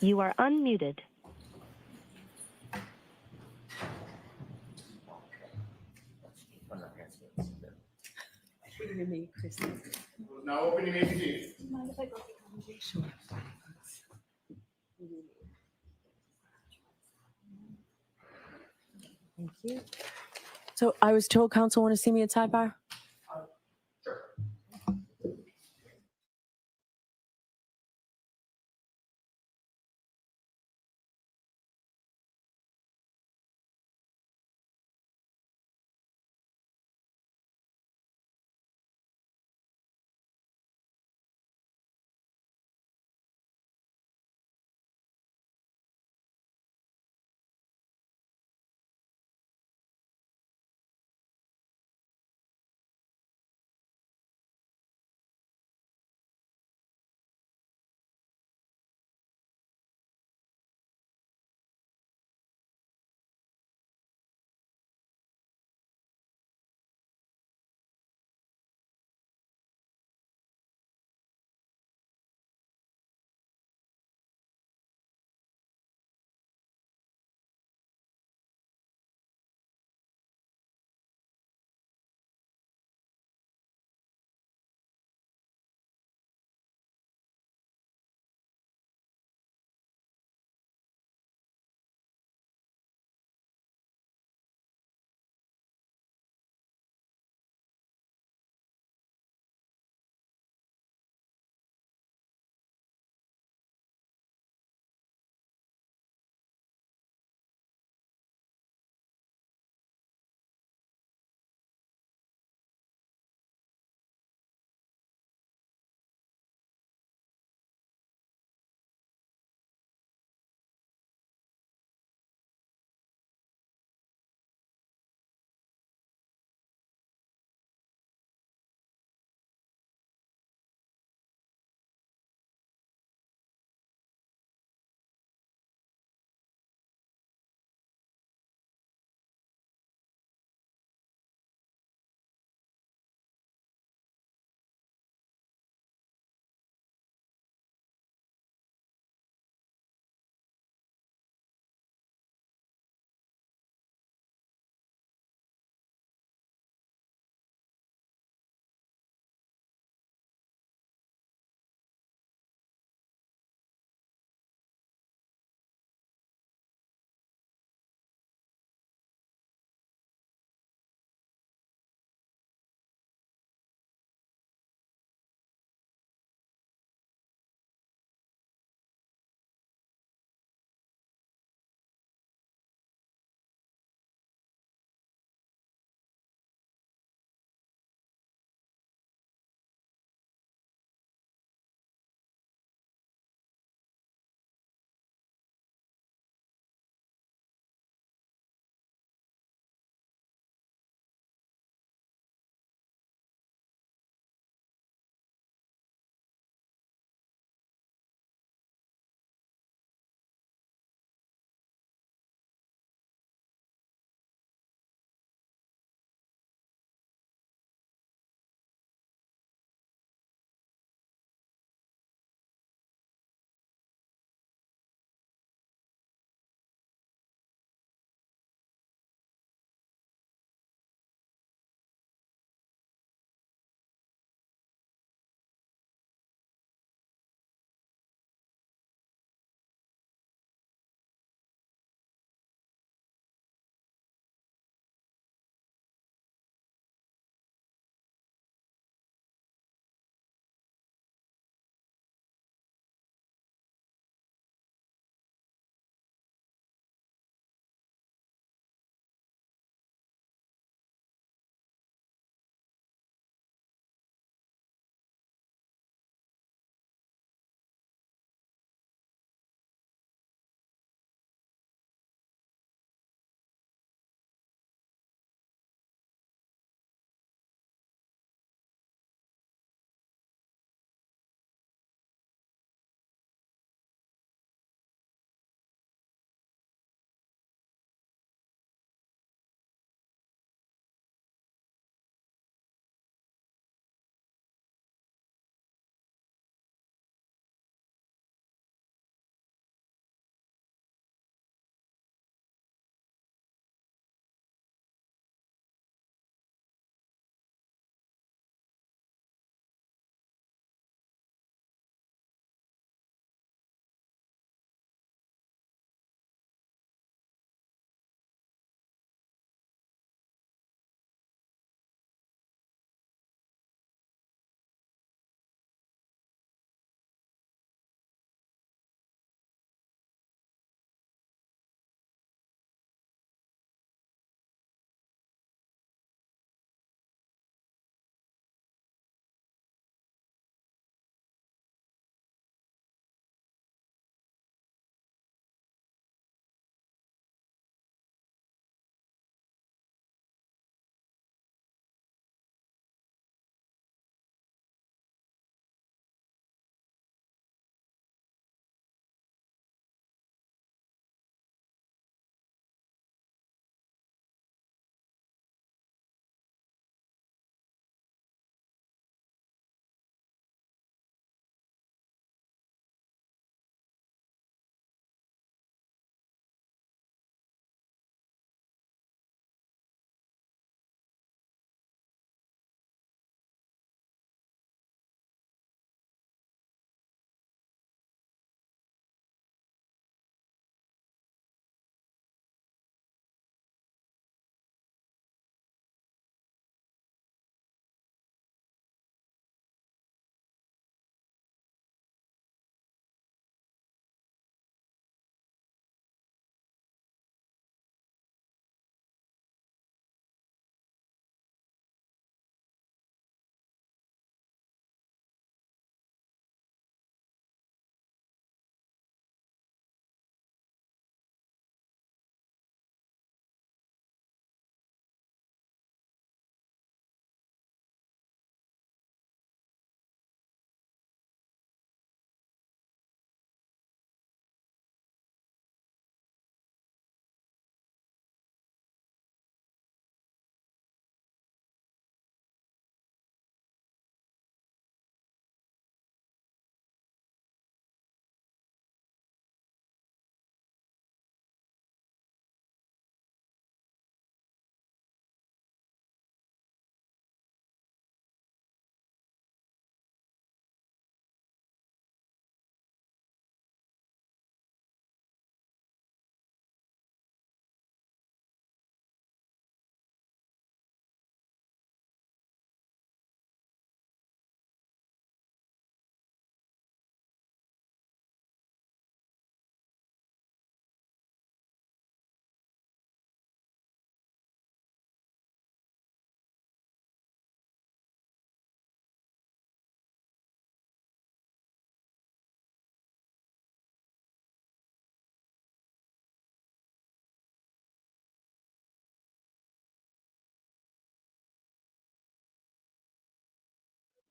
You are unmuted. Now open your APG. Sure. Thank you. So I was told counsel want to see me at sidebar?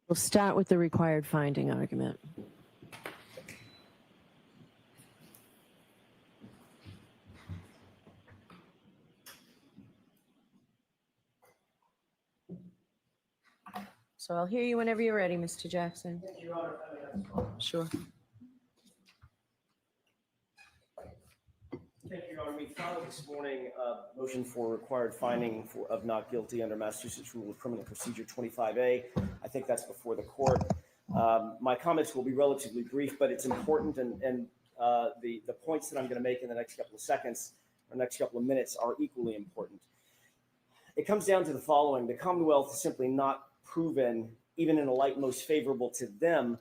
We'll start with the required finding argument. So I'll hear you whenever you're ready, Mr. Jackson. Thank you, Your Honor. Sure. Thank you, Your Honor. We filed this morning a motion for required finding of not guilty under Massachusetts Rule of Criminal Procedure 25A. I think that's before the court. My comments will be relatively brief, but it's important, and the points that I'm going to make in the next couple of seconds or next couple of minutes are equally important. It comes down to the following. The Commonwealth has simply not proven, even in a light most favorable to them,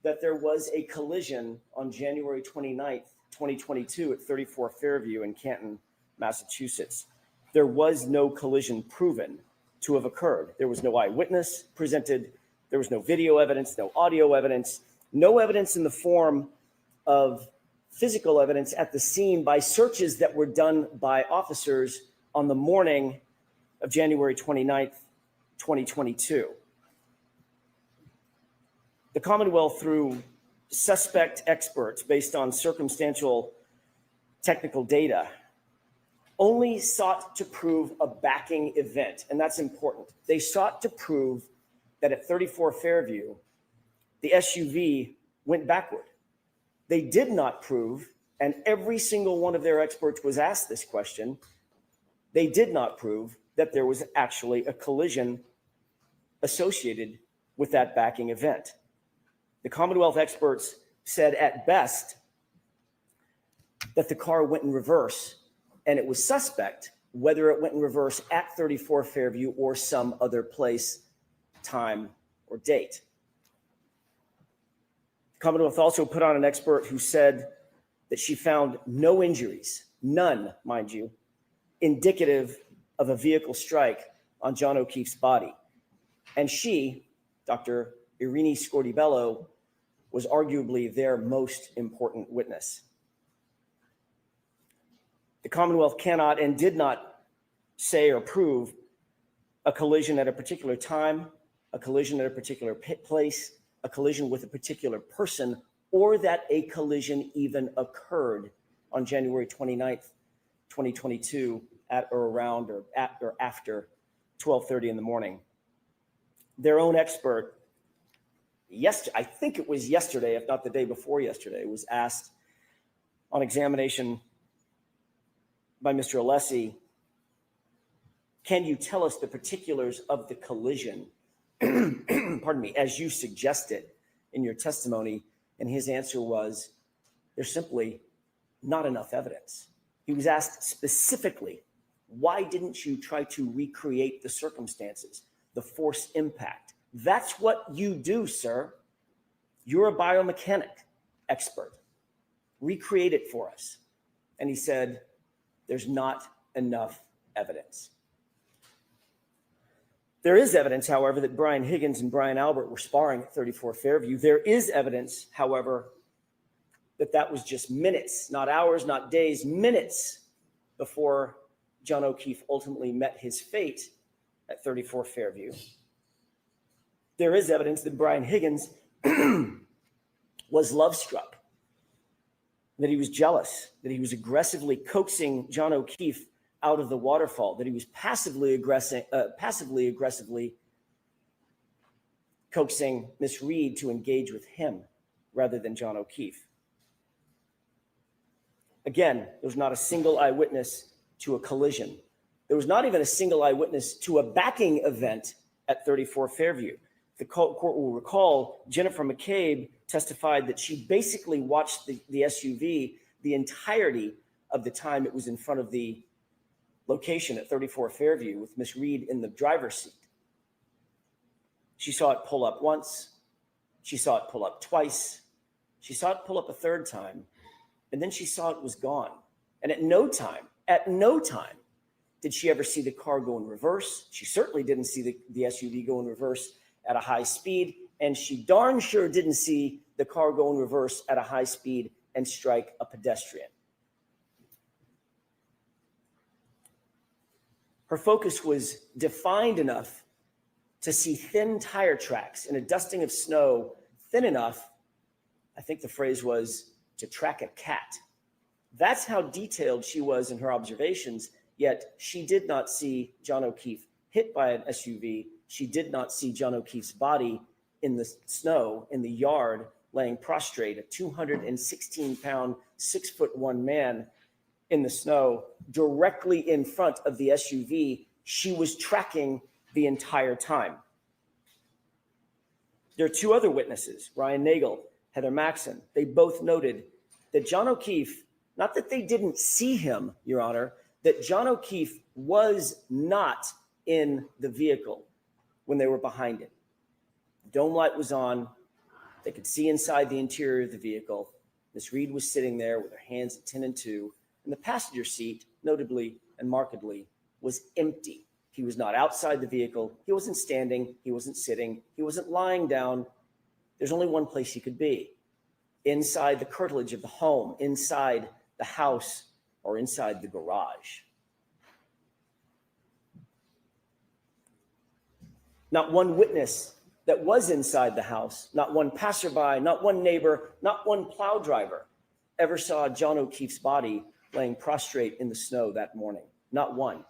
that there was a collision on January 29th, 2022 at 34 Fairview in Canton, Massachusetts. There was no collision proven to have occurred. There was no eyewitness presented. There was no video evidence, no audio evidence, no evidence in the form of physical evidence at the scene by searches that were done by officers on the morning of January 29th, 2022. The Commonwealth, through suspect experts based on circumstantial technical data, only sought to prove a backing event, and that's important. They sought to prove that at 34 Fairview, the SUV went backward. They did not prove, and every single one of their experts was asked this question, they did not prove that there was actually a collision associated with that backing event. The Commonwealth experts said at best that the car went in reverse, and it was suspect whether it went in reverse at 34 Fairview or some other place, time, or date. The Commonwealth also put on an expert who said that she found no injuries, none, mind you, indicative of a vehicle strike on John O'Keefe's body. And she, Dr. Irini Scordibello, was arguably their most important witness. The Commonwealth cannot and did not say or prove a collision at a particular time, a collision at a particular place, a collision with a particular person, or that a collision even occurred on January 29th, 2022 at or around or at or after 12:30 in the morning. Their own expert, I think it was yesterday, if not the day before yesterday, was asked on examination by Mr. Alessi, can you tell us the particulars of the collision, pardon me, as you suggested in your testimony? And his answer was, there's simply not enough evidence. He was asked specifically, why didn't you try to recreate the circumstances, the force impact? That's what you do, sir. You're a biomechanic expert. Recreate it for us. And he said, there's not enough evidence. There is evidence, however, that Brian Higgins and Brian Albert were sparring at 34 Fairview. There is evidence, however, that that was just minutes, not hours, not days, minutes before John O'Keefe ultimately met his fate at 34 Fairview. There is evidence that Brian Higgins was love-struck, that he was jealous, that he was aggressively coaxing John O'Keefe out of the waterfall, that he was passively aggressively coaxing Miss Reed to engage with him rather than John O'Keefe. Again, there was not a single eyewitness to a collision. There was not even a single eyewitness to a backing event at 34 Fairview. The court will recall Jennifer McCabe testified that she basically watched the SUV the entirety of the time it was in front of the location at 34 Fairview with Miss Reed in the driver's seat. She saw it pull up once. She saw it pull up twice. She saw it pull up a third time. And then she saw it was gone. And at no time did she ever see the car go in reverse. She certainly didn't see the SUV go in reverse at a high speed. And she darn sure didn't see the car go in reverse at a high speed and strike a pedestrian. Her focus was defined enough to see thin tire tracks in a dusting of snow thin enough, I think the phrase was, to track a cat. That's how detailed she was in her observations, yet she did not see John O'Keefe hit by an SUV. She did not see John O'Keefe's body in the snow, in the yard, laying prostrate, a 216-pound, 6'1" man in the snow, directly in front of the SUV she was tracking the entire time. There are two other witnesses, Ryan Nagel, Heather Maxson. They both noted that John O'Keefe, not that they didn't see him, Your Honor, that John O'Keefe was not in the vehicle when they were behind it. The dome light was on. They could see inside the interior of the vehicle. Miss Reed was sitting there with her hands at 10 and 2, and the passenger seat, notably and markedly, was empty. He was not outside the vehicle. He wasn't standing. He wasn't sitting. He wasn't lying down. There's only one place he could be: inside the curtilage of the home, inside the house, or inside the garage. Not one witness that was inside the house, not one passerby, not one neighbor, not one plow driver ever saw John O'Keefe's body laying prostrate in the snow that morning. Not one.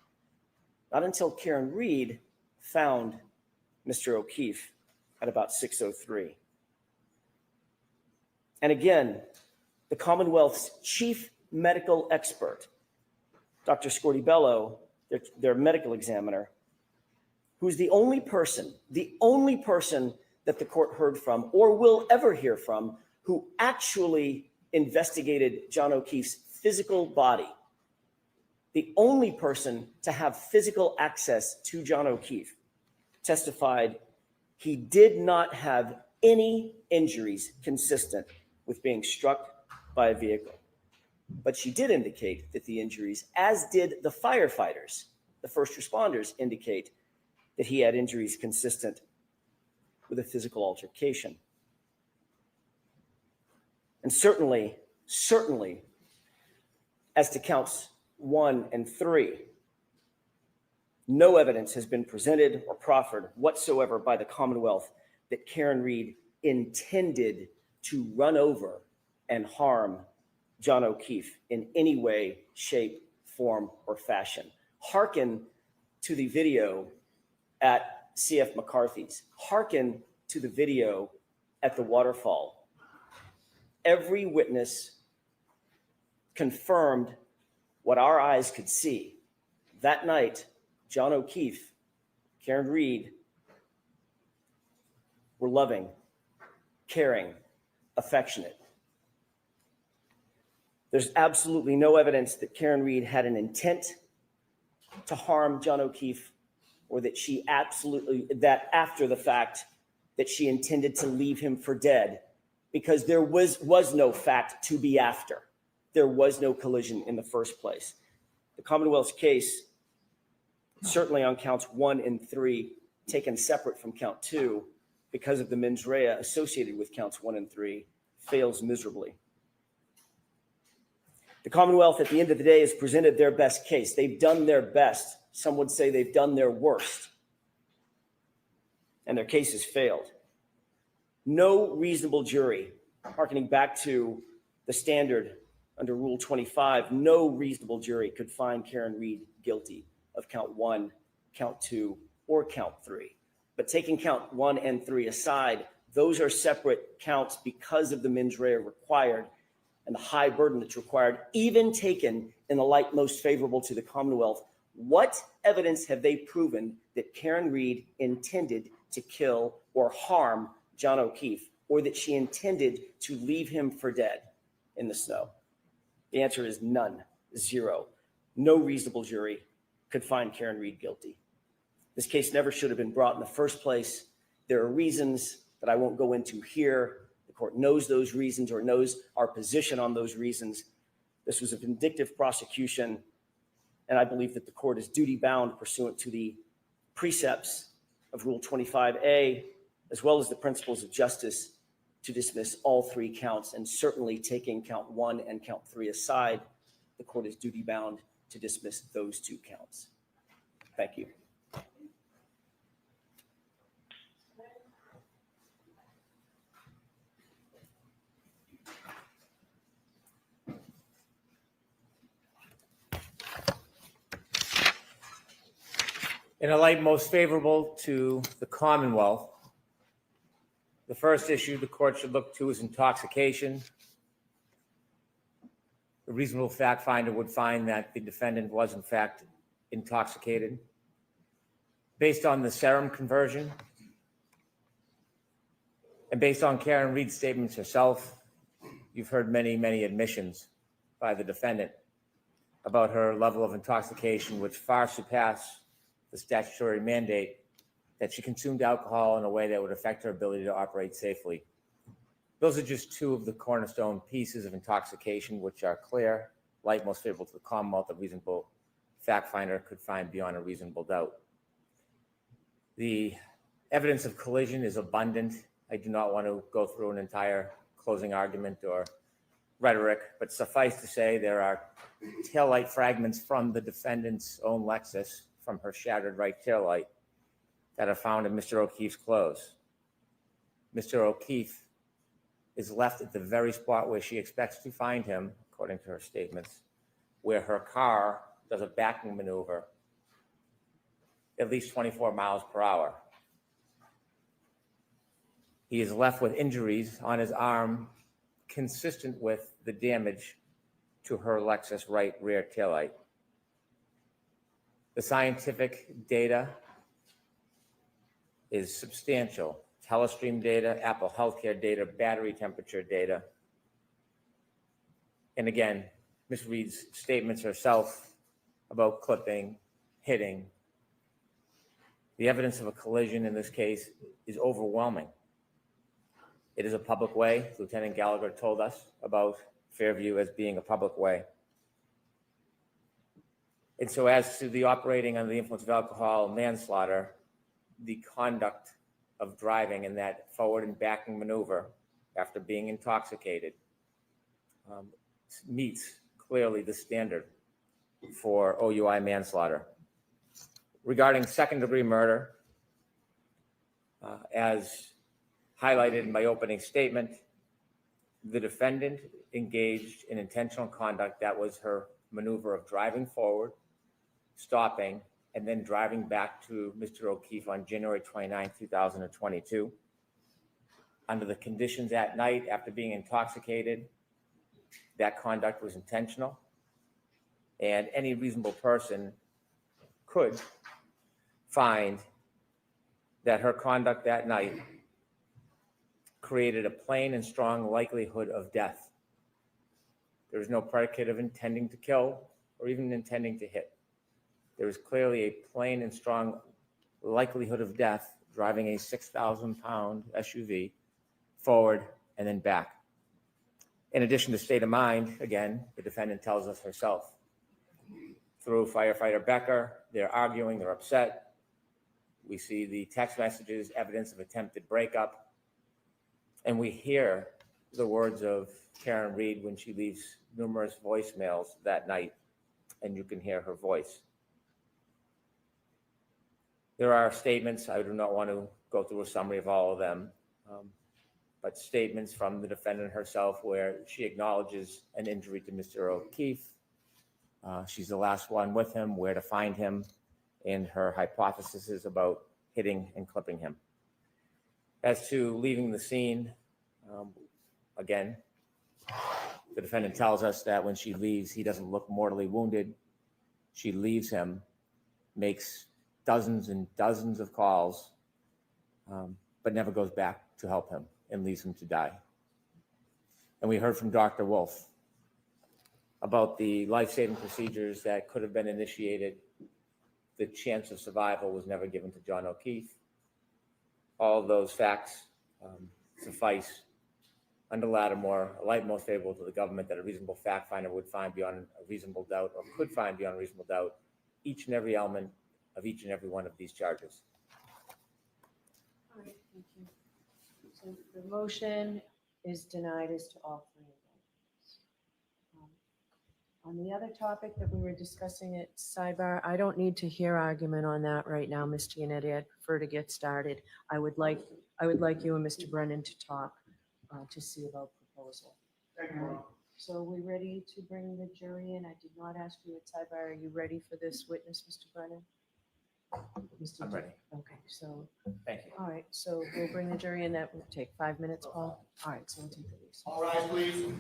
Not until Karen Reed found Mr. O'Keefe at about 6:03. And again, the Commonwealth's chief medical expert, Dr. Scortibello, their medical examiner, who's the only person that the court heard from or will ever hear from who actually investigated John O'Keefe's physical body, the only person to have physical access to John O'Keefe, testified he did not have any injuries consistent with being struck by a vehicle. But she did indicate that the injuries, as did the firefighters, the first responders, indicate that he had injuries consistent with a physical altercation. And certainly, as to counts 1 and 3, no evidence has been presented or proffered whatsoever by the Commonwealth that Karen Reed intended to run over and harm John O'Keefe in any way, shape, form, or fashion. Hearken to the video at C.F. McCarthy's. Hearken to the video at the waterfall. Every witness confirmed what our eyes could see. That night, John O'Keefe, Karen Reed were loving, caring, affectionate. There's absolutely no evidence that Karen Reed had an intent to harm John O'Keefe, or that that after the fact, that she intended to leave him for dead, because there was no fact to be after. There was no collision in the first place. The Commonwealth's case, certainly on counts 1 and 3, taken separate from count 2, because of the mens rea associated with counts 1 and 3, fails miserably. The Commonwealth, at the end of the day, has presented their best case. They've done their best. Some would say they've done their worst. And their case has failed. No reasonable jury, hearkening back to the standard under Rule 25, no reasonable jury could find Karen Reed guilty of count 1, count 2, or count 3. But taking count 1 and 3 aside, those are separate counts because of the mens rea required and the high burden that's required, even taken in the light most favorable to the Commonwealth. What evidence have they proven that Karen Reed intended to kill or harm John O'Keefe, or that she intended to leave him for dead in the snow? The answer is none, 0. No reasonable jury could find Karen Reed guilty. This case never should have been brought in the first place. There are reasons that I won't go into here. The court knows those reasons, or knows our position on those reasons. This was a vindictive prosecution, and I believe that the court is duty-bound pursuant to the precepts of Rule 25A, as well as the principles of justice, to dismiss all 3 counts. And certainly, taking count 1 and count 3 aside, the court is duty-bound to dismiss those 2 counts. Thank you. In a light most favorable to the Commonwealth, the first issue the court should look to is intoxication. A reasonable fact finder would find that the defendant was in fact intoxicated. Based on the serum conversion and based on Karen Reed's statements herself, you've heard many admissions by the defendant about her level of intoxication, which far surpassed the statutory mandate that she consumed alcohol in a way that would affect her ability to operate safely. Those are just two of the cornerstone pieces of intoxication, which are clear, light most favorable to the Commonwealth, a reasonable fact finder could find beyond a reasonable doubt. The evidence of collision is abundant. I do not want to go through an entire closing argument or rhetoric, but suffice to say there are taillight fragments from the defendant's own Lexus from her shattered right taillight that are found in Mr. O'Keefe's clothes. Mr. O'Keefe is left at the very spot where she expects to find him, according to her statements, where her car does a backing maneuver at least 24 miles per hour. He is left with injuries on his arm consistent with the damage to her Lexus right rear taillight. The scientific data is substantial. Telestream data, Apple Healthcare data, battery temperature data. And again, Ms. Reed's statements herself about clipping, hitting. The evidence of a collision in this case is overwhelming. It is a public way. Lieutenant Gallagher told us about Fairview as being a public way. And so as to the operating under the influence of alcohol, manslaughter, the conduct of driving in that forward and backing maneuver after being intoxicated meets clearly the standard for OUI manslaughter. Regarding second-degree murder, as highlighted in my opening statement, the defendant engaged in intentional conduct that was her maneuver of driving forward, stopping, and then driving back to Mr. O'Keefe on January 29, 2022. Under the conditions at night after being intoxicated, that conduct was intentional, and any reasonable person could find that her conduct that night created a plain and strong likelihood of death. There is no predicate of intending to kill or even intending to hit. There is clearly a plain and strong likelihood of death driving a 6,000-pound SUV forward and then back. In addition to state of mind, again, the defendant tells us herself. Through firefighter Becker, they're arguing, they're upset. We see the text messages, evidence of attempted breakup. And we hear the words of Karen Reed when she leaves numerous voicemails that night, and you can hear her voice. There are statements, I do not want to go through a summary of all of them, but statements from the defendant herself where she acknowledges an injury to Mr. O'Keefe. She's the last one with him, where to find him, and her hypothesis is about hitting and clipping him. As to leaving the scene, again, the defendant tells us that when she leaves, he doesn't look mortally wounded. She leaves him, makes dozens and dozens of calls, but never goes back to help him and leaves him to die. And we heard from Dr. Wolf about the life-saving procedures that could have been initiated. The chance of survival was never given to John O'Keefe. All of those facts suffice under Lattimore, a light most favorable to the government, that a reasonable fact finder would find beyond a reasonable doubt, or could find beyond a reasonable doubt, each and every element of each and every one of these charges. All right, thank you. So the motion is denied as to all three of them. On the other topic that we were discussing at Sidebar, I don't need to hear argument on that right now, Ms. Giannetti. I'd prefer to get started. I would like you and Mr. Brennan to talk to see about proposal. Thank you, Ron. So are we ready to bring the jury in? I did not ask you at Sidebar. Are you ready for this witness, Mr. Brennan? Mr. I'm Du- ready. Okay, so, Thank you. all right, so we'll bring the jury in. That will take 5 minutes, Paul. All right, so we'll take the recess. All rise, please.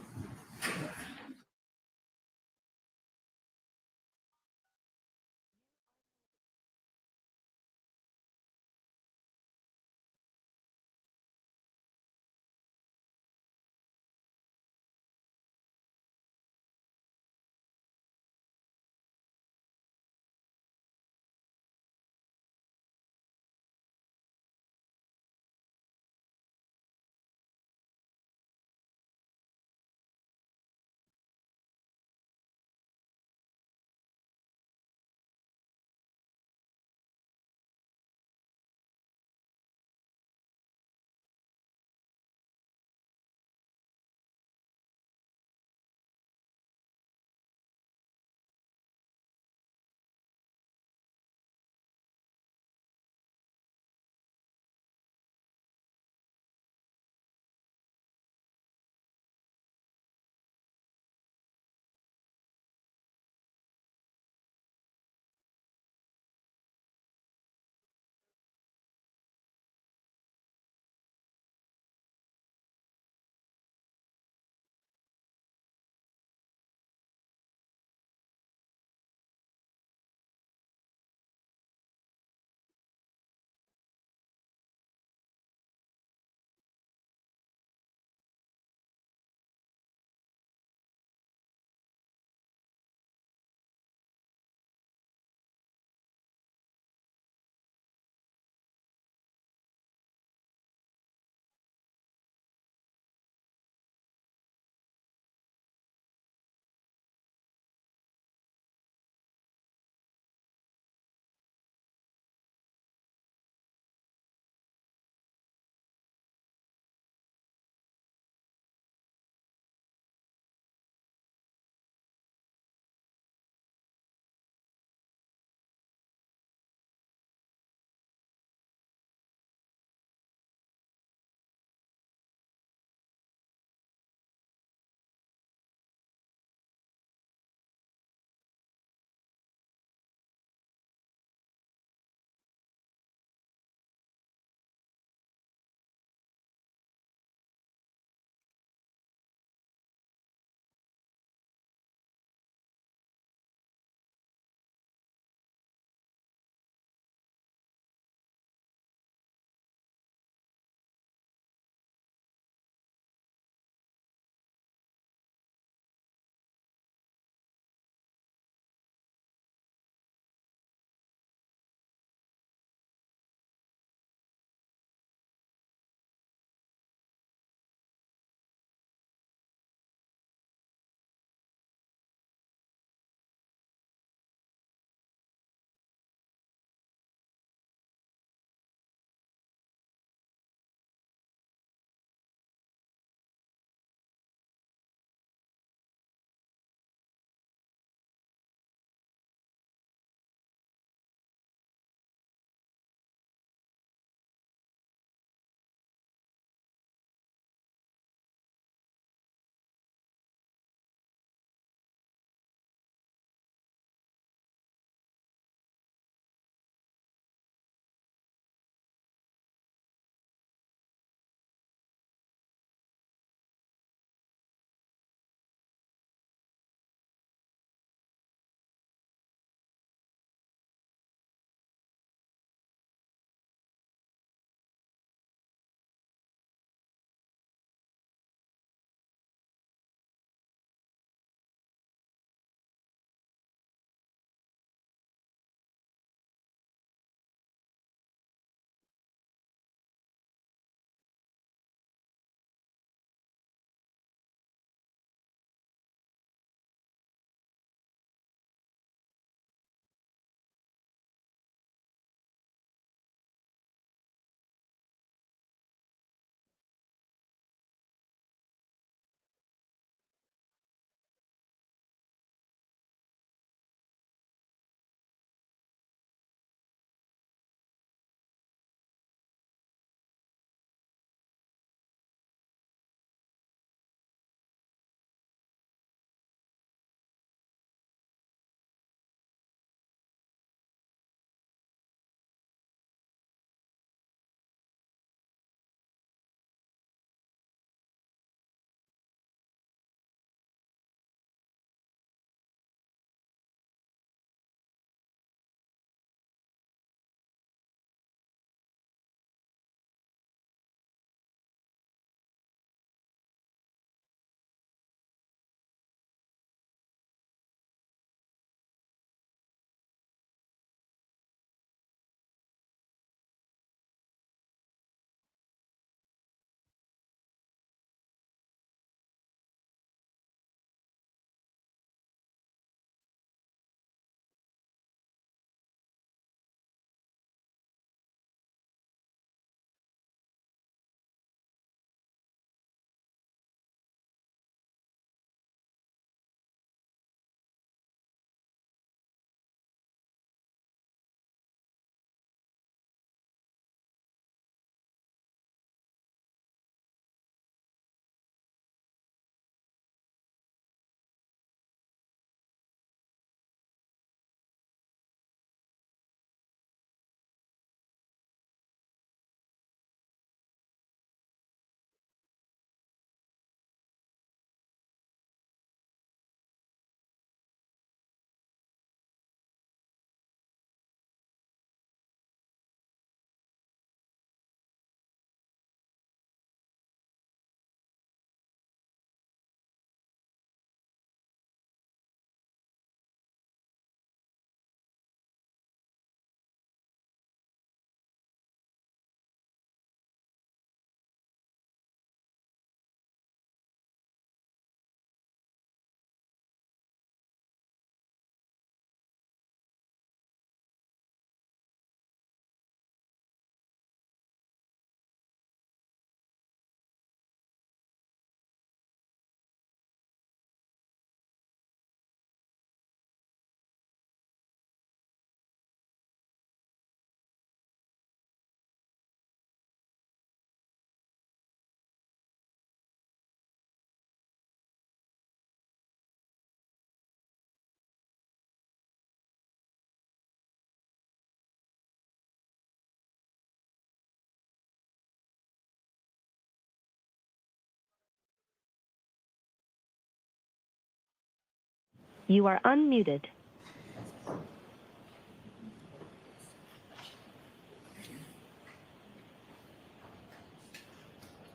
You are unmuted.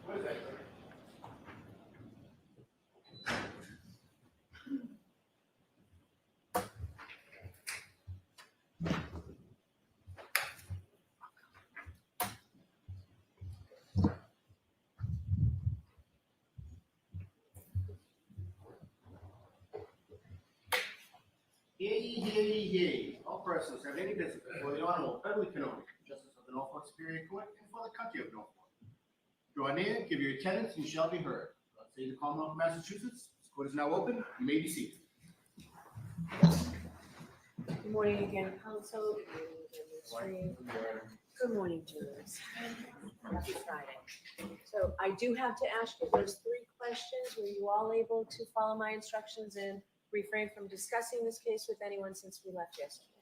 What is that? Hear ye, hear ye, hear ye. All persons have any business before the Honorable Beverly Canoli, Justice of the Norfolk Superior Court, and for the country of Norfolk. Draw near, give your attendance, and you shall be heard. God save the Commonwealth of Massachusetts. This court is now open. You may be seated. Good morning again, council. Good morning again, LIVESTREAM. Good morning, jurors. Happy Friday. So I do have to ask you those 3 questions. Were you all able to follow my instructions and refrain from discussing this case with anyone since we left yesterday?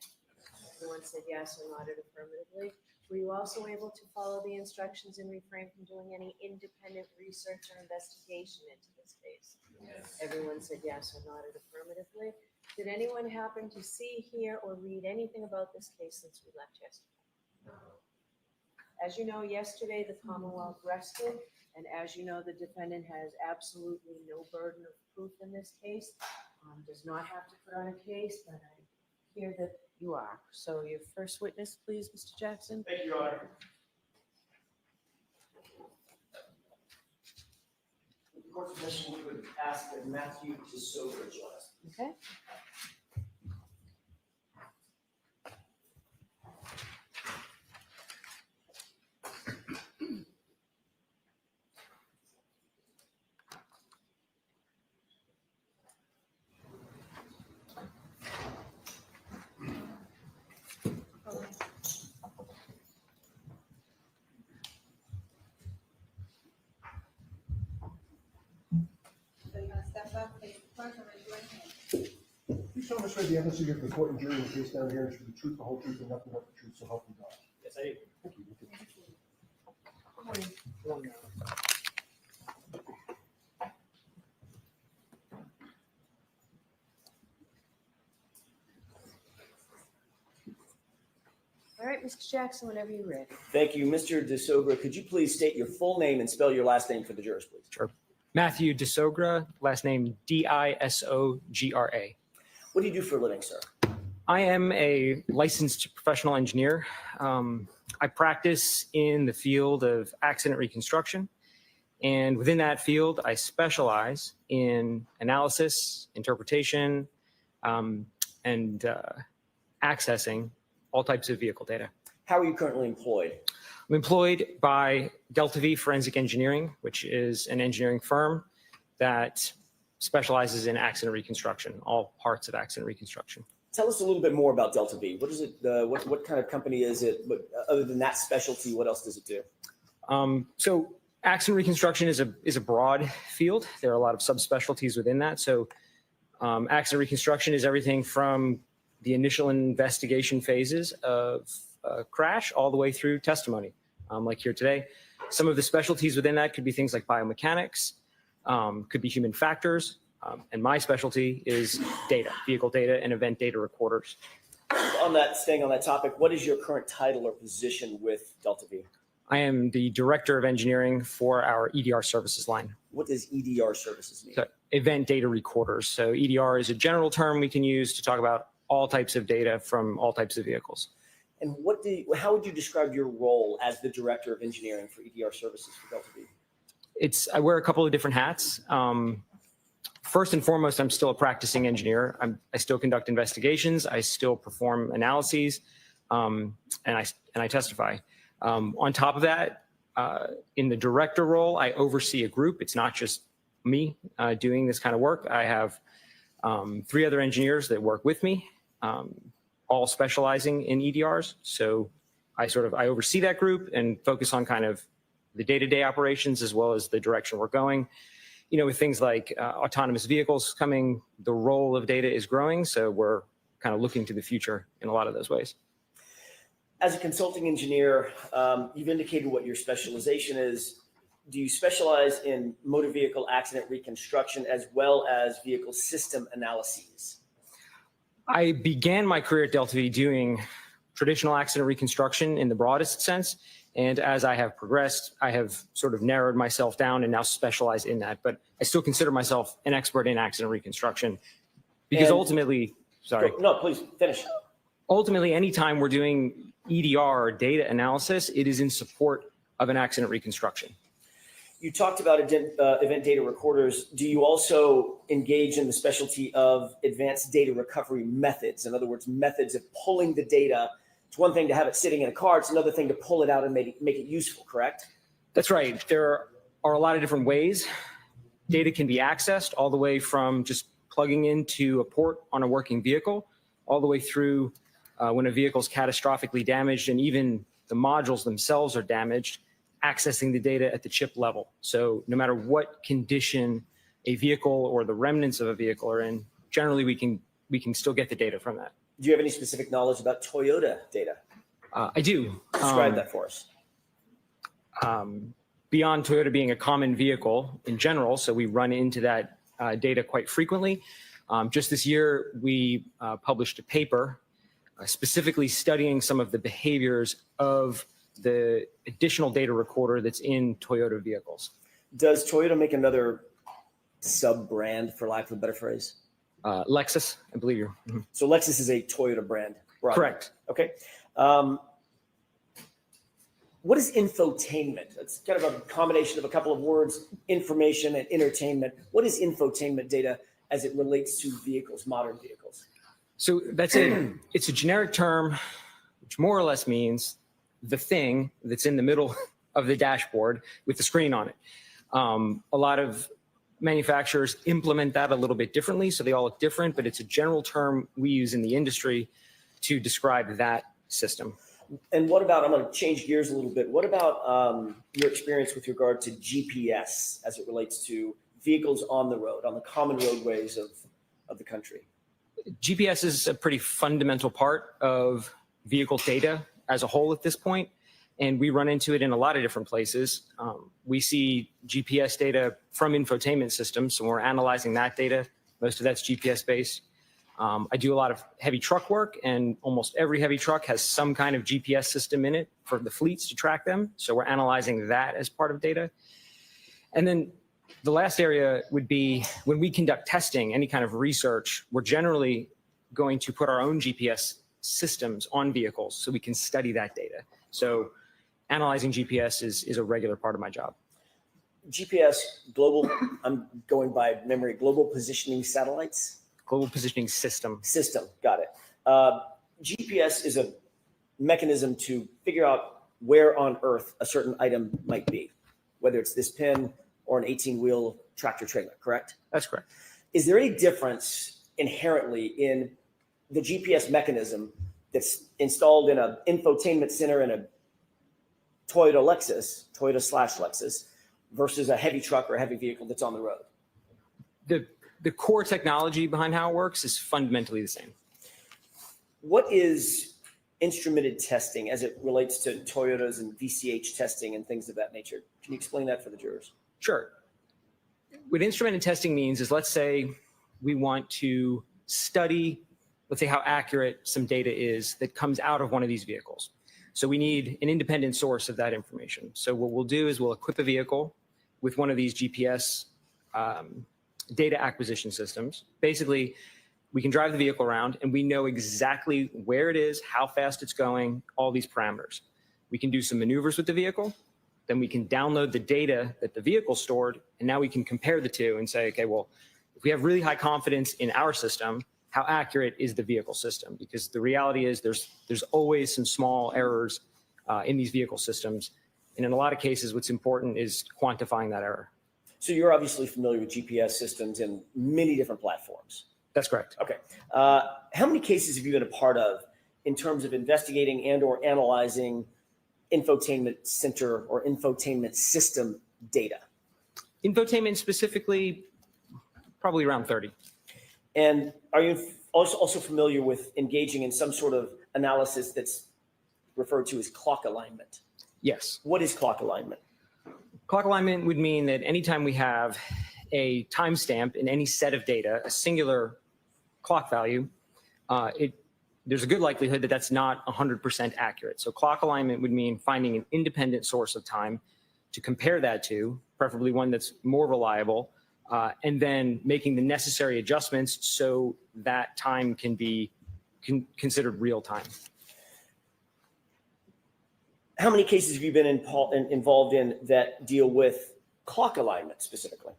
Everyone said yes or nodded affirmatively. Were you also able to follow the instructions and refrain from doing any independent research or investigation into this case? Yes. Everyone said yes or nodded affirmatively. Did anyone happen to see, hear, or read anything about this case since we left yesterday? No. As you know, yesterday the Commonwealth rested, and as you know, the defendant has absolutely no burden of proof in this case. Does not have to put on a case, but I hear that you are. So your first witness, please, Mr. Jackson. Thank you, Your Honor. With the court's permission, we would ask that Matthew DeSober join us. Okay. So you're gonna step up, face the clerk, and raise your right hand. Please solemnly swear the evidence you give the court and jury in the case down here is the truth, the whole truth, and nothing but the truth, so help you God. Yes, I do. Thank you. Good morning. All right, Mr. Jackson, whenever you're ready. Thank you. Mr. DeSober, could you please state your full name and spell your last name for the jurors, please? Sure. Matthew DeSogra, last name Disogra. What do you do for a living, sir? I am a licensed professional engineer. I practice in the field of accident reconstruction. And within that field, I specialize in analysis, interpretation, and accessing all types of vehicle data. How are you currently employed? I'm employed by Delta V Forensic Engineering, which is an engineering firm that specializes in accident reconstruction, all parts of accident reconstruction. Tell us a little bit more about Delta V. What is it? What kind of company is it? But other than that specialty, what else does it do? So accident reconstruction is a broad field. There are a lot of subspecialties within that. So accident reconstruction is everything from the initial investigation phases of a crash all the way through testimony, like here today. Some of the specialties within that could be things like biomechanics, could be human factors, and my specialty is data, vehicle data and event data recorders. Staying on that topic, what is your current title or position with Delta V? I am the Director of Engineering for our EDR services line. What does EDR services mean? So event data recorders. So EDR is a general term we can use to talk about all types of data from all types of vehicles. And how would you describe your role as the Director of Engineering for EDR services for Delta V? I wear a couple of different hats. First and foremost, I'm still a practicing engineer. I still conduct investigations. I still perform analyses, and I testify. On top of that, in the director role, I oversee a group. It's not just me doing this kind of work. I have 3 other engineers that work with me, all specializing in EDRs. So I oversee that group and focus on kind of the day-to-day operations as well as the direction we're going. You know, with things like autonomous vehicles coming, the role of data is growing. So we're kind of looking to the future in a lot of those ways. As a consulting engineer, you've indicated what your specialization is. Do you specialize in motor vehicle accident reconstruction as well as vehicle system analyses? I began my career at Delta V doing traditional accident reconstruction in the broadest sense. And as I have progressed, I have sort of narrowed myself down and now specialize in that. But I still consider myself an expert in accident reconstruction because And- ultimately, sorry, No, please finish. ultimately, anytime we're doing EDR or data analysis, it is in support of an accident reconstruction. You talked about event data recorders. Do you also engage in the specialty of advanced data recovery methods? In other words, methods of pulling the data. It's one thing to have it sitting in a car. It's another thing to pull it out and make it useful, correct? That's right. There are a lot of different ways data can be accessed, all the way from just plugging into a port on a working vehicle, all the way through when a vehicle is catastrophically damaged and even the modules themselves are damaged, accessing the data at the chip level. So no matter what condition a vehicle or the remnants of a vehicle are in, generally we can still get the data from that. Do you have any specific knowledge about Toyota data? I do. Describe that for us. Beyond Toyota being a common vehicle in general, so we run into that data quite frequently. Just this year, we published a paper specifically studying some of the behaviors of the additional data recorder that's in Toyota vehicles. Does Toyota make another sub-brand, for lack of a better phrase? Lexus, I believe you're. Mhm. So Lexus is a Toyota brand. Right? Correct. Okay. What is infotainment? It's kind of a combination of a couple of words, information and entertainment. What is infotainment data as it relates to vehicles, modern vehicles? So it's a generic term, which more or less means the thing that's in the middle of the dashboard with the screen on it. A lot of manufacturers implement that a little bit differently, so they all look different, but it's a general term we use in the industry to describe that system. And what about, I'm going to change gears a little bit. What about your experience with regard to GPS as it relates to vehicles on the road, on the common roadways of the country? GPS is a pretty fundamental part of vehicle data as a whole at this point, and we run into it in a lot of different places. We see GPS data from infotainment systems, so we're analyzing that data. Most of that's GPS based. I do a lot of heavy truck work, and almost every heavy truck has some kind of GPS system in it for the fleets to track them. So we're analyzing that as part of data. And then the last area would be when we conduct testing, any kind of research, we're generally going to put our own GPS systems on vehicles so we can study that data. So analyzing GPS is a regular part of my job. GPS, global, I'm going by memory, global positioning satellites? Global positioning system. System, got it. GPS is a mechanism to figure out where on Earth a certain item might be, whether it's this pin or an 18-wheel tractor trailer, correct? That's correct. Is there any difference inherently in the GPS mechanism that's installed in an infotainment center in a Toyota Lexus versus a heavy truck or a heavy vehicle that's on the road? The core technology behind how it works is fundamentally the same. What is instrumented testing as it relates to Toyotas and VCH testing and things of that nature? Can you explain that for the jurors? Sure. What instrumented testing means is, let's say we want to study, let's say how accurate some data is that comes out of one of these vehicles. So we need an independent source of that information. So what we'll do is we'll equip a vehicle with one of these GPS data acquisition systems. Basically, we can drive the vehicle around and we know exactly where it is, how fast it's going, all these parameters. We can do some maneuvers with the vehicle. Then we can download the data that the vehicle stored, and now we can compare the two and say, okay, well, if we have really high confidence in our system, how accurate is the vehicle system? Because the reality is there's always some small errors in these vehicle systems. And in a lot of cases, what's important is quantifying that error. So you're obviously familiar with GPS systems in many different platforms. That's correct. Okay. How many cases have you been a part of in terms of investigating and or analyzing infotainment center or infotainment system data? Infotainment specifically, probably around 30. And are you also familiar with engaging in some sort of analysis that's referred to as clock alignment? Yes. What is clock alignment? Clock alignment would mean that anytime we have a timestamp in any set of data, a singular clock value, there's a good likelihood that that's not 100% accurate. So clock alignment would mean finding an independent source of time to compare that to, preferably one that's more reliable, and then making the necessary adjustments so that time can be considered real time. How many cases have you been involved in that deal with clock alignment specifically?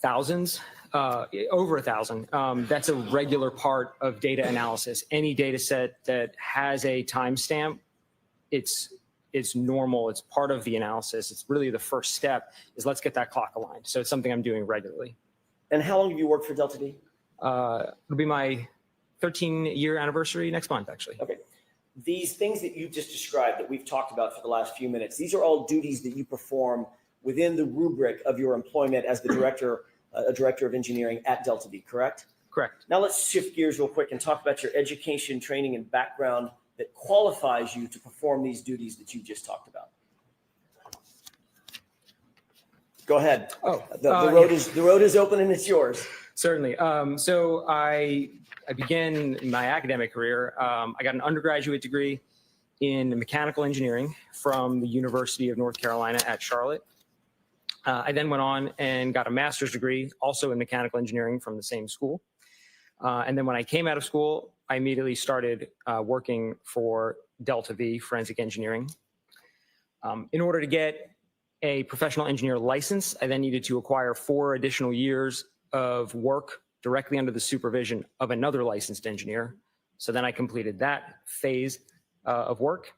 Thousands, over 1,000. That's a regular part of data analysis. Any data set that has a timestamp, it's normal. It's part of the analysis. It's really the first step is let's get that clock aligned. So it's something I'm doing regularly. And how long have you worked for Delta V? It'll be my 13-year anniversary next month, actually. Okay. These things that you just described that we've talked about for the last few minutes, these are all duties that you perform within the rubric of your employment as the director of engineering at Delta V, correct? Correct. Now let's shift gears real quick and talk about your education, training, and background that qualifies you to perform these duties that you just talked about. Go ahead. Oh, The road is open and it's yours. certainly. So I began my academic career. I got an undergraduate degree in mechanical engineering from the University of North Carolina at Charlotte. I then went on and got a master's degree also in mechanical engineering from the same school. And then when I came out of school, I immediately started working for Delta V Forensic Engineering. In order to get a professional engineer license, I then needed to acquire 4 additional years of work directly under the supervision of another licensed engineer. So then I completed that phase of work.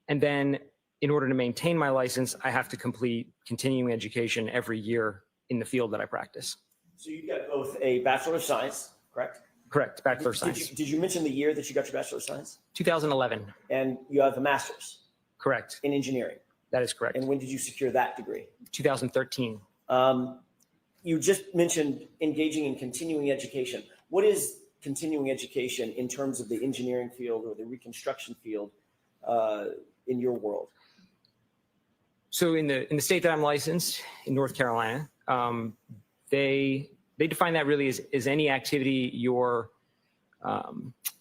And then in order to maintain my license, I have to complete continuing education every year in the field that I practice. So you've got both a Bachelor of Science, correct? Correct, Bachelor of Science. Did you mention the year that you got your Bachelor of Science? 2011, And you have a Master's correct. in engineering. That is correct. And when did you secure that degree? 2013. You just mentioned engaging in continuing education. What is continuing education in terms of the engineering field or the reconstruction field in your world? So in the state that I'm licensed in North Carolina, they define that really as any activity you're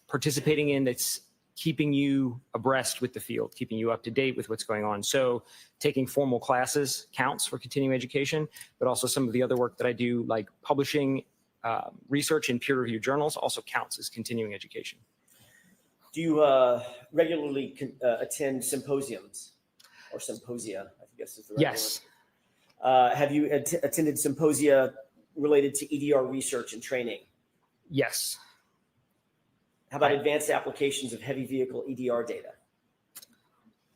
participating in that's keeping you abreast with the field, keeping you up to date with what's going on. So taking formal classes counts for continuing education, but also some of the other work that I do, like publishing research in peer-reviewed journals, also counts as continuing education. Do you regularly attend symposiums or symposia, I guess is the right Yes. word? Have you attended symposia related to EDR research and training? Yes. How about advanced applications of heavy vehicle EDR data?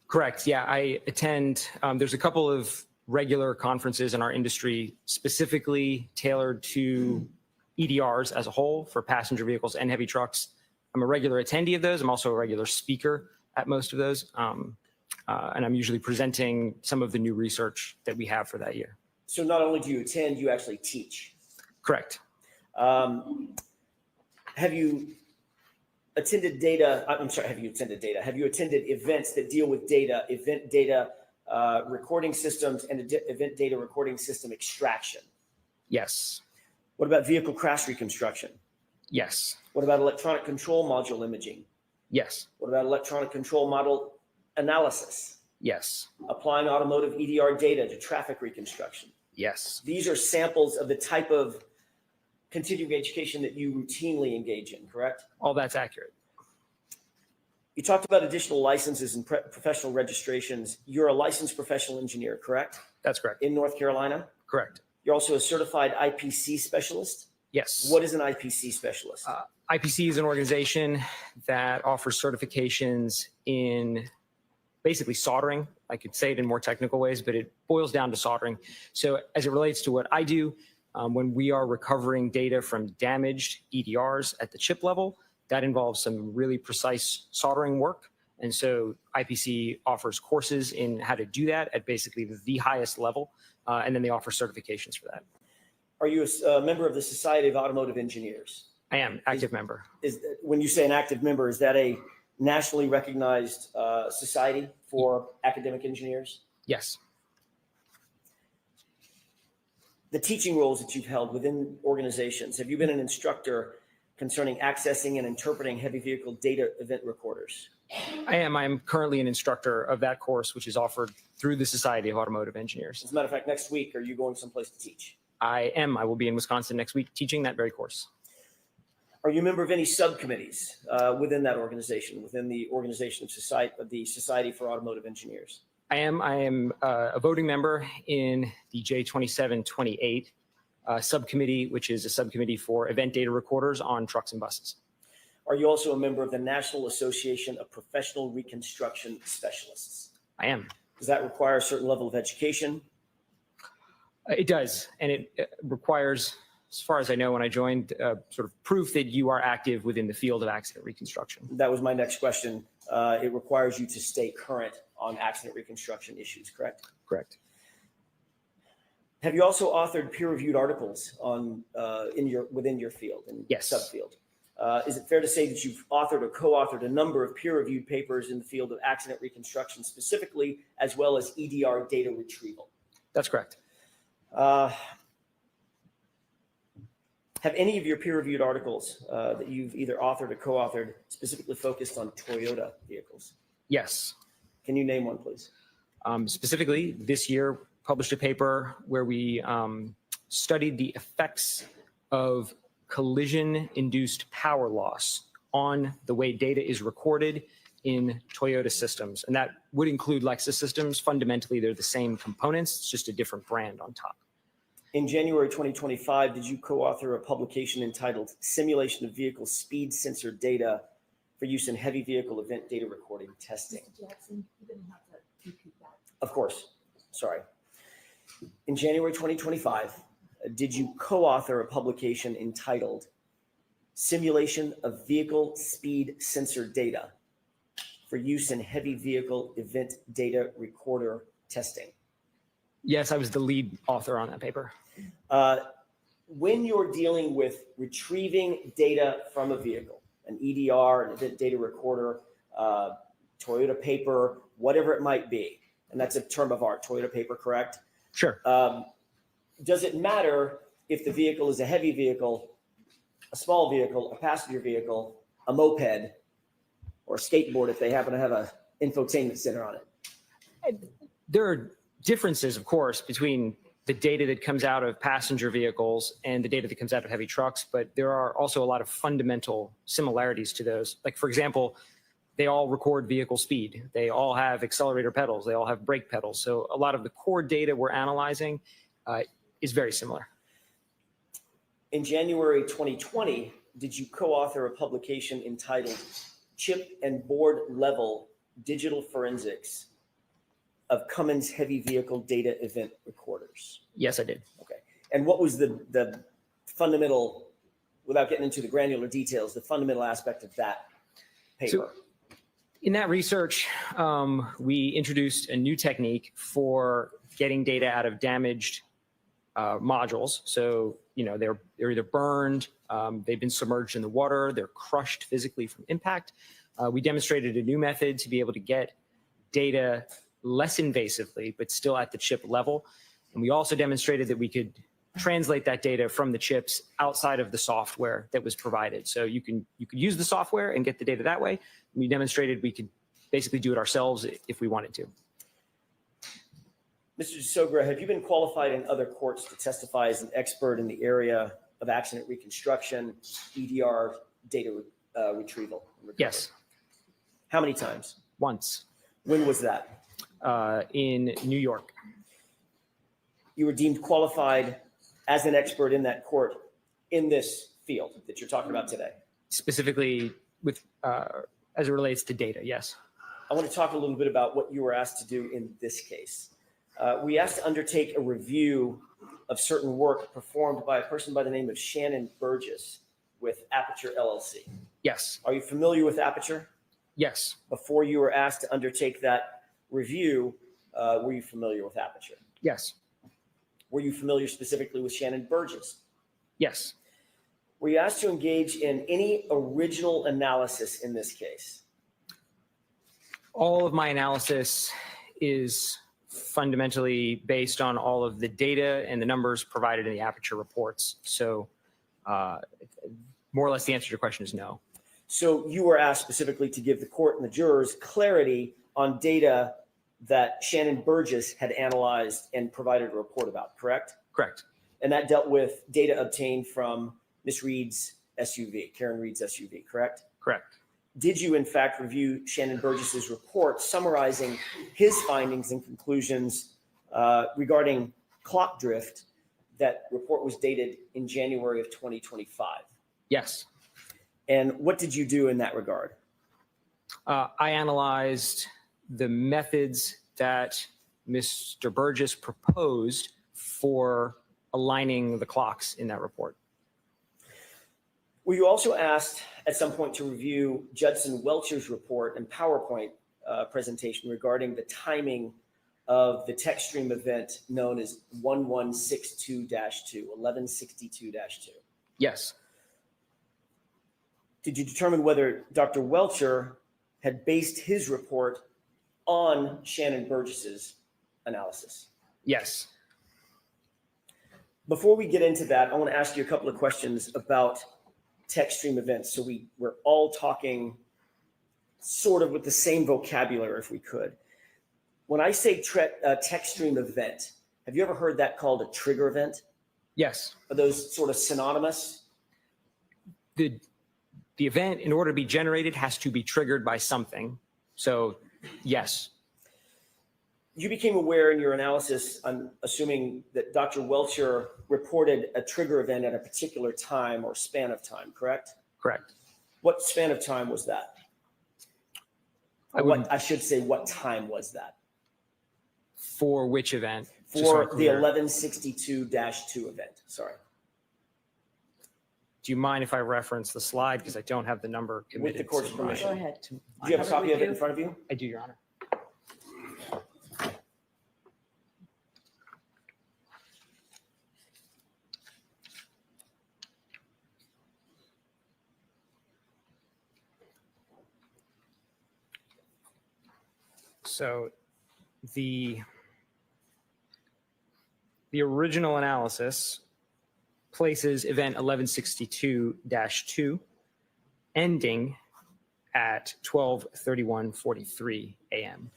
Correct. Yeah, I attend. There's a couple of regular conferences in our industry specifically tailored to EDRs as a whole for passenger vehicles and heavy trucks. I'm a regular attendee of those. I'm also a regular speaker at most of those. And I'm usually presenting some of the new research that we have for that year. So not only do you attend, you actually teach. Correct. Have you attended data? I'm sorry, have you attended data? Have you attended events that deal with data, event data recording systems and event data recording system extraction? Yes. What about vehicle crash reconstruction? Yes. What about electronic control module imaging? Yes. What about electronic control model analysis? Yes. Applying automotive EDR data to traffic reconstruction? Yes. These are samples of the type of continuing education that you routinely engage in, correct? All that's accurate. You talked about additional licenses and professional registrations. You're a licensed professional engineer, correct? That's correct. In North Carolina? Correct. You're also a certified IPC specialist? Yes. What is an IPC specialist? IPC is an organization that offers certifications in basically soldering. I could say it in more technical ways, but it boils down to soldering. So as it relates to what I do, when we are recovering data from damaged EDRs at the chip level, that involves some really precise soldering work. And so IPC offers courses in how to do that at basically the highest level. And then they offer certifications for that. Are you a member of the Society of Automotive Engineers? I am active member. When you say an active member, is that a nationally recognized society for academic engineers? Yes. The teaching roles that you've held within organizations, have you been an instructor concerning accessing and interpreting heavy vehicle data event recorders? I am. I'm currently an instructor of that course, which is offered through the Society of Automotive Engineers. As a matter of fact, next week, are you going someplace to teach? I am. I will be in Wisconsin next week teaching that very course. Are you a member of any subcommittees within that organization, within the organization of the Society for Automotive Engineers? I am. I am a voting member in the J2728 subcommittee, which is a subcommittee for event data recorders on trucks and buses. Are you also a member of the National Association of Professional Reconstruction Specialists? I am. Does that require a certain level of education? It does, and it requires, as far as I know, when I joined, sort of proof that you are active within the field of accident reconstruction. That was my next question. It requires you to stay current on accident reconstruction issues, correct? Correct. Have you also authored peer-reviewed articles on within your field and Yes. subfield? Is it fair to say that you've authored or co-authored a number of peer-reviewed papers in the field of accident reconstruction specifically, as well as EDR data retrieval? That's correct. Have any of your peer-reviewed articles that you've either authored or co-authored specifically focused on Toyota vehicles? Yes. Can you name one, please? Specifically, this year, published a paper where we studied the effects of collision-induced power loss on the way data is recorded in Toyota systems. And that would include Lexus systems. Fundamentally, they're the same components, it's just a different brand on top. In January 2025, did you co-author a publication entitled Simulation of Vehicle Speed Sensor Data for Use in Heavy Vehicle Event Data Recording Testing? Mr. Jackson, you're going to have to repeat that. Of course, sorry. In January 2025, did you co-author a publication entitled Simulation of Vehicle Speed Sensor Data for Use in Heavy Vehicle Event Data Recorder Testing? Yes, I was the lead author on that paper. When you're dealing with retrieving data from a vehicle, an EDR, an event data recorder, Toyota paper, whatever it might be, and that's a term of art, Toyota paper, correct? Sure. Does it matter if the vehicle is a heavy vehicle, a small vehicle, a passenger vehicle, a moped, or a skateboard if they happen to have a infotainment center on it? There are differences, of course, between the data that comes out of passenger vehicles and the data that comes out of heavy trucks, but there are also a lot of fundamental similarities to those. Like, for example, they all record vehicle speed. They all have accelerator pedals. They all have brake pedals. So a lot of the core data we're analyzing is very similar. In January 2020, did you co-author a publication entitled Chip and Board Level Digital Forensics of Cummins Heavy Vehicle Data Event Recorders? Yes, I did. Okay. And what was the fundamental, without getting into the granular details, the fundamental aspect of that paper? In that research, we introduced a new technique for getting data out of damaged modules. So, you know, they're either burned, they've been submerged in the water, they're crushed physically from impact. We demonstrated a new method to be able to get data less invasively, but still at the chip level. And we also demonstrated that we could translate that data from the chips outside of the software that was provided. So you could use the software and get the data that way. We demonstrated we could basically do it ourselves if we wanted to. Mr. DeSogra, have you been qualified in other courts to testify as an expert in the area of accident reconstruction, EDR data retrieval? And recovery? Yes. How many times? Once. When was that? In New York. You were deemed qualified as an expert in that court in this field that you're talking about today. Specifically with, as it relates to data, yes. I want to talk a little bit about what you were asked to do in this case. We asked to undertake a review of certain work performed by a person by the name of Shannon Burgess with Aperture LLC. Yes. Are you familiar with Aperture? Yes. Before you were asked to undertake that review, were you familiar with Aperture? Yes. Were you familiar specifically with Shannon Burgess? Yes. Were you asked to engage in any original analysis in this case? All of my analysis is fundamentally based on all of the data and the numbers provided in the Aperture reports. So More or less, the answer to your question is no. So you were asked specifically to give the court and the jurors clarity on data that Shannon Burgess had analyzed and provided a report about, correct? Correct. And that dealt with data obtained from Miss Reed's SUV, Karen Reed's SUV, correct? Correct. Did you in fact review Shannon Burgess's report summarizing his findings and conclusions regarding clock drift? That report was dated in January of 2025. Yes. And what did you do in that regard? I analyzed the methods that Mr. Burgess proposed for aligning the clocks in that report. Were you also asked at some point to review Judson Welcher's report and PowerPoint presentation regarding the timing of the text stream event known as 1162-2, 1162-2? Yes. Did you determine whether Dr. Welcher had based his report on Shannon Burgess's analysis? Yes. Before we get into that, I want to ask you a couple of questions about text stream events. So we're all talking sort of with the same vocabulary, if we could. When I say text stream event, have you ever heard that called a trigger event? Yes. Are those sort of synonymous? The event, in order to be generated, has to be triggered by something. So, yes. You became aware in your analysis, I'm assuming that Dr. Welcher reported a trigger event at a particular time or span of time, correct? Correct. What span of time was that? I should say, what time was that? For which event? For the 1162-2 event, sorry. Do you mind if I reference the slide? Because I don't have the number With committed. the court's to my- permission. Go ahead. Do you have a copy of it in front of you? I do, Your Honor. So the original analysis places event 1162-2 ending at 12:31:43 a.m.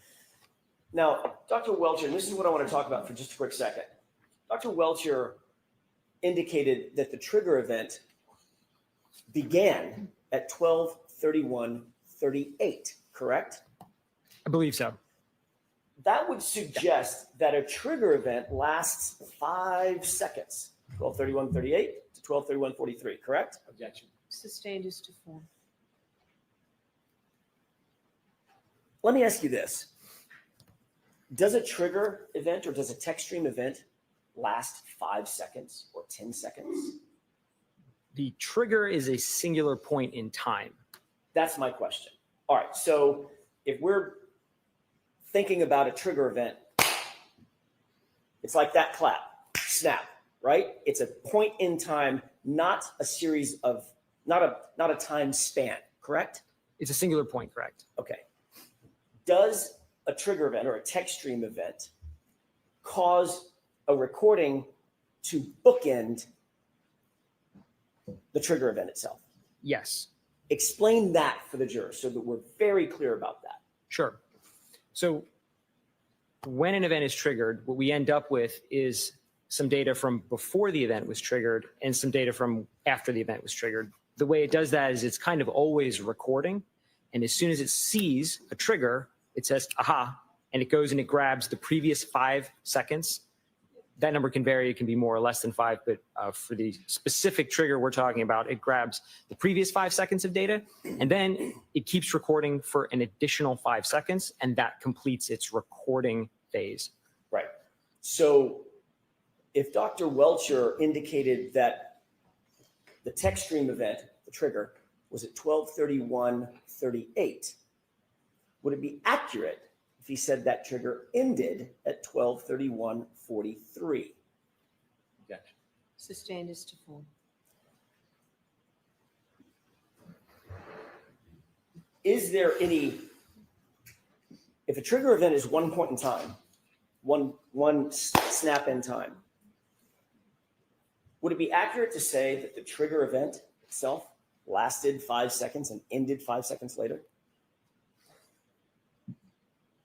Now, Dr. Welcher, and this is what I want to talk about for just a quick second. Dr. Welcher indicated that the trigger event began at 12:31:38, correct? I believe so. That would suggest that a trigger event lasts 5 seconds, 12:31:38 to 12:31:43, correct? Objection. Sustained is to form. Let me ask you this. Does a trigger event or does a text stream event last 5 seconds or 10 seconds? The trigger is a singular point in time. That's my question. All right, so if we're thinking about a trigger event, it's like that clap, snap, right? It's a point in time, not a series of, not a time span, correct? It's a singular point, correct? Okay. Does a trigger event or a text stream event cause a recording to bookend the trigger event itself? Yes. Explain that for the jurors so that we're very clear about that. Sure. So when an event is triggered, what we end up with is some data from before the event was triggered and some data from after the event was triggered. The way it does that is it's kind of always recording. And as soon as it sees a trigger, it says, aha, and it goes and it grabs the previous 5 seconds. That number can vary. It can be more or less than 5, but for the specific trigger we're talking about, it grabs the previous 5 seconds of data, and then it keeps recording for an additional 5 seconds, and that completes its recording phase. Right. So if Dr. Welcher indicated that the text stream event, the trigger, was at 12:31:38, would it be accurate if he said that trigger ended at 12:31:43? Objection. Sustained is to form. Is there any, if a trigger event is one point in time, one snap in time, would it be accurate to say that the trigger event itself lasted 5 seconds and ended 5 seconds later?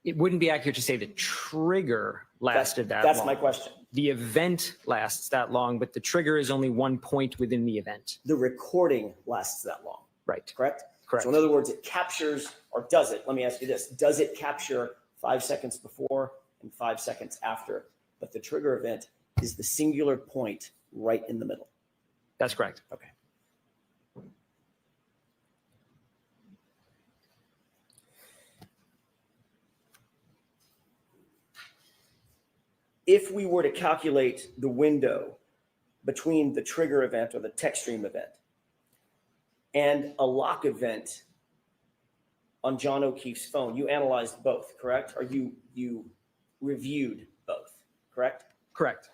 It wouldn't be accurate to say the trigger lasted that long. That's my question. The event lasts that long, but the trigger is only one point within the event. The recording lasts that long, Right. correct? Correct. So in other words, it captures, or does it? Let me ask you this. Does it capture 5 seconds before and 5 seconds after? But the trigger event is the singular point right in the middle. That's correct. Okay. If we were to calculate the window between the trigger event or the text stream event and a lock event on John O'Keefe's phone, you analyzed both, correct? Or you reviewed both, correct? Correct.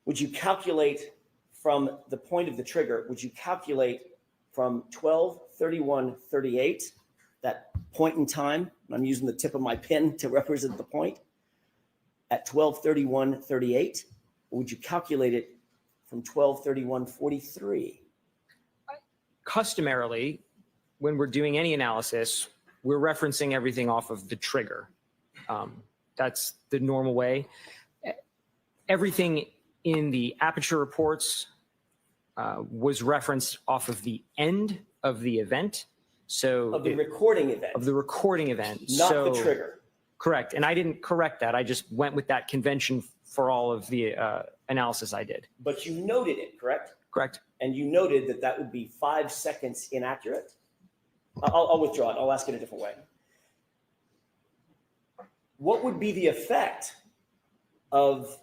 Would you calculate from the point of the trigger, would you calculate from 12:31:38, that point in time, and I'm using the tip of my pen to represent the point, at 12:31:38, or would you calculate it from 12:31:43? Customarily, when we're doing any analysis, we're referencing everything off of the trigger. That's the normal way. Everything in the aperture reports was referenced off of the end of the event. So Of the recording event, of the recording event. not So, the trigger. Correct. And I didn't correct that. I just went with that convention for all of the analysis I did. But you noted it, correct? Correct. And you noted that that would be 5 seconds inaccurate. I'll withdraw it. I'll ask it a different way. What would be the effect of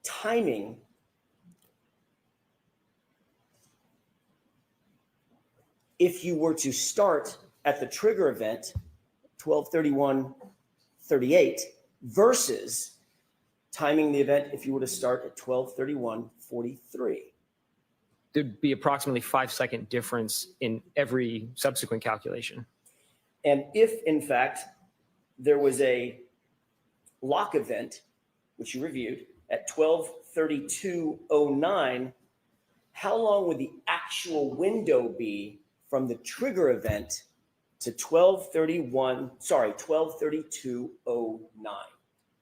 timing if you were to start at the trigger event, 12:31:38, versus timing the event if you were to start at 12:31:43? There'd be approximately 5-second difference in every subsequent calculation. And if, in fact, there was a lock event, which you reviewed, at 12:32:09, how long would the actual window be from the trigger event to 12:32:09?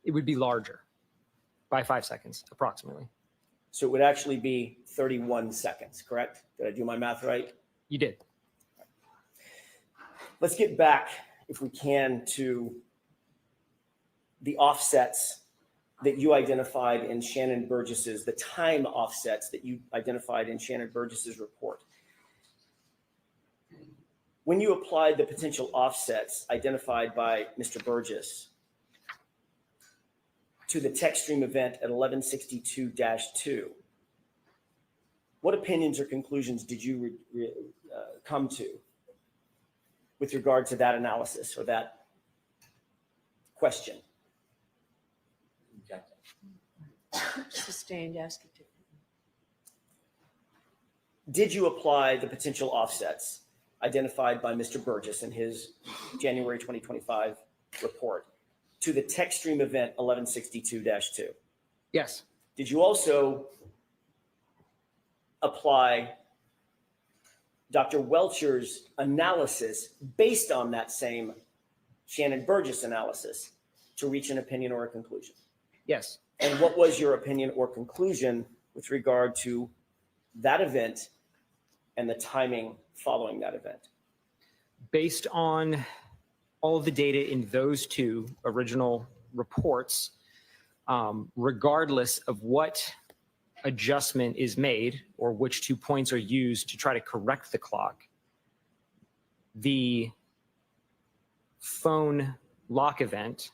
It would be larger by 5 seconds, approximately. So it would actually be 31 seconds, correct? Did I do my math right? You did. Let's get back, if we can, to the offsets that you identified in Shannon Burgess's, the time offsets that you identified in Shannon Burgess's report. When you applied the potential offsets identified by Mr. Burgess to the text stream event at 1162-2, what opinions or conclusions did you come to with regard to that analysis or that question? Sustained, ask it differently. Did you apply the potential offsets identified by Mr. Burgess in his January 2025 report to the text stream event 1162-2? Yes. Did you also apply Dr. Welcher's analysis based on that same Shannon Burgess analysis to reach an opinion or a conclusion? Yes. And what was your opinion or conclusion with regard to that event and the timing following that event? Based on all of the data in those two original reports, regardless of what adjustment is made or which 2 points are used to try to correct the clock, the phone lock event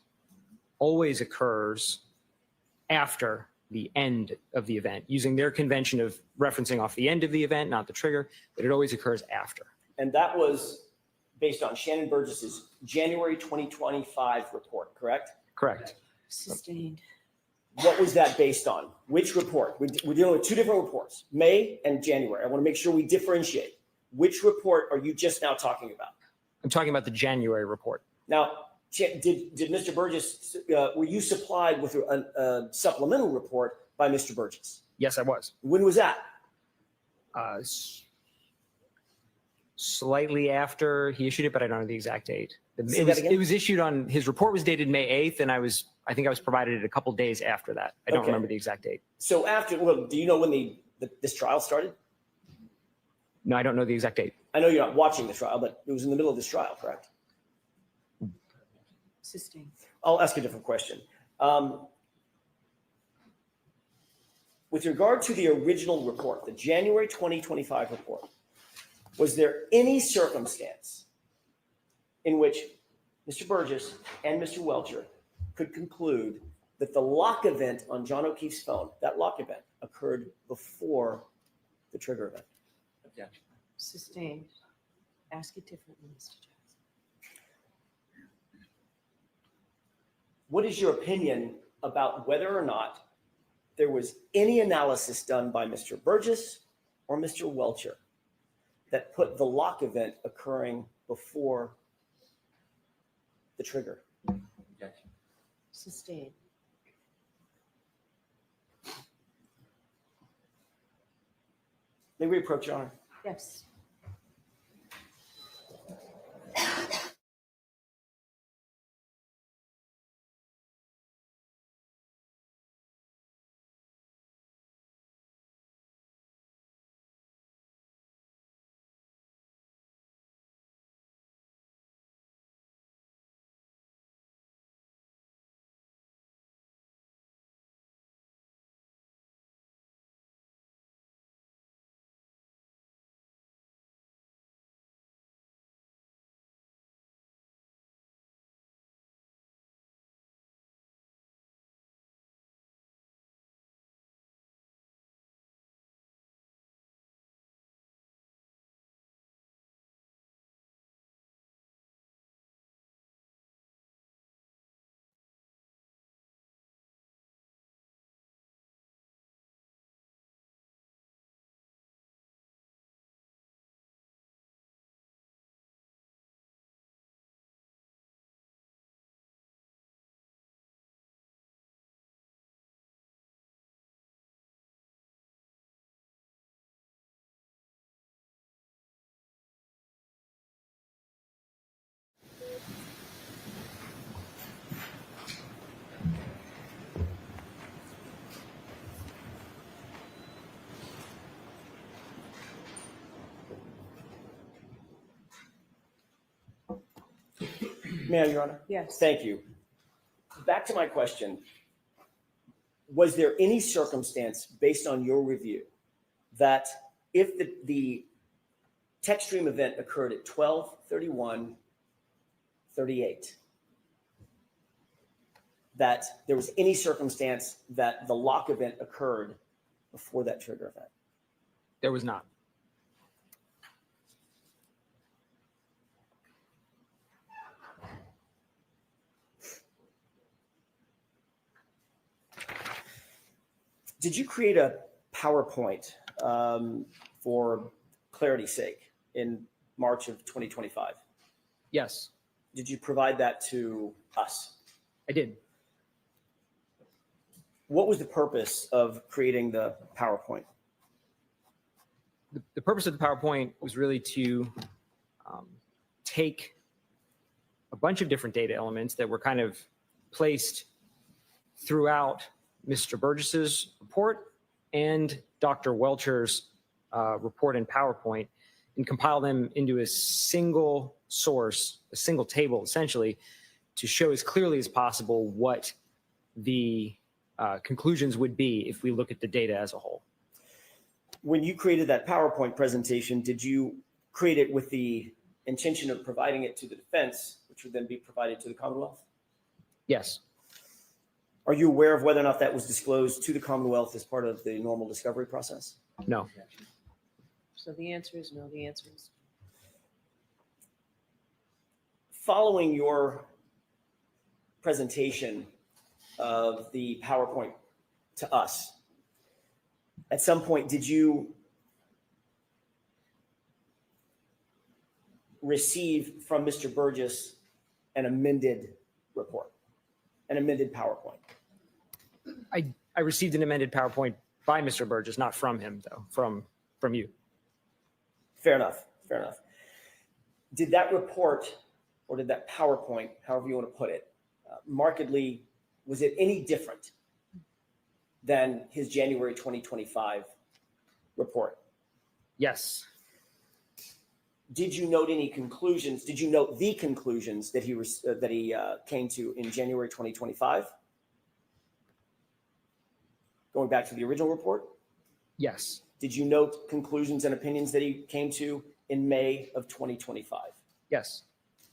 always occurs after the end of the event, using their convention of referencing off the end of the event, not the trigger, but it always occurs after. And that was based on Shannon Burgess's January 2025 report, correct? Correct. Sustained. What was that based on? Which report? We're dealing with two different reports, May and January. I want to make sure we differentiate. Which report are you just now talking about? I'm talking about the January report. Now, did Mr. Burgess, were you supplied with a supplemental report by Mr. Burgess? Yes, I was. When was that? slightly after he issued it, but I don't know the exact date. Say that again? It was issued on, his report was dated May 8th, and I think I was provided it a couple days after that. I don't Okay. remember the exact date. So well, do you know when this trial started? No, I don't know the exact date. I know you're not watching the trial, but it was in the middle of this trial, correct? Sustained. I'll ask a different question. With regard to the original report, the January 2025 report, was there any circumstance in which Mr. Burgess and Mr. Welcher could conclude that the lock event on John O'Keefe's phone, that lock event, occurred before the trigger event? Objection. Sustained. Ask it differently, Mr. Jackson. What is your opinion about whether or not there was any analysis done by Mr. Burgess or Mr. Welcher that put the lock event occurring before the trigger? Objection. Sustained. May we approach, Your Honor? Yes. May I, Your Honor? Yes. Thank you. Back to my question. Was there any circumstance based on your review that if the text stream event occurred at 12:31:38, that there was any circumstance that the lock event occurred before that trigger event? There was not. Did you create a PowerPoint for clarity's sake in March of 2025? Yes, Did you provide that to us? I did. What was the purpose of creating the PowerPoint? The purpose of the PowerPoint was really to take a bunch of different data elements that were kind of placed throughout Mr. Burgess's report and Dr. Welcher's report in PowerPoint and compile them into a single source, a single table, essentially, to show as clearly as possible what the conclusions would be if we look at the data as a whole. When you created that PowerPoint presentation, did you create it with the intention of providing it to the defense, which would then be provided to the Commonwealth? Yes, Are you aware of whether or not that was disclosed to the Commonwealth as part of the normal discovery process? no, So the answer is no. The answer is Following your presentation of the PowerPoint to us, at some point, did you receive from Mr. Burgess an amended report, an amended PowerPoint? I received an amended PowerPoint by Mr. Burgess, not from him, though, from you. Fair enough. Fair enough. did that report or did that PowerPoint, however you want to put it, markedly, was it any different than his January 2025 report? Yes. Did you note any conclusions? Did you note the conclusions that he came to in January 2025? Going back to the original report? Yes. Did you note conclusions and opinions that he came to in May of 2025? Yes.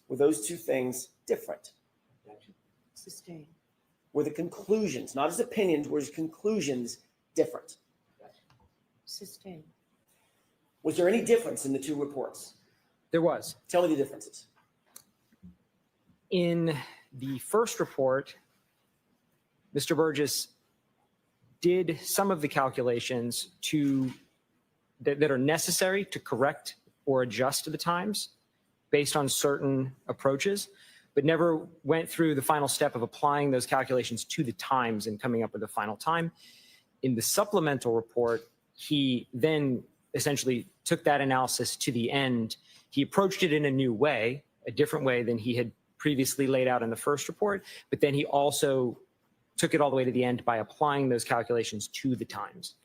Were those two things different? Sustained. Were the conclusions, not his opinions, were his conclusions different? Sustained. Was there any difference in the two reports? There was. Tell me the differences. In the first report, Mr. Burgess did some of the calculations that are necessary to correct or adjust the times based on certain approaches, but never went through the final step of applying those calculations to the times and coming up with a final time. In the supplemental report, he then essentially took that analysis to the end. He approached it in a new way, a different way than he had previously laid out in the first report, but then he also took it all the way to the end by applying those calculations to the times.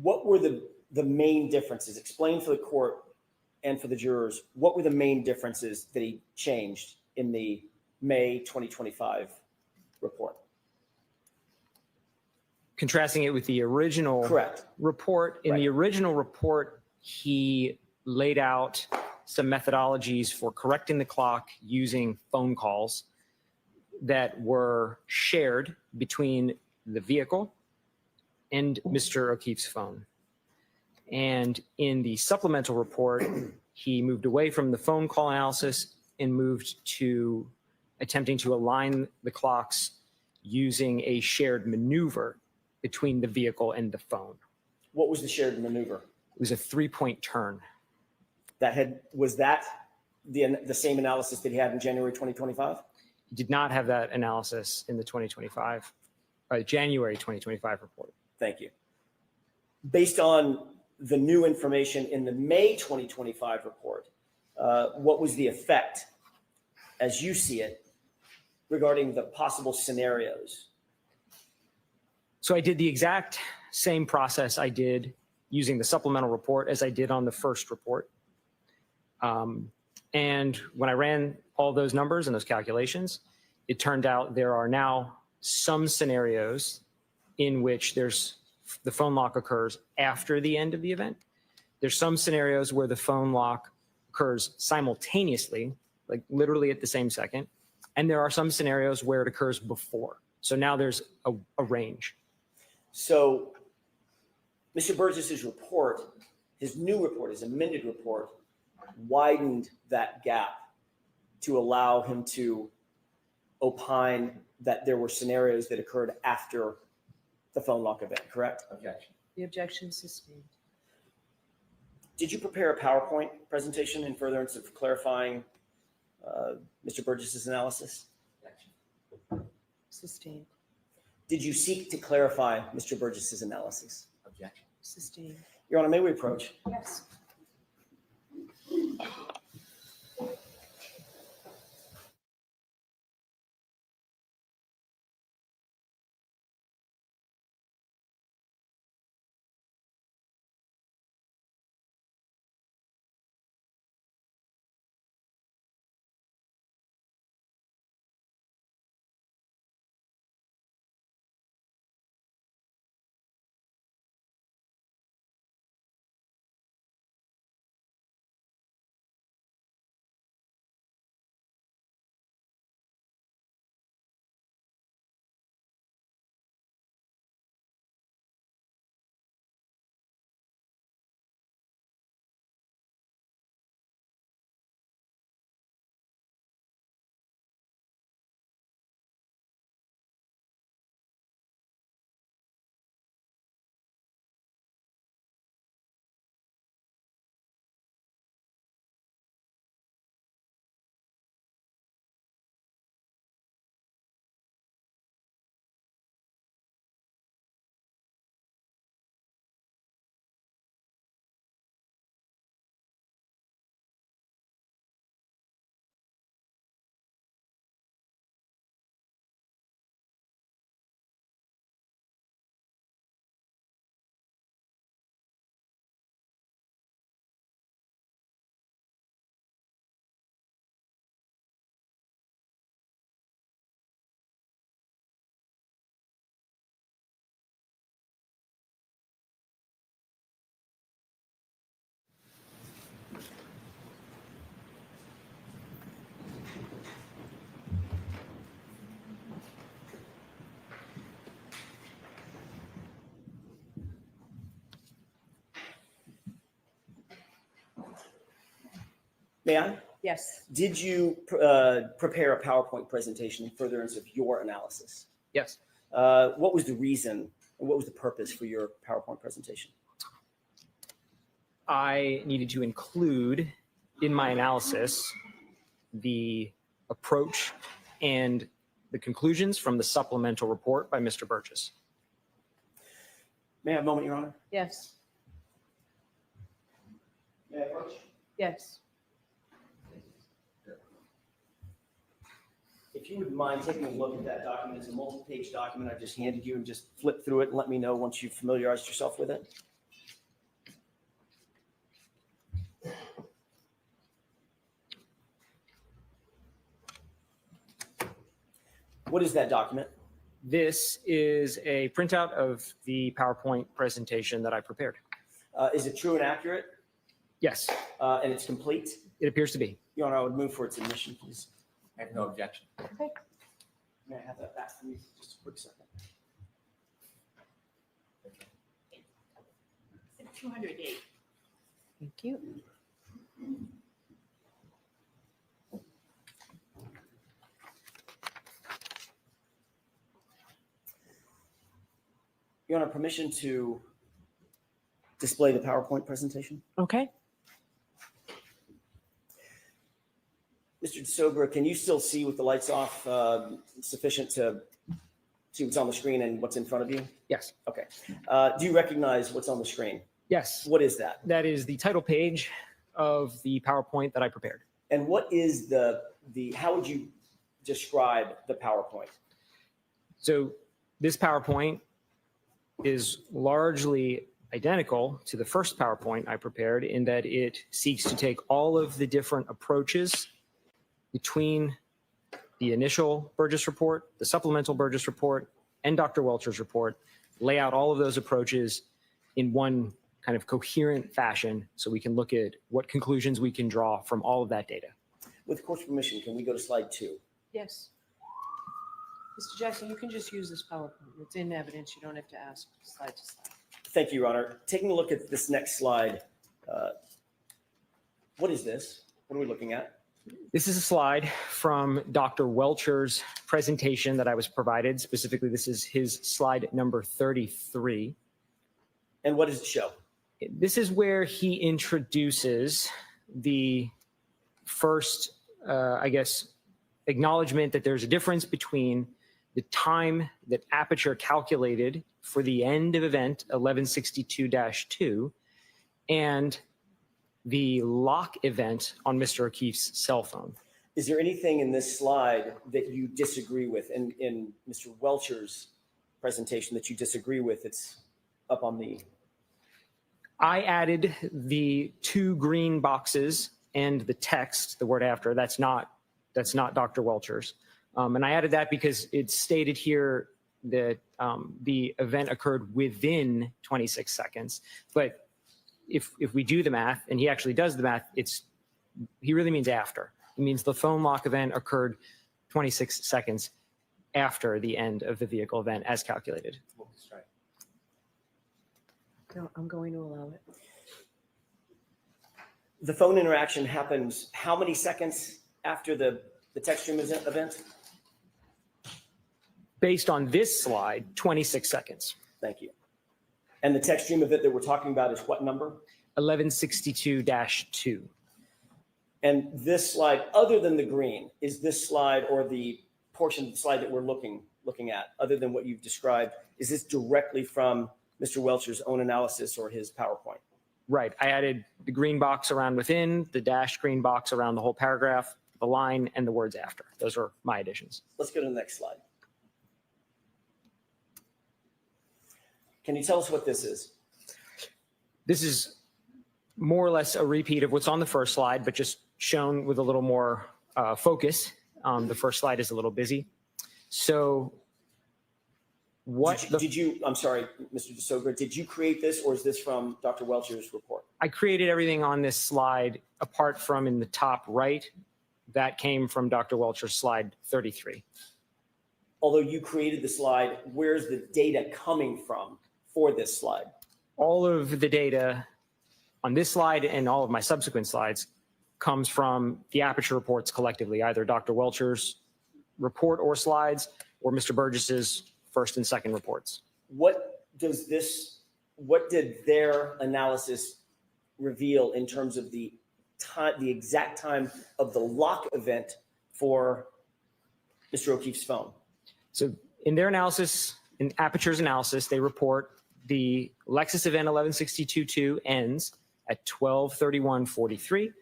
What were the main differences? Explain for the court and for the jurors, what were the main differences that he changed in the May 2025 report? Contrasting it with the original Correct. report. In Right. the original report, he laid out some methodologies for correcting the clock using phone calls that were shared between the vehicle and Mr. O'Keefe's phone. And in the supplemental report, he moved away from the phone call analysis and moved to attempting to align the clocks using a shared maneuver between the vehicle and the phone. What was the shared maneuver? It was a 3-point turn. Was that the same analysis that he had in January 2025? He did not have that analysis in the January 2025 report. Thank you. Based on the new information in the May 2025 report, what was the effect, as you see it, regarding the possible scenarios? So I did the exact same process I did using the supplemental report as I did on the first report. And when I ran all those numbers and those calculations, it turned out there are now some scenarios in which the phone lock occurs after the end of the event. There's some scenarios where the phone lock occurs simultaneously, like literally at the same second. And there are some scenarios where it occurs before. So now there's a range. So Mr. Burgess's report, his new report, his amended report, widened that gap to allow him to opine that there were scenarios that occurred after the phone lock event, correct? Objection. The objection sustained. Did you prepare a PowerPoint presentation in furtherance of clarifying Mr. Burgess's analysis? Objection. Sustained. Did you seek to clarify Mr. Burgess's analysis? Objection. Sustained. Your Honor, may we approach? Yes. May I? Yes. Did you prepare a PowerPoint presentation in furtherance of your analysis? Yes. What was the reason and what was the purpose for your PowerPoint presentation? I needed to include in my analysis the approach and the conclusions from the supplemental report by Mr. Burgess. May I have a moment, Your Honor? Yes. May I approach? Yes. If you wouldn't mind taking a look at that document, it's a multi-page document I just handed you, and just flip through it and let me know once you've familiarized yourself with it. What is that document? This is a printout of the PowerPoint presentation that I prepared. Is it true and accurate? Yes, And it's complete? it appears to be. Your Honor, I would move for its admission, please. I have no objection. Okay. May I have that back from you just a quick second? 208. Thank you. Your Honor, permission to display the PowerPoint presentation? Okay. Mr. DeSogra, can you still see with the lights off sufficient to see what's on the screen and what's in front of you? Yes. Okay. Do you recognize what's on the screen? Yes, What is that? that is the title page of the PowerPoint that I prepared. And what is how would you describe the PowerPoint? So this PowerPoint is largely identical to the first PowerPoint I prepared in that it seeks to take all of the different approaches between the initial Burgess report, the supplemental Burgess report, and Dr. Welcher's report, lay out all of those approaches in one kind of coherent fashion so we can look at what conclusions we can draw from all of that data. With the court's permission, can we go to slide 2? Yes. Mr. Jackson, you can just use this PowerPoint. It's in evidence. You don't have to ask slide to slide. Thank you, Your Honor. Taking a look at this next slide, what is this? What are we looking at? This is a slide from Dr. Welcher's presentation that I was provided. Specifically, this is his slide number 33. And what does it show? This is where he introduces the first, acknowledgement that there's a difference between the time that Aperture calculated for the end of event 1162-2 and the lock event on Mr. O'Keefe's cell phone. Is there anything in this slide that you disagree with in Mr. Welcher's presentation that you disagree with? It's up on the... I added the 2 green boxes and the text, the word after. That's not Dr. Welcher's. And I added that because it's stated here that the event occurred within 26 seconds. But if we do the math, and he actually does the math, he really means after. It means the phone lock event occurred 26 seconds after the end of the vehicle event as calculated. That's right. No, I'm going to allow it. The phone interaction happens how many seconds after the text stream event? Based on this slide, 26 seconds. Thank you. And the text stream event that we're talking about is what number? 1162-2. And this slide, other than the green, is this slide or the portion of the slide that we're looking at, other than what you've described, is this directly from Mr. Welcher's own analysis or his PowerPoint? Right. I added the green box around within, the dashed green box around the whole paragraph, the line, and the words after. Those are my additions. Let's go to the next slide. Can you tell us what this is? This is more or less a repeat of what's on the first slide, but just shown with a little more focus. The first slide is a little busy. So I'm sorry, Mr. DeSogra, did you create this or is this from Dr. Welcher's report? I created everything on this slide apart from in the top right. That came from Dr. Welcher's slide 33. Although you created the slide, where's the data coming from for this slide? All of the data on this slide and all of my subsequent slides comes from the Aperture reports collectively, either Dr. Welcher's report or slides, or Mr. Burgess's first and second reports. What did their analysis reveal in terms of the time, the exact time of the lock event for Mr. O'Keefe's phone? So in their analysis, in Aperture's analysis, they report the Lexus event 1162.2 ends at 12:31:43.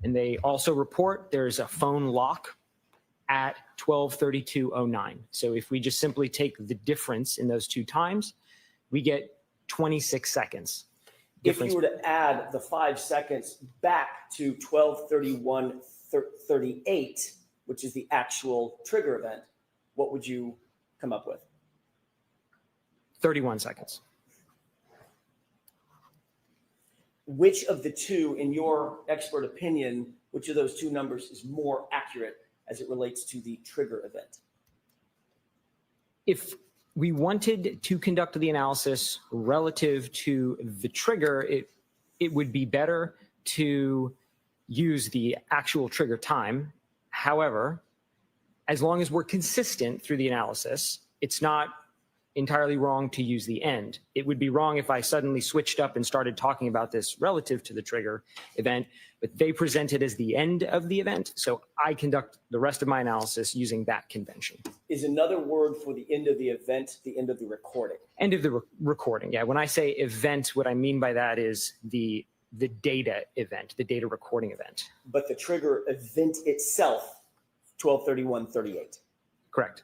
And they also report there's a phone lock at 12:32:09. So if we just simply take the difference in those two times, we get 26 seconds. If you were to add the 5 seconds back to 12:31:38, which is the actual trigger event, what would you come up with? 31 seconds. Which of the two, in your expert opinion, which of those two numbers is more accurate as it relates to the trigger event? If we wanted to conduct the analysis relative to the trigger, it would be better to use the actual trigger time. However, as long as we're consistent through the analysis, it's not entirely wrong to use the end. It would be wrong if I suddenly switched up and started talking about this relative to the trigger event, but they present it as the end of the event. So I conduct the rest of my analysis using that convention. Is another word for the end of the event the end of the recording? End of the recording. Yeah. When I say event, what I mean by that is the data event, the data recording event. But the trigger event itself, 12:31:38. Correct.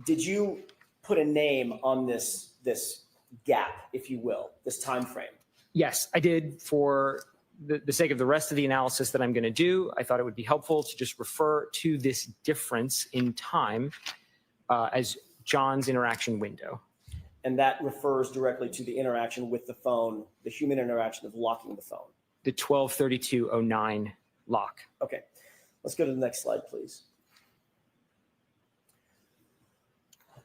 Did you put a name on this gap, if you will, this time frame? Yes, I did. For the sake of the rest of the analysis that I'm going to do, I thought it would be helpful to just refer to this difference in time as John's interaction window. And that refers directly to the interaction with the phone, the human interaction of locking the phone. The 12:32:09 lock. Okay, let's go to the next slide, please.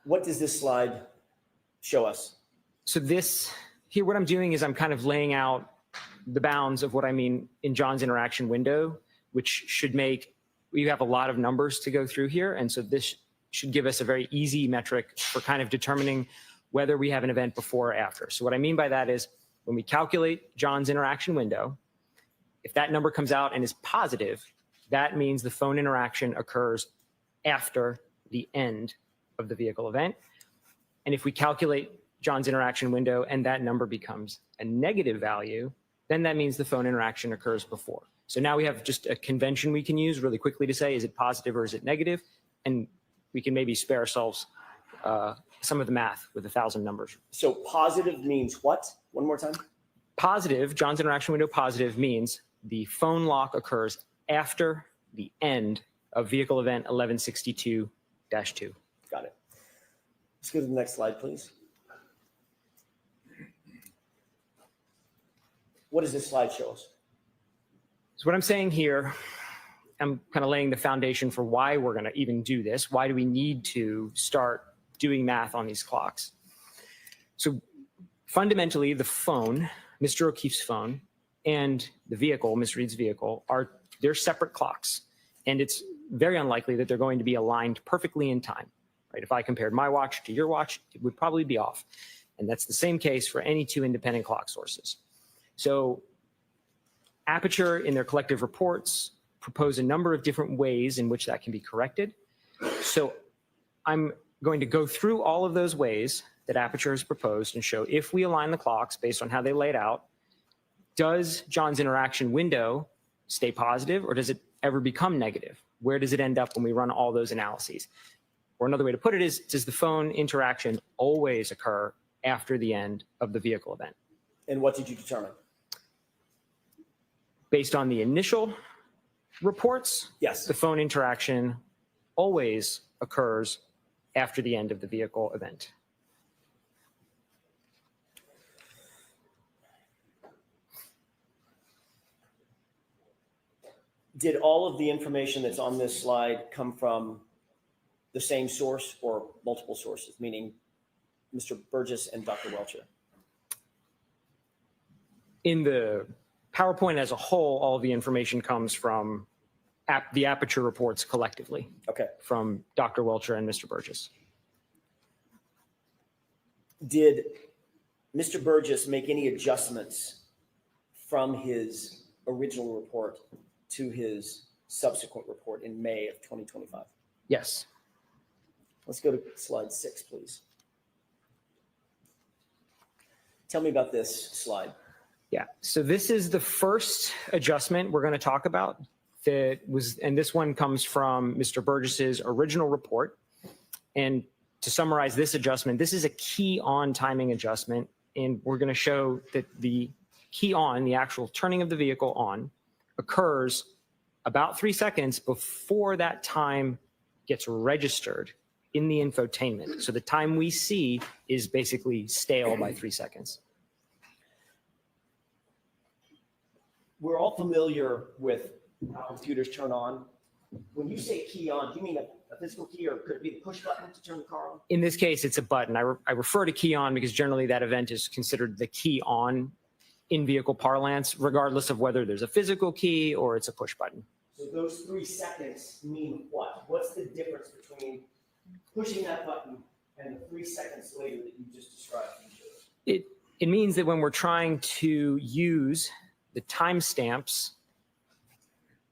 What does this slide show us? So this here, what I'm doing is I'm kind of laying out the bounds of what I mean in John's interaction window, which should make, you have a lot of numbers to go through here. And so this should give us a very easy metric for kind of determining whether we have an event before or after. So what I mean by that is when we calculate John's interaction window, if that number comes out and is positive, that means the phone interaction occurs after the end of the vehicle event. And if we calculate John's interaction window and that number becomes a negative value, then that means the phone interaction occurs before. So now we have just a convention we can use really quickly to say, is it positive or is it negative? And we can maybe spare ourselves some of the math with 1,000 numbers. So positive means what? One more time. Positive, John's interaction window positive means the phone lock occurs after the end of vehicle event 1162-2. Got it. Let's go to the next slide, please. What does this slide show us? So what I'm saying here, I'm kind of laying the foundation for why we're going to even do this. Why do we need to start doing math on these clocks? So fundamentally, the phone, Mr. O'Keefe's phone, and the vehicle, Ms. Reed's vehicle, they're separate clocks. And it's very unlikely that they're going to be aligned perfectly in time. Right? If I compared my watch to your watch, it would probably be off. And that's the same case for any two independent clock sources. So Aperture, in their collective reports, propose a number of different ways in which that can be corrected. So I'm going to go through all of those ways that Aperture has proposed and show if we align the clocks based on how they laid out, does John's interaction window stay positive or does it ever become negative? Where does it end up when we run all those analyses? Or another way to put it is, does the phone interaction always occur after the end of the vehicle event? And what did you determine? Based on the initial reports, Yes. the phone interaction always occurs after the end of the vehicle event. Did all of the information that's on this slide come from the same source or multiple sources, meaning Mr. Burgess and Dr. Welcher? In the PowerPoint as a whole, all the information comes from the Aperture reports collectively Okay. from Dr. Welcher and Mr. Burgess. Did Mr. Burgess make any adjustments from his original report to his subsequent report in May of 2025? Yes. Let's go to slide 6, please. Tell me about this slide. Yeah, so this is the first adjustment we're going to talk about and this one comes from Mr. Burgess's original report. And to summarize this adjustment, this is a key on timing adjustment. And we're going to show that the key on, the actual turning of the vehicle on, occurs about 3 seconds before that time gets registered in the infotainment. So the time we see is basically stale by 3 seconds. We're all familiar with how computers turn on. When you say key on, do you mean a physical key, or could it be the push button to turn the car on? In this case, it's a button. I refer to key on because generally that event is considered the key on in vehicle parlance, regardless of whether there's a physical key or it's a push button. So those 3 seconds mean what? What's the difference between pushing that button and the 3 seconds later that you just described? It means that when we're trying to use the timestamps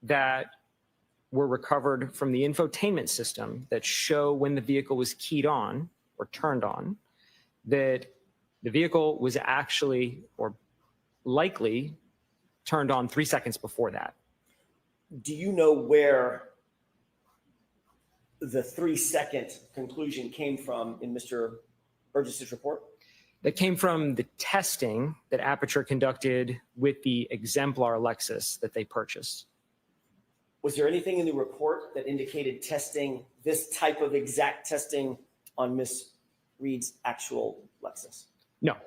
that were recovered from the infotainment system that show when the vehicle was keyed on or turned on, that the vehicle was actually or likely turned on 3 seconds before that. Do you know where the 3 second conclusion came from in Mr. Burgess's report? That came from the testing that Aperture conducted with the exemplar Lexus that they purchased. Was there anything in the report that indicated testing, this type of exact testing on Ms. Reed's actual Lexus? No.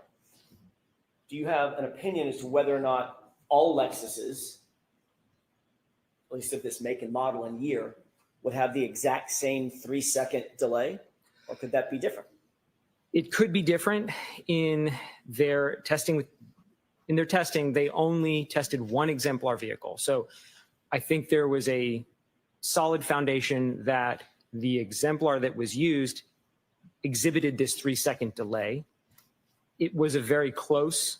Do you have an opinion as to whether or not all Lexuses, at least of this make and model and year, would have the exact same 3 second delay? Or could that be different? It could be different. In their testing, they only tested one exemplar vehicle. So I think there was a solid foundation that the exemplar that was used exhibited this 3 second delay. It was a very close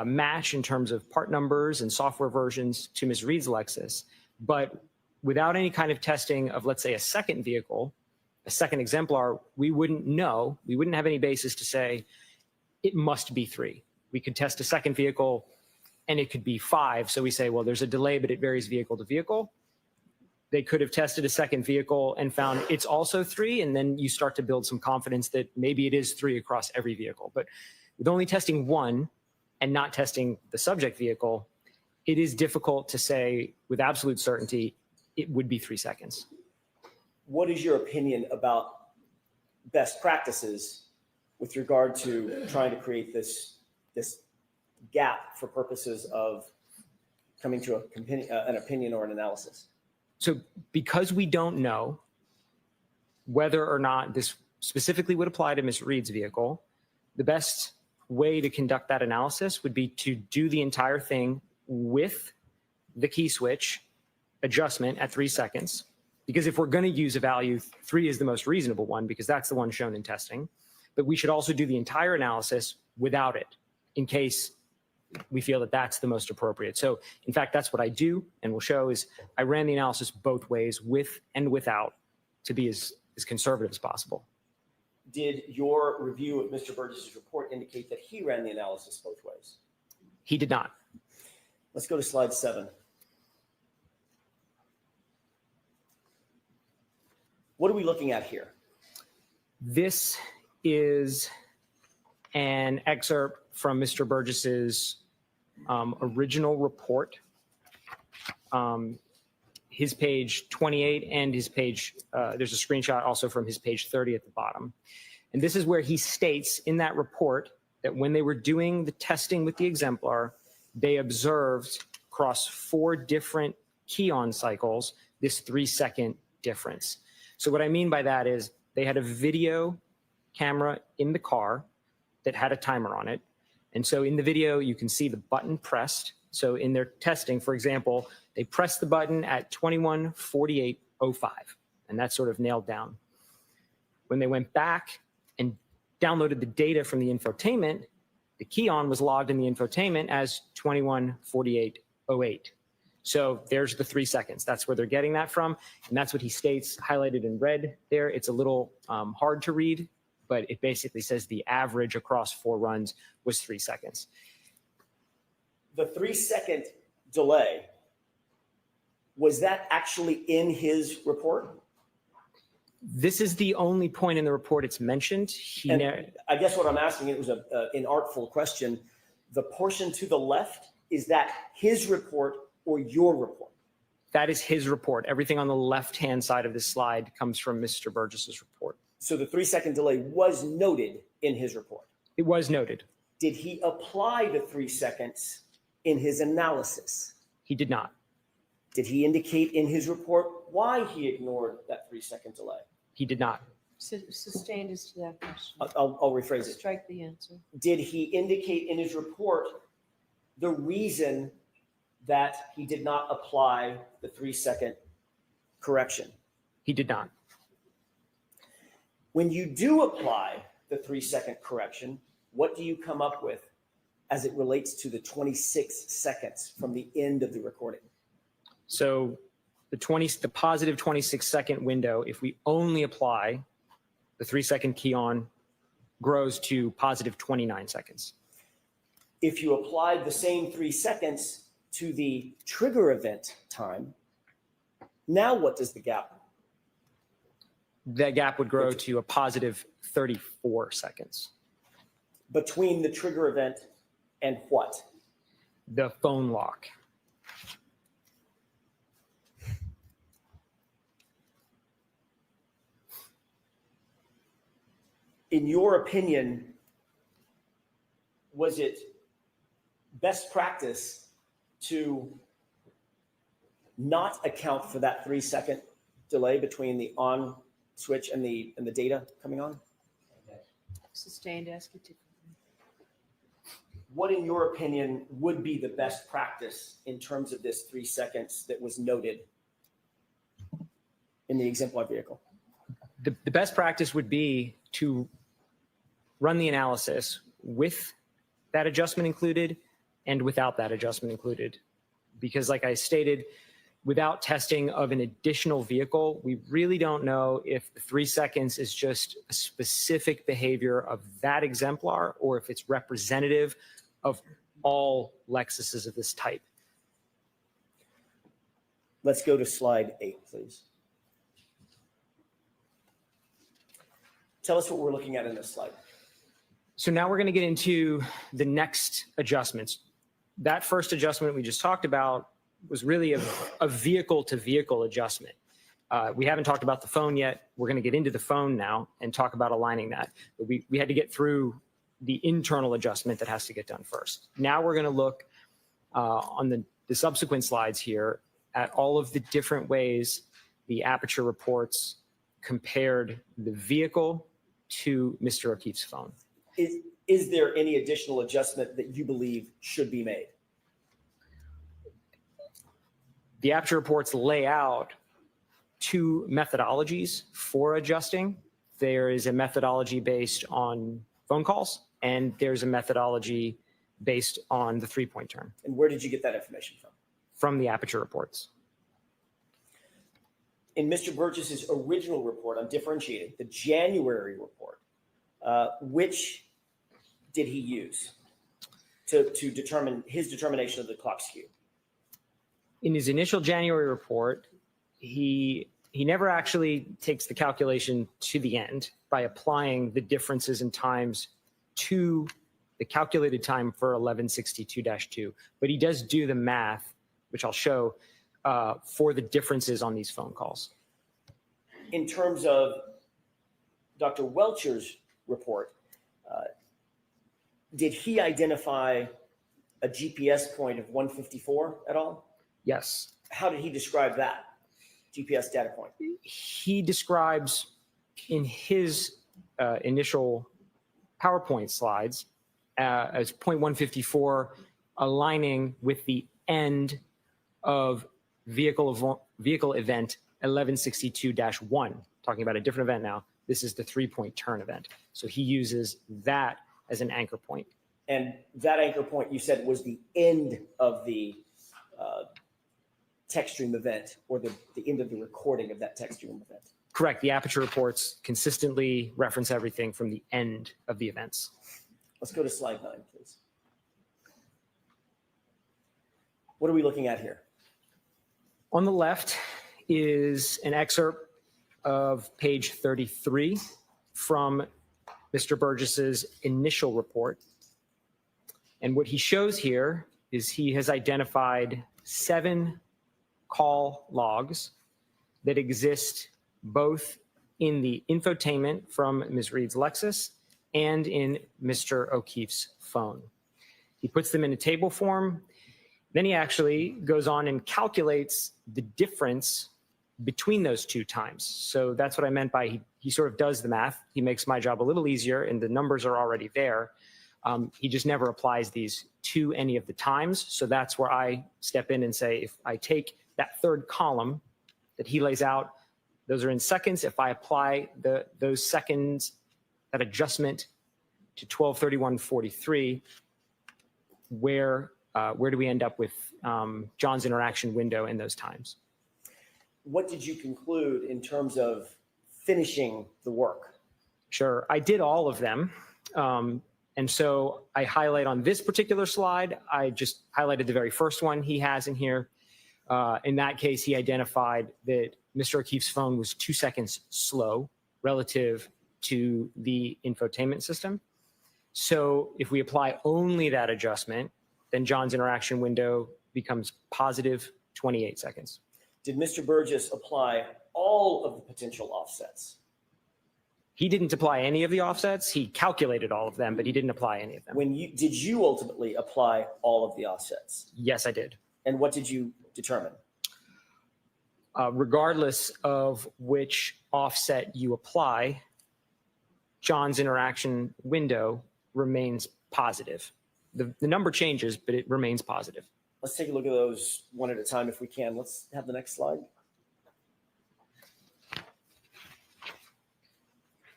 match in terms of part numbers and software versions to Ms. Reed's Lexus, but without any kind of testing of, let's say, a second vehicle, a second exemplar, we wouldn't know, we wouldn't have any basis to say it must be 3. We could test a second vehicle and it could be 5. So we say, well, there's a delay, but it varies vehicle to vehicle. They could have tested a second vehicle and found it's also 3. And then you start to build some confidence that maybe it is 3 across every vehicle. But with only testing one and not testing the subject vehicle, it is difficult to say with absolute certainty it would be 3 seconds. What is your opinion about best practices with regard to trying to create this gap for purposes of coming to an opinion or an analysis? So because we don't know whether or not this specifically would apply to Ms. Reed's vehicle, the best way to conduct that analysis would be to do the entire thing with the key switch adjustment at 3 seconds. Because if we're going to use a value, 3 is the most reasonable one because that's the one shown in testing. But we should also do the entire analysis without it in case we feel that that's the most appropriate. So in fact, that's what I do and will show is I ran the analysis both ways, with and without, to be as conservative as possible. Did your review of Mr. Burgess's report indicate that he ran the analysis both ways? He did not. Let's go to slide 7. What are we looking at here? This is an excerpt from Mr. Burgess's original report, his page 28 and his page, there's a screenshot also from his page 30 at the bottom. And this is where he states in that report that when they were doing the testing with the exemplar, they observed across 4 different key-on cycles this 3 second difference. So what I mean by that is they had a video camera in the car that had a timer on it. And so in the video, you can see the button pressed So in their testing, for example, they pressed the button at 21:48:05, and that's sort of nailed down. When they went back and downloaded the data from the infotainment, the key on was logged in the infotainment as 21:48:08. So there's the 3 seconds. That's where they're getting that from. And that's what he states highlighted in red there. It's a little hard to read, but it basically says the average across 4 runs was 3 seconds. The 3-second delay, was that actually in his report? This is the only point in the report it's mentioned. And I guess what I'm asking, it was an inartful question. The portion to the left, is that his report or your report? That is his report. Everything on the left-hand side of this slide comes from Mr. Burgess's report. So the 3-second delay was noted in his report. It was noted. Did he apply the 3 seconds in his analysis? He did not. Did he indicate in his report why he ignored that 3-second delay? He did not. Sustained as to that question. I'll rephrase it. Strike the answer. Did he indicate in his report the reason that he did not apply the 3-second correction? He did not. When you do apply the 3-second correction, what do you come up with as it relates to the 26 seconds from the end of the recording? So the positive 26-second window, if we only apply the 3-second key on, grows to positive 29 seconds. If you applied the same 3 seconds to the trigger event time, now what does the gap? That gap would grow to a positive 34 seconds. Between the trigger event and what? The phone lock. In your opinion, was it best practice to not account for that 3-second delay between the on switch and the data coming on? Sustained, ask it differently. What, in your opinion, would be the best practice in terms of this 3 seconds that was noted in the exemplar vehicle? The best practice would be to run the analysis with that adjustment included and without that adjustment included. Because like I stated, without testing of an additional vehicle, we really don't know if the 3 seconds is just a specific behavior of that exemplar or if it's representative of all Lexuses of this type. Let's go to slide 8, please. Tell us what we're looking at in this slide. So now we're going to get into the next adjustments. That first adjustment we just talked about was really a vehicle-to-vehicle adjustment. We haven't talked about the phone yet. We're going to get into the phone now and talk about aligning that. But we had to get through the internal adjustment that has to get done first. Now we're going to look on the subsequent slides here at all of the different ways the Aperture reports compared the vehicle to Mr. O'Keefe's phone. Is there any additional adjustment that you believe should be made? The Aperture reports lay out 2 methodologies for adjusting. There is a methodology based on phone calls, and there's a methodology based on the 3-point term. And where did you get that information from? From the Aperture reports. In Mr. Burgess's original report on differentiating, the January report, which did he use to determine his determination of the clock skew? In his initial January report, he never actually takes the calculation to the end by applying the differences in times to the calculated time for 1162-2, but he does do the math, which I'll show, for the differences on these phone calls. In terms of Dr. Welcher's report, did he identify a GPS point of 154 at all? Yes. How did he describe that GPS data point? He describes in his initial PowerPoint slides as 0.154 aligning with the end of vehicle event 1162-1, talking about a different event now. This is the 3-point turn event. So he uses that as an anchor point. And that anchor point you said was the end of the text stream event, or the end of the recording of that text stream event. Correct. The aperture reports consistently reference everything from the end of the events. Let's go to slide 9, please. What are we looking at here? On the left is an excerpt of page 33 from Mr. Burgess's initial report. And what he shows here is he has identified 7 call logs that exist both in the infotainment from Ms. Reed's Lexus and in Mr. O'Keefe's phone. He puts them in a table form. Then he actually goes on and calculates the difference between those 2 times. So that's what I meant by he sort of does the math. He makes my job a little easier, and the numbers are already there. He just never applies these to any of the times. So that's where I step in and say, if I take that 3rd column that he lays out, those are in seconds. If I apply those seconds, that adjustment to 12:31:43, where do we end up with John's interaction window in those times? What did you conclude in terms of finishing the work? Sure, I did all of them. And so I highlight on this particular slide, I just highlighted the very first one he has in here. In that case, he identified that Mr. O'Keefe's phone was 2 seconds slow relative to the infotainment system. So if we apply only that adjustment, then John's interaction window becomes positive 28 seconds. Did Mr. Burgess apply all of the potential offsets? He didn't apply any of the offsets. He calculated all of them, but he didn't apply any of them. Did you ultimately apply all of the offsets? Yes, I did. And what did you determine? Regardless of which offset you apply, John's interaction window remains positive. The number changes, but it remains positive. Let's take a look at those one at a time if we can. Let's have the next slide.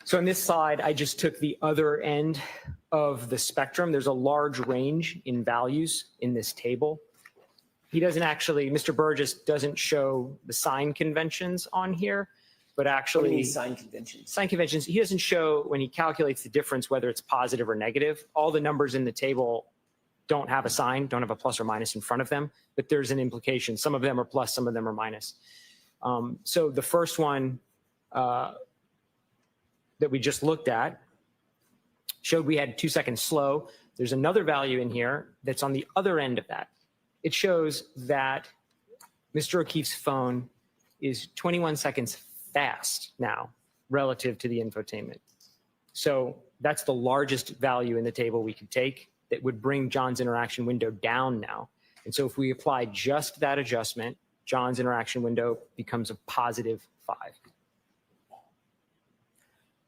So in this slide, I just took the other end of the spectrum. There's a large range in values in this table. He doesn't actually, Mr. Burgess doesn't show the sign conventions on here, but actually— What do you mean sign conventions? Sign conventions, he doesn't show when he calculates the difference, whether it's positive or negative. All the numbers in the table don't have a sign, don't have a plus or minus in front of them, but there's an implication. Some of them are plus, some of them are minus. So the first one that we just looked at showed we had 2 seconds slow. There's another value in here that's on the other end of that. It shows that Mr. O'Keefe's phone is 21 seconds fast now relative to the infotainment. So that's the largest value in the table we could take that would bring John's interaction window down now. And so if we apply just that adjustment, John's interaction window becomes a positive 5.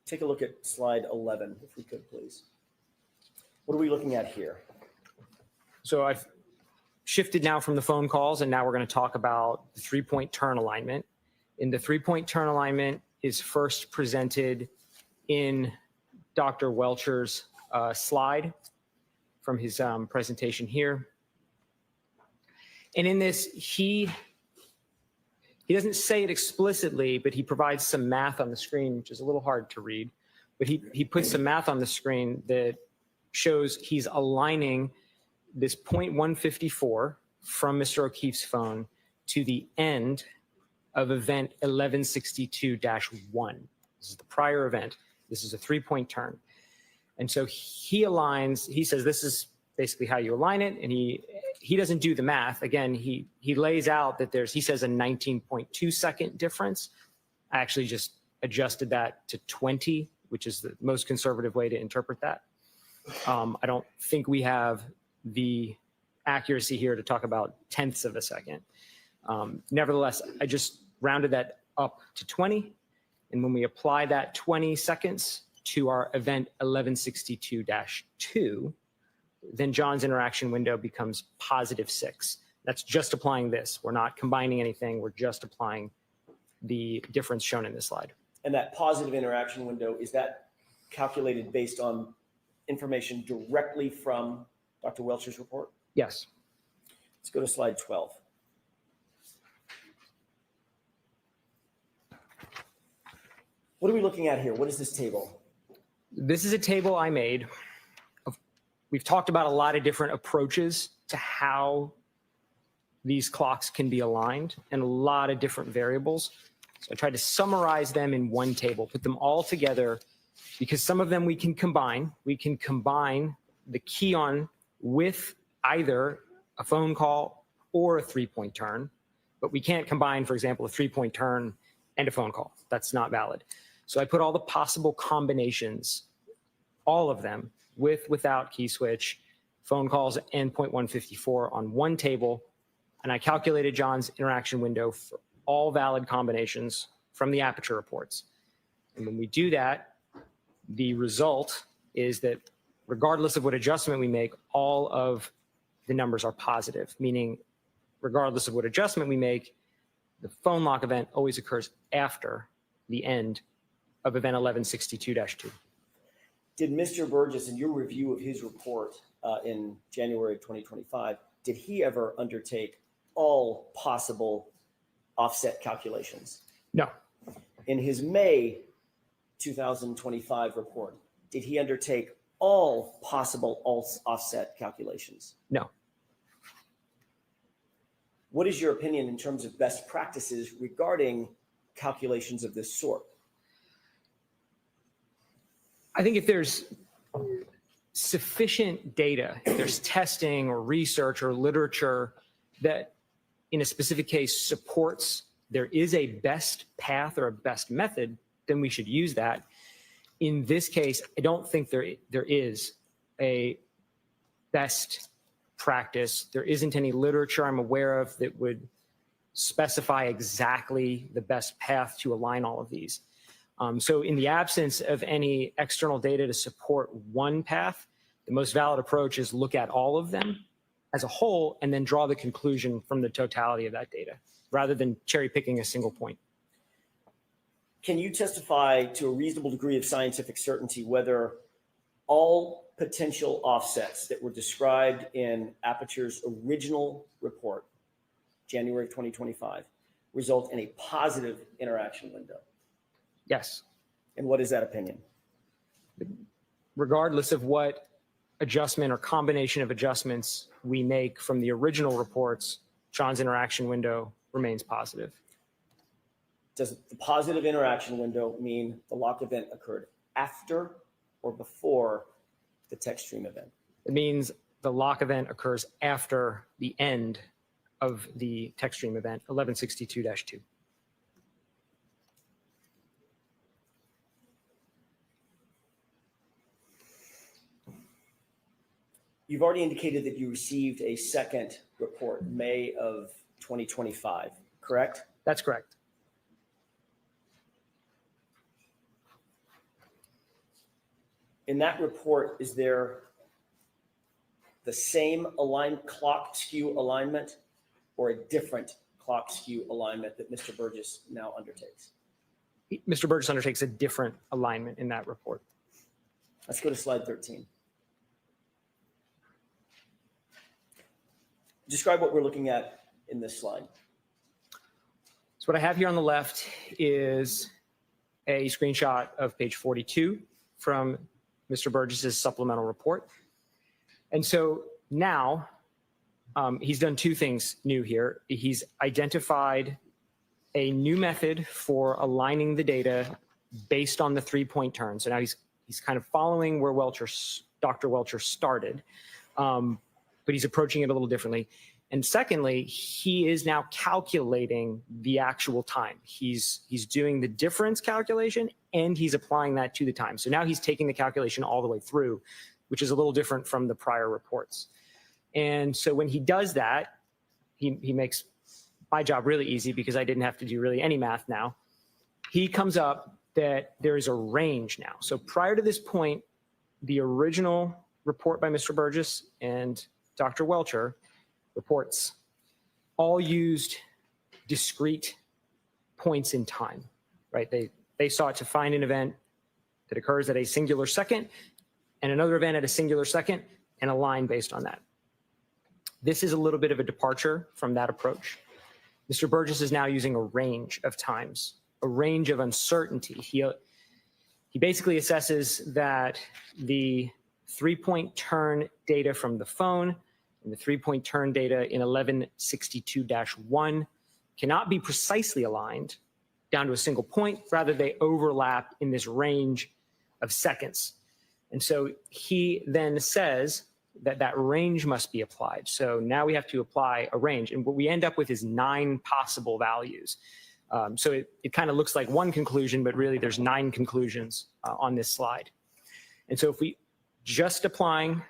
Take a look at slide 11, if we could, please. What are we looking at here? So I've shifted now from the phone calls, and now we're going to talk about the 3-point turn alignment. And the 3-point turn alignment is first presented in Dr. Welcher's slide from his presentation here. And in this, he doesn't say it explicitly, but he provides some math on the screen, which is a little hard to read. But he puts some math on the screen that shows he's aligning this 0.154 from Mr. O'Keefe's phone to the end of event 1162-1. This is the prior event. This is a 3-point turn. And so he aligns, he says this is basically how you align it. And he doesn't do the math. Again, he lays out that he says a 19.2 second difference. I actually just adjusted that to 20, which is the most conservative way to interpret that. I don't think we have the accuracy here to talk about tenths of a second. Nevertheless, I just rounded that up to 20. And when we apply that 20 seconds to our event 1162-2, then John's interaction window becomes +6. That's just applying this. We're not combining anything. We're just applying the difference shown in this slide. And that positive interaction window, is that calculated based on information directly from Dr. Welcher's report? Yes. Let's go to slide 12. What are we looking at here? What is this table? This is a table I made. We've talked about a lot of different approaches to how these clocks can be aligned and a lot of different variables. So I tried to summarize them in one table, put them all together, because some of them we can combine. We can combine the key on with either a phone call or a 3-point turn, but we can't combine, for example, a 3-point turn and a phone call. That's not valid. So I put all the possible combinations, all of them, with, without key switch, phone calls, and .154 on one table, and I calculated John's interaction window for all valid combinations from the aperture reports. And when we do that, the result is that regardless of what adjustment we make, all of the numbers are positive, meaning regardless of what adjustment we make, the phone lock event always occurs after the end of event 1162-2. Did Mr. Burgess, in your review of his report in January of 2025, did he ever undertake all possible offset calculations? No. In his May 2025 report, did he undertake all possible offset calculations? No. What is your opinion in terms of best practices regarding calculations of this sort? I think if there's sufficient data, if there's testing or research or literature that in a specific case supports there is a best path or a best method, then we should use that. In this case, I don't think there is a best practice. There isn't any literature I'm aware of that would specify exactly the best path to align all of these. So in the absence of any external data to support one path, the most valid approach is look at all of them as a whole and then draw the conclusion from the totality of that data, rather than cherry picking a single point. Can you testify to a reasonable degree of scientific certainty whether all potential offsets that were described in Aperture's original report, January of 2025, result in a positive interaction window? Yes. And what is that opinion? Regardless of what adjustment or combination of adjustments we make from the original reports, John's interaction window remains positive. Does the positive interaction window mean the lock event occurred after or before the text stream event? It means the lock event occurs after the end of the text stream event, 1162-2. You've already indicated that you received a second report, May of 2025, correct? That's correct. In that report, is there the same clock skew alignment or a different clock skew alignment that Mr. Burgess now undertakes? Mr. Burgess undertakes a different alignment in that report. Let's go to slide 13. Describe what we're looking at in this slide. So what I have here on the left is a screenshot of page 42 from Mr. Burgess's supplemental report. And so now he's done two things new here. He's identified a new method for aligning the data based on the 3-point turn. So now he's kind of following where Dr. Welcher started, but he's approaching it a little differently. And secondly, he is now calculating the actual time. He's doing the difference calculation and he's applying that to the time. So now he's taking the calculation all the way through, which is a little different from the prior reports. And so when he does that, he makes my job really easy because I didn't have to do really any math now. He comes up that there is a range now. So prior to this point, the original report by Mr. Burgess and Dr. Welcher reports all used discrete points in time, right? They sought to find an event that occurs at a singular second and another event at a singular second and a line based on that. This is a little bit of a departure from that approach. Mr. Burgess is now using a range of times, a range of uncertainty. He basically assesses that the 3-point turn data from the phone and the 3-point turn data in 1162-1 cannot be precisely aligned down to a single point. Rather, they overlap in this range of seconds. And so he then says that that range must be applied. So now we have to apply a range. And what we end up with is 9 possible values. So it kind of looks like one conclusion, but really there's 9 conclusions on this slide. And so if we just applying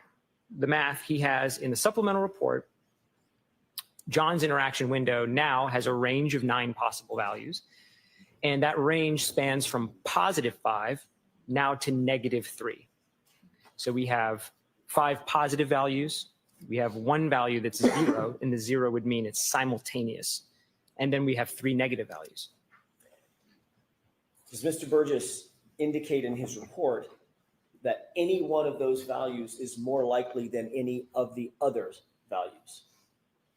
the math he has in the supplemental report, John's interaction window now has a range of 9 possible values. And that range spans from +5 now to -3. So we have 5 positive values. We have 1 value that's 0, and the 0 would mean it's simultaneous. And then we have 3 negative values. Does Mr. Burgess indicate in his report that any one of those values is more likely than any of the other values?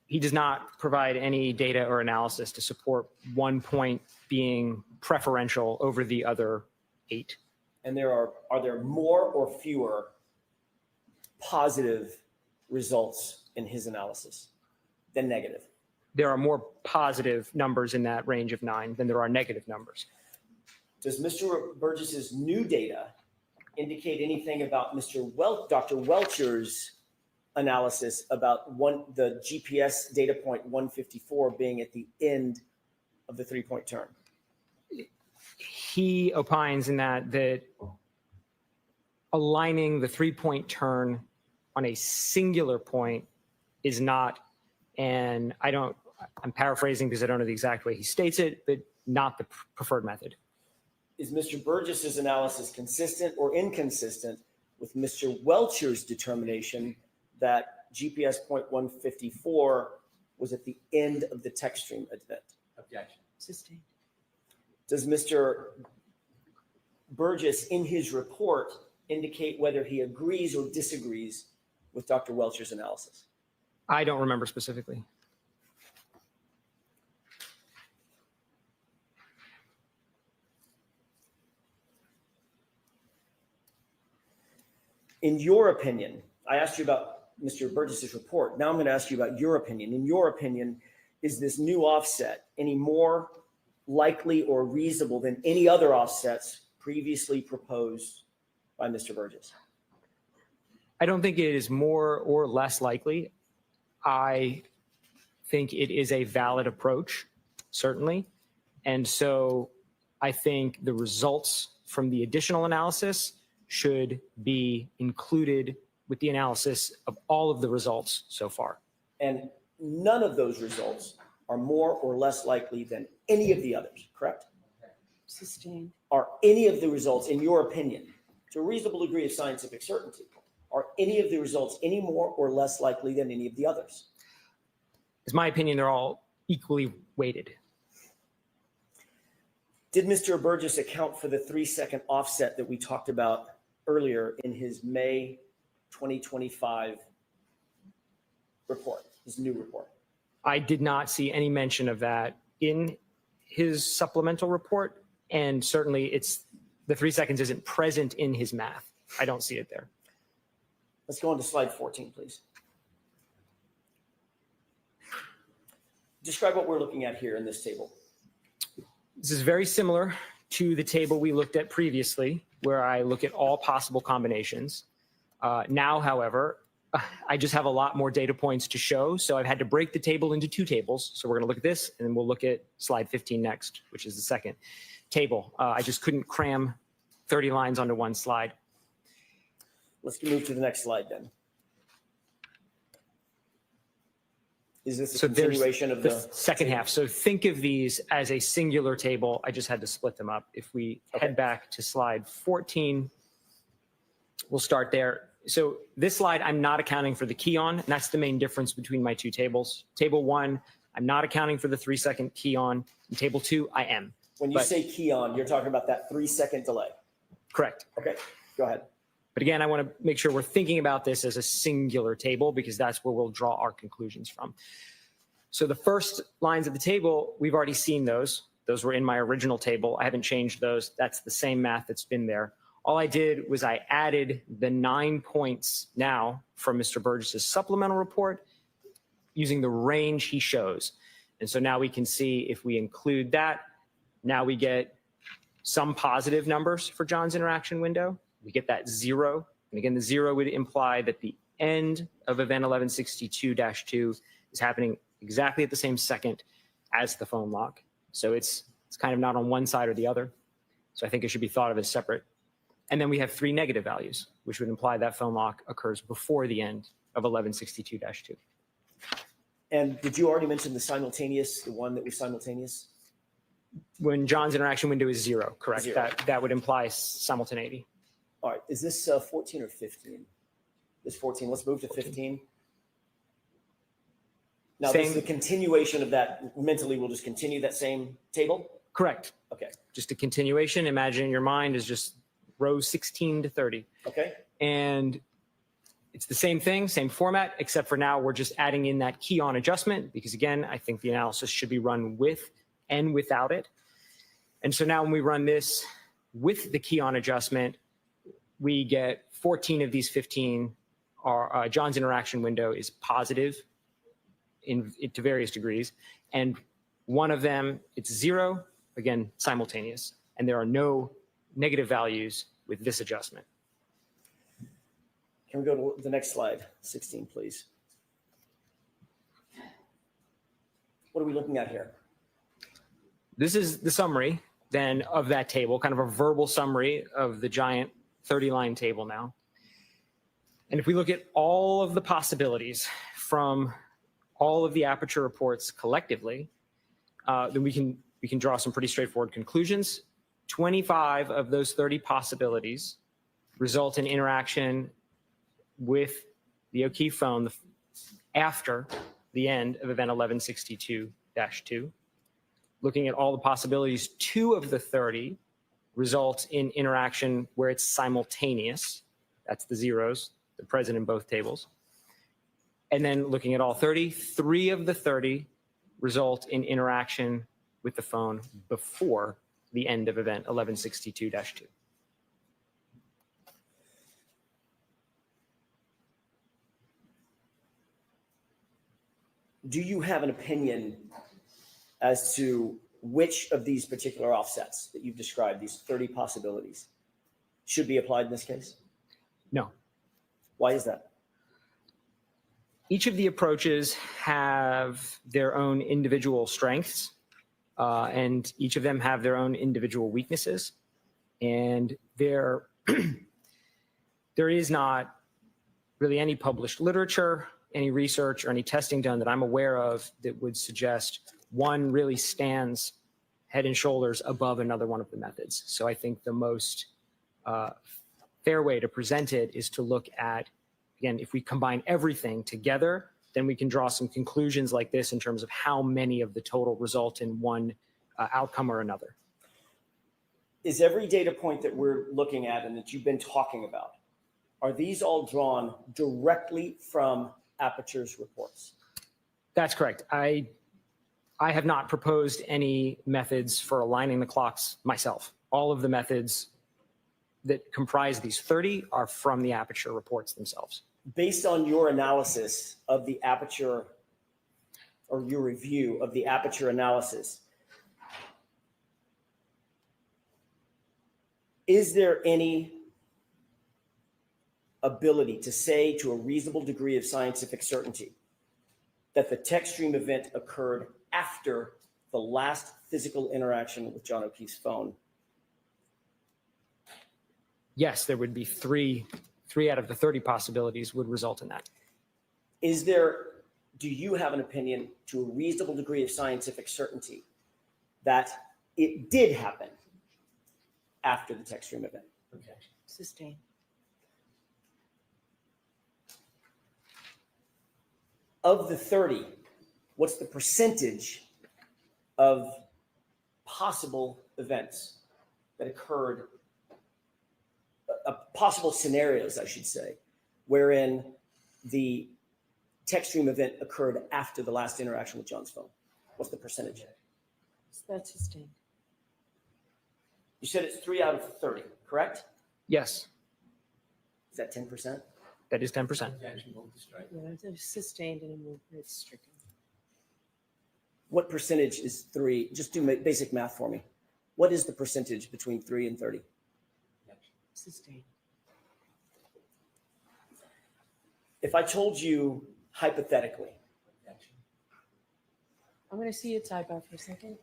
He does not provide any data or analysis to support 1 point being preferential over the other 8. And are there more or fewer positive results in his analysis than negative? There are more positive numbers in that range of 9 than there are negative numbers. Does Mr. Burgess's new data indicate anything about Dr. Welcher's analysis about the GPS data point 154 being at the end of the 3-point turn? He opines in that aligning the 3-point turn on a singular point is not, and I'm paraphrasing because I don't know the exact way he states it, but not the preferred method. Is Mr. Burgess's analysis consistent or inconsistent with Mr. Welcher's determination that GPS point 154 was at the end of the text stream event? Objection. Sustained. Does Mr. Burgess in his report indicate whether he agrees or disagrees with Dr. Welcher's analysis? I don't remember specifically. In your opinion, I asked you about Mr. Burgess's report. Now I'm going to ask you about your opinion. In your opinion, is this new offset any more likely or reasonable than any other offsets previously proposed by Mr. Burgess? I don't think it is more or less likely. I think it is a valid approach, certainly. And so I think the results from the additional analysis should be included with the analysis of all of the results so far. And none of those results are more or less likely than any of the others, correct? Sustained. Are any of the results, in your opinion, to a reasonable degree of scientific certainty, are any of the results any more or less likely than any of the others? It's my opinion they're all equally weighted. Did Mr. Burgess account for the 3-second offset that we talked about earlier in his May 2025 report, his new report? I did not see any mention of that in his supplemental report, and certainly the 3 seconds isn't present in his math. I don't see it there. Let's go on to slide 14, please. Describe what we're looking at here in this table. This is very similar to the table we looked at previously, where I look at all possible combinations. Now, however, I just have a lot more data points to show, so I've had to break the table into 2 tables. So we're going to look at this, and then we'll look at slide 15 next, which is the second table. I just couldn't cram 30 lines onto one slide. Let's move to the next slide then. Is this a continuation of the second half? So think of these as a singular table. I just had to split them up. If we head back to slide 14, we'll start there. So this slide, I'm not accounting for the key on, and that's the main difference between my two tables. Table 1, I'm not accounting for the 3-second key on. In table 2, I am. When you But- say key on, you're talking about that 3-second delay. Correct. Okay, go ahead. But again, I want to make sure we're thinking about this as a singular table because that's where we'll draw our conclusions from. So the first lines of the table, we've already seen those. Those were in my original table. I haven't changed those. That's the same math that's been there. All I did was I added the 9 points now from Mr. Burgess's supplemental report using the range he shows. And so now we can see if we include that, now we get some positive numbers for John's interaction window. We get that 0. And again, the 0 would imply that the end of event 1162-2 is happening exactly at the same second as the phone lock. So it's kind of not on one side or the other. So I think it should be thought of as separate. And then we have 3 negative values, which would imply that phone lock occurs before the end of 1162-2. And did you already mention the one that was simultaneous? When John's interaction window is 0, correct? 0. That would imply simultaneity. All right, is this 14 or 15? This 14, let's move to 15. Now, this is Same. the continuation of that. Mentally, we'll just continue that same table? Correct. Okay, Just a continuation. Imagine in your mind is just rows 16 to 30. okay, And it's the same thing, same format, except for now we're just adding in that key on adjustment because again, I think the analysis should be run with and without it. And so now when we run this with the key on adjustment, we get 14 of these 15 are John's interaction window is positive to various degrees. And one of them, it's 0, again, simultaneous. And there are no negative values with this adjustment. can we go to the next slide, 16, please? What are we looking at here? This is the summary then of that table, kind of a verbal summary of the giant 30-line table now. And if we look at all of the possibilities from all of the Aperture reports collectively, then we can draw some pretty straightforward conclusions. 25 of those 30 possibilities result in interaction with the O'Keefe phone after the end of event 1162-2. Looking at all the possibilities, 2 of the 30 result in interaction where it's simultaneous. That's the zeros, they're present in both tables. And then looking at all 30, 3 of the 30 result in interaction with the phone before the end of event 1162-2. Do you have an opinion as to which of these particular offsets that you've described, these 30 possibilities, should be applied in this case? No. Why is that? Each of the approaches have their own individual strengths, and each of them have their own individual weaknesses. And there is not really any published literature, any research, or any testing done that I'm aware of that would suggest one really stands head and shoulders above another one of the methods. So I think the most fair way to present it is to look at, again, if we combine everything together, then we can draw some conclusions like this in terms of how many of the total result in one outcome or another. Is every data point that we're looking at and that you've been talking about, are these all drawn directly from Aperture's reports? That's correct. I have not proposed any methods for aligning the clocks myself. All of the methods that comprise these 30 are from the Aperture reports themselves. Based on your analysis of the Aperture, or your review of the Aperture analysis, is there any ability to say to a reasonable degree of scientific certainty that the text stream event occurred after the last physical interaction with John O'Keefe's phone? Yes, there would be three out of the 30 possibilities would result in that. Do you have an opinion to a reasonable degree of scientific certainty that it did happen after the text stream event? Sustain. Of the 30, what's the percentage of possible events that occurred, possible scenarios, I should say, wherein the text stream event occurred after the last interaction with John's phone? What's the percentage? So that's sustained. You said it's 3 out of 30, correct? Yes, Is that 10%? that is 10%. Yeah, it's sustained and it's stricken. What percentage is 3? Just do basic math for me. What is the percentage between 3 and 30? Sustained. If I told you hypothetically, I'm going to see your sidebar for a second.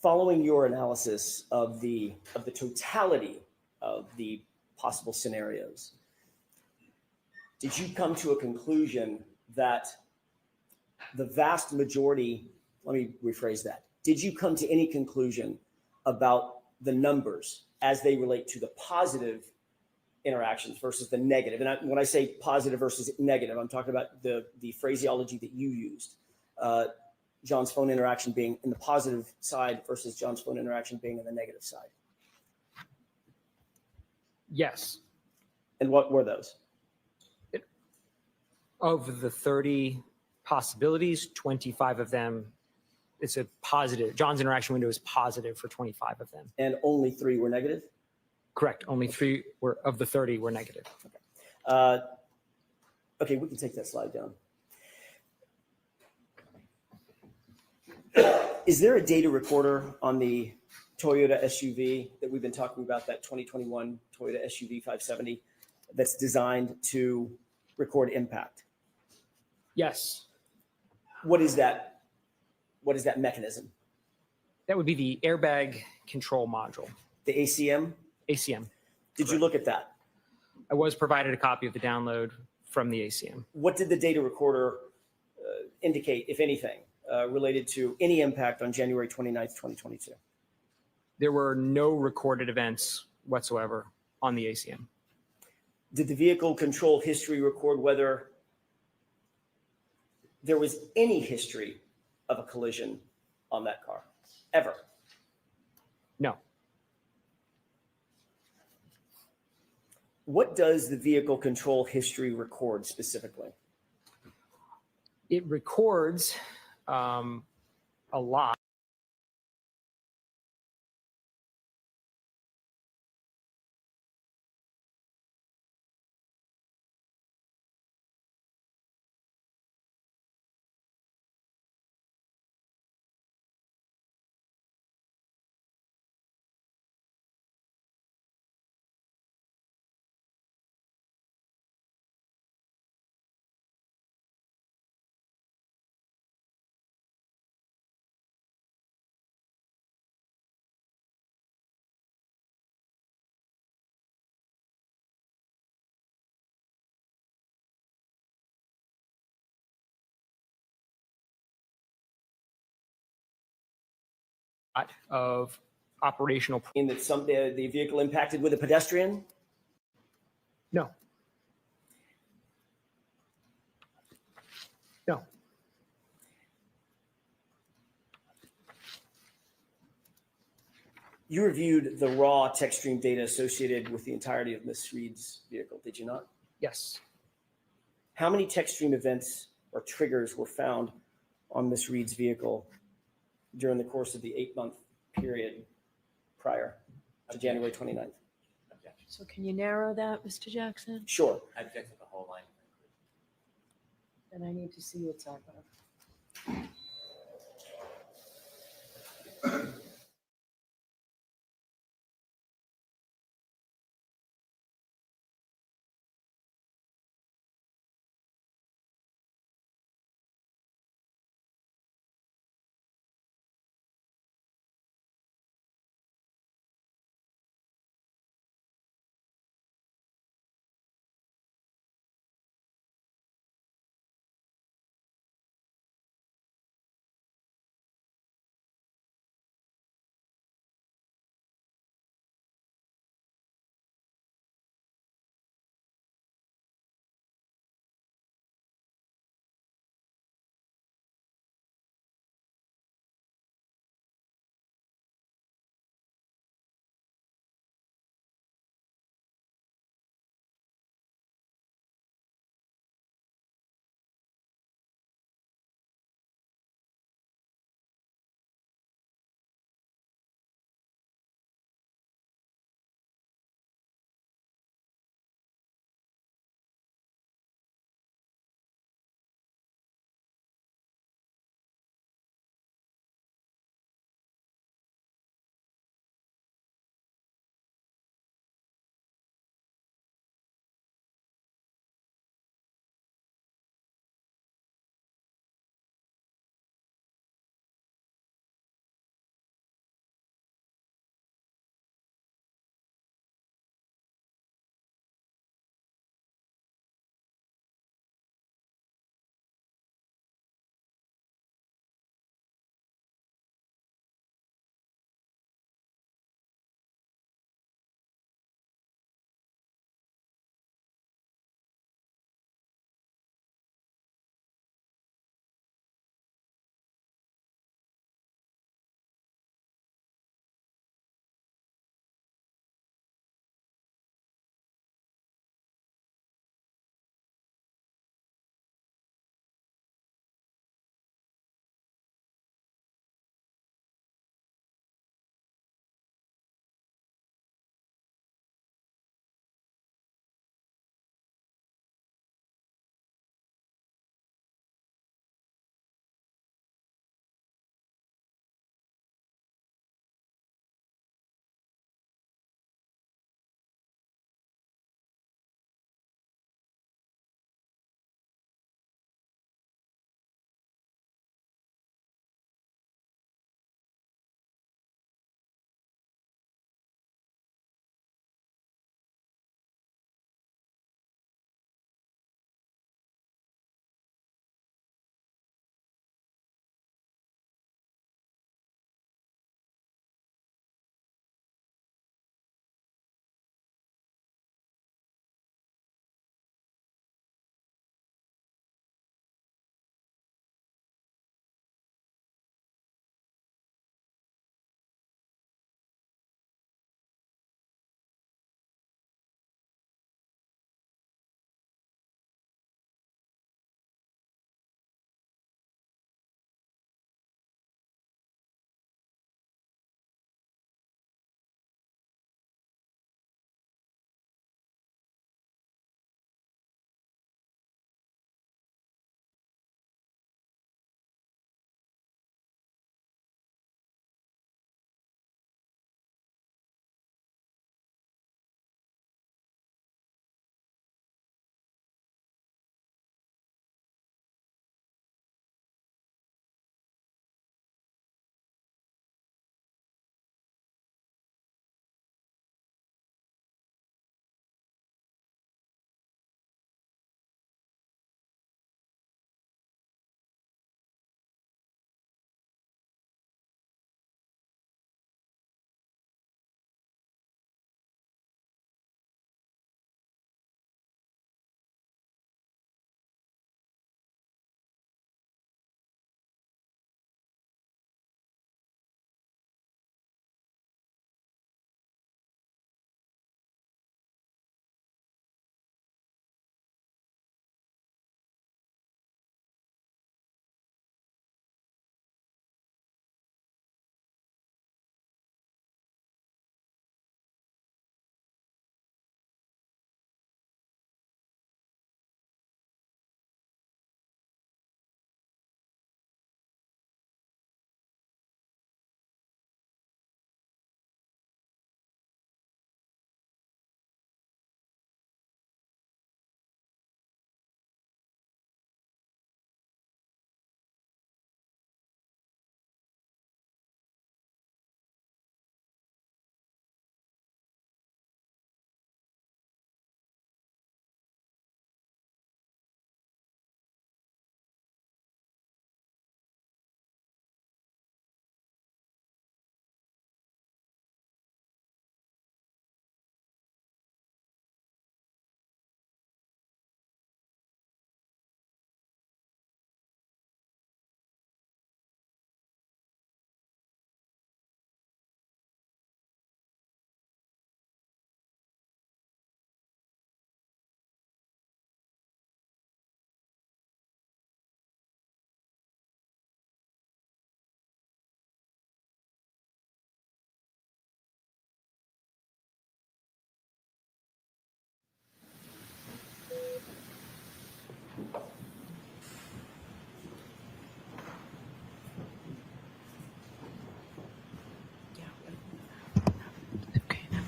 following your analysis of the totality of the possible scenarios, did you come to a conclusion that the vast majority, let me rephrase that, did you come to any conclusion about the numbers as they relate to the positive interactions versus the negative? And when I say positive versus negative, I'm talking about the phraseology that you used. John's phone interaction being in the positive side versus John's phone interaction being in the negative side. Yes. And what were those? Of the 30 possibilities, 25 of them, it's a positive. John's interaction window is positive for 25 of them. And only 3 were negative? Correct. Only 3 were of the 30 were negative. Okay, we can take that slide down. Is there a data recorder on the Toyota SUV that we've been talking about, that 2021 Toyota SUV 570, that's designed to record impact? Yes. What is that What is that mechanism? That would be the airbag control module, The ACM? ACM. Did you look at that? I was provided a copy of the download from the ACM. What did the data recorder indicate, if anything, related to any impact on January 29th, 2022? There were no recorded events whatsoever on the ACM. Did the vehicle control history record whether there was any history of a collision on that car, ever? No. What does the vehicle control history record specifically? It records a lot. Of operational. In that the vehicle impacted with a pedestrian? No. No. You reviewed the raw text stream data associated with the entirety of Ms. Reed's vehicle, did you not? Yes. How many text stream events or triggers were found on Ms. Reed's vehicle during the course of the 8-month period prior to January 29th? Objection. So can you narrow that, Mr. Jackson? Sure. I object to the whole line. Then I need to see what's up.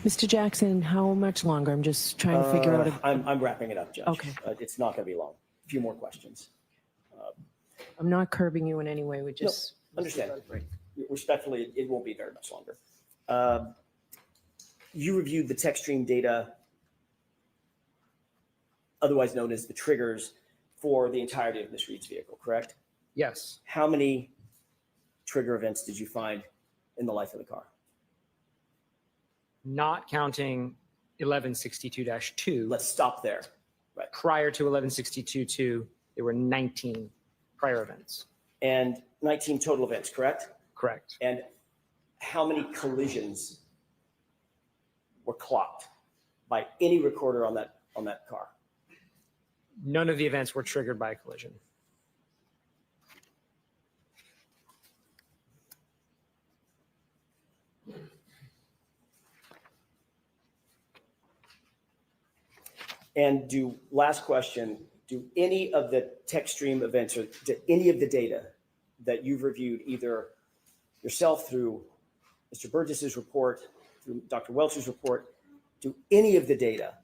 Mr. Jackson, how much longer? I'm just trying to figure out. I'm wrapping it up, Judge. Okay. It's not going to be long. A few more questions. I'm not curbing you in any way. We just. Understand. Respectfully, it won't be very much longer. You reviewed the text stream data, otherwise known as the triggers, for the entirety of Ms. Reed's vehicle, correct? Yes. How many trigger events did you find in the life of the car? Not counting 1162-2. Let's stop there. Right. Prior to 1162-2, there were 19 prior events. And 19 total events, correct? Correct. And how many collisions were clocked by any recorder on that car? None of the events were triggered by a collision. And last question, do any of the text stream events or any of the data that you've reviewed, either yourself through Mr. Burgess's report, through Dr. Welch's report, do any of the data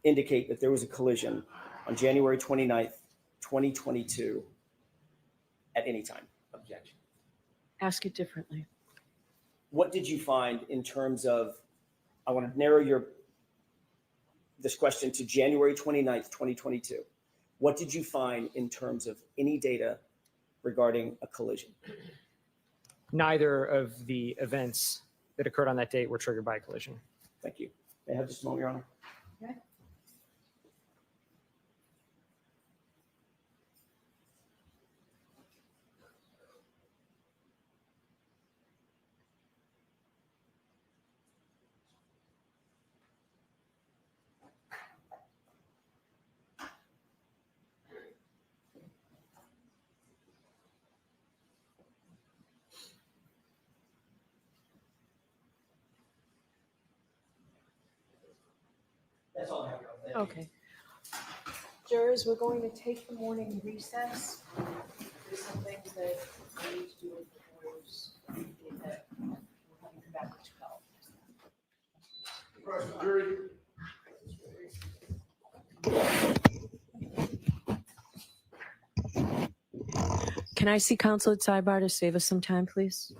indicate that there was a collision on January 29th, 2022 at any time? Objection. Ask it differently. What did you find in terms of, I want to narrow this question to January 29th, 2022. What did you find in terms of any data regarding a collision? Neither of the events that occurred on that date were triggered by a collision. Thank you. May I have just a moment, Your Honor? Okay. That's all I have, Your Honor. Thank you. Okay. Jurors, we're going to take the morning recess. There's some things that we need to do with the lawyers. That we'll have you come back at 12. Question, jury. Can I see counsel at Sidebar to save us some time, please?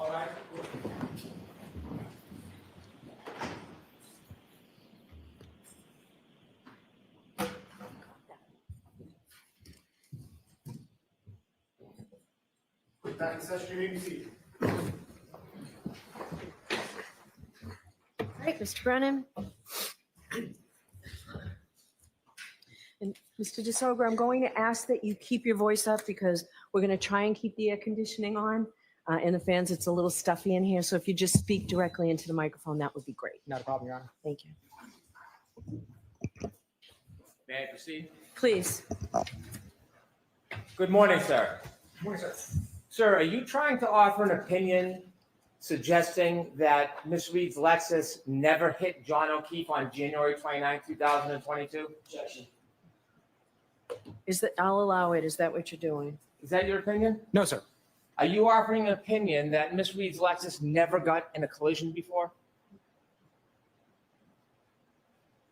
All right. Back in session, you may be seated. All right, Mr. Brennan. And Mr. DeSogra, I'm going to ask that you keep your voice up because we're going to try and keep the air conditioning on. And the fans, it's a little stuffy in here. So if you just speak directly into the microphone, that would be great. Not a problem, Your Honor. Thank you. May I proceed? Please. Good morning, sir. Good morning, sir. Sir, are you trying to offer an opinion suggesting that Ms. Reed's Lexus never hit John O'Keefe on January 29, 2022? Objection. I'll allow it. Is that what you're doing? Is that your opinion? No, sir. Are you offering an opinion that Ms. Reed's Lexus never got in a collision before?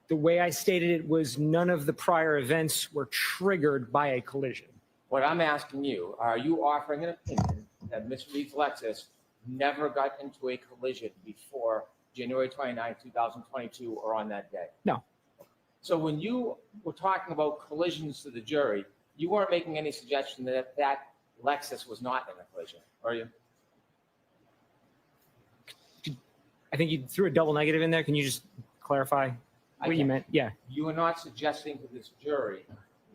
The way I stated it was none of the prior events were triggered by a collision. What I'm asking you, are you offering an opinion that Ms. Reed's Lexus never got into a collision before January 29, 2022 or on that day? No. So when you were talking about collisions to the jury, you weren't making any suggestion that that Lexus was not in a collision, are you? I think you threw a double negative in there. Can you just clarify I what you can't. meant? Yeah. You are not suggesting to this jury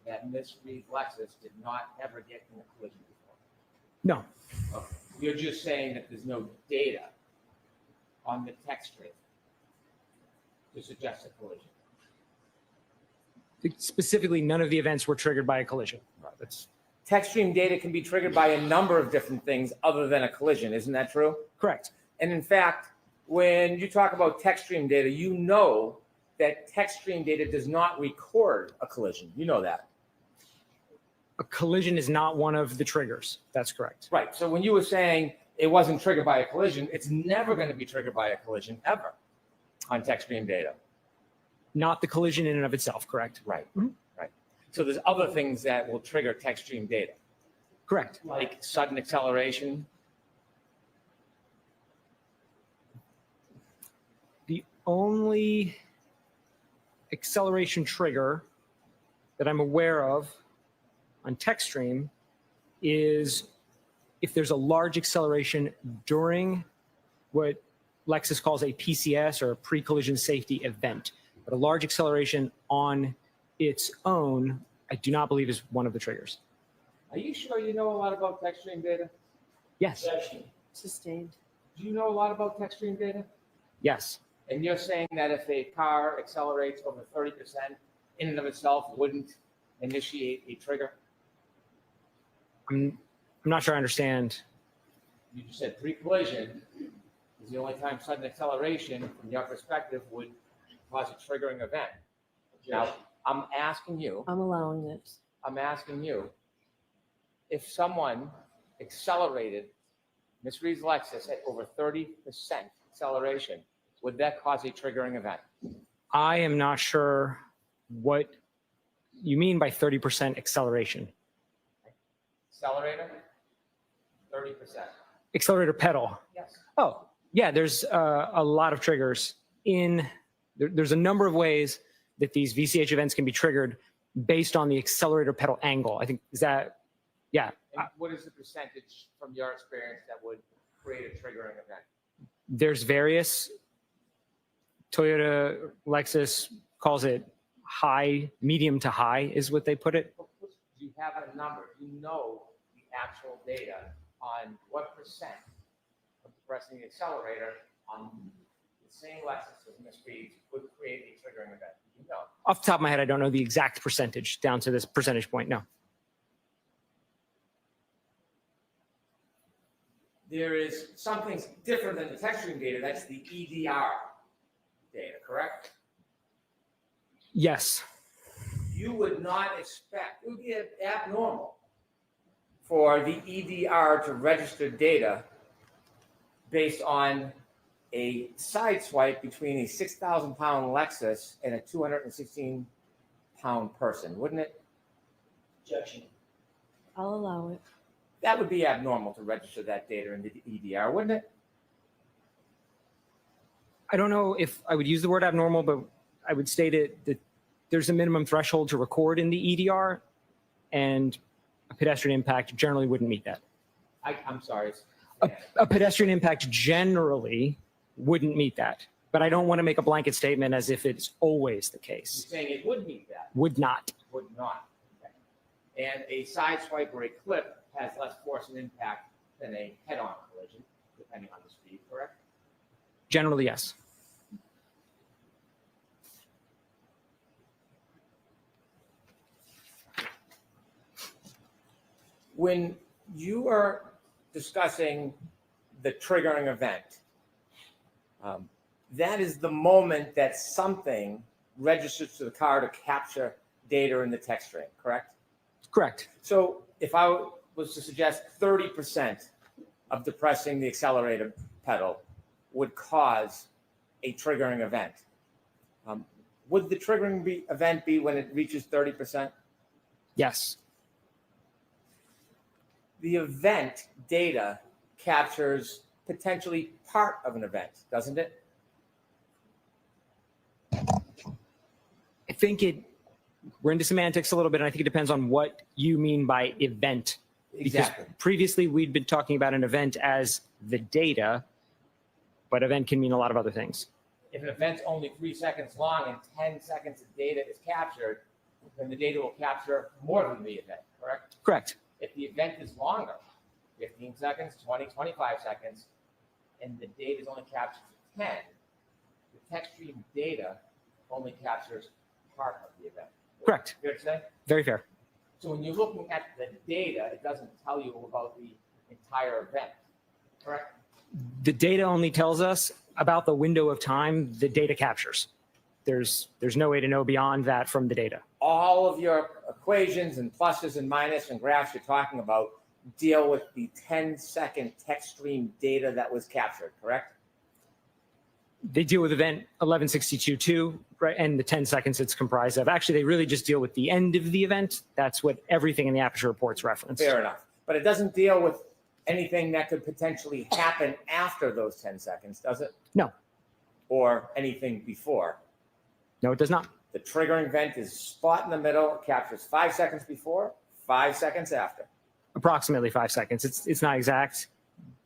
that Ms. Reed's Lexus did not ever get in a collision before? No. Okay. You're just saying that there's no data on the text string to suggest a collision. Specifically, none of the events were triggered by a collision. That's Text stream data can be triggered by a number of different things other than a collision. Isn't that true? correct. And in fact, when you talk about text stream data, you know that text stream data does not record a collision. You know that. A collision is not one of the triggers. That's correct. Right. So when you were saying it wasn't triggered by a collision, it's never going to be triggered by a collision ever on text stream data. Not the collision in and of itself, correct? Right. Mhm. Right. So there's other things that will trigger text stream data, Correct. like sudden acceleration. The only acceleration trigger that I'm aware of on text stream is if there's a large acceleration during what Lexus calls a PCS or a pre-collision safety event. But a large acceleration on its own, I do not believe is one of the triggers. Are you sure you know a lot about text stream data? Yes. Sustained. Do you know a lot about text stream data? Yes. And you're saying that if a car accelerates over 30% in and of itself wouldn't initiate a trigger? I'm not sure I understand. You just said pre-collision is the only time sudden acceleration, from your perspective, would cause a triggering event. Now, I'm asking you, I'm allowing this. if someone accelerated Ms. Reed's Lexus at over 30% acceleration, would that cause a triggering event? I am not sure what you mean by 30% acceleration. Accelerator, 30%. Accelerator pedal. Yes. Oh, yeah, there's a lot of triggers there's a number of ways that these VCH events can be triggered based on the accelerator pedal angle. I think, is that, yeah. And what is the percentage from your experience that would create a triggering event? There's various. Toyota, Lexus calls it high, medium to high is what they put it. Do you have a number? Do you know the actual data on what percent of pressing the accelerator on the same Lexus as Ms. Reed's would create a triggering event? Do you know? Off the top of my head, I don't know the exact percentage down to this percentage point, no. There is something different than the text stream data. That's the EDR data, correct? Yes. You would not expect, it would be abnormal for the EDR to register data based on a side swipe between a 6,000-pound Lexus and a 216-pound person, wouldn't it? Objection. I'll allow it. That would be abnormal to register that data into the EDR, wouldn't it? I don't know if I would use the word abnormal, but I would state it that there's a minimum threshold to record in the EDR, and a pedestrian impact generally wouldn't meet that. I'm sorry. A pedestrian impact generally wouldn't meet that, but I don't want to make a blanket statement as if it's always the You're case. saying it would meet that, Would not. would not. Okay. And a side swipe or a clip has less force and impact than a head-on collision, depending on the speed, correct? Generally, yes. When you are discussing the triggering event, that is the moment that something registers to the car to capture data in the text string, correct? Correct. So if I was to suggest 30% of depressing the accelerator pedal would cause a triggering event, would the triggering event be when it reaches 30%? Yes. The event data captures potentially part of an event, doesn't it? I think we're into semantics a little bit, and I think it depends on what you mean by event. Exactly. Because previously we'd been talking about an event as the data, but event can mean a lot of other things. If an event's only 3 seconds long and 10 seconds of data is captured, then the data will capture more than the event, correct? Correct. If the event is longer, 15 seconds, 20, 25 seconds, and the data is only captured for 10, the text stream data only captures part of the event. Correct. Fair to say? Very fair. So when you're looking at the data, it doesn't tell you about the entire event, correct? The data only tells us about the window of time the data captures. There's no way to know beyond that from the data. All of your equations and pluses and minuses and graphs you're talking about deal with the 10-second text stream data that was captured, correct? They deal with event 1162.2, right, and the 10 seconds it's comprised of. Actually, they really just deal with the end of the event. That's what everything in the Aperture reports reference. Fair enough. But it doesn't deal with anything that could potentially happen after those 10 seconds, does it? No. Or anything before? No, it does not. The triggering event is spot in the middle. It captures 5 seconds before, 5 seconds after. Approximately 5 seconds. It's not exact.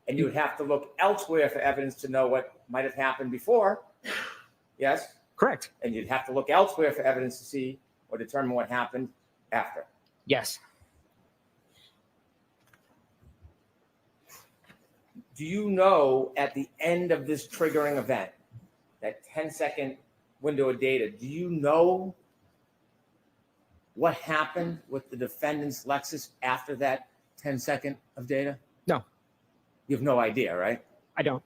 And you would have to look elsewhere for evidence to know what might have happened before. Yes? Correct. And you'd have to look elsewhere for evidence to see or determine what happened after. Yes. Do you know at the end of this triggering event, that 10-second window of data, do you know what happened with the defendant's Lexus after that 10-second of data? No. You have no idea, right? I don't.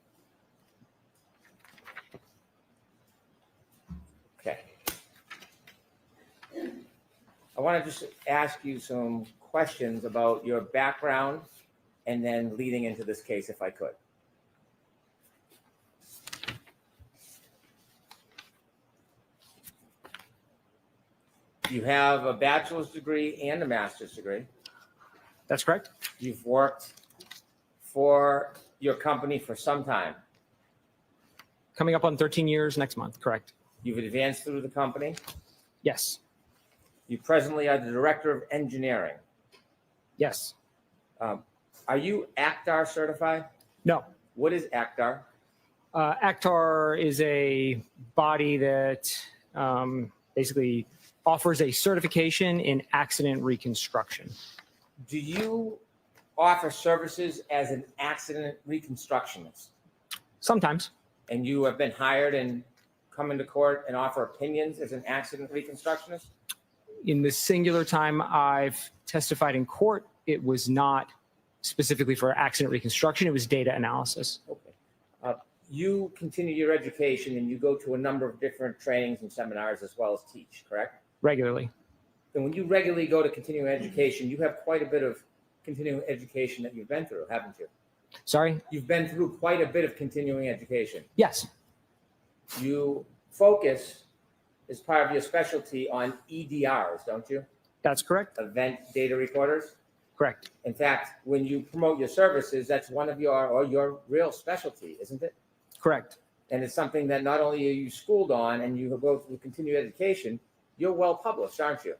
Okay. I want to just ask you some questions about your background and then leading into this case, if I could. You have a bachelor's degree and a master's degree. That's correct. You've worked for your company for some time. Coming up on 13 years next month. Correct. You've advanced through the company. Yes. You presently are the director of engineering. Yes. Are you ACTAR certified? No. What is ACTAR? ACTAR is a body that basically offers a certification in accident reconstruction. Do you offer services as an accident reconstructionist? Sometimes. And you have been hired and come into court and offer opinions as an accident reconstructionist? In the singular time I've testified in court, it was not specifically for accident reconstruction. It was data analysis. Okay. You continue your education and you go to a number of different trainings and seminars as well as teach, correct? Regularly. And when you regularly go to continuing education, you have quite a bit of continuing education that you've been through, haven't you? Sorry? You've been through quite a bit of continuing education. Yes. You focus as part of your specialty on EDRs, don't you? That's correct. Event data recorders. Correct. In fact, when you promote your services, that's one of your real specialty, isn't it? Correct. And it's something that not only are you schooled on and you go through continuing education, you're well published, aren't you?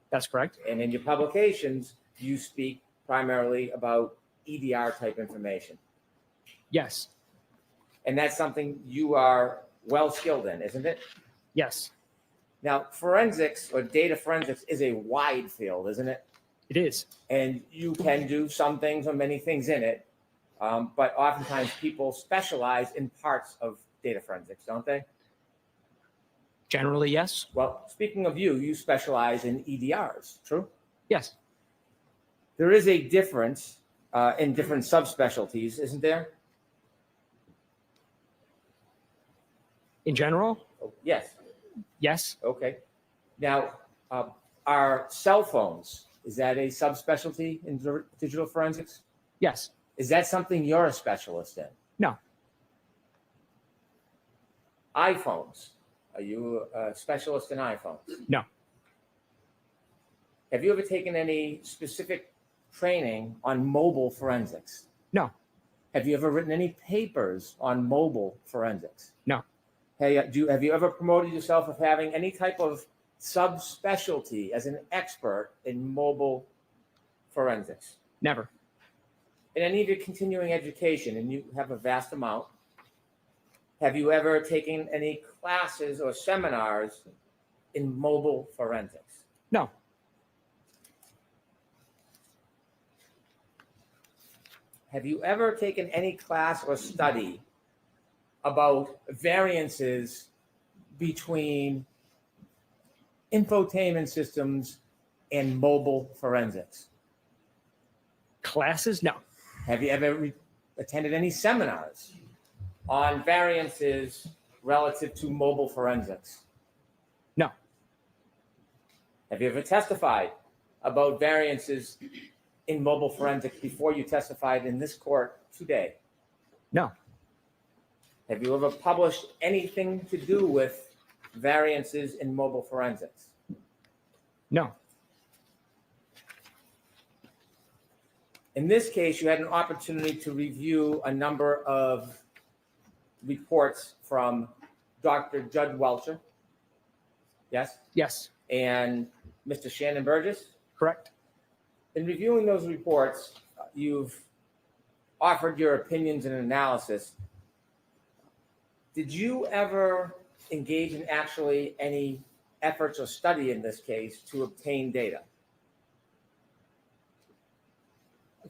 That's correct. And in your publications, you speak primarily about EDR type information. Yes. And that's something you are well skilled in, isn't it? Yes, Now, forensics or data forensics is a wide field, isn't it? it is. And you can do some things or many things in it. But oftentimes people specialize in parts of data forensics, don't they? Generally, yes. Well, speaking of you, you specialize in EDRs, true? Yes. There is a difference in different subspecialties, isn't there? In general, Oh, yes. yes. Okay. Now, are cell phones, is that a subspecialty in digital forensics? Yes. Is that something you're a specialist in? No. iPhones, are you a specialist in iPhones? No. Have you ever taken any specific training on mobile forensics? No. Have you ever written any papers on mobile forensics? No. Hey, have you ever promoted yourself of having any type of subspecialty as an expert in mobile forensics? Never. In any of your continuing education, and you have a vast amount, have you ever taken any classes or seminars in mobile forensics? No. Have you ever taken any class or study about variances between infotainment systems and mobile forensics? Classes? No. Have you ever attended any seminars on variances relative to mobile forensics? No. Have you ever testified about variances in mobile forensics before you testified in this court today? No. Have you ever published anything to do with variances in mobile forensics? No. In this case, you had an opportunity to review a number of reports from Dr. Judd Welcher, yes, Yes. and Mr. Shannon Burgess. Correct. In reviewing those reports, you've offered your opinions and analysis. Did you ever engage in actually any efforts or study in this case to obtain data?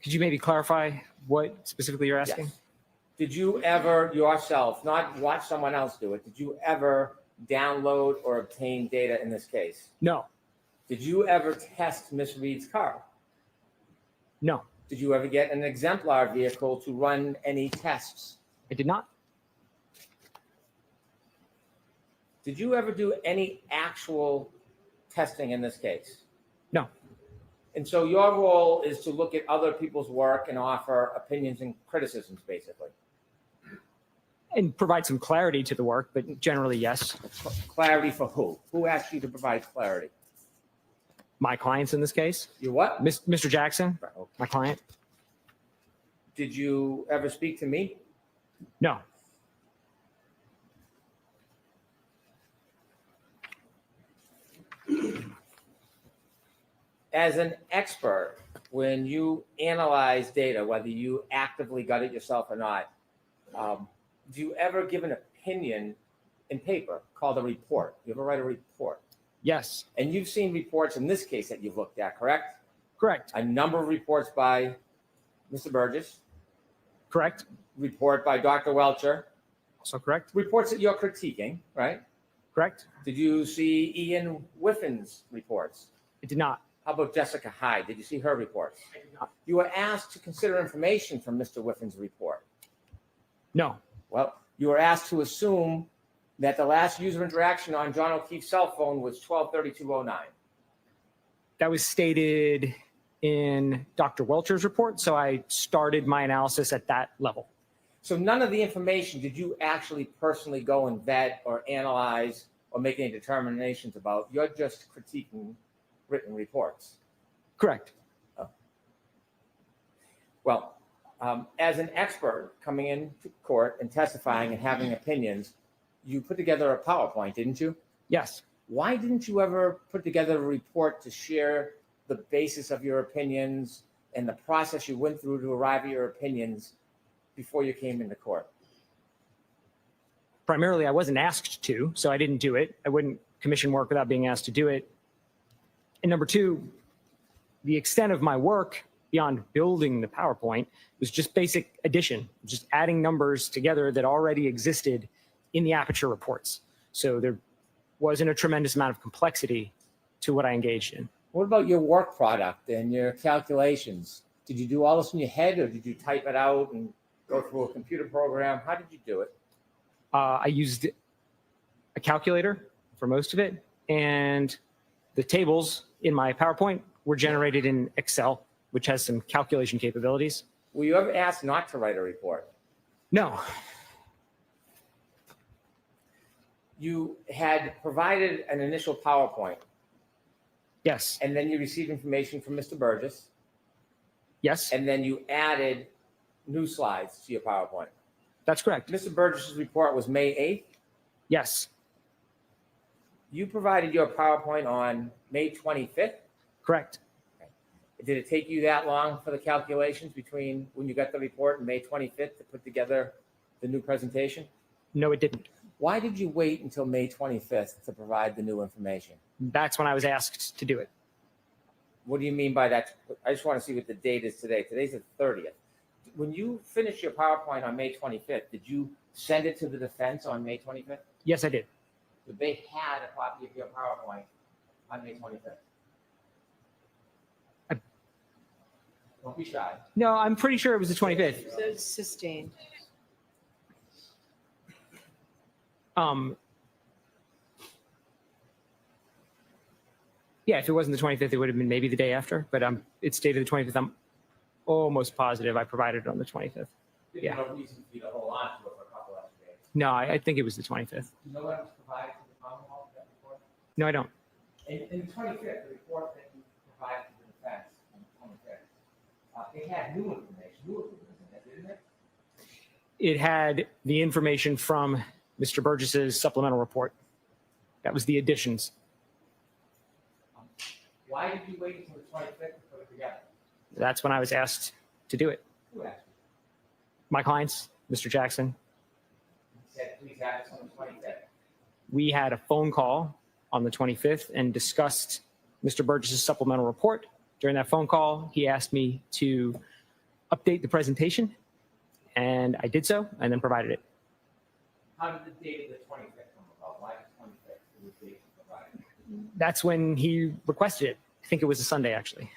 Could you maybe clarify what specifically you're asking? Yes. Did you ever yourself, not watch someone else do it, did you ever download or obtain data in this case? No. Did you ever test Miss Reed's car? No. Did you ever get an exemplar vehicle to run any tests? I did not. Did you ever do any actual testing in this case? No. And so your role is to look at other people's work and offer opinions and criticisms, basically. And provide some clarity to the work, but generally, yes. Clarity for who? Who asked you to provide clarity? My clients in this case, You what? Mr. Jackson, my client. Did you ever speak to me? No. As an expert, when you analyze data, whether you actively got it yourself or not, do you ever give an opinion in paper called a report? You ever write a report? Yes. And you've seen reports in this case that you've looked at, correct? Correct. A number of reports by Mr. Burgess, Correct. report by Dr. Welcher, Also correct. reports that you're critiquing, right? Correct. Did you see Ian Whiffin's reports? I did not. How about Jessica Hyde? Did you see her reports? You were asked to consider information from Mr. Whiffin's report. No. Well, you were asked to assume that the last user interaction on John O'Keefe's cell phone was 12/32/09. That was stated in Dr. Welcher's report, so I started my analysis at that level. So none of the information did you actually personally go and vet or analyze or make any determinations about. You're just critiquing written reports. Correct. Well, as an expert coming into court and testifying and having opinions, you put together a PowerPoint, didn't you? Yes. Why didn't you ever put together a report to share the basis of your opinions and the process you went through to arrive at your opinions before you came into court? Primarily, I wasn't asked to, so I didn't do it. I wouldn't commission work without being asked to do it. And number two, the extent of my work beyond building the PowerPoint was just basic addition, just adding numbers together that already existed in the Aperture reports. So there wasn't a tremendous amount of complexity to what I engaged in. What about your work product and your calculations? Did you do all this in your head, or did you type it out and go through a computer program? How did you do it? I used a calculator for most of it, and the tables in my PowerPoint were generated in Excel, which has some calculation capabilities. Were you ever asked not to write a report? No. You had provided an initial PowerPoint, Yes. and then you received information from Mr. Burgess, Yes. and then you added new slides to your PowerPoint. That's correct. Mr. Burgess's report was May 8th. Yes. You provided your PowerPoint on May 25th. Correct. Did it take you that long for the calculations between when you got the report and May 25th to put together the new presentation? No, it didn't. Why did you wait until May 25th to provide the new information? That's when I was asked to do it. What do you mean by that? I just want to see what the date is today. Today's the 30th. When you finished your PowerPoint on May 25th, did you send it to the defense on May 25th? Yes, I did. Did they had a copy of your PowerPoint on May 25th? Don't be shy. No, I'm pretty sure it was the 25th. So it's sustained. Yeah, if it wasn't the 25th, it would have been maybe the day after, but it's dated the 25th. I'm almost positive I provided it on the 25th. Yeah. There's no reason for you to hold on to it for a couple extra days. No, I think it was the 25th. Do you know when it was provided to the Commonwealth, that report? No, I don't. In the 25th, the report that you provided to the defense on the 25th, it had new information in it, didn't it? It had the information from Mr. Burgess's supplemental report. That was the additions. Why did you wait until the 25th to put it together? That's when I was asked to do it. Who asked you? My clients, Mr. Jackson, He said, please have this on the 25th. we had a phone call on the 25th and discussed Mr. Burgess's supplemental report. During that phone call, he asked me to update the presentation, and I did so and then provided it. How did the date of the 25th come about? Why the 25th was the date you provided? That's when he requested it. I think it was a Sunday, actually.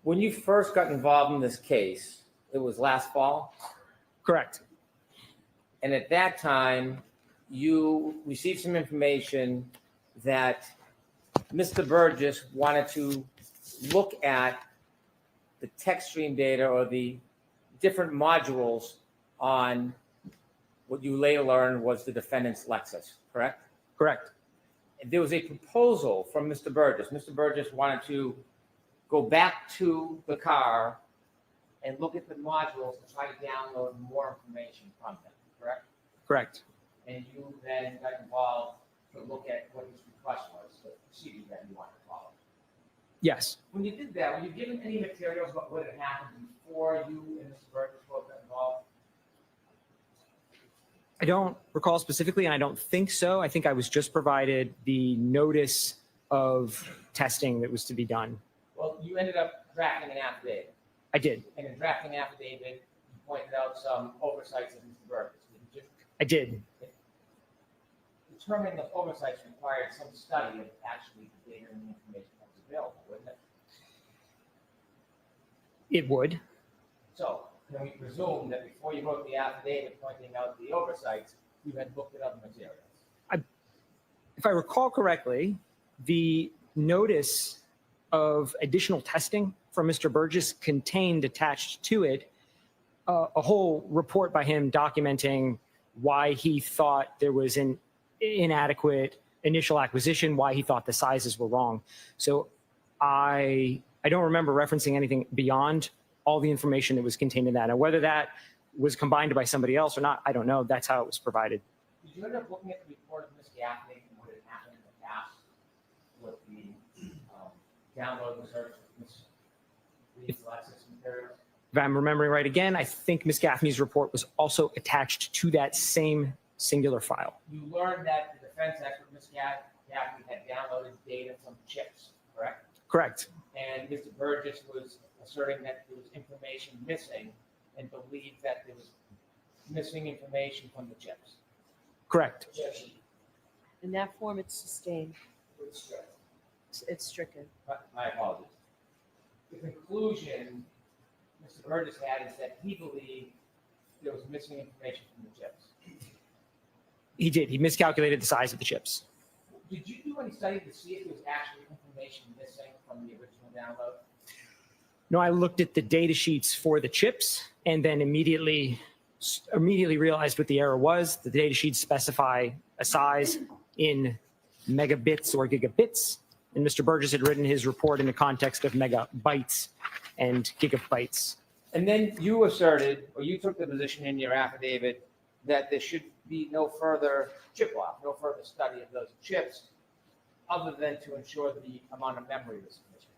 When you first got involved in this case, it was last fall, Correct. and at that time, you received some information that Mr. Burgess wanted to look at the text stream data or the different modules on what you later learned was the defendant's Lexus, correct? Correct. There was a proposal from Mr. Burgess. Mr. Burgess wanted to go back to the car and look at the modules to try to download more information from them, correct? Correct. And you then got involved to look at what his request was, the procedure that you wanted to follow. Yes. When you did that, were you given any materials about what had happened before you and Mr. Burgess both got involved? I don't recall specifically, and I don't think so. I think I was just provided the notice of testing that was to be done. Well, you ended up drafting an affidavit. I did. And in drafting an affidavit, you pointed out some oversights of Mr. Burgess, didn't you? I did. Determining the oversights required some study of actually the data and the information that was available, wouldn't it? It would. So can we presume that before you wrote the affidavit pointing out the oversights, you had looked at other materials? If I recall correctly, the notice of additional testing from Mr. Burgess contained attached to it a whole report by him documenting why he thought there was an inadequate initial acquisition, why he thought the sizes were wrong. So I don't remember referencing anything beyond all the information that was contained in that. And whether that was combined by somebody else or not, I don't know. That's how it was provided. Did you end up looking at the report of Ms. Gaffney and what had happened in the past with the download and search of Ms. Lee's Lexis materials? If I'm remembering right again, I think Ms. Gaffney's report was also attached to that same singular file. You learned that the defense expert, Ms. Gaffney, had downloaded data from chips, correct? Correct. And Mr. Burgess was asserting that there was information missing and believed that there was missing information from the chips. Correct. In that form, it's sustained. It's stricken. My apologies. The conclusion Mr. Burgess had is that he believed there was missing information from the chips. He did. He miscalculated the size of the chips. Did you do any study to see if there was actually information missing from the original download? No, I looked at the data sheets for the chips and then immediately realized what the error was. The data sheets specify a size in megabits or gigabits. And Mr. Burgess had written his report in the context of megabytes and gigabytes. And then you asserted, or you took the position in your affidavit, that there should be no further chip off, no further study of those chips, other than to ensure the amount of memory was sufficient.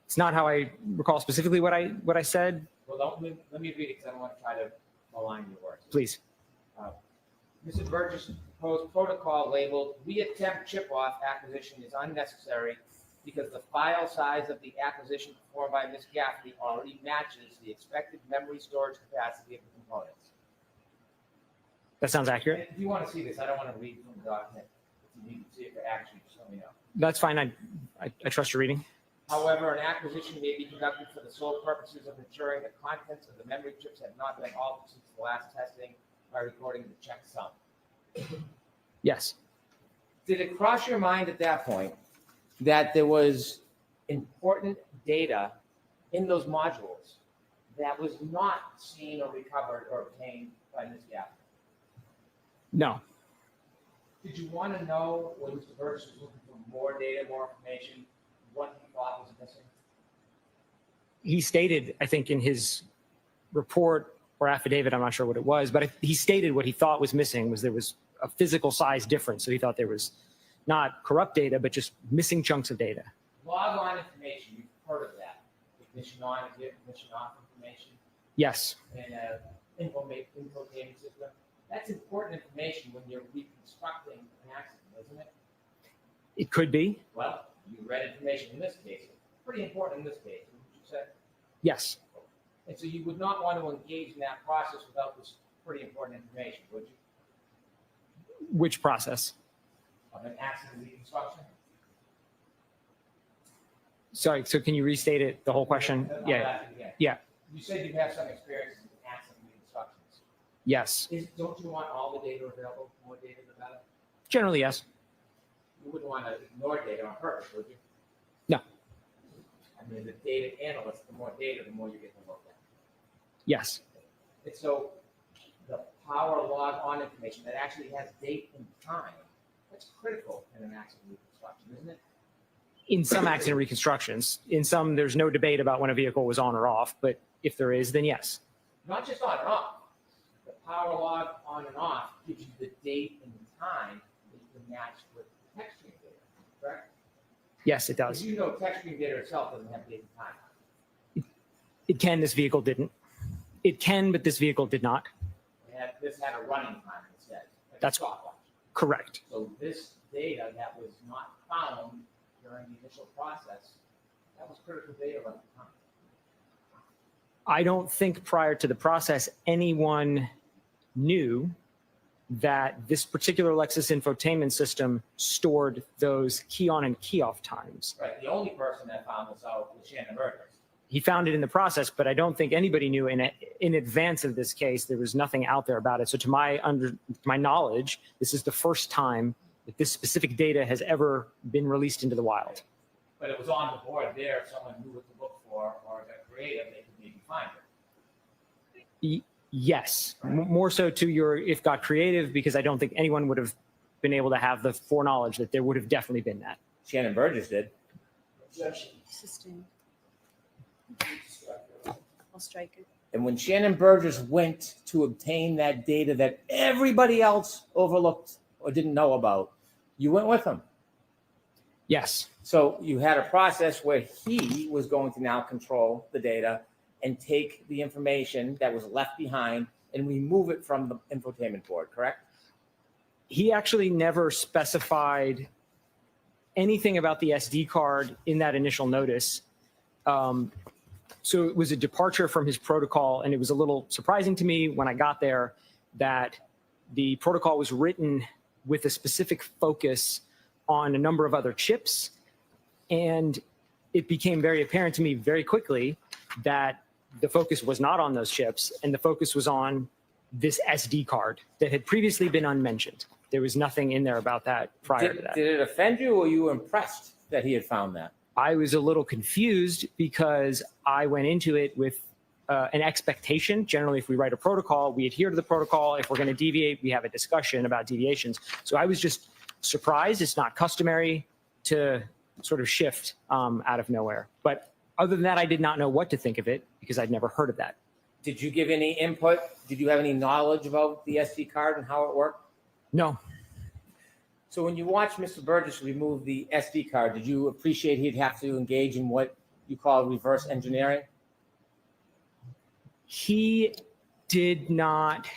It's not how I recall specifically what I said. Well, let me read it because I don't want to try to malign your words. Please. Mr. Burgess proposed protocol labeled reattempt chip-off acquisition is unnecessary because the file size of the acquisition performed by Ms. Gaffney already matches the expected memory storage capacity of the components. That sounds accurate. If you want to see this, I don't want to read from the document. If you need to see it for action, just let me know. That's fine. I trust your reading. However, an acquisition may be conducted for the sole purposes of ensuring the contents of the memory chips have not been altered since the last testing by recording the checksum. Yes. Did it cross your mind at that point that there was important data in those modules that was not seen or recovered or obtained by Ms. Gaffney? No. Did you want to know when Mr. Burgess was looking for more data, more information, what he thought was missing? He stated, I think, in his report or affidavit, I'm not sure what it was, but he stated what he thought was missing was there was a physical size difference. So he thought there was not corrupt data, but just missing chunks of data. Log on information, you've heard of that. Ignition on, ignition off information, Yes. and infotainment system. That's important information when you're reconstructing an accident, isn't it? It could be. Well, you read information in this case. It's pretty important in this case, wouldn't you say? Yes. And so you would not want to engage in that process without this pretty important information, would you? Which process? Of an accident reconstruction? Sorry. So can you restate it, the whole question? I'll Yeah. ask it again. Yeah. You said you have some experience in accident reconstructions. Yes. Don't you want all the data available? More data, the better? Generally, yes. You wouldn't want to ignore data on purpose, would you? No. I mean, the data analyst, the more data, the more you get to look at. Yes. And so the power log on information that actually has date and time, that's critical in an accident reconstruction, isn't it? In some accident reconstructions, in some, there's no debate about when a vehicle was on or off, but if there is, then yes. Not just on and off. The power log on and off gives you the date and time that you can match with text stream data, correct? Yes, it Because does. you know text stream data itself doesn't have date and time. It can, this vehicle didn't. It can, but this vehicle did not. This had a running time instead. Like a That's stopwatch. correct. So this data that was not found during the initial process, that was critical data at the time. I don't think prior to the process, anyone knew that this particular Lexus infotainment system stored those key on and key off times. Right, the only person that found this out was Shannon Burgess. He found it in the process, but I don't think anybody knew in advance of this case. There was nothing out there about it. So to my knowledge, this is the first time that this specific data has ever been released into the wild. But it was on the board there, if someone knew what to look for or got creative, they could maybe find it. Yes, more so to your if got creative, because I don't think anyone would have been able to have the foreknowledge that there would have definitely been that. Shannon Burgess did. Sustained. I'll strike it. And when Shannon Burgess went to obtain that data that everybody else overlooked or didn't know about, you went with him. Yes, So you had a process where he was going to now control the data and take the information that was left behind and remove it from the infotainment board, correct? he actually never specified anything about the SD card in that initial notice. So it was a departure from his protocol, and it was a little surprising to me when I got there that the protocol was written with a specific focus on a number of other chips. And it became very apparent to me very quickly that the focus was not on those chips, and the focus was on this SD card that had previously been unmentioned. There was nothing in there about that prior to that. Did it offend you, or were you impressed that he had found that? I was a little confused because I went into it with an expectation. Generally, if we write a protocol, we adhere to the protocol. If we're going to deviate, we have a discussion about deviations. So I was just surprised. It's not customary to sort of shift out of nowhere. But other than that, I did not know what to think of it because I'd never heard of that. Did you give any input? Did you have any knowledge about the SD card and how it worked? No. So when you watched Mr. Burgess remove the SD card, did you appreciate he'd have to engage in what you call reverse engineering? He did not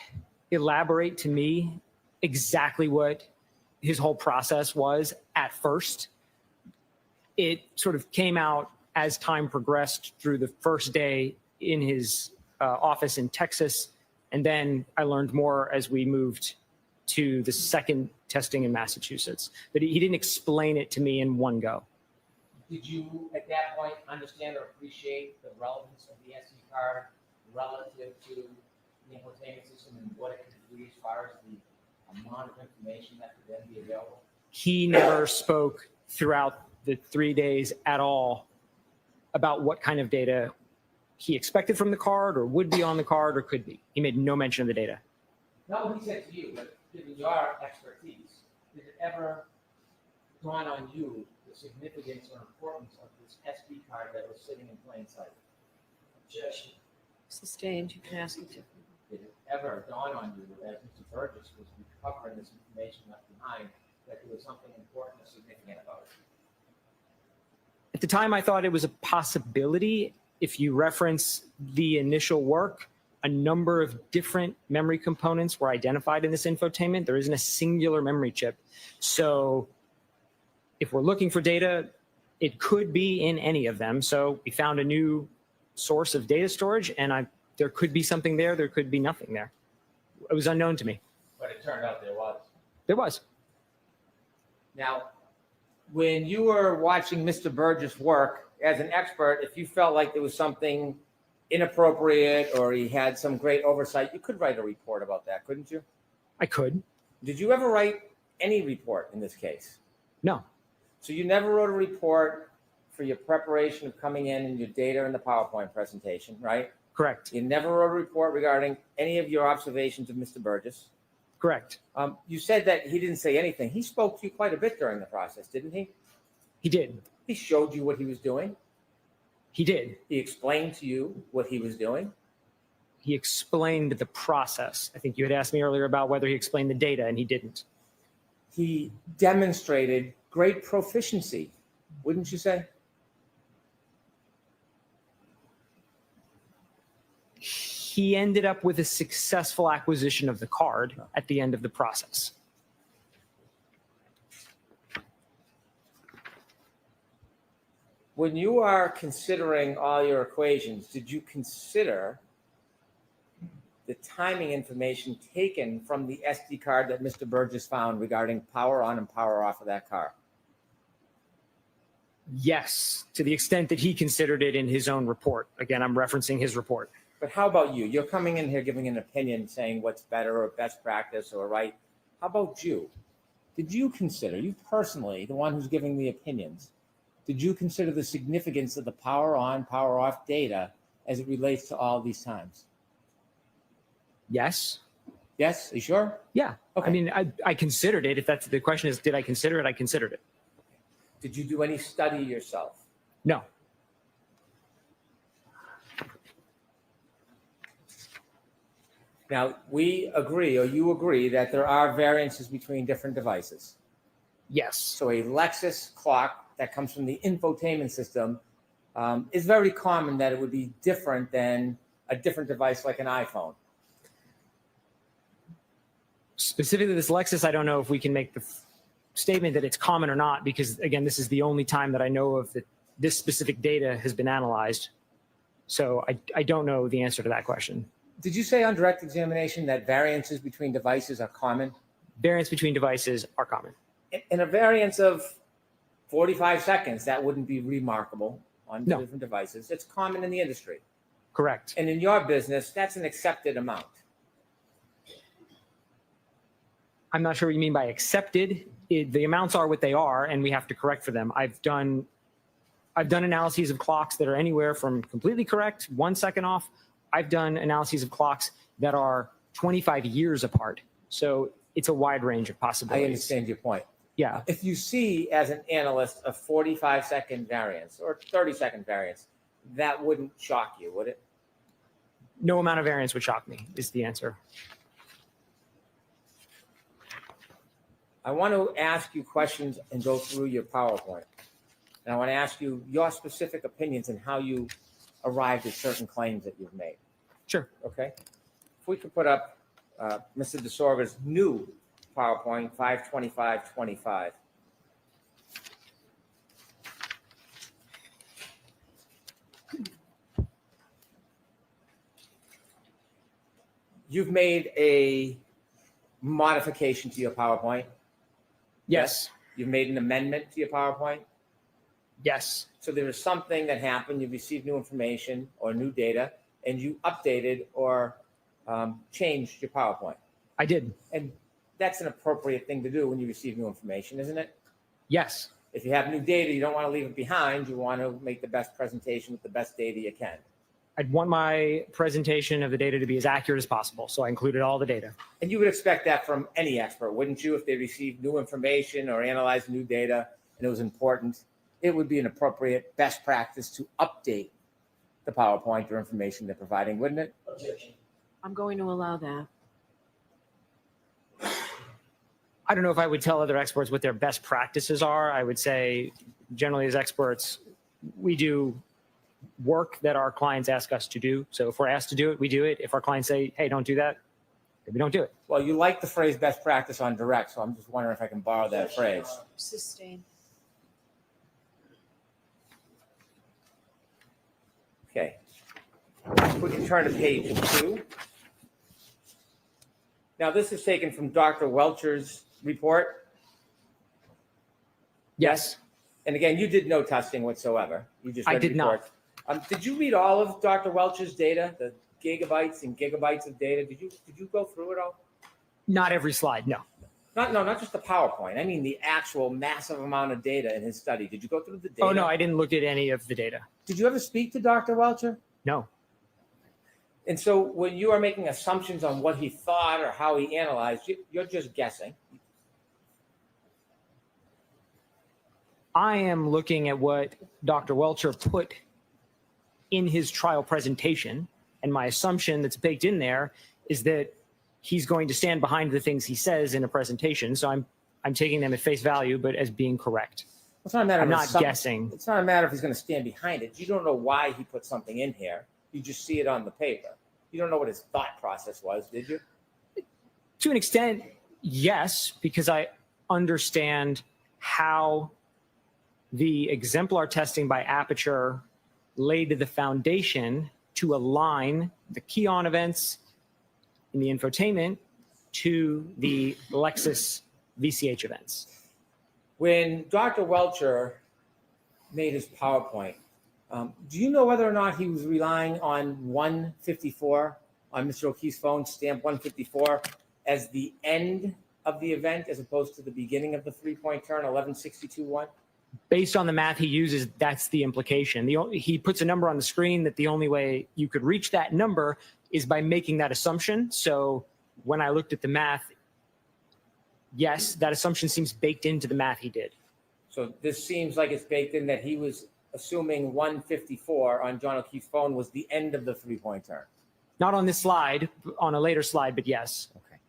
elaborate to me exactly what his whole process was at first. It sort of came out as time progressed through the first day in his office in Texas. And then I learned more as we moved to the second testing in Massachusetts. But he didn't explain it to me in one go. Did you, at that point, understand or appreciate the relevance of the SD card relative to the infotainment system and what it could do as far as the amount of information that could then be available? He never spoke throughout the 3 days at all about what kind of data he expected from the card or would be on the card or could be. He made no mention of the data. Not what he said to you, but given your expertise, did it ever dawn on you the significance or importance of this SD card that was sitting in plain sight? Objection. Sustained, you can ask it differently. Did it ever dawn on you, as Mr. Burgess was recovering this information left behind, that there was something important or significant about it? At the time, I thought it was a possibility. If you reference the initial work, a number of different memory components were identified in this infotainment. There isn't a singular memory chip. So if we're looking for data, it could be in any of them. So we found a new source of data storage, and there could be something there. There could be nothing there. It was unknown to me. But it turned out there was. There was. Now, when you were watching Mr. Burgess work as an expert, if you felt like there was something inappropriate or he had some great oversight, you could write a report about that, couldn't you? I could. Did you ever write any report in this case? No. So you never wrote a report for your preparation of coming in and your data in the PowerPoint presentation, right? Correct. You never wrote a report regarding any of your observations of Mr. Burgess. Correct. You said that he didn't say anything. He spoke to you quite a bit during the process, didn't he? He did. He showed you what he was doing. He did. He explained to you what he was doing. He explained the process. I think you had asked me earlier about whether he explained the data, and he didn't. He demonstrated great proficiency, wouldn't you say? He ended up with a successful acquisition of the card at the end of the process. When you are considering all your equations, did you consider the timing information taken from the SD card that Mr. Burgess found regarding power on and power off of that car? Yes, to the extent that he considered it in his own report. Again, I'm referencing his report. But how about you? You're coming in here giving an opinion saying what's better or best practice or right. How about you? Did you consider, you personally, the one who's giving the opinions, did you consider the significance of the power on, power off data as it relates to all these times? Yes. Yes, are you sure? Yeah. Okay. I mean, I considered it. If that's the question is, did I consider it? I considered it. Did you do any study yourself? No. Now, we agree, or you agree, that there are variances between different devices. Yes. So a Lexus clock that comes from the infotainment system is very common that it would be different than a different device like an iPhone. Specifically this Lexus, I don't know if we can make the statement that it's common or not, because again, this is the only time that I know of that this specific data has been analyzed. So I don't know the answer to that question. Did you say on direct examination that variances between devices are common? Variance between devices are common. In a variance of 45 seconds, that wouldn't be remarkable on No. different devices. It's common in the industry. Correct. And in your business, that's an accepted amount. I'm not sure what you mean by accepted. The amounts are what they are, and we have to correct for them. I've done analyses of clocks that are anywhere from completely correct, 1 second off. I've done analyses of clocks that are 25 years apart. So it's a wide range of possibilities. I understand your point. Yeah. If you see as an analyst a 45-second variance or 30-second variance, that wouldn't shock you, would it? No amount of variance would shock me, is the answer. I want to ask you questions and go through your PowerPoint. And I want to ask you your specific opinions and how you arrived at certain claims that you've made. Sure. Okay? If we could put up Mr. DeSorga's new PowerPoint, 52525. You've made a modification to your PowerPoint. Yes. You've made an amendment to your PowerPoint. Yes. So there is something that happened. You received new information or new data, and you updated or changed your PowerPoint. I did. And that's an appropriate thing to do when you receive new information, isn't it? Yes. If you have new data, you don't want to leave it behind. You want to make the best presentation with the best data you can. I'd want my presentation of the data to be as accurate as possible. So I included all the data. And you would expect that from any expert, wouldn't you? If they received new information or analyzed new data and it was important, it would be an appropriate best practice to update the PowerPoint or information they're providing, wouldn't it? Objection. I'm going to allow that. I don't know if I would tell other experts what their best practices are. I would say generally as experts, we do work that our clients ask us to do. So if we're asked to do it, we do it. If our clients say, hey, don't do that, then we don't do it. Well, you like the phrase best practice on direct, so I'm just wondering if I can borrow that phrase. Sustain. Okay. We can turn to page 2. Now, this is taken from Dr. Welcher's report. Yes. And again, you did no testing whatsoever. You just I read did not. reports. Did you read all of Dr. Welcher's data, the gigabytes and gigabytes of data? Did you go through it all? Not every slide. No. Not just the PowerPoint. I mean the actual massive amount of data in his study. Did you go through the data? Oh, no, I didn't look at any of the data. Did you ever speak to Dr. Welcher? No. And so when you are making assumptions on what he thought or how he analyzed, you're just guessing. I am looking at what Dr. Welcher put in his trial presentation, and my assumption that's baked in there is that he's going to stand behind the things he says in a presentation. So I'm taking them at face value, but as being correct. It's not a matter I'm of not guessing. It's not a matter if he's going to stand behind it. You don't know why he put something in here. You just see it on the paper. You don't know what his thought process was, did you? To an extent, yes, because I understand how the exemplar testing by Aperture laid the foundation to align the key-on events in the infotainment to the Lexus VCH events. When Dr. Welcher made his PowerPoint, do you know whether or not he was relying on 154 on Mr. O'Keefe's phone, stamp 154, as the end of the event as opposed to the beginning of the 3-point turn, 1162-1? Based on the math he uses, that's the implication. He puts a number on the screen that the only way you could reach that number is by making that assumption. So when I looked at the math, yes, that assumption seems baked into the math he did. So this seems like it's baked in that he was assuming 154 on John O'Keefe's phone was the end of the three-point turn. Not on this slide, on a later slide, but yes. Okay.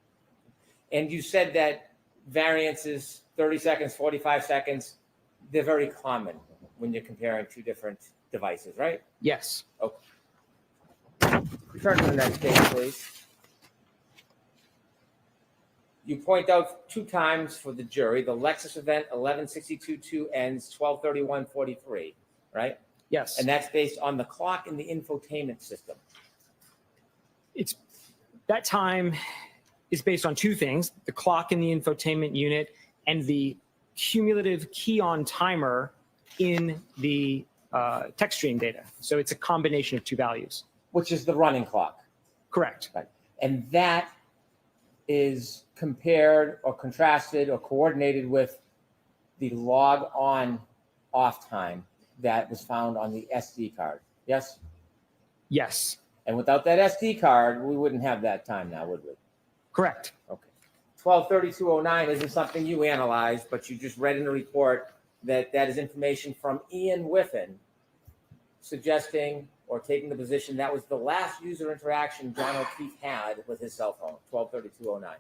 And you said that variances, 30 seconds, 45 seconds, they're very common when you're comparing two different devices, right? Yes. Okay. Return to the next page, please. You point out 2 times for the jury, the Lexus event 11:62:2 ends 12:31:43, right? Yes. And that's based on the clock in the infotainment system. That time is based on 2 things: the clock in the infotainment unit and the cumulative key on timer in the text stream data. So it's a combination of 2 values. Which is the running clock. Correct. Right. And that is compared or contrasted or coordinated with the log on off time that was found on the SD card. Yes? Yes. And without that SD card, we wouldn't have that time now, would we? Correct. Okay. 12:32:09 isn't something you analyzed, but you just read in the report that that is information from Ian Whiffen suggesting or taking the position that was the last user interaction John O'Keefe had with his cell phone, 12:32:09.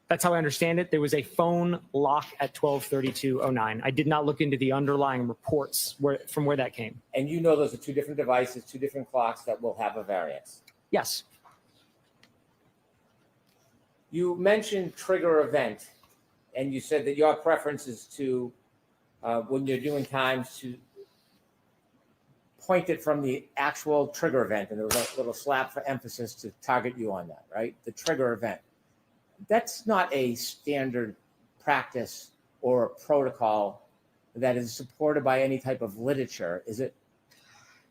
That's how I understand it. There was a phone lock at 12:32:09. I did not look into the underlying reports from where that came. And you know those are 2 different devices, 2 different clocks that will have a variance. Yes. You mentioned trigger event, and you said that your preference is to, when you're doing times, to point it from the actual trigger event, and there was a little slap for emphasis to target you on that, right? The trigger event. That's not a standard practice or a protocol that is supported by any type of literature, is it?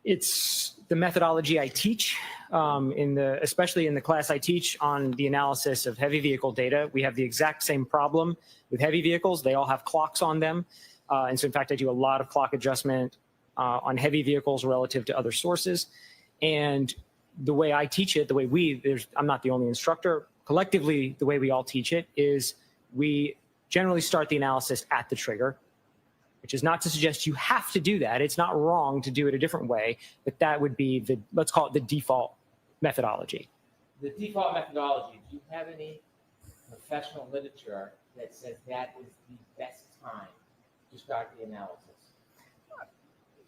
It's the methodology I teach, especially in the class I teach on the analysis of heavy vehicle data. We have the exact same problem with heavy vehicles. They all have clocks on them. And so in fact, I do a lot of clock adjustment on heavy vehicles relative to other sources. And the way I teach it, the way I'm not the only instructor, collectively, the way we all teach it is we generally start the analysis at the trigger, which is not to suggest you have to do that. It's not wrong to do it a different way, but that would be let's call it the default methodology. The default methodology, do you have any professional literature that says that is the best time to start the analysis?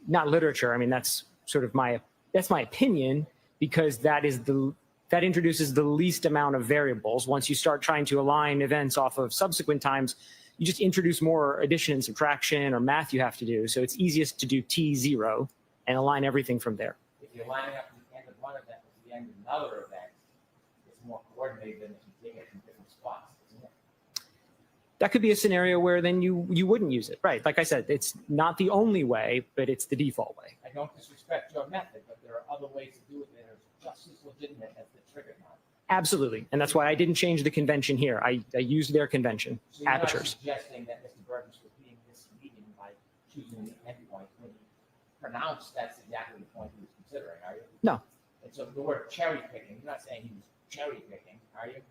Not literature. I mean, that's sort of my opinion, because that introduces the least amount of variables. Once you start trying to align events off of subsequent times, you just introduce more addition and subtraction or math you have to do. So it's easiest to do T0 and align everything from there. If you're lining up the end of one event with the end of another event, it's more coordinated than if you take it from different spots, isn't it? That could be a scenario where then you wouldn't use it. Right. Like I said, it's not the only way, but it's the default way. I don't disrespect your method, but there are other ways to do it that are just as legitimate as the trigger now. Absolutely. And that's why I didn't change the convention here. I used their convention, So you're apertures. not suggesting that Mr. Burgess was being misleading by choosing the endpoint when he pronounced that's exactly the point he was considering, are you? No. And so the word cherry picking, you're not saying he was cherry picking, are you?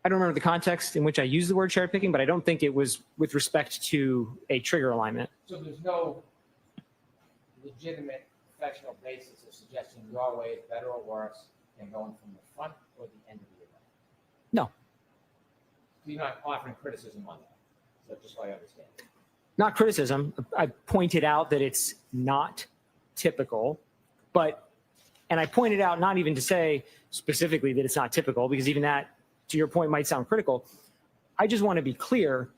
I don't remember the context in which I used the word cherry picking, but I don't think it was with respect to a trigger alignment. So there's no legitimate professional basis of suggesting your way is better or worse than going from the front or the end of the event? No. So you're not offering criticism on that. So just so I understand. Not criticism. I pointed out that it's not typical, and I pointed out not even to say specifically that it's not typical, because even that, to your point, might sound critical. I just want to be clear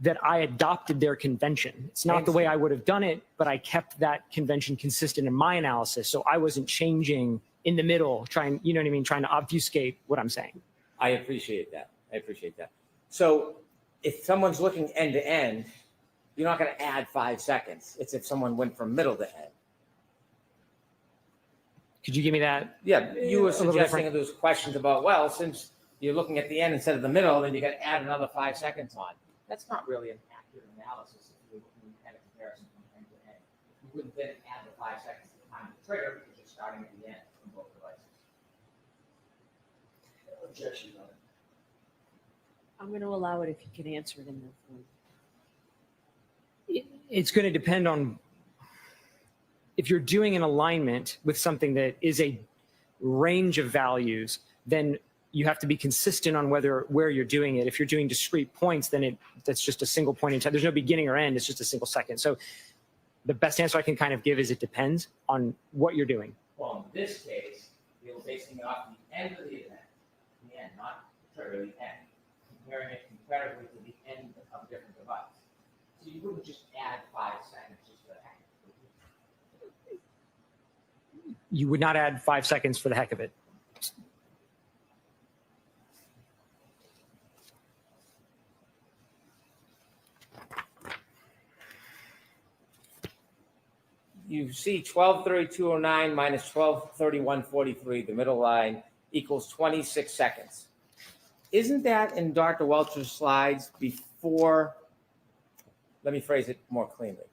that I adopted their convention. It's not the way I would have done it, but I kept that convention consistent in my analysis. So I wasn't changing in the middle, trying to obfuscate what I'm saying. I appreciate that. So if someone's looking end to end, you're not going to add 5 seconds. It's if someone went from middle to end. Could you give me that? Yeah, you were A little suggesting different. those questions about, well, since you're looking at the end instead of the middle, then you got to add another 5 seconds on. That's not really an accurate analysis if you were looking at a comparison from end to end. You wouldn't then add the 5 seconds to the time of the trigger because you're starting at the end from both devices. Objection, Your Honor. I'm going to allow it if you can answer it in the form. It's going to depend on if you're doing an alignment with something that is a range of values, then you have to be consistent on where you're doing it. If you're doing discrete points, then that's just a single point in time. There's no beginning or end. It's just a single second. So the best answer I can kind of give is it depends on what you're doing. Well, in this case, they were basing it off the end of the event, the end, not the trigger, the end, comparing it comparatively to the end of a different device. So you wouldn't just add 5 seconds just for the heck of it. You would not add 5 seconds for the heck of it. You see 12:32:09 minus 12:31:43, the middle line equals 26 seconds. Isn't that in Dr. Welcher's slides before, let me phrase it more cleanly.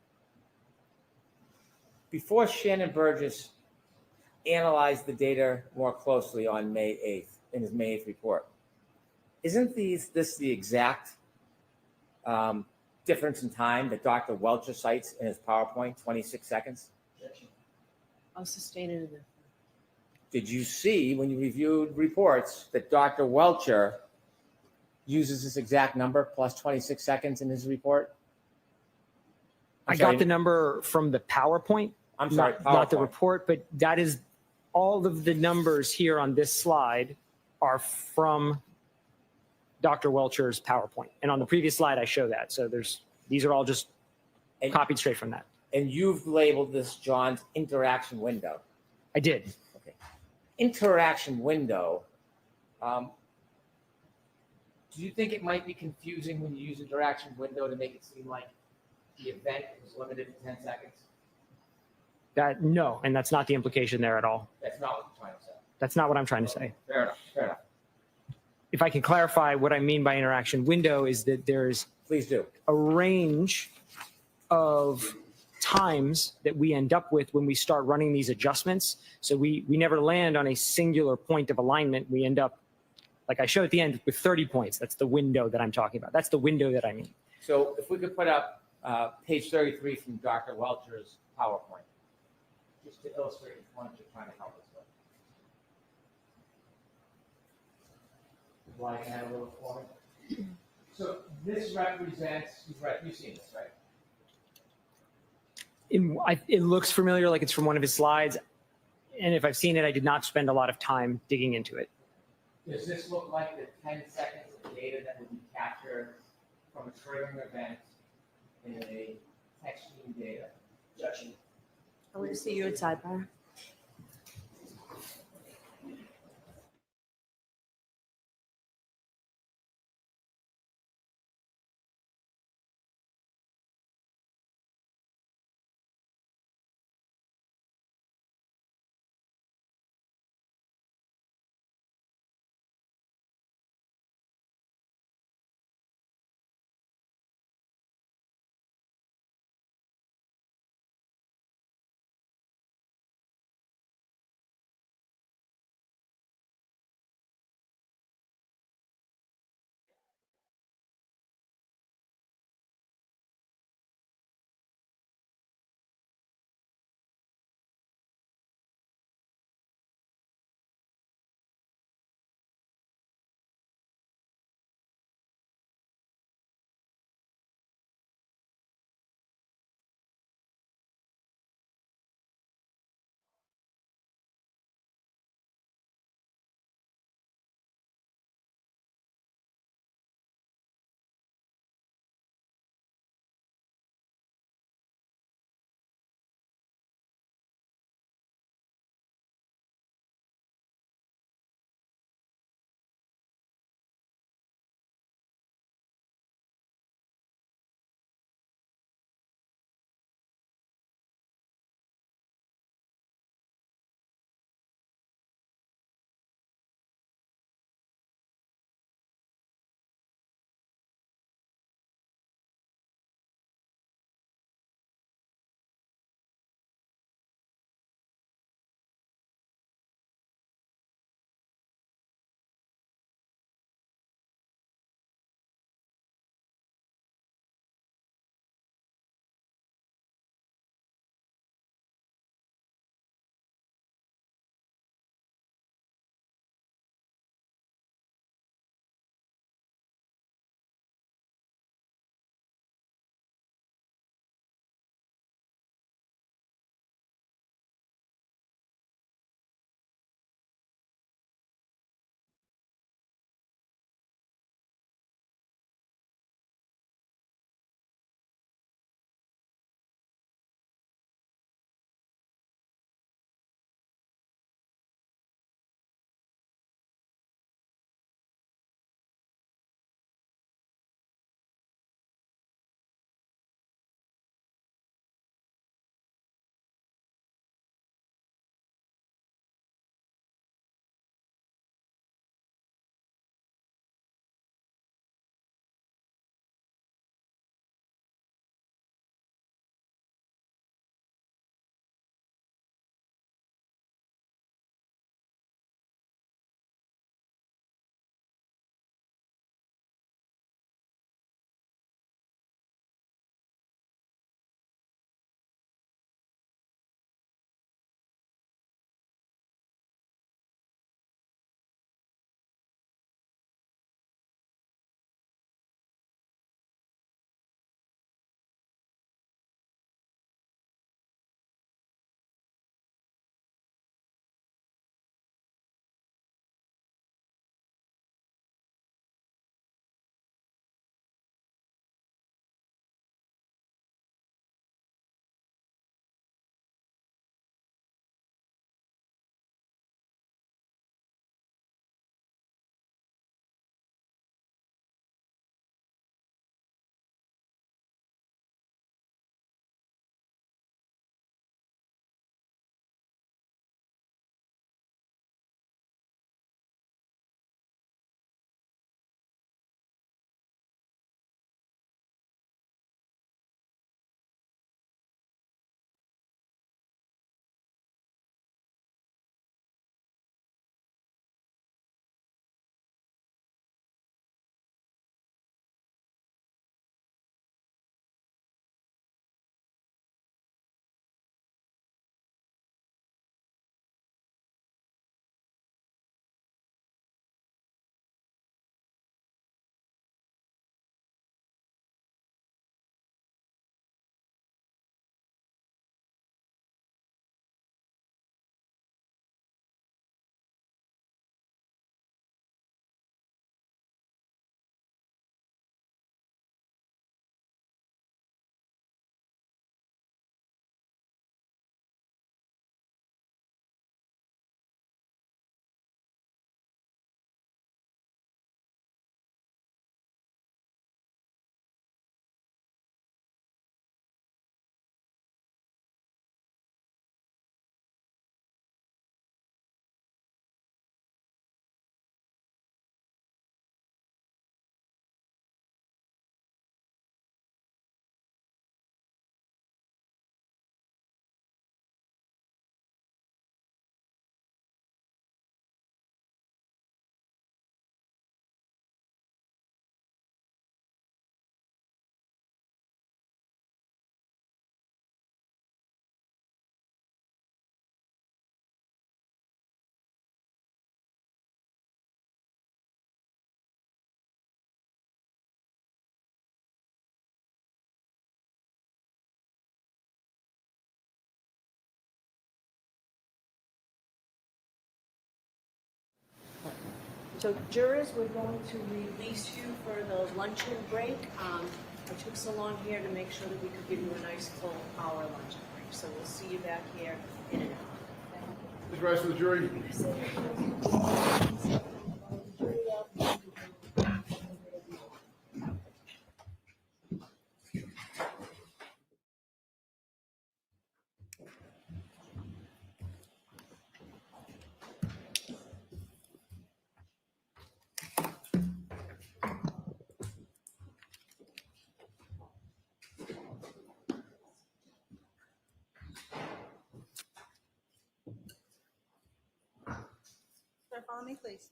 Before Shannon Burgess analyzed the data more closely on May 8th, in his May 8th report, isn't this the exact difference in time that Dr. Welcher cites in his PowerPoint, 26 seconds? I'll sustain it in the form. Did you see when you reviewed reports that Dr. Welcher uses this exact number plus 26 seconds in his report? I got the number from the PowerPoint, I'm sorry, not the PowerPoint. report, but that is all of the numbers here on this slide are from Dr. Welcher's PowerPoint. And on the previous slide, I show that. So these are all just And- copied straight from that. And you've labeled this John's interaction window. I did. Okay. Interaction window. Do you think it might be confusing when you use interaction window to make it seem like the event is limited to 10 seconds? No, and that's not the implication there at all. That's not what you're trying to say. That's not what I'm trying to say. Fair enough. Fair enough. If I can clarify what I mean by interaction window is that there's Please do. a range of times that we end up with when we start running these adjustments. So we never land on a singular point of alignment. We end up, like I showed at the end, with 30 points. That's the window that I'm talking about. That's the window that I mean. So if we could put up page 33 from Dr. Welcher's PowerPoint, just to illustrate the point you're trying to help us with. Want to add a little for me? So this represents, you've seen this, right? It looks familiar, like it's from one of his slides. And if I've seen it, I did not spend a lot of time digging into it. Does this look like the 10 seconds of data that would be captured from a triggering event in a text stream data? Objection. I want to see you at Sidebar. So jurors, we're going to release you for the luncheon break. I took so long here to make sure that we could give you a nice full hour luncheon break. So we'll see you back here in an hour. Please rise for the jury. Sir, follow me, please.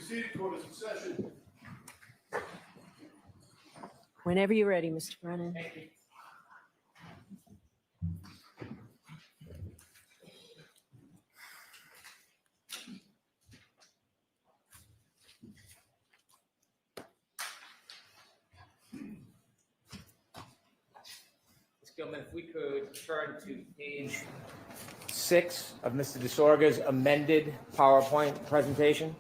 seated, court is in session. Whenever you're ready, Mr. Brennan. Ms. Gilman, if we could turn to page 6 of Mr. DeSorga's amended PowerPoint presentation.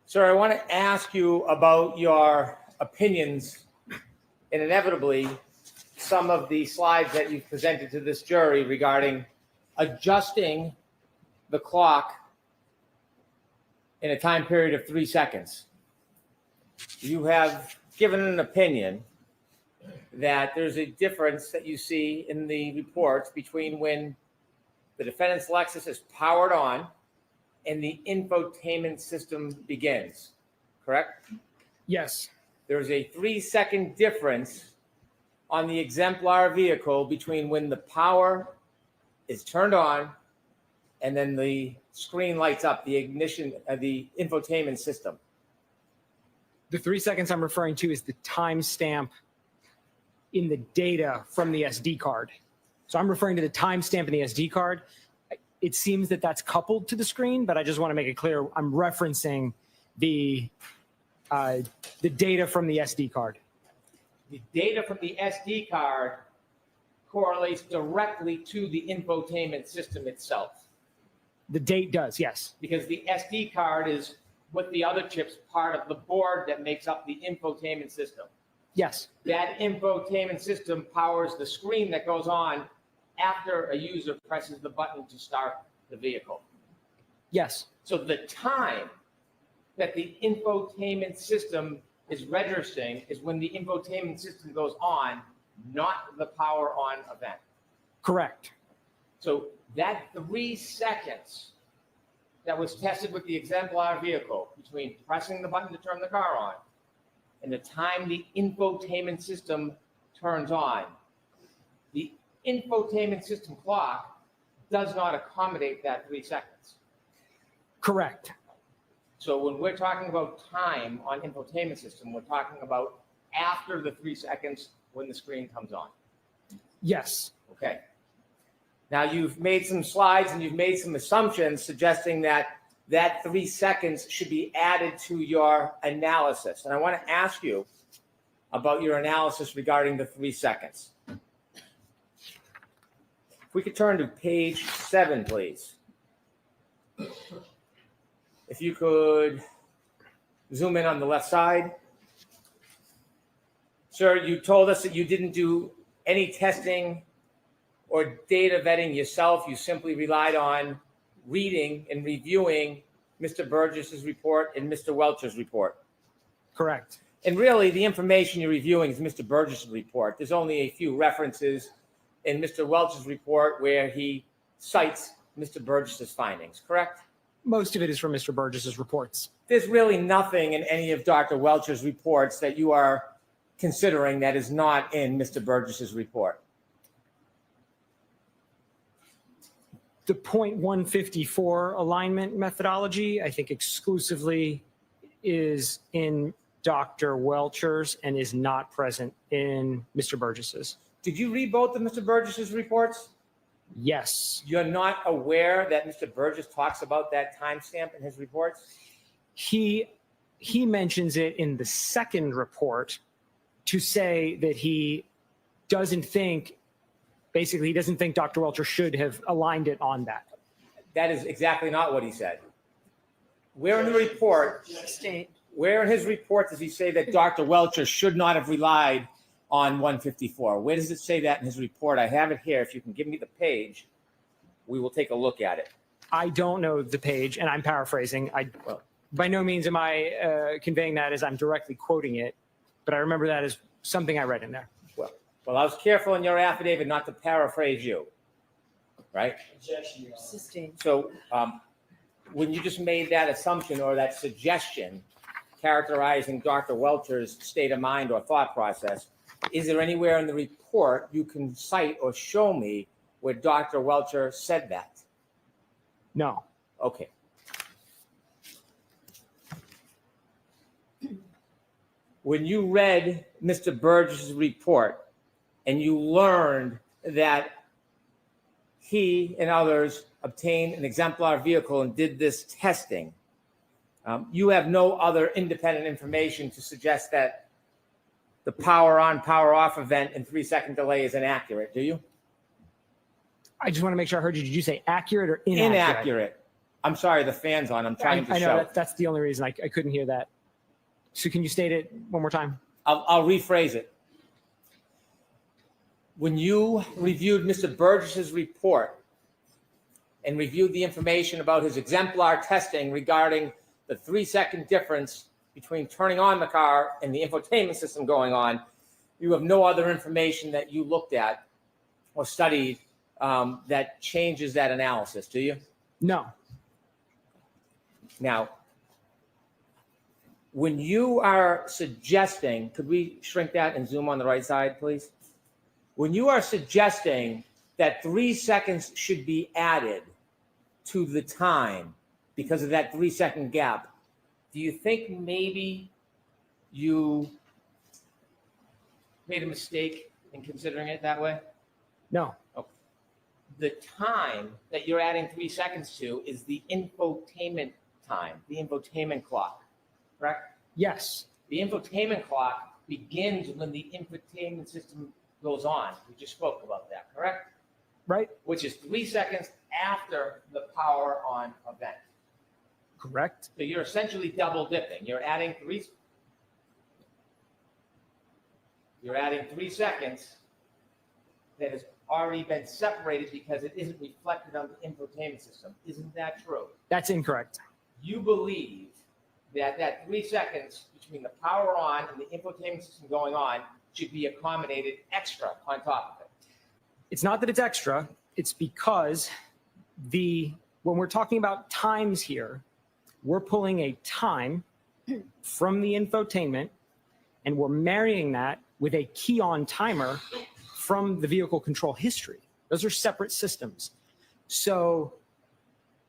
Sir, I want to ask you about your opinions, and inevitably, some of the slides that you've presented to this jury regarding adjusting the clock in a time period of 3 seconds. You have given an opinion that there's a difference that you see in the reports between when the defendant's Lexus is powered on and the infotainment system begins, correct? Yes. There's a 3-second difference on the exemplar vehicle between when the power is turned on and then the screen lights up, the ignition of the infotainment system. The 3 seconds I'm referring to is the timestamp in the data from the SD card. So I'm referring to the timestamp in the SD card. It seems that that's coupled to the screen, but I just want to make it clear I'm referencing the data from the SD card. The data from the SD card correlates directly to the infotainment system itself, The date does, yes. because the SD card is with the other chips part of the board that makes up the infotainment system. Yes. That infotainment system powers the screen that goes on after a user presses the button to start the vehicle. Yes. So the time that the infotainment system is registering is when the infotainment system goes on, not the power on event. Correct. So that 3 seconds that was tested with the exemplar vehicle between pressing the button to turn the car on and the time the infotainment system turns on, the infotainment system clock does not accommodate that 3 seconds. Correct. So when we're talking about time on infotainment system, we're talking about after the 3 seconds when the screen comes on. Yes. Okay. Now you've made some slides and you've made some assumptions suggesting that that 3 seconds should be added to your analysis. And I want to ask you about your analysis regarding the 3 seconds. If we could turn to page 7, please. If you could zoom in on the left side. Sir, you told us that you didn't do any testing or data vetting yourself. You simply relied on reading and reviewing Mr. Burgess's report and Mr. Welcher's report. Correct. And really, the information you're reviewing is Mr. Burgess's report. There's only a few references in Mr. Welcher's report where he cites Mr. Burgess's findings, correct? Most of it is from Mr. Burgess's reports. There's really nothing in any of Dr. Welcher's reports that you are considering that is not in Mr. Burgess's report. The .154 alignment methodology, I think exclusively is in Dr. Welcher's and is not present in Mr. Burgess's. Did you read both of Mr. Burgess's reports? Yes. You're not aware that Mr. Burgess talks about that timestamp in his reports? He mentions it in the second report to say that he doesn't think, basically, he doesn't think Dr. Welcher should have aligned it on that. That is exactly not what he said. Where in the report, where in his report does he say that Dr. Welcher should not have relied on 154? Where does it say that in his report? I have it here. If you can give me the page, we will take a look at it. I don't know the page, and I'm paraphrasing. By no means am I conveying that as I'm directly quoting it, but I remember that as something I read in there. Well, I was careful in your affidavit not to paraphrase you, right? Sustained. So when you just made that assumption or that suggestion characterizing Dr. Welcher's state of mind or thought process, Is there anywhere in the report you can cite or show me where Dr. Welcher said that? No. Okay. When you read Mr. Burgess's report and you learned that he and others obtained an exemplar vehicle and did this testing, you have no other independent information to suggest that the power on, power off event and 3-second delay is inaccurate, do you? I just want to make sure I heard you. Did you say accurate or inaccurate? Inaccurate. I'm sorry, the fan's on. I'm trying to I know shout. that's the only reason I couldn't hear that. So can you state it one more time? I'll rephrase it. When you reviewed Mr. Burgess's report and reviewed the information about his exemplar testing regarding the 3-second difference between turning on the car and the infotainment system going on, you have no other information that you looked at or studied that changes that analysis, do you? No. Now, when you are suggesting, could we shrink that and zoom on the right side, please? When you are suggesting that 3 seconds should be added to the time because of that 3-second gap, do you think maybe you made a mistake in considering it that way? No. The time that you're adding 3 seconds to is the infotainment time, the infotainment clock, correct? Yes. The infotainment clock begins when the infotainment system goes on. We just spoke about that, correct? Right? Which is 3 seconds after the power on event. Correct. So you're essentially double dipping. You're adding 3 seconds that has already been separated because it isn't reflected on the infotainment system. Isn't that true? That's incorrect. You believe that that 3 seconds between the power on and the infotainment system going on should be accommodated extra on top of it. It's not that it's extra. It's because when we're talking about times here, we're pulling a time from the infotainment and we're marrying that with a key on timer from the vehicle control history. Those are separate systems. So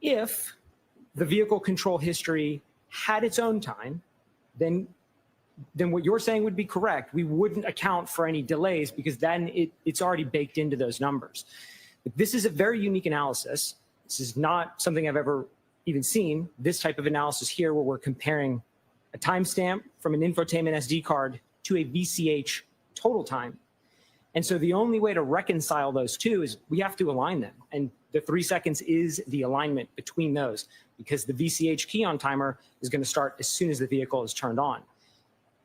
if the vehicle control history had its own time, then what you're saying would be correct. We wouldn't account for any delays because then it's already baked into those numbers. But this is a very unique analysis. This is not something I've ever even seen, this type of analysis here where we're comparing a timestamp from an infotainment SD card to a VCH total time. And so the only way to reconcile those two is we have to align them. And the 3 seconds is the alignment between those because the VCH key on timer is going to start as soon as the vehicle is turned on.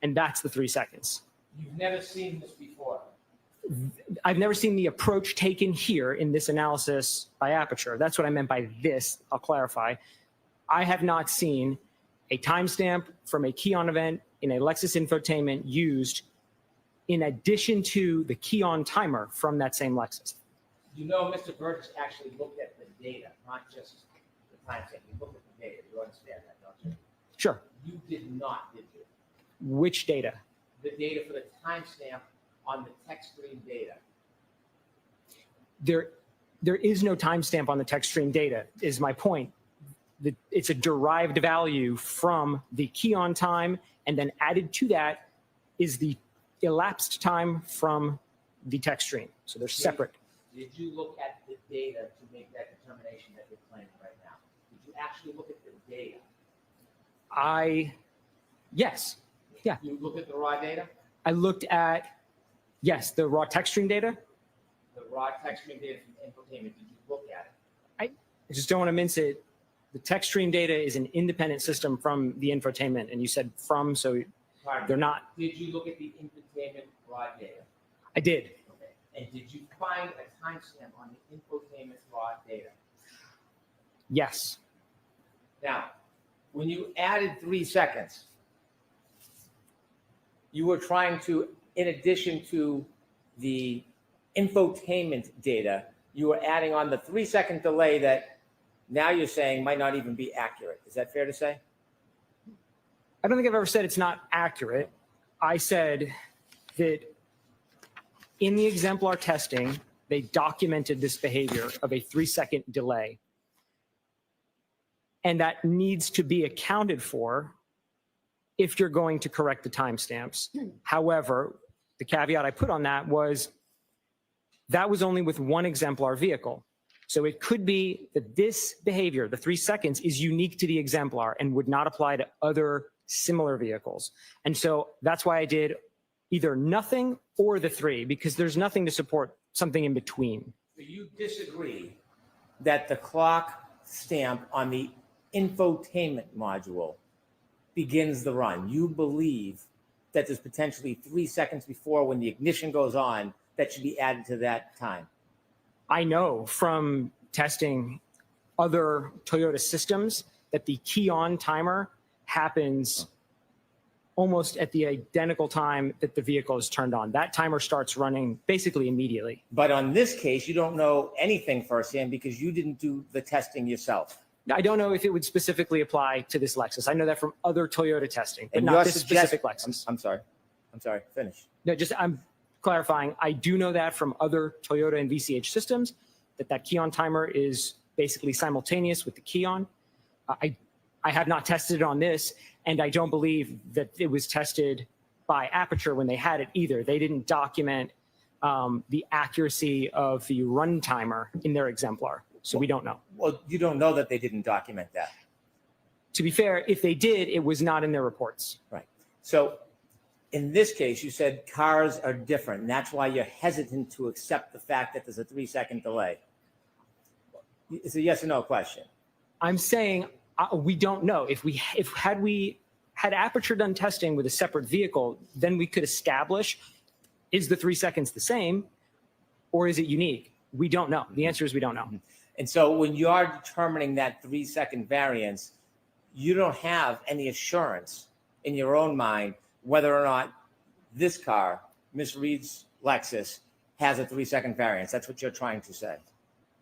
And that's the 3 seconds. You've never seen this before. I've never seen the approach taken here in this analysis by Aperture. That's what I meant by this. I'll clarify. I have not seen a timestamp from a key on event in a Lexus infotainment used in addition to the key on timer from that same Lexus. You know, Mr. Burgess actually looked at the data, not just the timestamp. You looked at the data. You understand that, don't you? Sure. You did not, did you? Which data? The data for the timestamp on the text stream data. There is no timestamp on the text stream data, is my point. It's a derived value from the key on time, and then added to that is the elapsed time from the text stream. So they're separate. Did you look at the data to make that determination that you're claiming right now? Did you actually look at the data? Yes. Yeah. You looked at the raw data? I looked at, yes, the raw text stream data. The raw text stream data from infotainment, did you look at it? I just don't want to mince it. The text stream data is an independent system from the infotainment, and you said from, so Pardon me. they're not. Did you look at the infotainment raw data? I did. Okay. And did you find a timestamp on the infotainment raw data? Yes. Now, when you added 3 seconds, you were trying to, in addition to the infotainment data, you were adding on the 3-second delay that now you're saying might not even be accurate. Is that fair to say? I don't think I've ever said it's not accurate. I said that In the exemplar testing, they documented this behavior of a 3-second delay. And that needs to be accounted for if you're going to correct the timestamps. However, the caveat I put on that was only with one exemplar vehicle. So it could be that this behavior, the 3 seconds, is unique to the exemplar and would not apply to other similar vehicles. And so that's why I did either nothing or the 3, because there's nothing to support something in between. So you disagree that the clock stamp on the infotainment module begins the run. You believe that there's potentially 3 seconds before when the ignition goes on that should be added to that time. I know from testing other Toyota systems that the key on timer happens almost at the identical time that the vehicle is turned on. That timer starts running basically immediately. But on this case, you don't know anything firsthand because you didn't do the testing yourself. I don't know if it would specifically apply to this Lexus. I know that from other Toyota testing, but And not your this specific Lexus. I'm sorry, finish. No, I'm clarifying. I do know that from other Toyota and VCH systems that key on timer is basically simultaneous with the key on. I have not tested it on this, and I don't believe that it was tested by Aperture when they had it either. They didn't document the accuracy of the run timer in their exemplar, so we don't know. Well, you don't know that they didn't document that. To be fair, if they did, it was not in their reports. Right. So in this case, you said cars are different, and that's why you're hesitant to accept the fact that there's a 3-second delay. It's a yes or no question. I'm saying we don't know. If we had Aperture done testing with a separate vehicle, then we could establish, is the 3 seconds the same or is it unique? We don't know. The answer is we don't know. And so when you are determining that 3-second variance, you don't have any assurance in your own mind whether or not this car, Ms. Reed's Lexus, has a 3-second variance. That's what you're trying to say.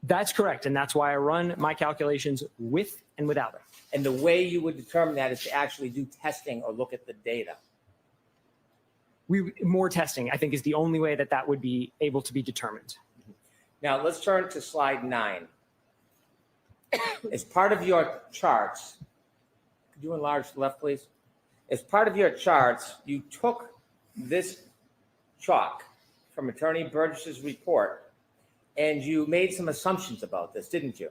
That's correct. And that's why I run my calculations with and without it. And the way you would determine that is to actually do testing or look at the data. More testing, I think, is the only way that would be able to be determined. Now, let's turn to slide 9. As part of your charts, could you enlarge to left, please? As part of your charts, you took this chalk from Attorney Burgess's report and you made some assumptions about this, didn't you?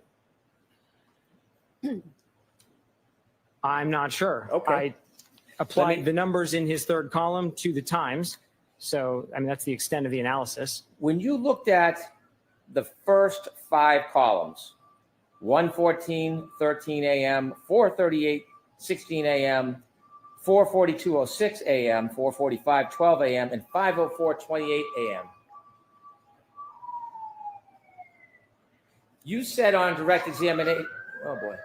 I'm not sure. Okay. I applied the numbers in his third column to the times. So, I mean, that's the extent of the analysis. When you looked at the first 5 columns, 1:14, 13 a.m., 4:38, 16 a.m., 4:42:06 a.m., 4:45, 12 a.m., and 5:04, 28 a.m. You said on direct examination, oh boy.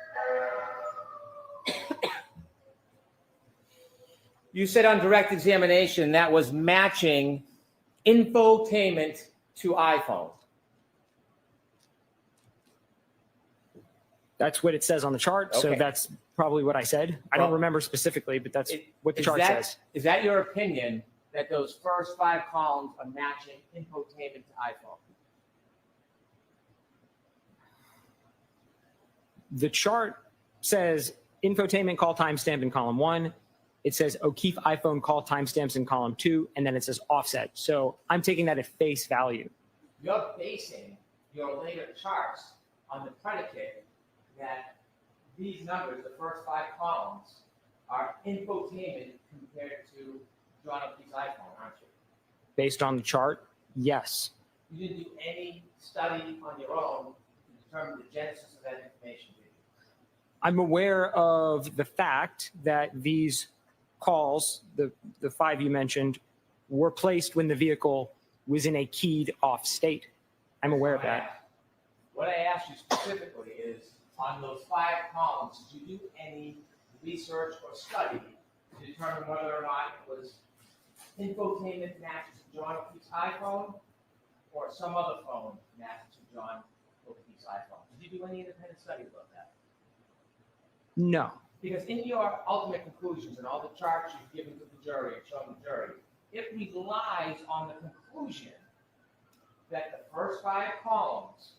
You said on direct examination that was matching infotainment to iPhone. That's what it says on the chart. So Okay. that's probably what I said. I don't Well, remember specifically, but that's what the Is chart that- says. Is that your opinion that those first 5 columns are matching infotainment to iPhone? The chart says infotainment call timestamp in column 1. It says O'Keefe iPhone call timestamps in column 2, and then it says offset. So I'm taking that at face value. You're basing your later charts on the predicate that these numbers, the first 5 columns, are infotainment compared to John O'Keefe's iPhone, aren't you? Based on the chart, yes. You didn't do any study on your own to determine the genesis of that information, did you? I'm aware of the fact that these calls, the 5 you mentioned, were placed when the vehicle was in a keyed off state. I'm aware of that. What I asked you specifically is, on those 5 columns, did you do any research or study to determine whether or not it was infotainment matched to John O'Keefe's iPhone or some other phone matched to John O'Keefe's iPhone? Did you do any independent study about that? No. Because in your ultimate conclusions and all the charts you've given to the jury and shown the jury, it relies on the conclusion that the first 5 columns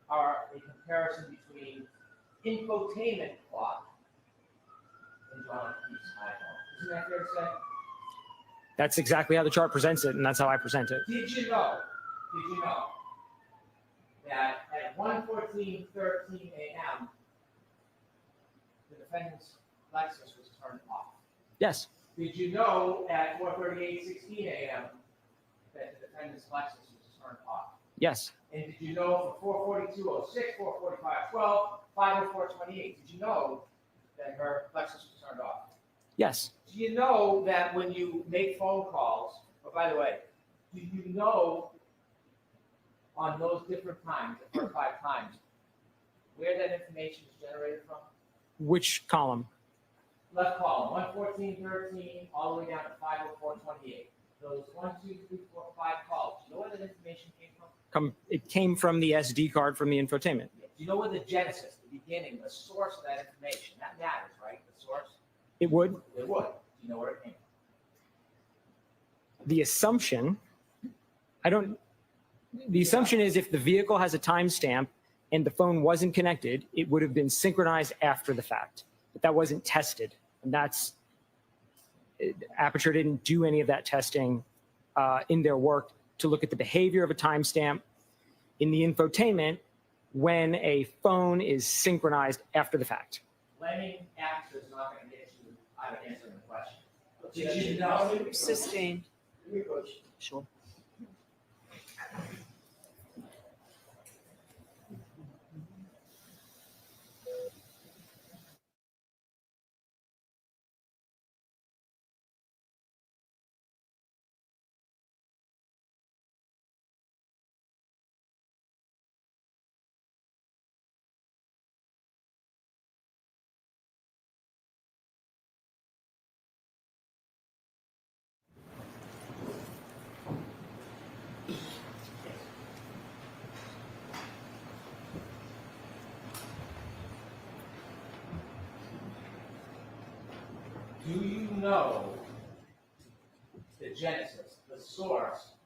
are a comparison between infotainment clock and John Keith's iPhone. Isn't that fair to say? That's exactly how the chart presents it, and that's how I present it. Did you know that at 1:14:13 a.m. the defendant's Lexus was turned off? Yes. Did you know at 4:38:16 a.m. that the defendant's Lexus was turned off? Yes. And did you know for 4:42:06, 4:45:12, 5:04:28, did you know that her Lexus was turned off? Yes. Do you know that when you make phone calls, oh, by the way, do you know on those different times, the first 5 times, where that information is generated from? Which column? Left column, 1:14:13, all the way down to 5:04:28. Those 1, 2, 3, 4, 5 calls. Do you know where that information came from? It came from the SD card from the infotainment. Do you know where the genesis, the beginning, the source of that information? That matters, right? The source? It would. It would. Do you know where it came from? The assumption is if the vehicle has a timestamp and the phone wasn't connected, it would have been synchronized after the fact. But that wasn't tested. And Aperture didn't do any of that testing in their work to look at the behavior of a timestamp in the infotainment when a phone is synchronized after the fact. Blaming acts is not going to get you out of answering the question. Did you know? Sustained. Sure. Do you know the genesis, the source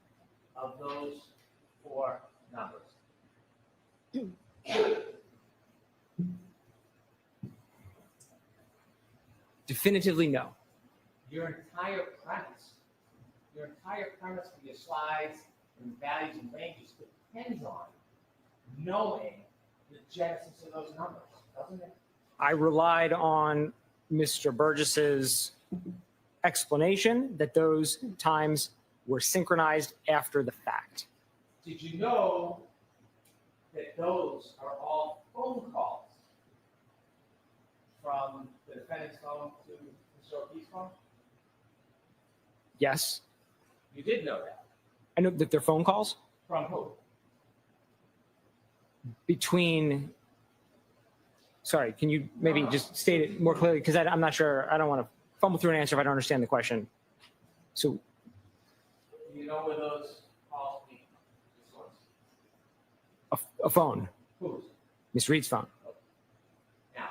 of those 4 numbers? Definitively no. Your entire premise for your slides and values and ranges depends on knowing the genesis of those numbers, doesn't it? I relied on Mr. Burgess's explanation that those times were synchronized after the fact. Did you know that those are all phone calls from the defendant's phone to Mr. O'Keefe's phone? Yes. You did know that. I know that they're phone calls From who? between. Sorry, can you maybe just state it more clearly? Because I'm not sure. I don't want to fumble through an answer if I don't understand the question. So Do you know where those calls came from? The source. a phone, Whose? Miss Reed's phone. Now,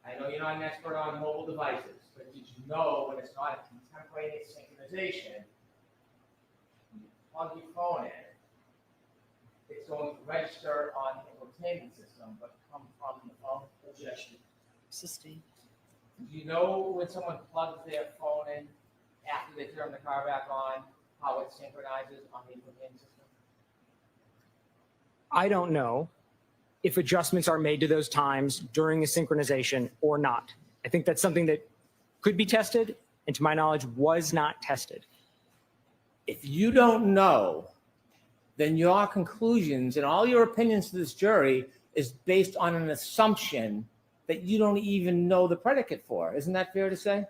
I know you're not an expert on mobile devices, but did you know when it's not a contemporaneous synchronization, when you plug your phone in, it's going to register on the entertainment system, but come from the phone? Objection. Sustained. Do you know when someone plugs their phone in after they turn the car back on, how it synchronizes on the entertainment system? I don't know if adjustments are made to those times during a synchronization or not. I think that's something that could be tested, and to my knowledge, was not tested. If you don't know, then your conclusions and all your opinions to this jury is based on an assumption that you don't even know the predicate for. Isn't that fair to say?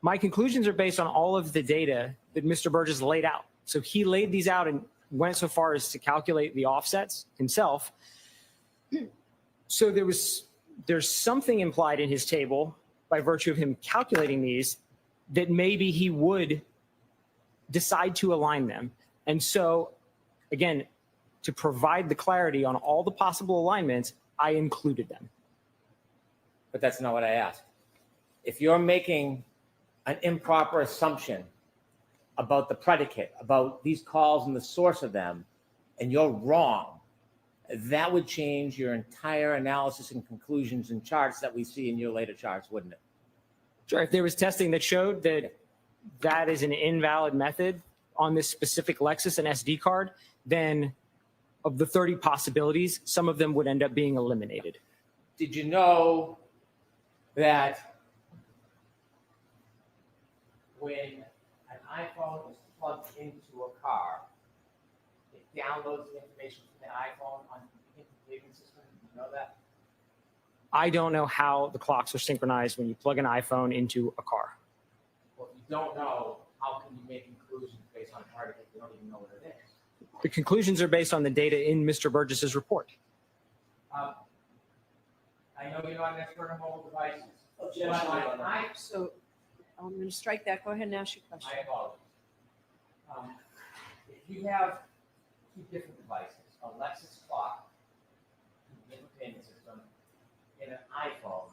My conclusions are based on all of the data that Mr. Burgess laid out. So he laid these out and went so far as to calculate the offsets himself. So there's something implied in his table by virtue of him calculating these that maybe he would decide to align them. And so, again, to provide the clarity on all the possible alignments, I included them. But that's not what I asked. If you're making an improper assumption about the predicate, about these calls and the source of them, and you're wrong, that would change your entire analysis and conclusions and charts that we see in your later charts, wouldn't it? Sure. If there was testing that showed that that is an invalid method on this specific Lexus and SD card, then of the 30 possibilities, some of them would end up being eliminated. Did you know that when an iPhone is plugged into a car, it downloads the information from the iPhone on the infotainment system? Did you know that? I don't know how the clocks are synchronized when you plug an iPhone into a car. Well, if you don't know, how can you make conclusions based on a predicate you don't even know what it is? The conclusions are based on the data in Mr. Burgess's report. I know you're not an expert on mobile devices. Objection, but Your Honor. So I'm going to strike that. Go ahead and ask your question. I apologize. If you have two different devices, a Lexus clock, an infotainment system, and an iPhone,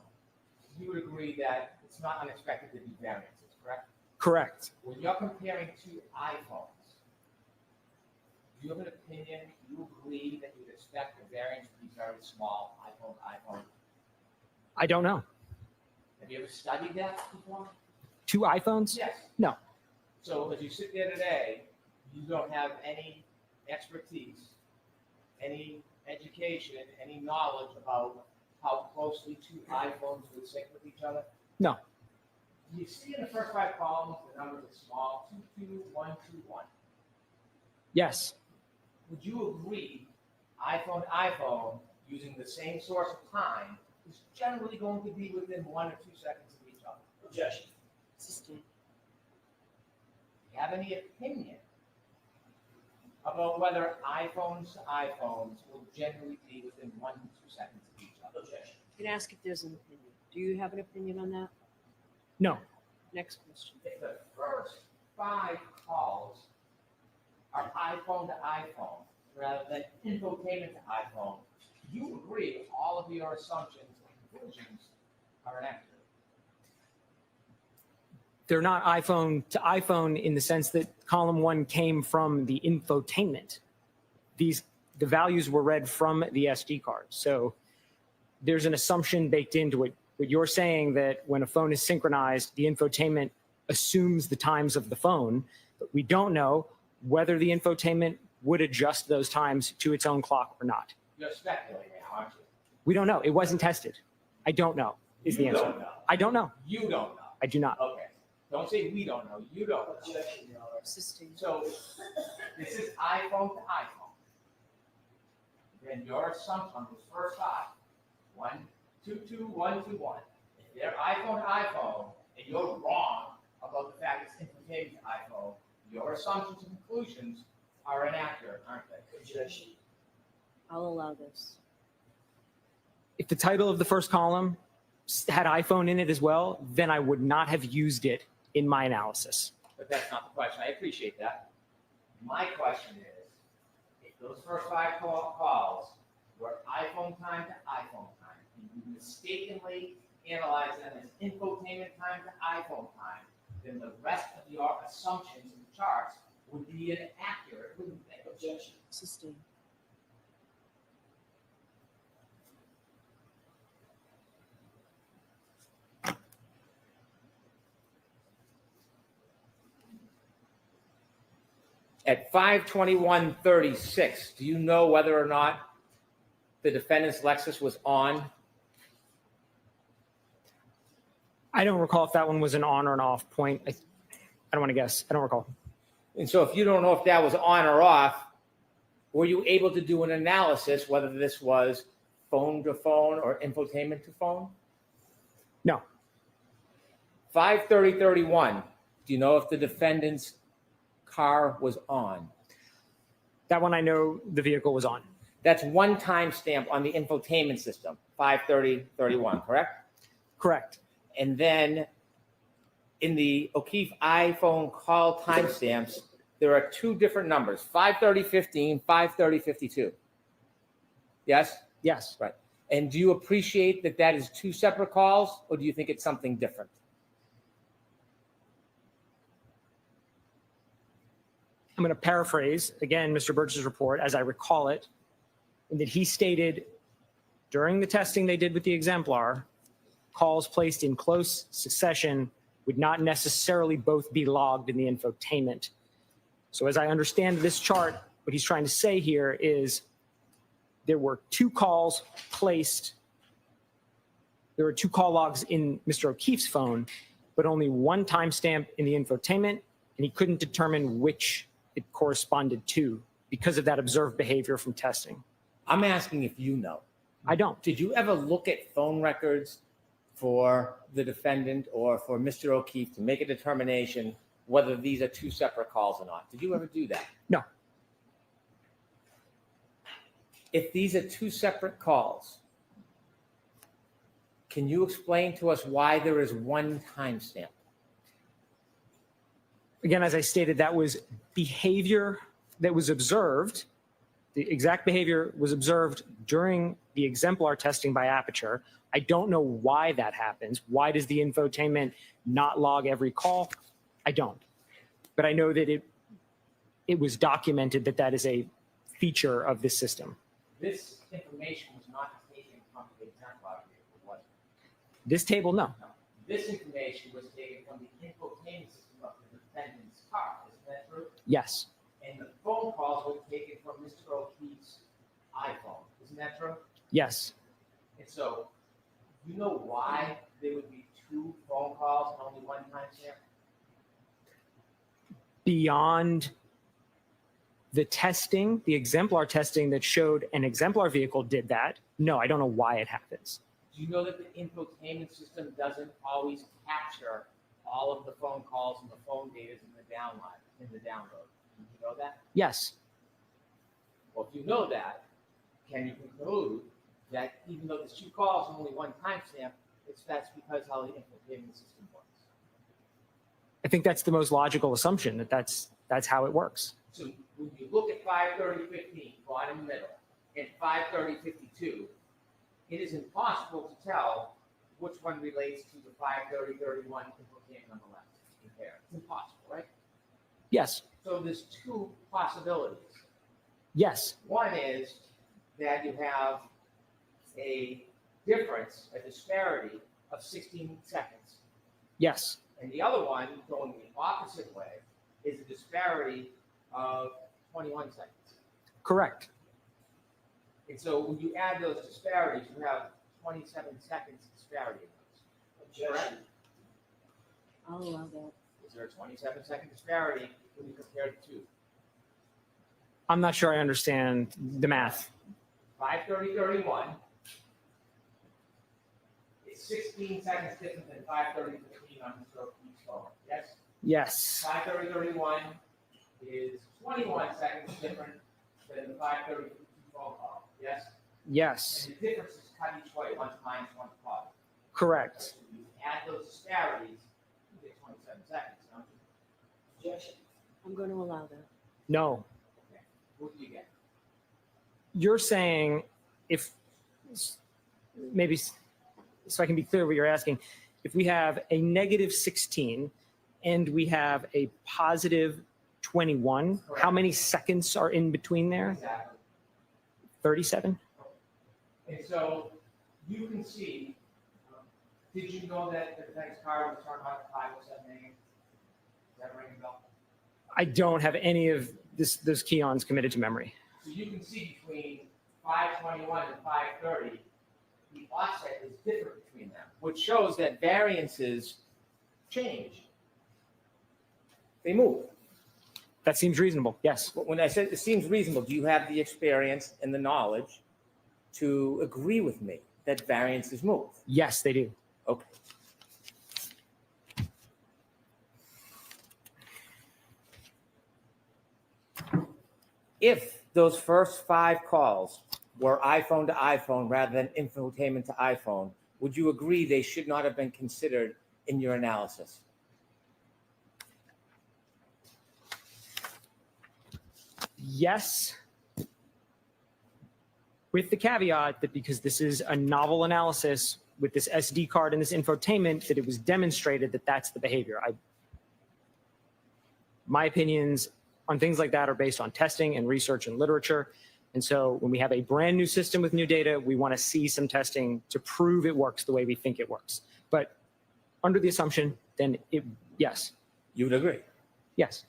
you would agree that it's not unexpected to be variances, correct? Correct. When you're comparing two iPhones, do you have an opinion, do you agree that you'd expect the variance to be very small, iPhone to iPhone? I don't know. Have you ever studied that before? Two iPhones? Yes. No. So as you sit there today, you don't have any expertise, any education, any knowledge about how closely two iPhones would sync with each other? No. Do you see in the first 5 columns the numbers are small, 22121? Yes. Would you agree iPhone to iPhone using the same source of time is generally going to be within 1 or 2 seconds of each other? Objection. Sustained. Do you have any opinion about whether iPhones to iPhones will generally be within 1 to 2 seconds of each other? Objection. You can ask if there's an opinion. Do you have an opinion on that? No. Next question. If the first 5 calls are iPhone to iPhone rather than infotainment to iPhone, you agree all of your assumptions and conclusions are inaccurate. They're not iPhone to iPhone in the sense that column 1 came from the infotainment. The values were read from the SD card. So there's an assumption baked into it. But you're saying that when a phone is synchronized, the infotainment assumes the times of the phone, but we don't know whether the infotainment would adjust those times to its own clock or not. You're speculating now, aren't you? We don't know. It wasn't tested. I don't know is the You answer. don't know. I don't know. You don't know. I do not. Okay. Don't say we don't know. You don't know. Objection, Your Honor. Sustained. So this is iPhone to iPhone. Then your assumption on this first 5, 12221. If they're iPhone to iPhone and you're wrong about the fact it's infotainment to iPhone, your assumptions and conclusions are inaccurate, aren't they? Objection. I'll allow this. If the title of the first column had iPhone in it as well, then I would not have used it in my analysis. But that's not the question. I appreciate that. My question is, if those first 5 calls were iPhone time to iPhone time, and you mistakenly analyze them as infotainment time to iPhone time, then the rest of your assumptions and charts would be inaccurate, wouldn't they? Objection. Sustained. At 5:21:36, do you know whether or not the defendant's Lexus was on? I don't recall if that one was an on or an off point. I don't want to guess. I don't recall. And so if you don't know if that was on or off, were you able to do an analysis whether this was phone to phone or infotainment to phone? No. 5:30:31, do you know if the defendant's car was on? That one I know the vehicle was on. That's one timestamp on the infotainment system, 5:30:31, correct? Correct. And then in the O'Keefe iPhone call timestamps, there are 2 different numbers, 5:30:15, 5:30:52. Yes? Yes. Right. And do you appreciate that that is 2 separate calls, or do you think it's something different? I'm going to paraphrase again Mr. Birch's report as I recall it, in that he stated during the testing they did with the exemplar, calls placed in close succession would not necessarily both be logged in the infotainment. So as I understand this chart, what he's trying to say here is there were 2 calls placed. There were 2 call logs in Mr. O'Keefe's phone, but only 1 timestamp in the infotainment, and he couldn't determine which it corresponded to because of that observed behavior from testing. I'm asking if you know. I don't. Did you ever look at phone records for the defendant or for Mr. O'Keefe to make a determination whether these are 2 separate calls or not? Did you ever do that? No. If these are 2 separate calls, can you explain to us why there is 1 timestamp? Again, as I stated, that was behavior that was observed. The exact behavior was observed during the exemplar testing by Aperture. I don't know why that happens. Why does the infotainment not log every call? I don't. But I know that it was documented that that is a feature of this system. This information was not taken from the exemplar vehicle, was it? This table, no. No. This information was taken from the infotainment system of the defendant's car. Isn't that true? Yes. And the phone calls were taken from Mr. O'Keefe's iPhone. Isn't that true? Yes. And so, you know why there would be 2 phone calls and only 1 timestamp? Beyond the testing, the exemplar testing that showed an exemplar vehicle did that, no, I don't know why it happens. Do you know that the infotainment system doesn't always capture all of the phone calls and the phone data in the download? Do you know that? Yes. Well, if you know that, can you conclude that even though there's 2 calls and only 1 timestamp, that's because how the infotainment system works? I think that's the most logical assumption, that that's how it works. So when you look at 530.15, bottom middle, and 530.52, it is impossible to tell which one relates to the 530.31 infotainment on the left. Compare. It's impossible, right? Yes. So there's 2 possibilities. Yes. One is that you have a difference, a disparity of 16 seconds. Yes. And the other one, going the opposite way, is a disparity of 21 seconds. Correct. And so when you add those disparities, you have 27 seconds disparity in those. Correct? I'll allow that. Is there a 27-second disparity when you compare the 2? I'm not sure I understand the math. 530.31 is 16 seconds different than 530.15 on Mr. O'Keefe's phone. Yes? Yes. 530.31 is 21 seconds different than the 530.15 phone call. Yes? Yes. And the difference is cut each way, one's minus, one's positive. Correct. So you add those disparities, you get 27 seconds, don't you? Objection. I'm going to allow that. No. Okay. What do you get? You're saying if, maybe, so I can be clear what you're asking, if we have a negative 16 and we have a positive 21, Correct. how many seconds are in between there? Exactly. 37? And so you can see, did you know that the defense car was turned on at 5:07 a.m.? Does that ring a bell? I don't have any of those key-ons committed to memory. So you can see between 5:21 and 5:30, the offset is different between them, which shows that variances change. They move. That seems reasonable. Yes. But when I said it seems reasonable, do you have the experience and the knowledge to agree with me that variances move? Yes, they do. Okay. If those first 5 calls were iPhone to iPhone rather than infotainment to iPhone, would you agree they should not have been considered in your analysis? Yes, with the caveat that because this is a novel analysis with this SD card and this infotainment, that it was demonstrated that that's the behavior. My opinions on things like that are based on testing and research and literature. And so when we have a brand new system with new data, we want to see some testing to prove it works the way we think it works. But under the assumption, then yes. You would agree? Yes.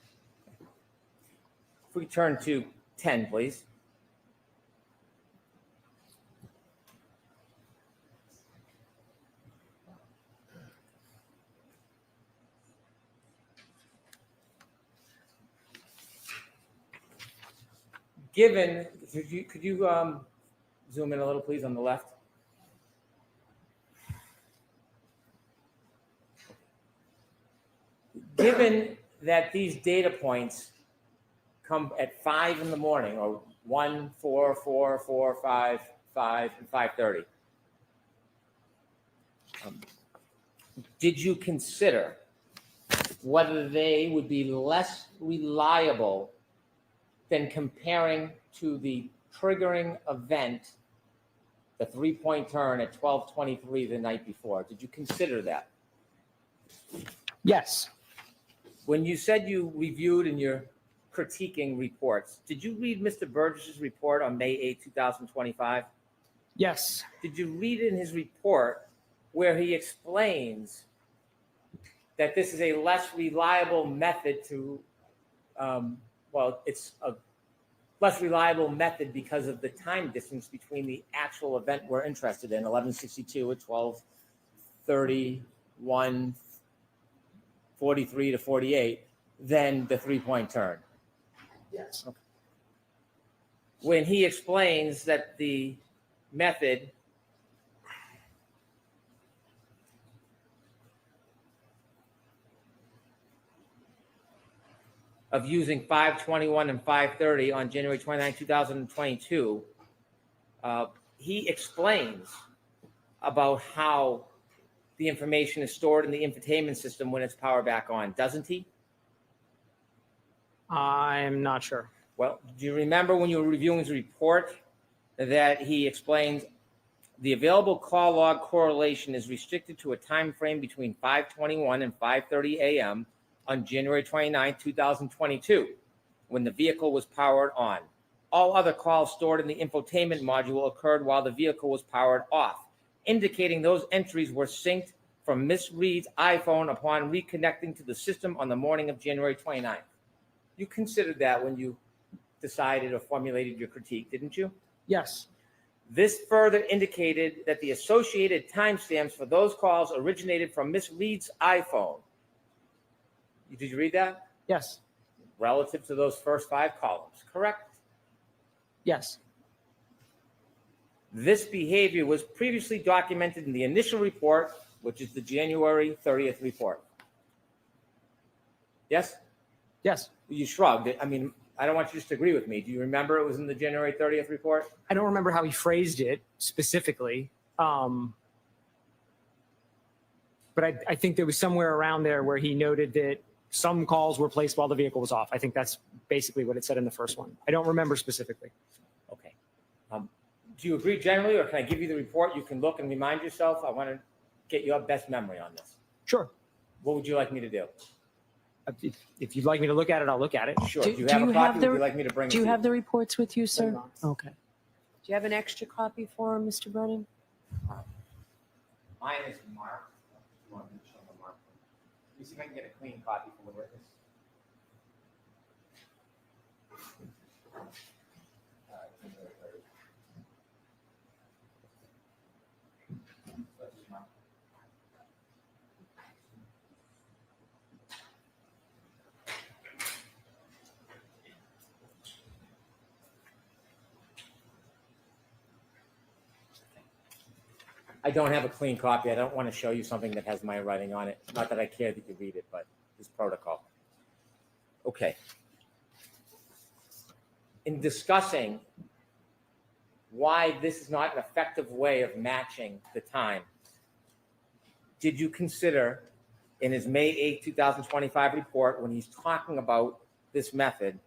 If we turn to 10, please. Given, could you zoom in a little, please, on the left? Given that these data points come at 5 in the morning, or 1, 4, 4, 4, 5, 5, and 5:30, did you consider whether they would be less reliable than comparing to the triggering event, the 3-point turn at 12:23 the night before? Did you consider that? Yes. When you said you reviewed and you're critiquing reports, did you read Mr. Burgess's report on May 8, 2025? Yes. Did you read in his report where he explains that this is a less reliable method to, it's a less reliable method because of the time distance between the actual event we're interested in, 1162 at 12:30, 1:43 to 48, than the 3-point turn? Yes. Okay. When he explains that the method of using 5:21 and 5:30 on January 29, 2022, he explains about how the information is stored in the infotainment system when it's powered back on, doesn't he? I'm not sure. Well, do you remember when you were reviewing his report that he explains the available call log correlation is restricted to a time frame between 5:21 and 5:30 a.m. on January 29, 2022, when the vehicle was powered on. All other calls stored in the infotainment module occurred while the vehicle was powered off, indicating those entries were synced from Miss Reed's iPhone upon reconnecting to the system on the morning of January 29th. You considered that when you decided or formulated your critique, didn't you? Yes. This further indicated that the associated timestamps for those calls originated from Miss Reed's iPhone. Did you read that? Yes. Relative to those first 5 columns, correct? Yes. This behavior was previously documented in the initial report, which is the January 30th report. Yes? Yes. You shrugged. I mean, I don't want you just to agree with me. Do you remember it was in the January 30th report? I don't remember how he phrased it specifically. But I think there was somewhere around there where he noted that some calls were placed while the vehicle was off. I think that's basically what it said in the first one. I don't remember specifically. Okay. Do you agree generally, or can I give you the report? You can look and remind yourself. I want to get your best memory on this. Sure. What would you like me to do? If you'd like me to look at it, I'll look at it. Sure. Do- Do you do have you a have copy? the- Would you like me to bring it Do you to have the reports with you, sir? Later Okay. Do you have an extra copy for him, Mr. Brennan? Mine is marked. You want me to show the mark? Let me see if I can get a clean copy for the witness. I don't have a clean copy. I don't want to show you something that has my writing on it. Not that I care that you read it, but it's protocol. Okay. In discussing why this is not an effective way of matching the time, did you consider in his May 8, 2025 report, when he's talking about this method,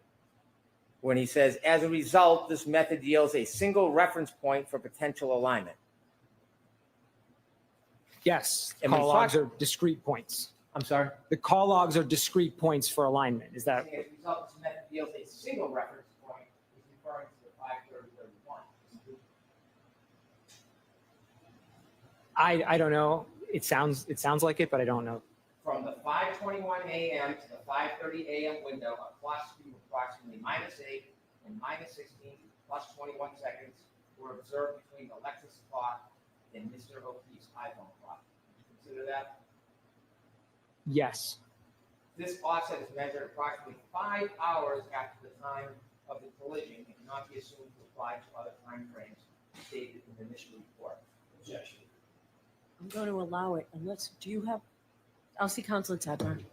when he says, as a result, this method yields a single reference point for potential alignment? Yes. And we Call logs talked- are discrete points. I'm sorry? The call logs are discrete points for alignment. Is that? As a result, this method yields a single reference point is referring to the 530-31. I don't know. It sounds like it, but I don't know. From the 5:21 a.m. to the 5:30 a.m. window, a clock speed of approximately -8 and -16 plus 21 seconds were observed between the Lexus clock and Mr. O'Keefe's iPhone clock. Consider that. Yes. This offset is measured approximately 5 hours after the time of the collision and cannot be assumed to apply to other time frames stated in the initial report. Objection. I'm going to allow it unless, do you have, I'll see counsel at sidebar.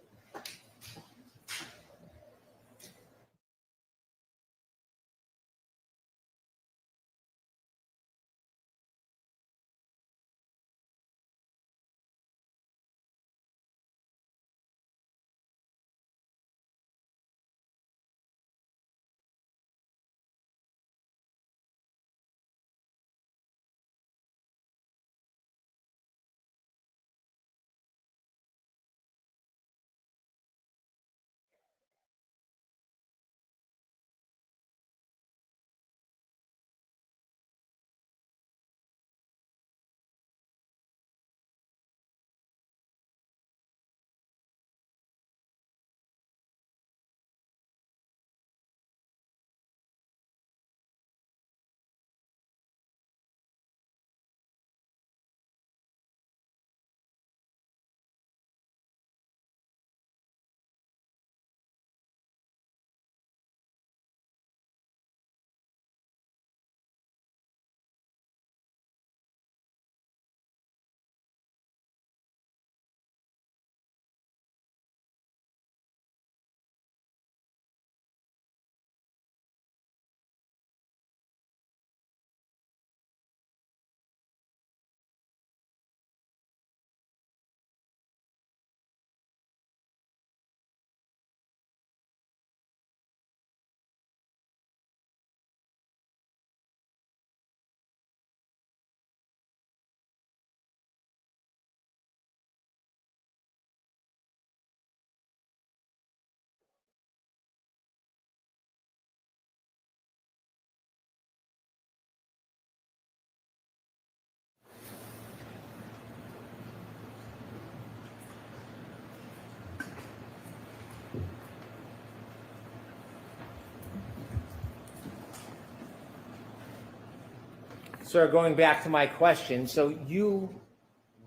Sir, going back to my question, so you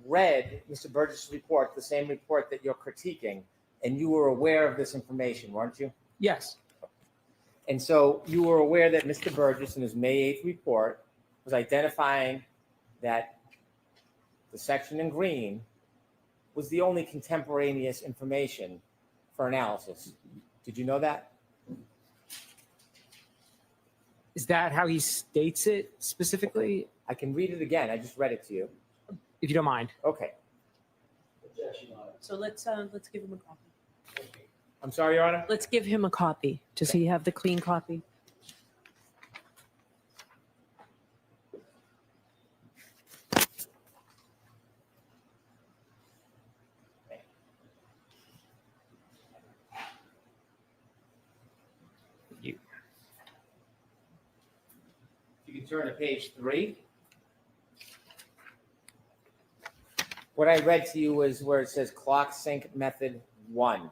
read Mr. Burgess' report, the same report that you're critiquing, and you were aware of this information, weren't you? Yes. And so you were aware that Mr. Burgess in his May 8th report was identifying that the section in green was the only contemporaneous information for analysis. Did you know that? Is that how he states it specifically? I can read it again. I just read it to you. If you don't mind. Okay. So let's give him a copy. I'm sorry, Your Honor? Let's give him a copy. Does he have the clean copy? You can turn to page 3. What I read to you was where it says clock sync method 1.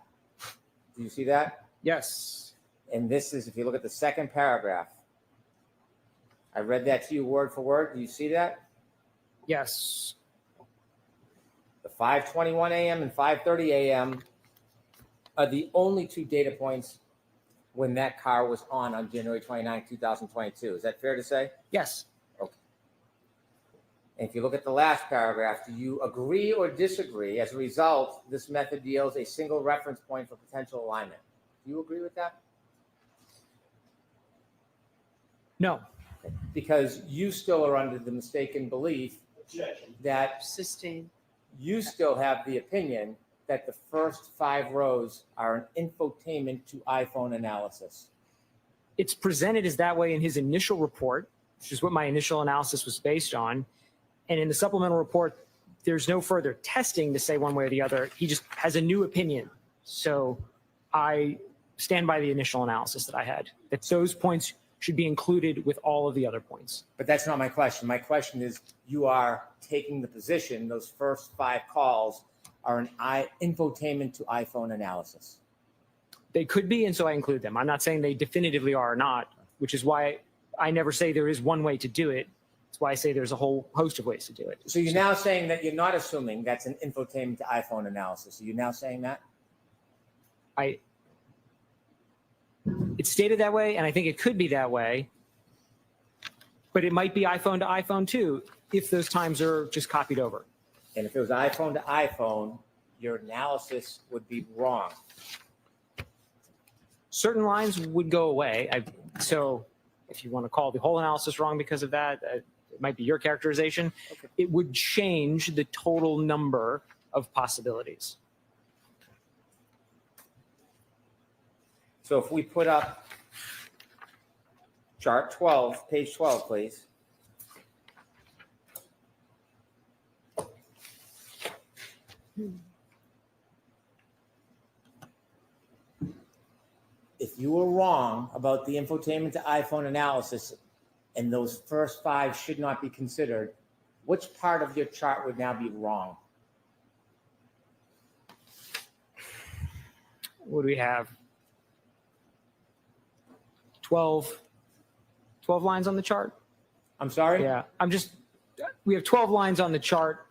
Do you see that? Yes. And this is, if you look at the second paragraph, I read that to you word for word. Do you see that? Yes. The 5:21 a.m. and 5:30 a.m. are the only 2 data points when that car was on January 29, 2022. Is that fair to say? Yes. Okay. And if you look at the last paragraph, do you agree or disagree? As a result, this method yields a single reference point for potential alignment. Do you agree with that? No. Because you still are under the mistaken belief that Sustain. you still have the opinion that the first 5 rows are an infotainment to iPhone analysis. It's presented as that way in his initial report, which is what my initial analysis was based on. And in the supplemental report, there's no further testing to say one way or the other. He just has a new opinion. So I stand by the initial analysis that I had, that those points should be included with all of the other points. But that's not my question. My question is, you are taking the position those first 5 calls are an infotainment to iPhone analysis. They could be, and so I include them. I'm not saying they definitively are or not, which is why I never say there is one way to do it. That's why I say there's a whole host of ways to do it. So you're now saying that you're not assuming that's an infotainment to iPhone analysis. Are you now saying that? It's stated that way, and I think it could be that way, but it might be iPhone to iPhone too, if those times are just copied over. And if it was iPhone to iPhone, your analysis would be wrong. Certain lines would go away. So if you want to call the whole analysis wrong because of that, it might be your characterization. Okay. It would change the total number of possibilities. So if we put up chart 12, page 12, please. If you were wrong about the infotainment to iPhone analysis and those first 5 should not be considered, which part of your chart would now be wrong? What do we have? 12 lines on the chart? I'm sorry? Yeah, we have 12 lines on the chart.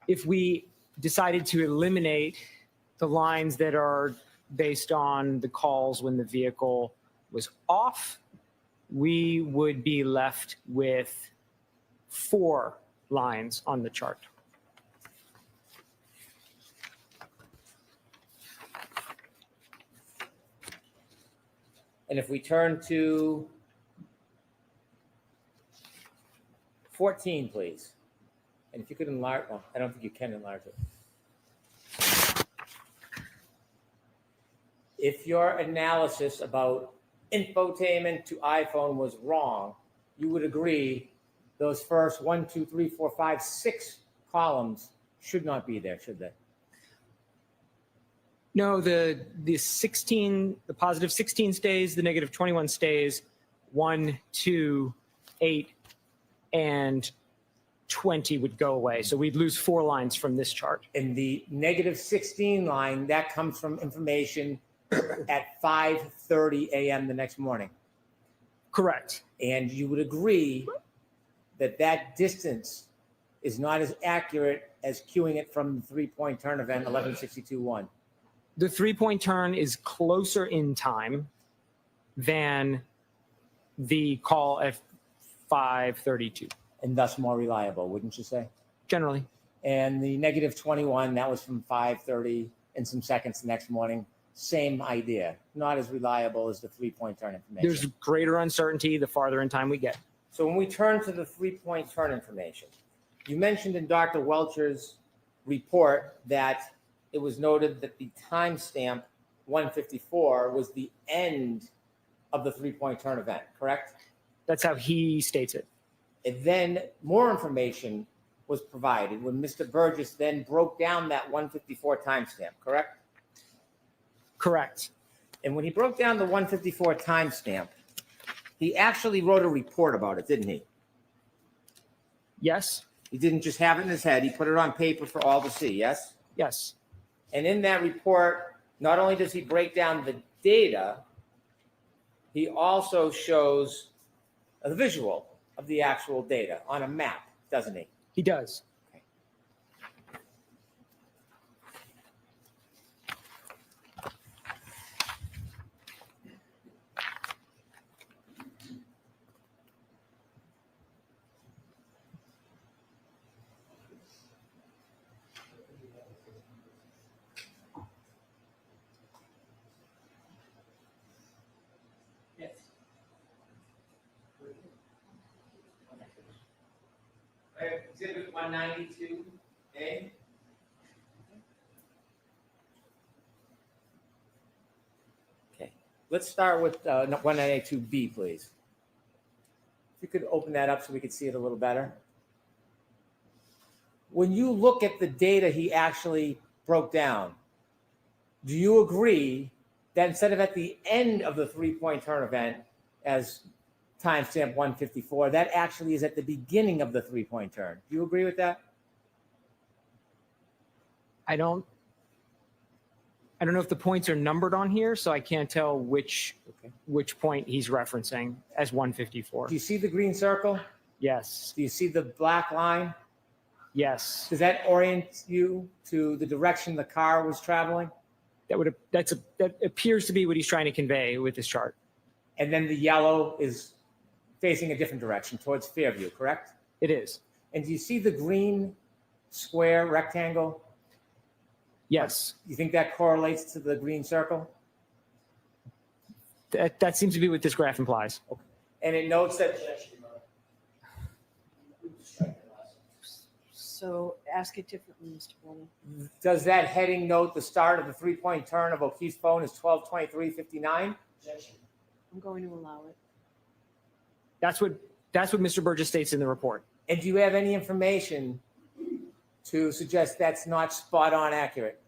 If we decided to eliminate the lines that are based on the calls when the vehicle was off, we would be left with 4 lines on the chart. And if we turn to 14, please. And if you could enlarge, well, I don't think you can enlarge it. If your analysis about infotainment to iPhone was wrong, you would agree those first 1, 2, 3, 4, 5, 6 columns should not be there, should they? No, the positive 16 stays, the negative 21 stays, 1, 2, 8, and 20 would go away. So we'd lose 4 lines from this chart. And the negative 16 line, that comes from information at 5:30 a.m. the next morning. Correct. And you would agree that that distance is not as accurate as queuing it from the 3-point turn event 11:62:1. The 3-point turn is closer in time than the call at 5:32. And thus more reliable, wouldn't you say? Generally. And the negative 21, that was from 5:30 and some seconds the next morning. Same idea, not as reliable as the 3-point turn information. There's greater uncertainty the farther in time we get. So when we turn to the 3-point turn information, you mentioned in Dr. Welcher's report that it was noted that the timestamp 154 was the end of the 3-point turn event, correct? That's how he states it. And then more information was provided when Mr. Burgess then broke down that 154 timestamp, correct? Correct. And when he broke down the 154 timestamp, he actually wrote a report about it, didn't he? Yes. He didn't just have it in his head. He put it on paper for all to see, yes? Yes. And in that report, not only does he break down the data, he also shows a visual of the actual data on a map, doesn't he? He does. Exhibit 192A. Okay, let's start with 192B, please. If you could open that up so we could see it a little better. When you look at the data he actually broke down, do you agree that instead of at the end of the 3-point turn event as timestamp 154, that actually is at the beginning of the 3-point turn. Do you agree with that? I don't know if the points are numbered on here, so I can't tell which point he's referencing as 154. Do you see the green circle? Yes. Do you see the black line? Yes. Does that orient you to the direction the car was traveling? That appears to be what he's trying to convey with this chart. And then the yellow is facing a different direction towards Fairview, correct? It is. And do you see the green square rectangle? Yes. You think that correlates to the green circle? That seems to be what this graph implies. And it notes that So ask it differently, Mr. Brennan. does that heading note the start of the 3-point turn of O'Keefe's phone is 12:23:59? I'm going to allow it. That's what Mr. Burgess states in the report. And do you have any information to suggest that's not spot on accurate?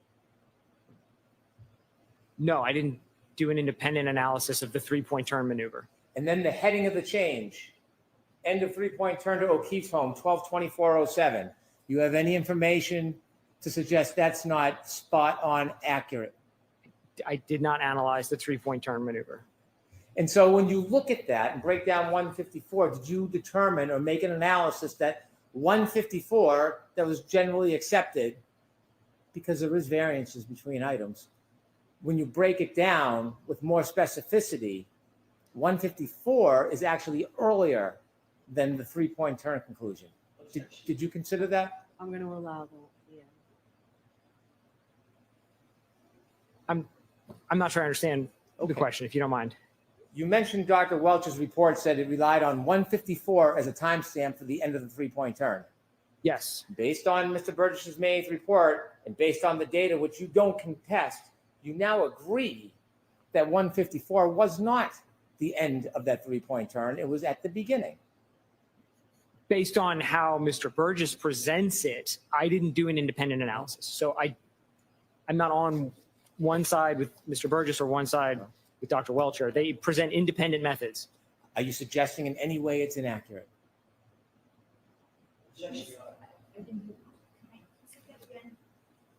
No, I didn't do an independent analysis of the 3-point turn maneuver. And then the heading of the change, end of 3-point turn to O'Keefe's home, 12:24:07. You have any information to suggest that's not spot on accurate? I did not analyze the 3-point turn maneuver. And so when you look at that and break down 154, did you determine or make an analysis that 154 that was generally accepted, because there is variances between items, when you break it down with more specificity, 154 is actually earlier than the 3-point turn conclusion? Did you consider that? I'm going to allow that, yeah. I'm not sure I understand Okay. the question, if you don't mind. You mentioned Dr. Welch's report said it relied on 154 as a timestamp for the end of the 3-point turn. Yes. Based on Mr. Burgess's May 8th report and based on the data, which you don't contest, you now agree that 154 was not the end of that 3-point turn. It was at the beginning. Based on how Mr. Burgess presents it, I didn't do an independent analysis. So I'm not on one side with Mr. Burgess or one side with Dr. Welcher. They present independent methods. Are you suggesting in any way it's inaccurate?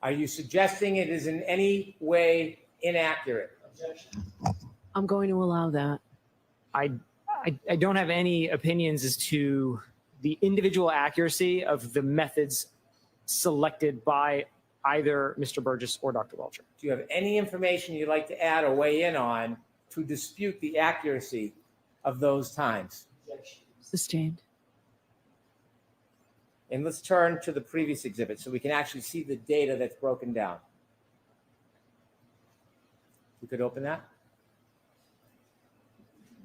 Are you suggesting it is in any way inaccurate? I'm going to allow that. I don't have any opinions as to the individual accuracy of the methods selected by either Mr. Burgess or Dr. Welcher. Do you have any information you'd like to add or weigh in on to dispute the accuracy of those times? Sustained. And let's turn to the previous exhibit so we can actually see the data that's broken down. We could open that.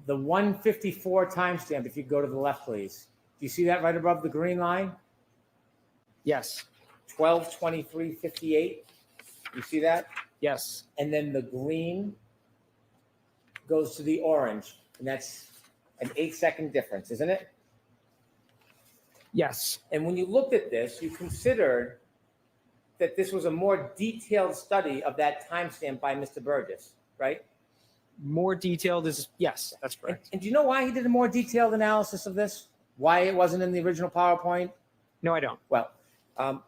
The 154 timestamp, if you go to the left, please. Do you see that right above the green line? Yes. 12:23:58. You see that? Yes. And then the green goes to the orange, and that's an 8-second difference, isn't it? Yes. And when you looked at this, you considered that this was a more detailed study of that timestamp by Mr. Burgess, right? More detailed is, yes, that's correct. And do you know why he did a more detailed analysis of this? Why it wasn't in the original PowerPoint? No, I don't. Well,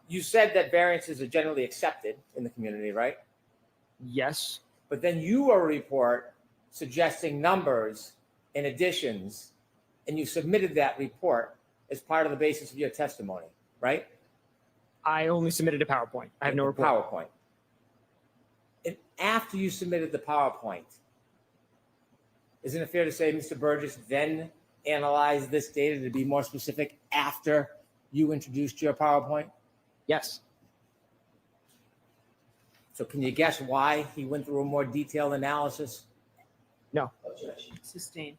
you said that variances are generally accepted in the community, right? Yes. But then you wrote a report suggesting numbers and additions, and you submitted that report as part of the basis of your testimony, right? I only submitted a PowerPoint. I have no report. PowerPoint. And after you submitted the PowerPoint, isn't it fair to say Mr. Burgess then analyzed this data to be more specific after you introduced your PowerPoint? Yes. So can you guess why he went through a more detailed analysis? No. Sustained.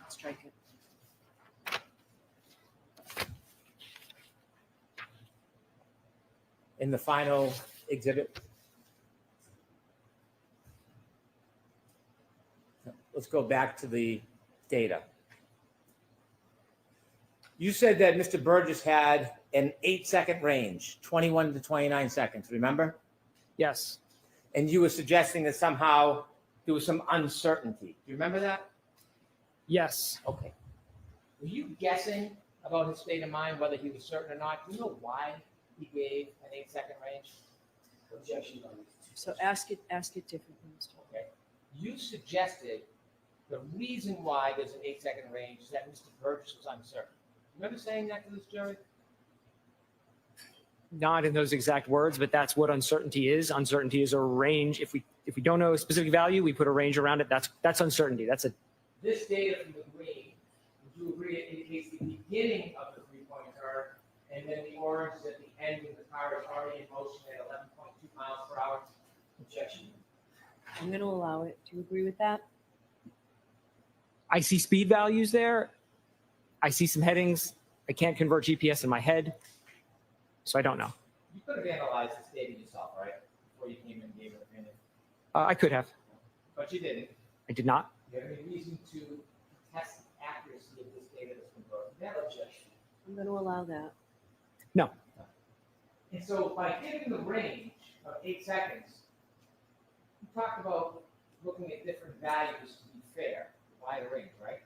Strike it. In the final exhibit. Let's go back to the data. You said that Mr. Burgess had an 8-second range, 21 to 29 seconds, remember? Yes. And you were suggesting that somehow there was some uncertainty. Do you remember that? Yes. Okay. Were you guessing about his state of mind, whether he was certain or not? Do you know why he gave an 8-second range? Objection. So ask it differently, Mr. Okay. You suggested the reason why there's an 8-second range is that Mr. Burgess was uncertain. Remember saying that to this jury? Not in those exact words, but that's what uncertainty is. Uncertainty is a range. If we don't know a specific value, we put a range around it. That's uncertainty. That's a This data from the green, would you agree it indicates the beginning of the 3-point turn, and then the orange is at the end when the car is already in motion at 11.2 miles per hour? Objection. I'm going to allow it. Do you agree with that? I see speed values there. I see some headings. I can't convert GPS in my head, so I don't know. You could have analyzed this data yourself, right? Before you came in and gave an opinion. I could have. But you didn't. I did not. Do you have any reason to test the accuracy of this data that's been brought? No objection. I'm going to allow that. No. And so by giving the range of 8 seconds, you talked about looking at different values to be fair, wide range, right?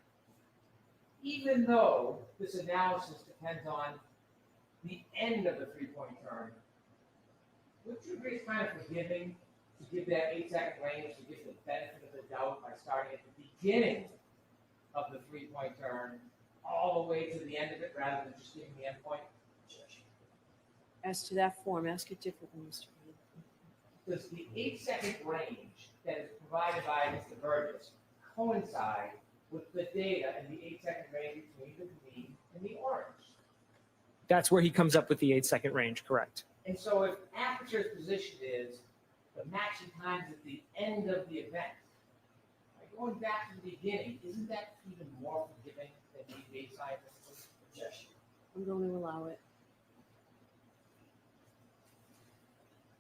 Even though this analysis depends on the end of the 3-point turn, would you agree it's kind of forgiving to give that 8-second range to give the benefit of the doubt by starting at the beginning of the 3-point turn all the way to the end of it rather than just giving the end point? As to that form, ask it differently, Mr. Reed. Does the 8-second range that is provided by Mr. Burgess coincide with the data and the 8-second range between the green and the orange? That's where he comes up with the 8-second range, correct? And so if Aperture's position is the matching times at the end of the event, by going back to the beginning, isn't that even more forgiving than the 8 scientific objection? I'm going to allow it.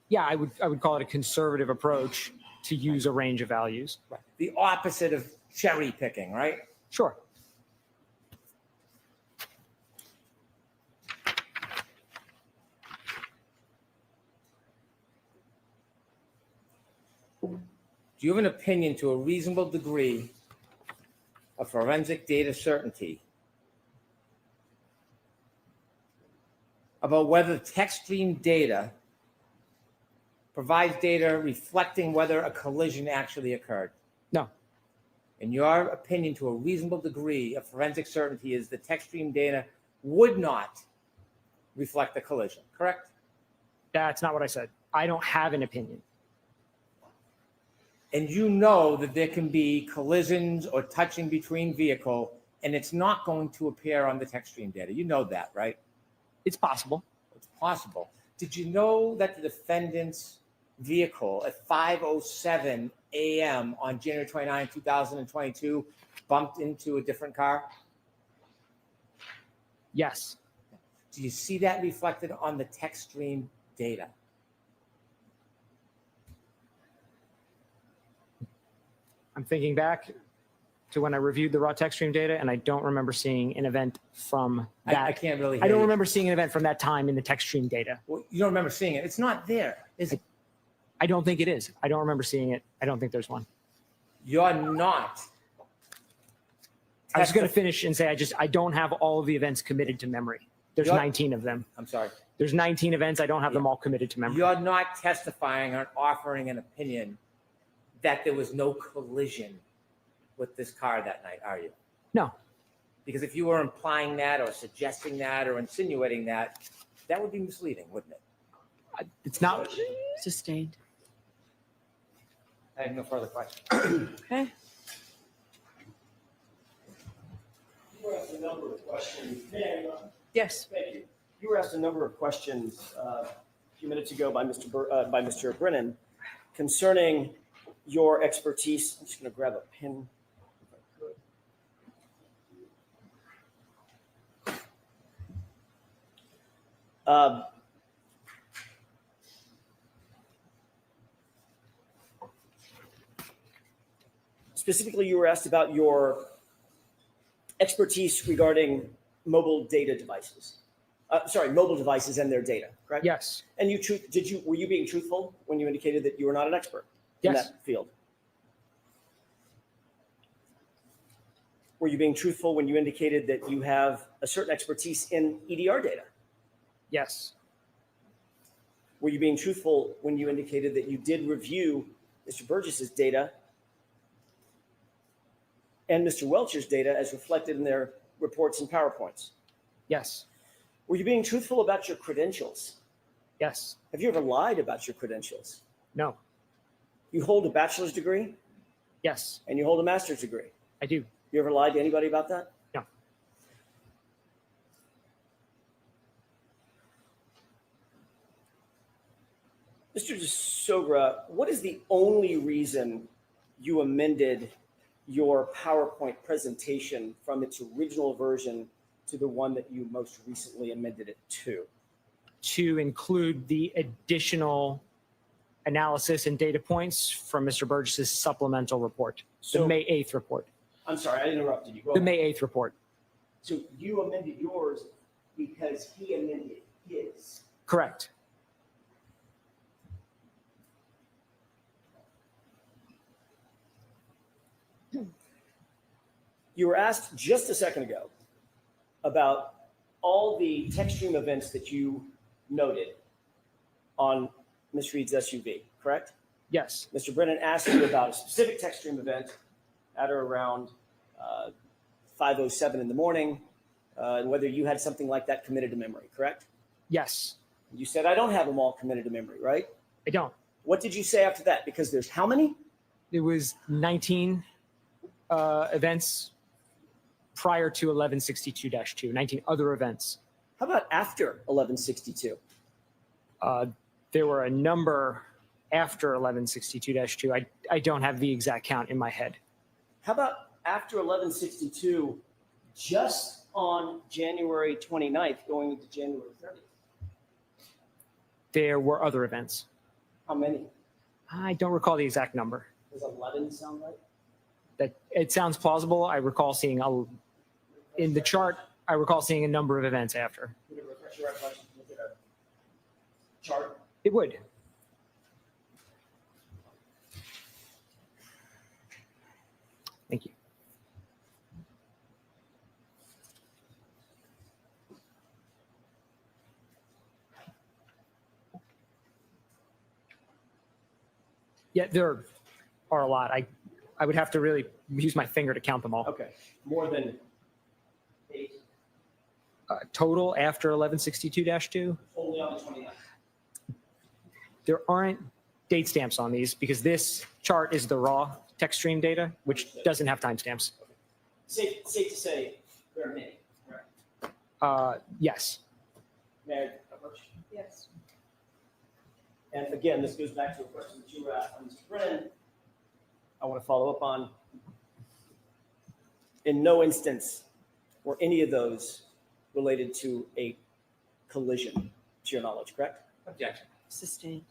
Yeah, I would call it a conservative approach to use a range of values. Right. The opposite of cherry picking, right? Sure. Do you have an opinion to a reasonable degree of forensic data certainty about whether text stream data provides data reflecting whether a collision actually occurred? No. In your opinion, to a reasonable degree of forensic certainty is the text stream data would not reflect the collision, correct? That's not what I said. I don't have an opinion. And you know that there can be collisions or touching between vehicle, and it's not going to appear on the text stream data. You know that, right? It's possible. It's possible. Did you know that the defendant's vehicle at 5:07 a.m. on January 29, 2022 bumped into a different car? Yes. Do you see that reflected on the text stream data? I'm thinking back to when I reviewed the raw text stream data, and I don't remember seeing an event from that. I can't really hear I don't you. remember seeing an event from that time in the text stream data. Well, you don't remember seeing it. It's not there, is it? I don't think it is. I don't remember seeing it. I don't think there's one. You're not. I was going to finish and say I don't have all of the events committed to memory. There's You're- 19 of them. I'm sorry. There's 19 events. I don't have them all committed to memory. You're not testifying or offering an opinion that there was no collision with this car that night, are you? No. Because if you were implying that or suggesting that or insinuating that, that would be misleading, wouldn't it? It's not. Sustained. I have no further questions. Okay. You were asked a number of questions. Yes. Thank you. You were asked a number of questions a few minutes ago by Mr. Brennan concerning your expertise. I'm just going to grab a pen. if I could. Specifically, you were asked about your expertise regarding mobile data devices. mobile devices and their data, correct? Yes. And were you being truthful when you indicated that you were not an expert in Yes. that field? Were you being truthful when you indicated that you have a certain expertise in EDR data? Yes. Were you being truthful when you indicated that you did review Mr. Burgess's data and Mr. Welcher's data as reflected in their reports and PowerPoints? Yes. Were you being truthful about your credentials? Yes. Have you ever lied about your credentials? No. You hold a bachelor's degree Yes. and you hold a master's degree. I do. You ever lied to anybody about that? No. Mr. DeSogra, what is the only reason you amended your PowerPoint presentation from its original version to the one that you most recently amended it to? To include the additional analysis and data points from Mr. Burgess's supplemental report, the So- May 8th report. I'm sorry, I interrupted you. Go The ahead. May 8th report. So you amended yours because he amended his. Correct. You were asked just a second ago about all the text stream events that you noted on Ms. Reed's SUV, correct? Yes. Mr. Brennan asked you about a specific text stream event at or around 5:07 in the morning, and whether you had something like that committed to memory, correct? Yes. You said, I don't have them all committed to memory, right? I don't. What did you say after that? Because there's how many? It was 19 events prior to 1162-2, 19 other events. How about after 1162? There were a number after 1162-2. I don't have the exact count in my head. How about after 1162, just on January 29th, going into January 30th? There were other events. How many? I don't recall the exact number. Does 11 sound right? That it sounds plausible. I recall seeing in the chart. I recall seeing a number of events after. Would it refresh your recollection to look at a chart? It would. Thank you. Yeah, there are a lot. I would have to really use my finger to count them all. Okay, more than 8, Total after 1162-2, only on the 29th. there aren't date stamps on these because this chart is the raw text stream data, which doesn't have timestamps. Safe to say there are many, right? Yes. May I approach? Yes. And again, this goes back to a question that you were asked by Mr. Brennan. I want to follow up on. In no instance were any of those related to a collision, to your knowledge, correct? Objection. Sustained.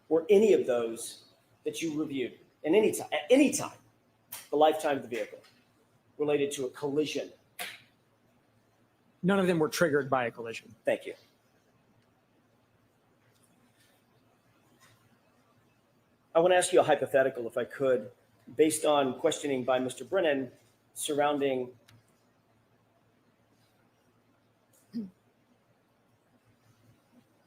Were any of those that you reviewed at any time, the lifetime of the vehicle, related to a collision? None of them were triggered by a collision. Thank you. I want to ask you a hypothetical, if I could, based on questioning by Mr. Brennan surrounding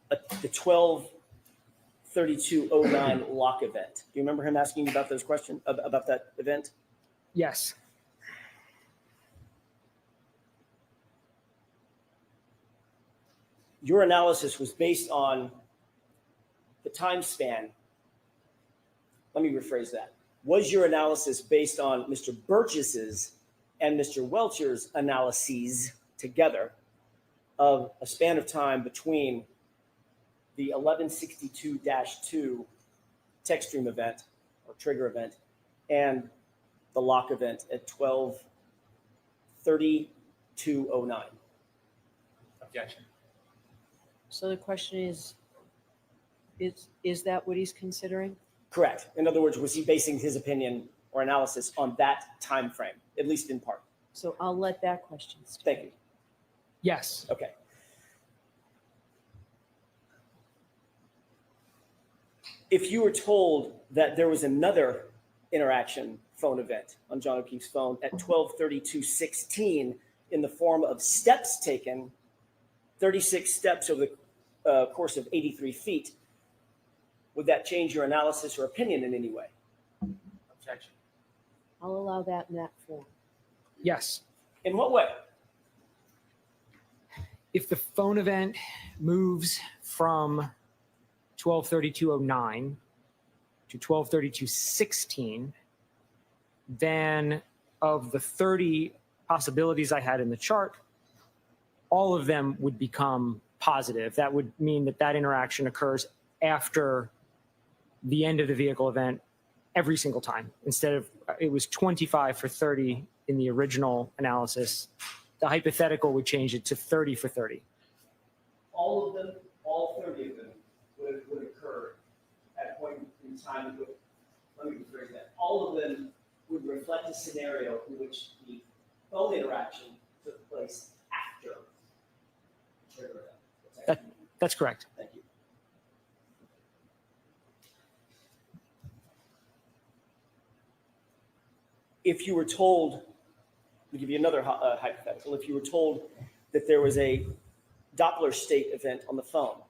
the 12/32/09 lock event. Do you remember him asking you about those questions, about that event? Yes. Your analysis was based on the time span. Let me rephrase that. Was your analysis based on Mr. Burgess's and Mr. Welcher's analyses together of a span of time between the 1162-2 text stream event or trigger event and the lock event at 12/32/09? Objection. So the question is that what he's considering? Correct. In other words, was he basing his opinion or analysis on that time frame, at least in part? So I'll let that question stand. Thank you. Yes. Okay. If you were told that there was another interaction phone event on John O'Keefe's phone at 12:32:16 in the form of steps taken, 36 steps over the course of 83 feet, would that change your analysis or opinion in any way? Objection. I'll allow that in that form. Yes. In what way? If the phone event moves from 12:32:09 to 12:32:16, then of the 30 possibilities I had in the chart, all of them would become positive. That would mean that that interaction occurs after the end of the vehicle event every single time. Instead of, it was 25 for 30 in the original analysis, the hypothetical would change it to 30 for 30. All of them, all 30 of them would occur at a point in time. Let me rephrase that. All of them would reflect a scenario in which the phone interaction took place after the trigger event. That's correct. Thank you. If you were told, to give you another hypothetical, if you were told that there was a Doppler state event on the phone,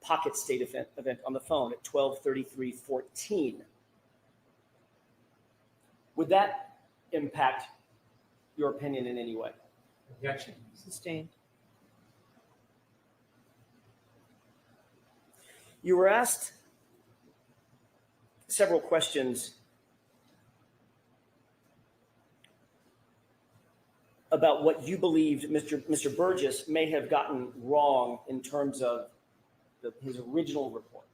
pocket state event on the phone at 12:33:14, would that impact your opinion in any way? Objection. Sustained. You were asked several questions about what you believed Mr. Burgess may have gotten wrong in terms of his original report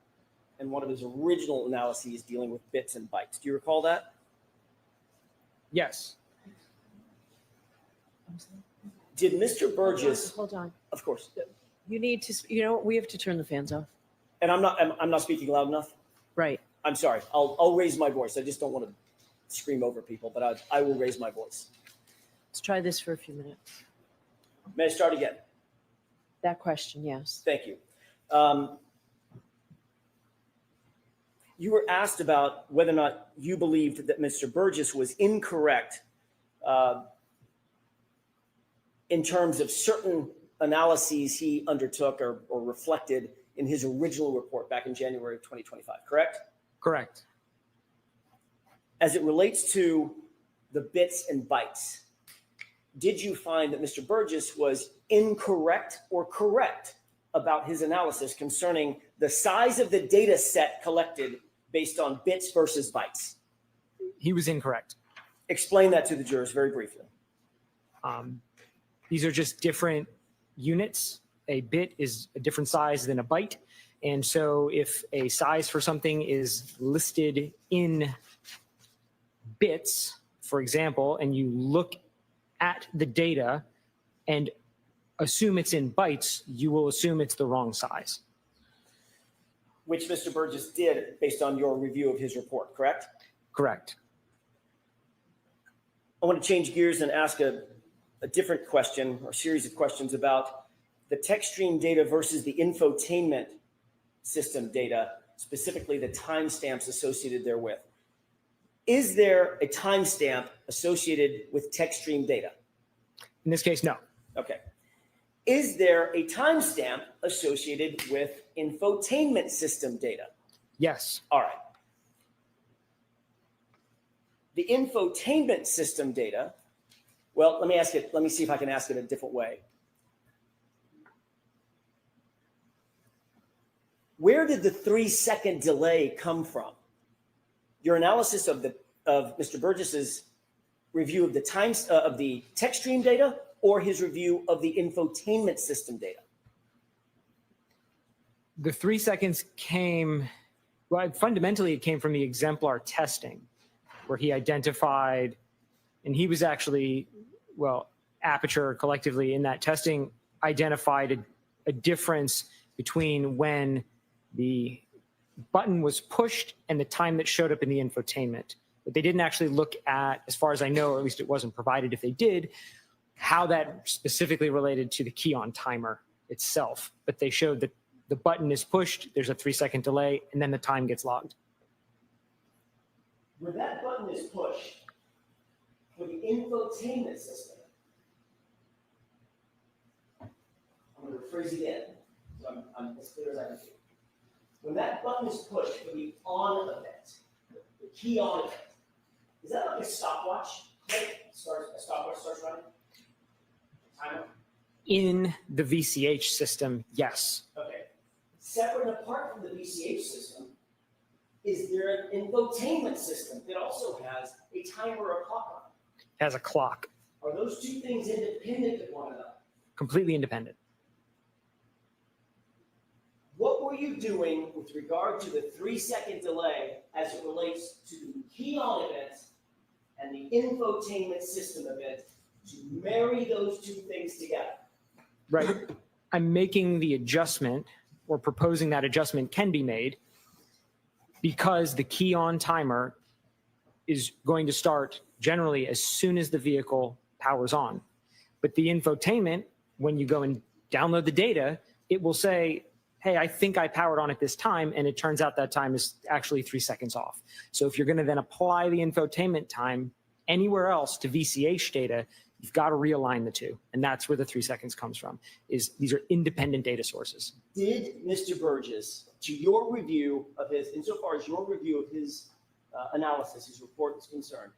and one of his original analyses dealing with bits and bytes. Do you recall that? Yes. Did Mr. Burgess, Hold on. of course, You need to, we have to turn the fans off. and I'm not speaking loud enough. Right. I'm sorry. I'll raise my voice. I just don't want to scream over people, but I will raise my voice. Let's try this for a few minutes. May I start again? That question, yes. Thank you. You were asked about whether or not you believed that Mr. Burgess was incorrect in terms of certain analyses he undertook or reflected in his original report back in January of 2025, correct? Correct. As it relates to the bits and bytes, did you find that Mr. Burgess was incorrect or correct about his analysis concerning the size of the data set collected based on bits versus bytes? He was incorrect. Explain that to the jurors very briefly. These are just different units. A bit is a different size than a byte. And so if a size for something is listed in bits, for example, and you look at the data and assume it's in bytes, you will assume it's the wrong size. Which Mr. Burgess did based on your review of his report, correct? Correct. I want to change gears and ask a different question or series of questions about the text stream data versus the infotainment system data, specifically the timestamps associated therewith. Is there a timestamp associated with text stream data? In this case, no. Okay. Is there a timestamp associated with infotainment system data? Yes. All right. The infotainment system data, well, let me see if I can ask it a different way. Where did the 3-second delay come from? Your analysis of Mr. Burgess's review of the times of the text stream data, or his review of the infotainment system data? The 3 seconds came, well, fundamentally it came from the exemplar testing, where he identified, and he was actually, well, Aperture collectively in that testing identified a difference between when the button was pushed and the time that showed up in the infotainment. But they didn't actually look at, as far as I know, or at least it wasn't provided if they did, how that specifically related to the key on timer itself. But they showed that the button is pushed, there's a 3-second delay, and then the time gets logged. When that button is pushed for the infotainment system, I'm going to rephrase it again, so I'm as clear as I can be. When that button is pushed for the on event, the key on event, is that like a stopwatch? Click, a stopwatch starts running? Timer? In the VCH system, yes. Okay. Separate and apart from the VCH system, is there an infotainment system that also has a timer or a clock on it? Has a clock, Are those two things independent of one another? completely independent. What were you doing with regard to the 3-second delay as it relates to the key on event and the infotainment system event to marry those two things together? Right. I'm making the adjustment, or proposing that adjustment can be made, because the key on timer is going to start generally as soon as the vehicle powers on. But the infotainment, when you go and download the data, it will say, hey, I think I powered on at this time, and it turns out that time is actually 3 seconds off. So if you're going to then apply the infotainment time anywhere else to VCH data, you've got to realign the two. And that's where the 3 seconds comes from, is these are independent data sources. Did Mr. Burgess, to your review of his, insofar as your review of his analysis, his report is concerned,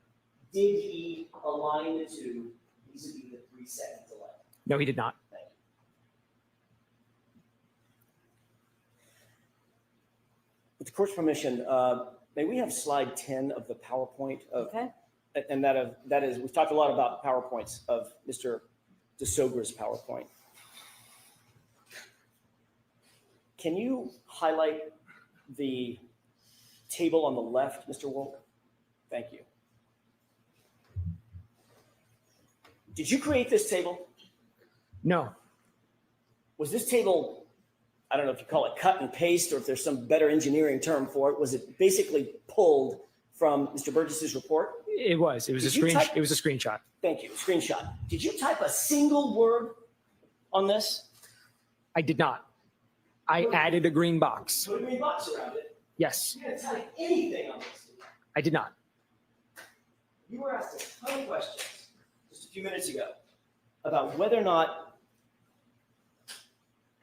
did he align the two vis-a-vis the 3-second delay? No, he did not. Thank you. With the court's permission, may we have slide 10 of the PowerPoint of, Okay. and that is, we've talked a lot about PowerPoints of Mr. DeSogra's PowerPoint. Can you highlight the table on the left, Mr. Wolk? Thank you. Did you create this table? No, Was this table, I don't know if you call it cut and paste or if there's some better engineering term for it, was it basically pulled from Mr. Burgess's report? it was. It was Did you type- it was a screenshot. Thank you, screenshot. Did you type a single word on this? I did not. I added a green box. Put a green box around it. Yes, You didn't type anything on this. I did not. You were asked a ton of questions just a few minutes ago about whether or not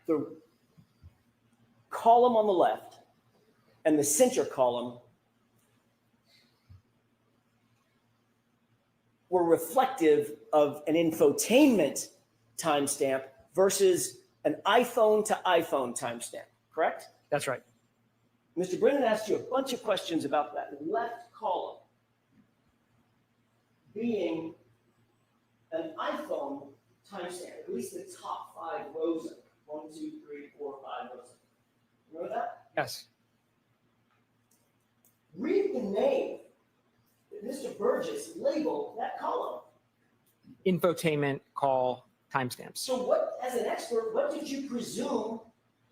the column on the left and the center column were reflective of an infotainment timestamp versus an iPhone to iPhone timestamp, correct? That's right. Mr. Brennan asked you a bunch of questions about that left column being an iPhone timestamp, at least the top 5 rows of it. 1, 2, 3, 4, 5 rows of it. Remember that? Yes. Read the name that Mr. Burgess labeled that column. Infotainment call timestamps. So what, as an expert, what did you presume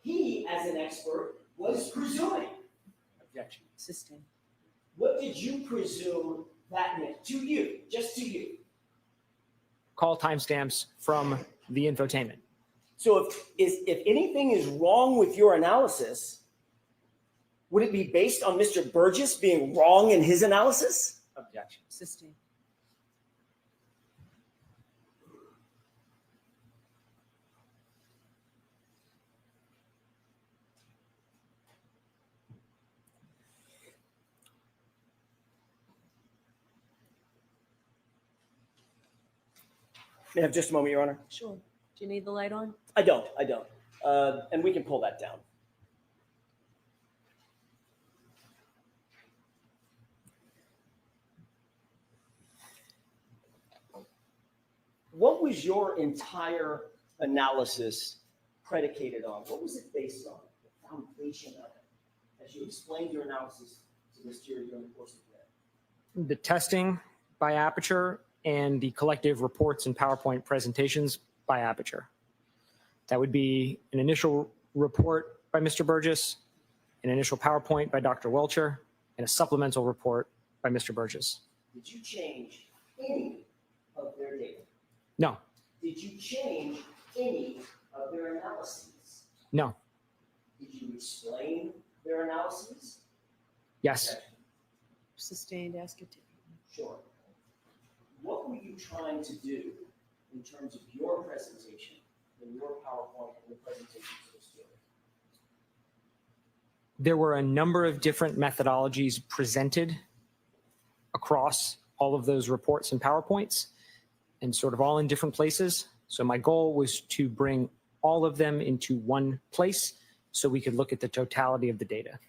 he, as an expert, was presuming? Objection. Sustain. What did you presume that meant to you, just to you? Call timestamps from the infotainment. So if anything is wrong with your analysis, would it be based on Mr. Burgess being wrong in his analysis? Objection. Sustain. May I have just a moment, Your Honor? Sure. Do you need the light on? I don't. And we can pull that down. What was your entire analysis predicated on? What was it based on? The foundation of it, as you explained your analysis to this jury during the course of the day. The testing by Aperture and the collective reports and PowerPoint presentations by Aperture. That would be an initial report by Mr. Burgess, an initial PowerPoint by Dr. Welcher, and a supplemental report by Mr. Burgess. Did you change any of their data? No, Did you change any of their analyses? no. to explain their analyses? Yes. Sustained, ask it differently. Sure. What were you trying to do in terms of your presentation, in your PowerPoint and the presentation to the student? There were a number of different methodologies presented across all of those reports and PowerPoints, and sort of all in different places. So my goal was to bring all of them into one place so we could look at the totality of the data.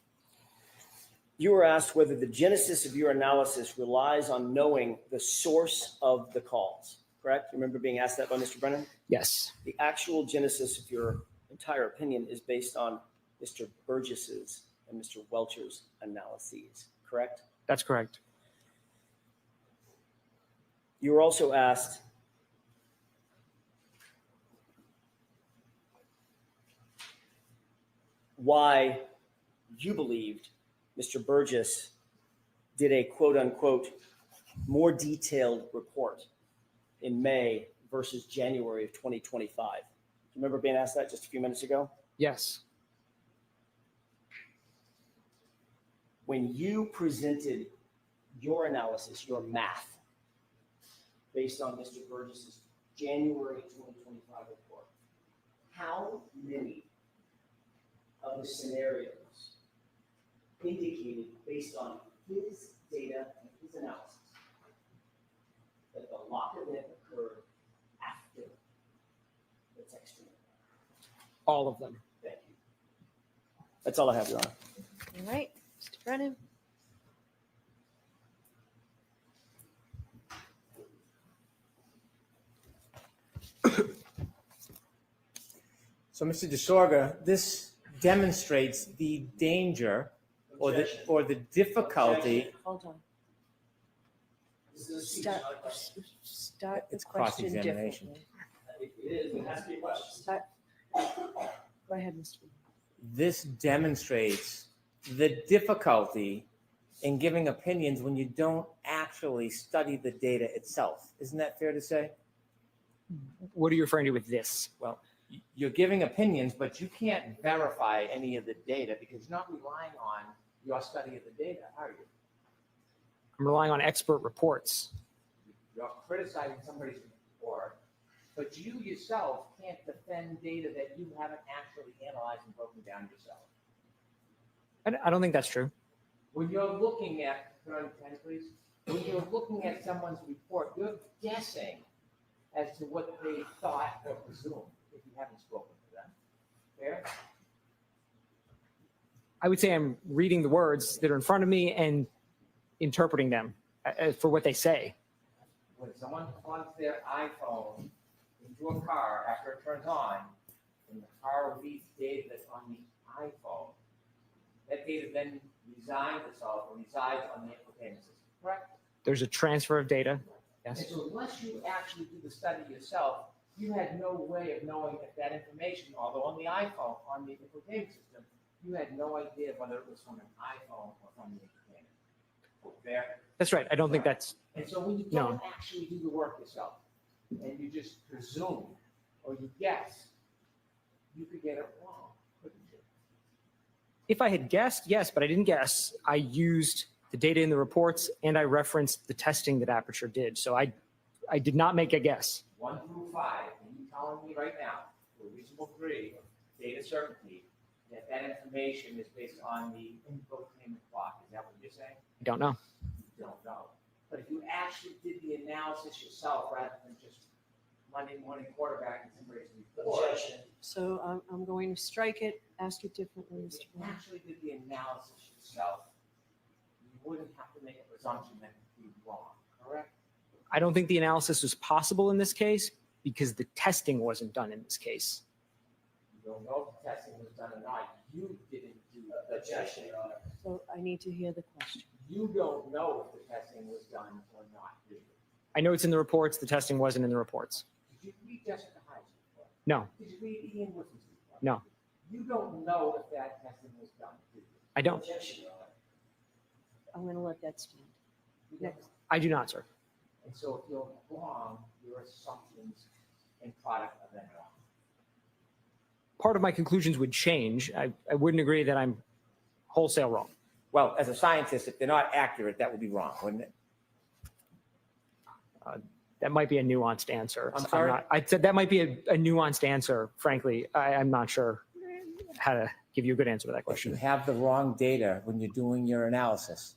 You were asked whether the genesis of your analysis relies on knowing the source of the calls, correct? You remember being asked that by Mr. Brennan? Yes, The actual genesis of your entire opinion is based on Mr. Burgess's and Mr. Welcher's analyses, correct? that's correct. You were also asked why you believed Mr. Burgess did a quote unquote more detailed report in May versus January of 2025. Do you remember being asked that just a few minutes ago? Yes. When you presented your analysis, your math, based on Mr. Burgess's January 2025 report, how many of the scenarios indicated, based on his data and his analysis, that the lock event occurred after the texting? All of them. Thank you. That's all I have, Your Honor. All right, Mr. Brennan. So, Mr. DeSorga, this demonstrates the danger or the difficulty. Hold on. This is a speech, Start, not a question. start the It's question cross-examination. differently. It is, it has to be a question. Start. Go ahead, Mr. Brennan. This demonstrates the difficulty in giving opinions when you don't actually study the data itself. Isn't that fair to say? What are you referring to with this? Well, You're giving opinions, but you can't verify any of the data because you're not relying on your study of the data, are you? I'm relying on expert reports. You're criticizing somebody's report, but you yourself can't defend data that you haven't actually analyzed and broken down yourself. I don't think that's true. When you're looking at, can I understand, please? When you're looking at someone's report, you're guessing as to what they thought or presumed if you haven't spoken to them. Fair? I would say I'm reading the words that are in front of me and interpreting them for what they say. When someone plugs their iPhone into a car after it turns on, and the car reads data that's on the iPhone, that data then resides on the infotainment system, correct? There's a transfer of data. And Yes. so unless you actually do the study yourself, you had no way of knowing if that information, although on the iPhone, on the infotainment system, you had no idea whether it was from an iPhone or from the infotainment. Fair? That's right. I don't think that's, And so when you No. don't actually do the work yourself, and you just presume or you guess, you could get it wrong, couldn't you? if I had guessed, yes, but I didn't guess. I used the data in the reports and I referenced the testing that Aperture did. So I did not make a guess. 1 through 5, and you telling me right now, to a reasonable degree of data certainty, that that information is based on the infotainment clock. Is that what you're saying? I don't know. You don't know. But if you actually did the analysis yourself rather than just Monday morning quarterback and somebody's report, Objection. So I'm going to strike it, ask it differently, if Mr. you Brennan. actually did the analysis yourself, you wouldn't have to make a presumption that it would be wrong, correct? I don't think the analysis was possible in this case because the testing wasn't done in this case. You don't know if the testing was done or not. You didn't do the Objection, testing. Your Honor. So I need to hear the question. You don't know if the testing was done or not, do you? I know it's in the reports. The testing wasn't in the reports. Did you read Jessica Hyde's report? No, Did you read Ian Woodson's report? no, You don't know if that testing was done, do you? I don't. Objection, Your Honor. I'm going to let that stand. You don't. Next. I do not, sir. And so if you're wrong, your assumptions and product are then wrong. part of my conclusions would change. I wouldn't agree that I'm wholesale wrong. Well, as a scientist, if they're not accurate, that would be wrong, wouldn't it? That might be a nuanced answer. I'm sorry? I said that might be a nuanced answer. Frankly, I'm not sure how to give you a good answer to that If you question. have the wrong data when you're doing your analysis,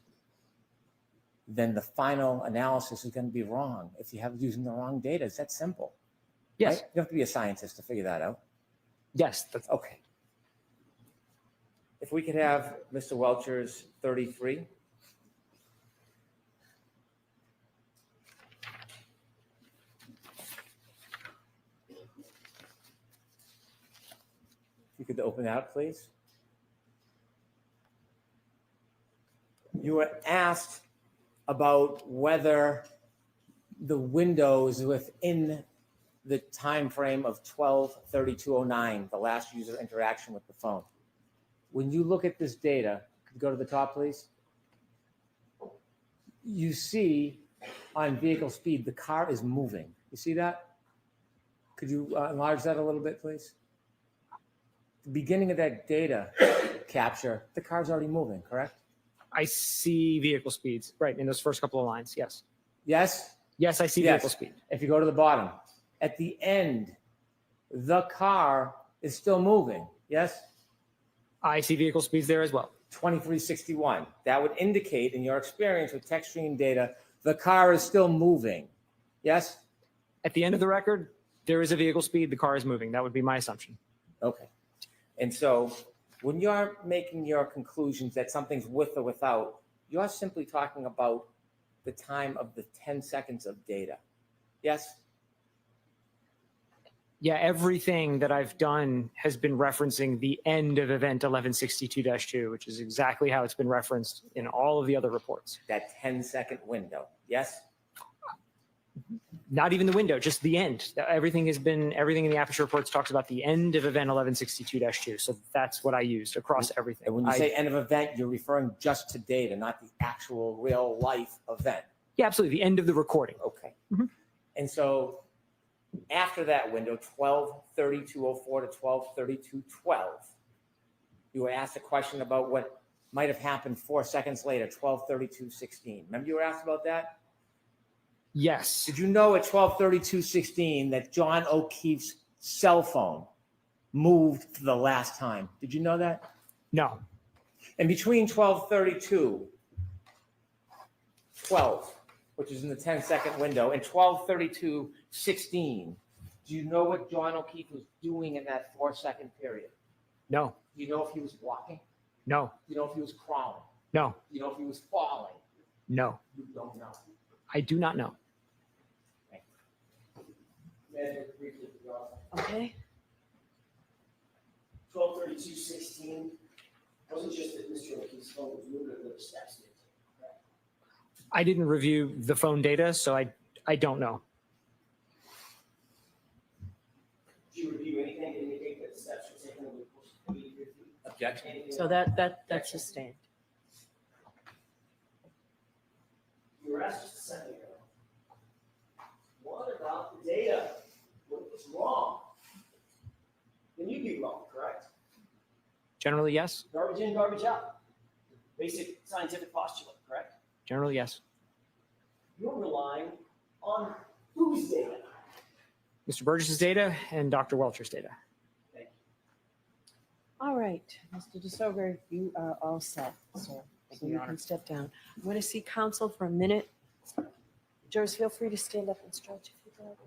then the final analysis is going to be wrong if you have using the wrong data. It's that simple. Yes, Right? You don't have to be a scientist to figure that out. yes, that's Okay. If we could have Mr. Welcher's 33. If you could open that up, please. You were asked about whether the window is within the time frame of 12/32/09, the last user interaction with the phone. When you look at this data, could you go to the top, please? You see on vehicle speed, the car is moving. You see that? Could you enlarge that a little bit, please? The beginning of that data capture, the car's already moving, correct? I see vehicle speeds, right, in those first couple of lines, yes. Yes? Yes, I see Yes. vehicle speed. If you go to the bottom, at the end, the car is still moving, yes? I see vehicle speeds there as well. 2361. That would indicate, in your experience with text stream data, the car is still moving, yes? At the end of the record, there is a vehicle speed, the car is moving. That would be my assumption. Okay. And so when you're making your conclusions that something's with or without, you're simply talking about the time of the 10 seconds of data. Yes? Yeah, everything that I've done has been referencing the end of event 1162-2, which is exactly how it's been referenced in all of the other reports. That 10-second window. Yes? Not even the window, just the end. Everything in the Aperture reports talks about the end of event 1162-2. So that's what I used across everything. And when you say end of event, you're referring just to data, not the actual real life event. Yeah, absolutely. The end of the recording. Okay. Mhm. And so after that window, 12/32/04 to 12/32/12, you were asked a question about what might have happened 4 seconds later, 12/32/16. Remember you were asked about that? Yes. Did you know at 12/32/16 that John O'Keefe's cell phone moved for the last time? Did you know that? No. And between 12/32/12, which is in the 10-second window, and 12/32/16, do you know what John O'Keefe was doing in that 4-second period? No. Do you know if he was walking? No. Do you know if he was crawling? No. Do you know if he was falling? No. You don't know. I do not know. Okay, 12/32/16 wasn't just that Mr. O'Keefe's phone was moving, but the steps did. Correct? I didn't review the phone data, so I don't know. Did you review anything to indicate that steps were taken over the course of 50? Objection. Anything so like that's sustained. You were asked just a second ago. What about the data? What was wrong? Then you'd be wrong, correct? Generally, yes. Garbage in, garbage out. Basic scientific postulate, correct? Generally, yes. You're relying on whose data? Mr. Burgess's data and Dr. Welcher's data. Thank you. All right, Mr. DeSoger, you are all set, sir. So you can step down. I'm going to see counsel for a minute. Jurors, feel free to stand up and stretch if you'd like.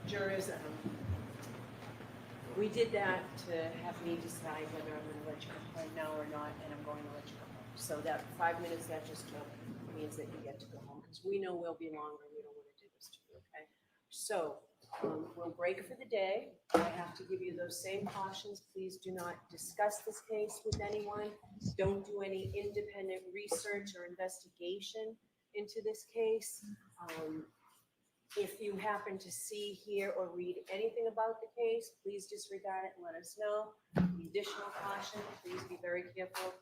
Jurors, we did that to have me decide whether I'm going to let you go home now or not, and I'm going to let you go home. So that 5 minutes that just took means that you get to go home, because we know we'll be longer. We don't want to do this to you, okay? So we'll break for the day. I have to give you those same cautions. Please do not discuss this case with anyone. Don't do any independent research or investigation into this case. If you happen to see, hear, or read anything about the case, please disregard it and let us know. The additional caution, please be very careful.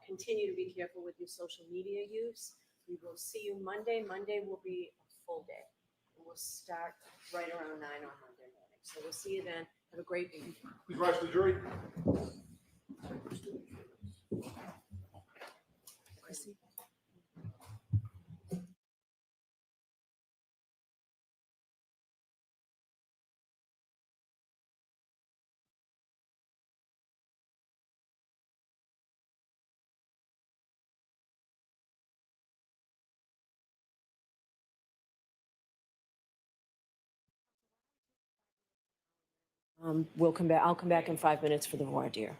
Continue to be careful with your social media use. We will see you Monday. Monday will be a full day. We'll start right around 9 on Monday morning. So we'll see you then. Have a great week. Please rise to the jury. Chrissy? We'll come back. I'll come back in 5 minutes for the voir dire.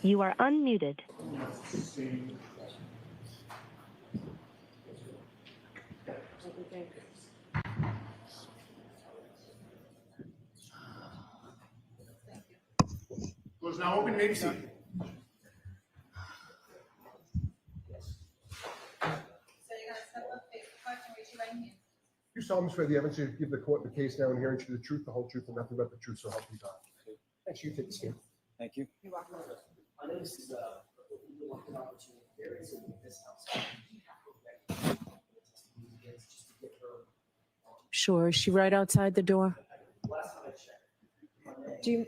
You are unmuted. Floor is now open, you may be seated. So you're gonna step up, face the clerk, and raise your right hand. You solemnly swear the evidence you give the court in the case now and hearing to the truth, the whole truth, and nothing but the truth, so help you God. Thanks, you take the stand. Thank you. I know this is a reluctant opportunity. There is in this house. Sure. Is she right outside the door? Last time I checked. Do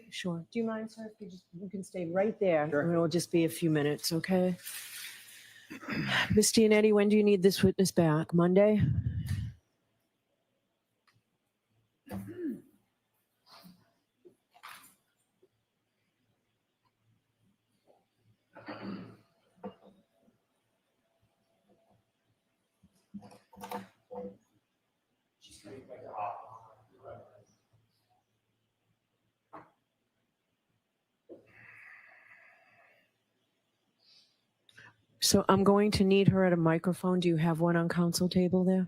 you mind, sir, if you can stay right there? Sure. And it'll just be a few minutes, okay? Ms. Gianetti, when do you need this witness back? Monday? So I'm going to need her at a microphone. Do you have one on council table there?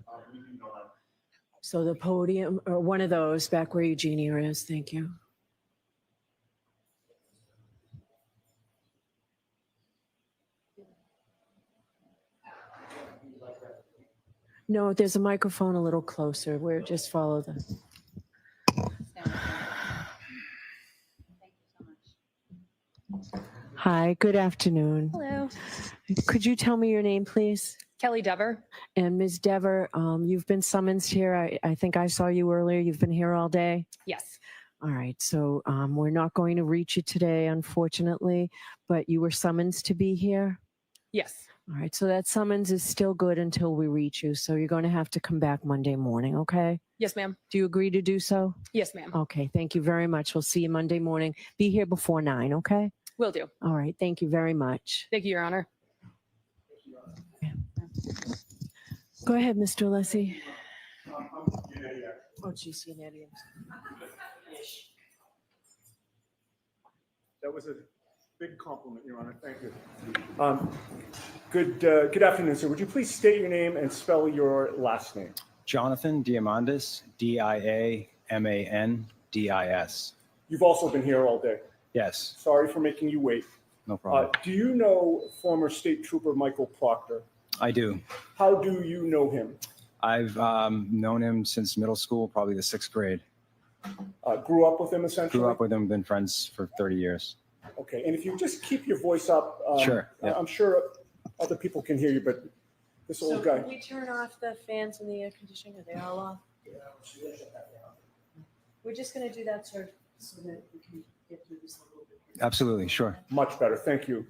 So the podium, or one of those back where Eugenia is. Thank you. No, there's a microphone a little closer. We're just follow the. Stand up. Thank you so much. Hi, good afternoon. Hello, Could you tell me your name, please? Kelly Dever. And Ms. Dever, you've been summoned here. I think I saw you earlier. You've been here all day. Yes. All right. So we're not going to reach you today, unfortunately, but you were summoned to be here. Yes. All right. So that summons is still good until we reach you. So you're going to have to come back Monday morning. Okay. Yes, ma'am. Do you agree to do so? Yes, ma'am. Okay. Thank you very much. We'll see you Monday morning. Be here before 9. Okay. Will do. All right. Thank you very much. Thank you, Your Honor. Go ahead, Mr. Alessi. Oh, geez, Gianetti. That was a big compliment, Your Honor. Thank you. Good afternoon, sir. Would you please state your name and spell your last name? Jonathan Diamandis, Diamandis. You've also been here all day. Yes, Sorry for making you wait. no problem. Do you know former State Trooper Michael Proctor? I do. How do you know him? I've known him since middle school, probably the 6th grade. Grew up with him essentially? Grew up with him, been friends for 30 years. Okay, and if you just keep your voice up, Sure, yeah. I'm sure other people can hear you, but this So old guy. can we turn off the fans and the air conditioning? Are they all off? We're just going to do that, sir, so that we can get through this a little bit. Absolutely, sure. Much better, thank you.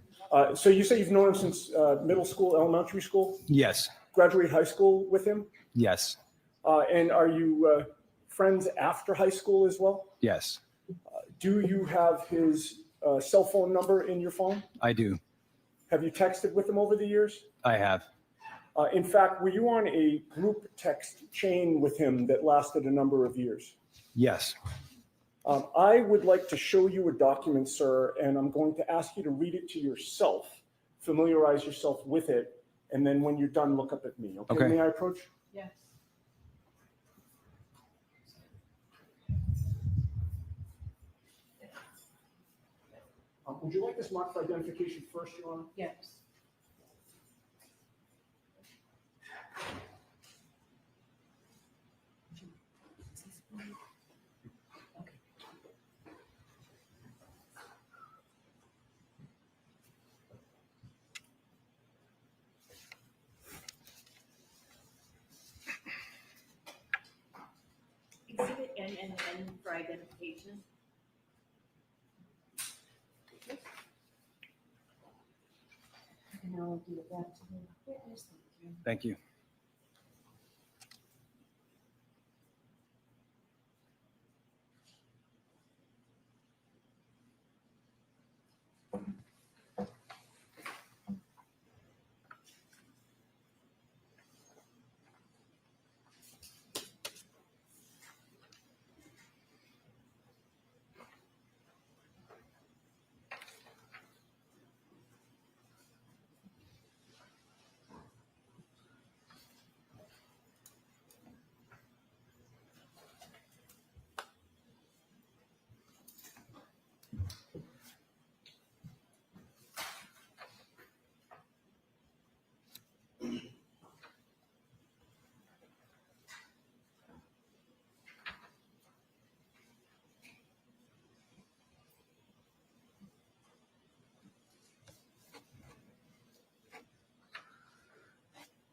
So you say you've known him since middle school, elementary school? Yes, Graduated high school with him? yes, And are you friends after high school as well? yes, Do you have his cell phone number in your phone? I do. Have you texted with him over the years? I have. In fact, were you on a group text chain with him that lasted a number of years? Yes, I would like to show you a document, sir, and I'm going to ask you to read it to yourself, familiarize yourself with it, and then when you're done, look up at me. Okay, Okay. May I approach? Yes. Would you like this marked for identification first, Your Honor? Yes. Exhibit N for identification. And now we'll give it back to the witness. Thank you. thank you.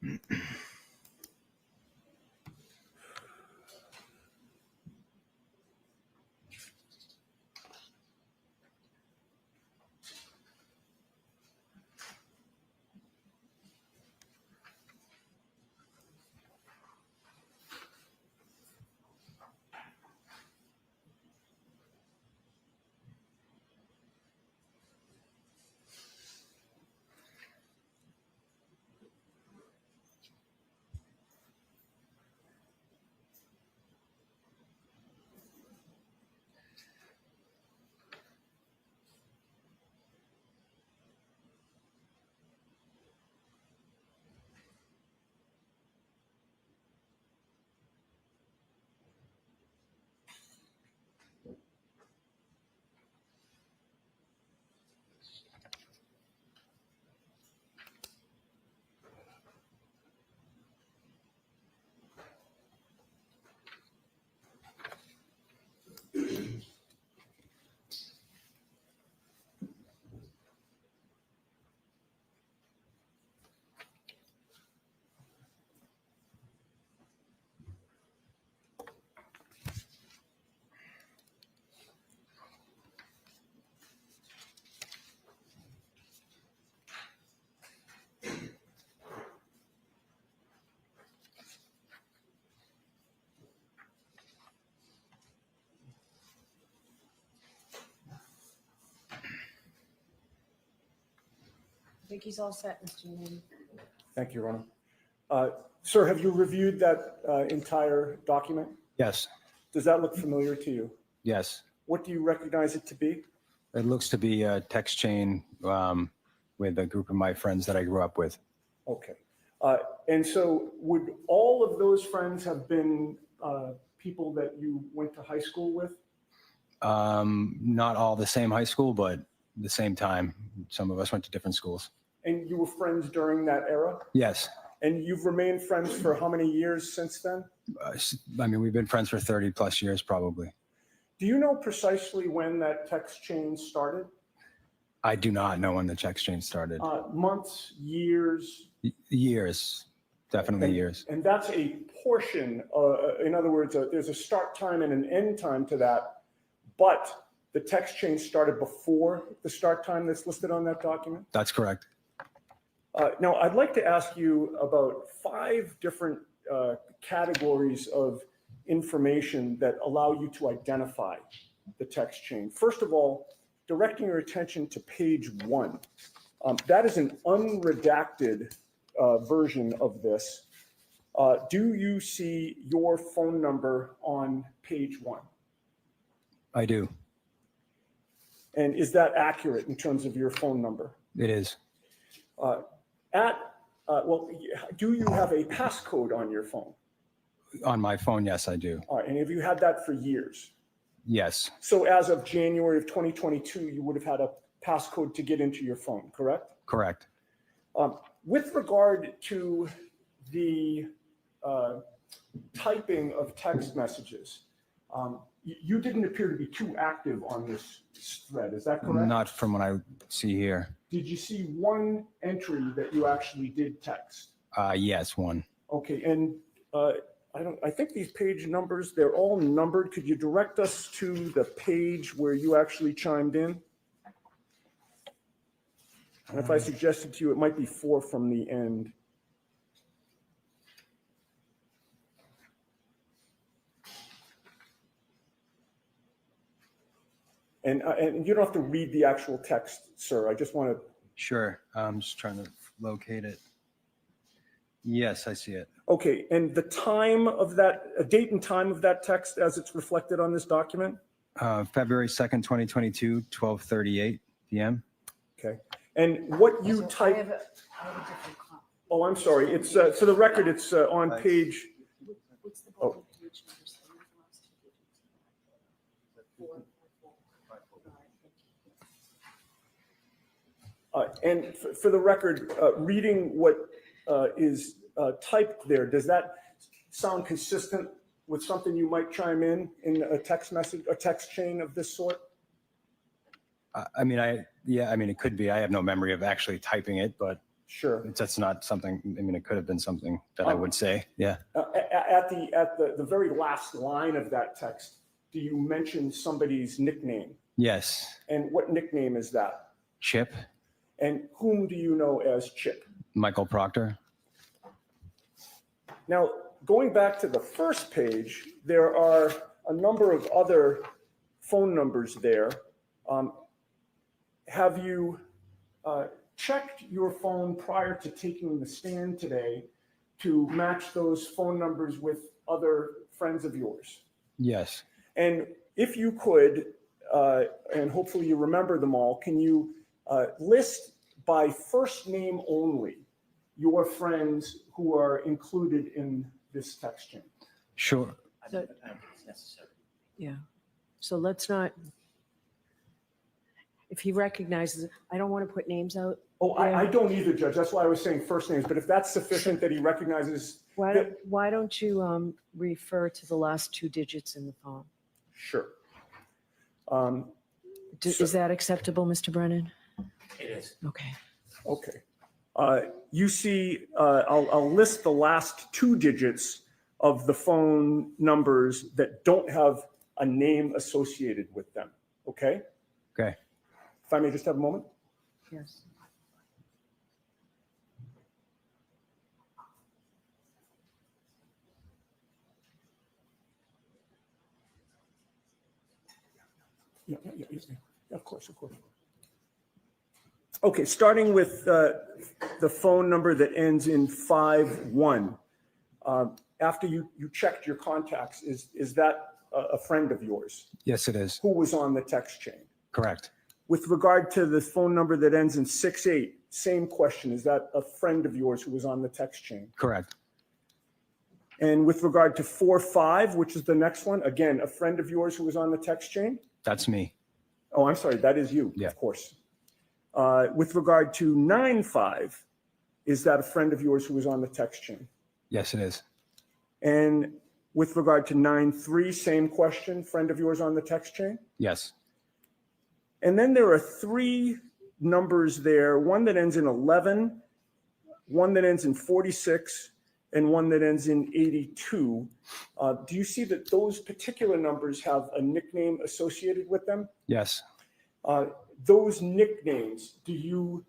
I think he's all set, Mr. Newman. Thank you, Your Honor. Sir, have you reviewed that entire document? Yes, Does that look familiar to you? yes. What do you recognize it to be? It looks to be a text chain with a group of my friends that I grew up with. Okay. And so would all of those friends have been people that you went to high school with? Not all the same high school, but the same time. Some of us went to different schools. And you were friends during that era? Yes. And you've remained friends for how many years since then? I mean, we've been friends for 30 plus years, probably. Do you know precisely when that text chain started? I do not know when the text chain started. Months, years? Years, definitely years. And that's a portion, in other words, there's a start time and an end time to that, but the text chain started before the start time that's listed on that document? That's correct. Now, I'd like to ask you about 5 different categories of information that allow you to identify the text chain. First of all, directing your attention to page 1. That is an unredacted version of this. Do you see your phone number on page 1? I do. And is that accurate in terms of your phone number? It is. Well, do you have a passcode on your phone? On my phone, yes, I do. All right, and have you had that for years? Yes, So as of January of 2022, you would have had a passcode to get into your phone, correct? correct. With regard to the typing of text messages, you didn't appear to be too active on this thread, is that correct? Not from what I see here. Did you see one entry that you actually did text? Yes, one. Okay, and I think these page numbers, they're all numbered. Could you direct us to the page where you actually chimed in? And if I suggested to you, it might be 4 from the end. And you don't have to read the actual text, sir. I just want to. Sure. I'm just trying to locate it. Yes, I see it. Okay, and the time of that, a date and time of that text as it's reflected on this document? February 2nd, 2022, 12:38 p.m. Okay, and what you So I type, have a different copy. oh, I'm sorry, it's, for the record, it's on page, What's the Oh. bottom page number? So the last 2 digits. 4. All right, thank you. and for the record, reading what is typed there, does that sound consistent with something you might chime in a text message, a text chain of this sort? I mean, it could be. I have no memory of actually typing it, but Sure. That's not something, I mean, it could have been something that I would say. Yeah. At the very last line of that text, do you mention somebody's nickname? Yes. And what nickname is that? Chip, And whom do you know as Chip? Michael Proctor. Now, going back to the first page, there are a number of other phone numbers there. Have you checked your phone prior to taking the stand today to match those phone numbers with other friends of yours? Yes. And if you could, and hopefully you remember them all, can you list by first name only your friends who are included in this text chain? Sure. So- Yeah, so let's not, if he recognizes, it, I don't want to put names out. Oh, I don't either, Judge. That's why I was saying first names. But if that's sufficient that he recognizes, Why don't you refer to the last two digits in the phone? sure. Is that acceptable, Mr. Brennan? It is. Okay. Okay. You see, I'll list the last two digits of the phone numbers that don't have a name associated with them. Okay? Okay. If I may just have a moment. Yes. Yeah, of course, of course. Okay, starting with the phone number that ends in 51. After you checked your contacts, is that a friend of yours Yes, it is. who was on the text chain? Correct. With regard to the phone number that ends in 68, same question. Is that a friend of yours who was on the text chain? Correct. And with regard to 45, which is the next one, again, a friend of yours who was on the text chain? That's me. Oh, I'm sorry, that is you, Yeah. of course. With regard to 95, is that a friend of yours who was on the text chain? Yes, it is. And with regard to 93, same question, friend of yours on the text chain? Yes. And then there are three numbers there, one that ends in 11, one that ends in 46, and one that ends in 82. Do you see that those particular numbers have a nickname associated with them? Yes. Those nicknames, do you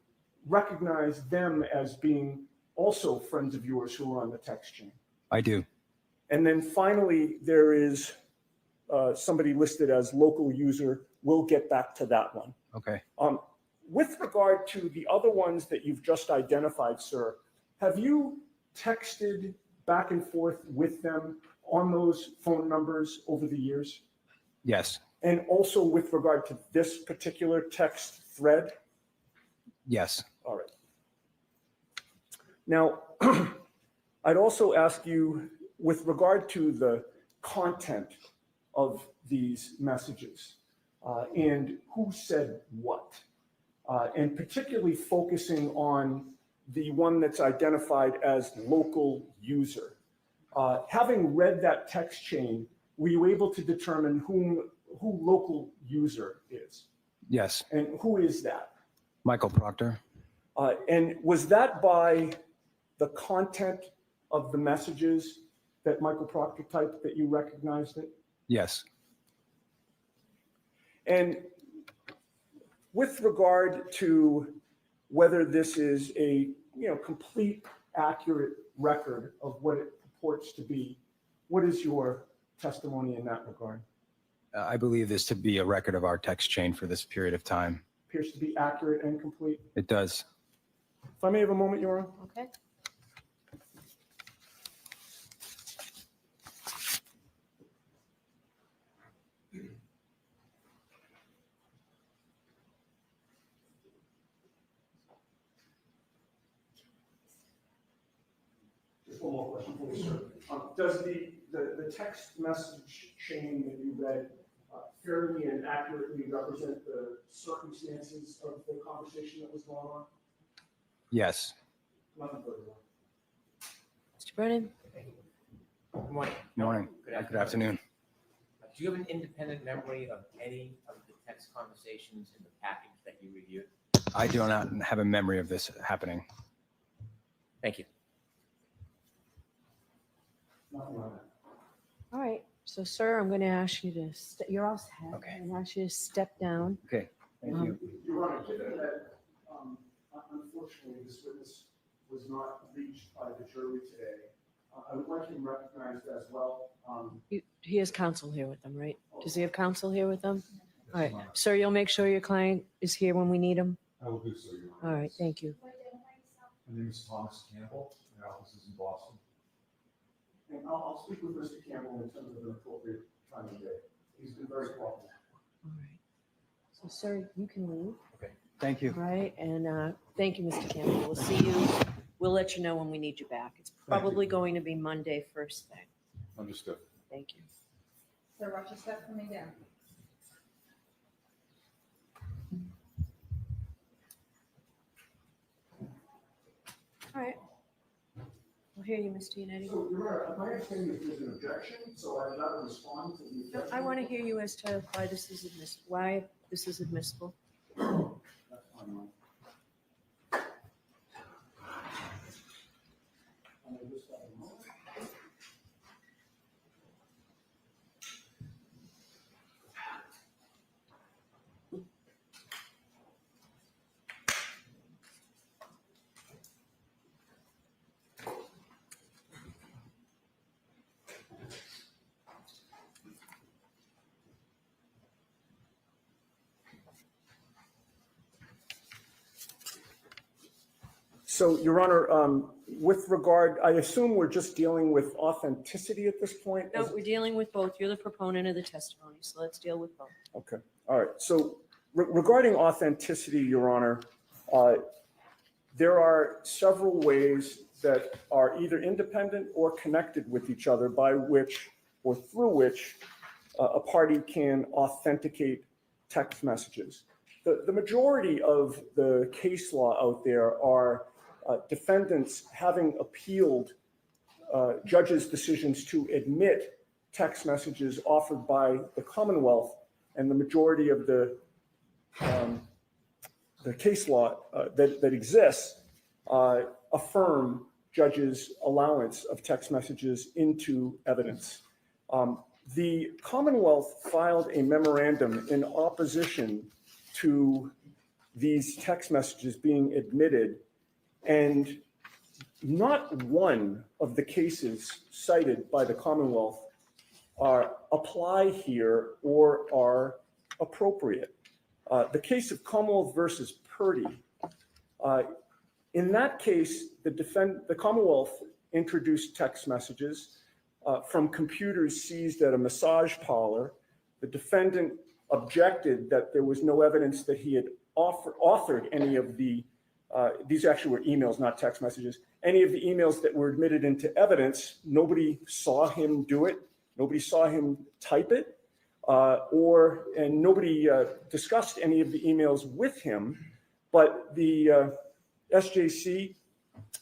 recognize them as being also friends of yours who are on the text chain? I do. And then finally, there is somebody listed as local user. We'll get back to that one. Okay. With regard to the other ones that you've just identified, sir, have you texted back and forth with them on those phone numbers over the years? Yes. And also with regard to this particular text thread? Yes. All right. Now, I'd also ask you, with regard to the content of these messages and who said what, and particularly focusing on the one that's identified as local user. Having read that text chain, were you able to determine who local user is? Yes. And who is that? Michael Proctor. And was that by the content of the messages that Michael Proctor typed that you recognized it? Yes. And with regard to whether this is a complete, accurate record of what it purports to be, what is your testimony in that regard? I believe this to be a record of our text chain for this period of time. Appears to be accurate and complete. It does. If I may have a moment, Your Honor. Okay. Just one more question for you, sir. Does the text message chain that you read fairly and accurately represent the circumstances of the conversation that was going on? Yes. Nothing further. Mr. Brennan? Good morning. Morning. Good afternoon. Do you have an independent memory of any of the text conversations in the package that you reviewed? I do not have a memory of this happening. Thank you. All right, so sir, I'm going to ask you to, you're all set. Okay. I'm going to ask you to step down. Okay, thank you. Your Honor, given that unfortunately this witness was not reached by the jury today, I would like him recognized as well. He has counsel here with him, right? Does he have counsel here with him? All right, sir, you'll make sure your client is here when we need him? I will do so, Your Honor. All right, thank you. My name is Thomas Campbell. My office is in Boston. And I'll speak with Mr. Campbell in terms of an appropriate time of day. He's been very cooperative. All right. So sir, you can leave, Thank you. all right? And thank you, Mr. Campbell. We'll see you. We'll let you know when we need you back. It's probably going to be Monday first thing. Understood. Thank you. Sir, watch your step coming down. All right. We'll hear you, Mr. Yannetti. So, Your Honor, my understanding is there's an objection, so I'd rather respond to the No, objection. I want to hear you as to why this is admissible, why this is admissible. That's fine, Your Honor. Just a moment. So, Your Honor, with regard, I assume we're just dealing with authenticity at this point? No, we're dealing with both. You're the proponent of the testimony, so let's deal with both. Okay, all right. So regarding authenticity, Your Honor, there are several ways that are either independent or connected with each other by which or through which a party can authenticate text messages. The majority of the case law out there are defendants having appealed judges' decisions to admit text messages offered by the Commonwealth, and the majority of the case law that exists affirm judges' allowance of text messages into evidence. The Commonwealth filed a memorandum in opposition to these text messages being admitted, and not one of the cases cited by the Commonwealth apply here or are appropriate. The case of Commonwealth versus Purdy, in that case, the Commonwealth introduced text messages from computers seized at a massage parlor. The defendant objected that there was no evidence that he had authored any of the, these actually were emails, not text messages, any of the emails that were admitted into evidence. Nobody saw him do it. Nobody saw him type it, and nobody discussed any of the emails with him. But the SJC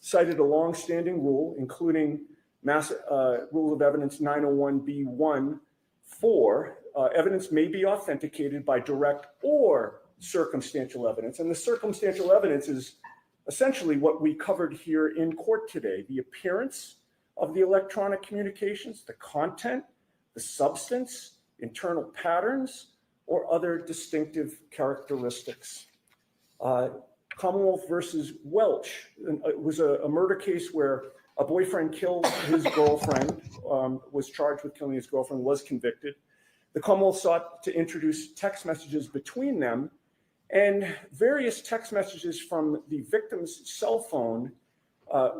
cited a longstanding rule, including Rule of Evidence 901B1, evidence may be authenticated by direct or circumstantial evidence. And the circumstantial evidence is essentially what we covered here in court today: the appearance of the electronic communications, the content, the substance, internal patterns, or other distinctive characteristics. Commonwealth versus Welch, it was a murder case where a boyfriend killed his girlfriend, was charged with killing his girlfriend, was convicted. The Commonwealth sought to introduce text messages between them, and various text messages from the victim's cell phone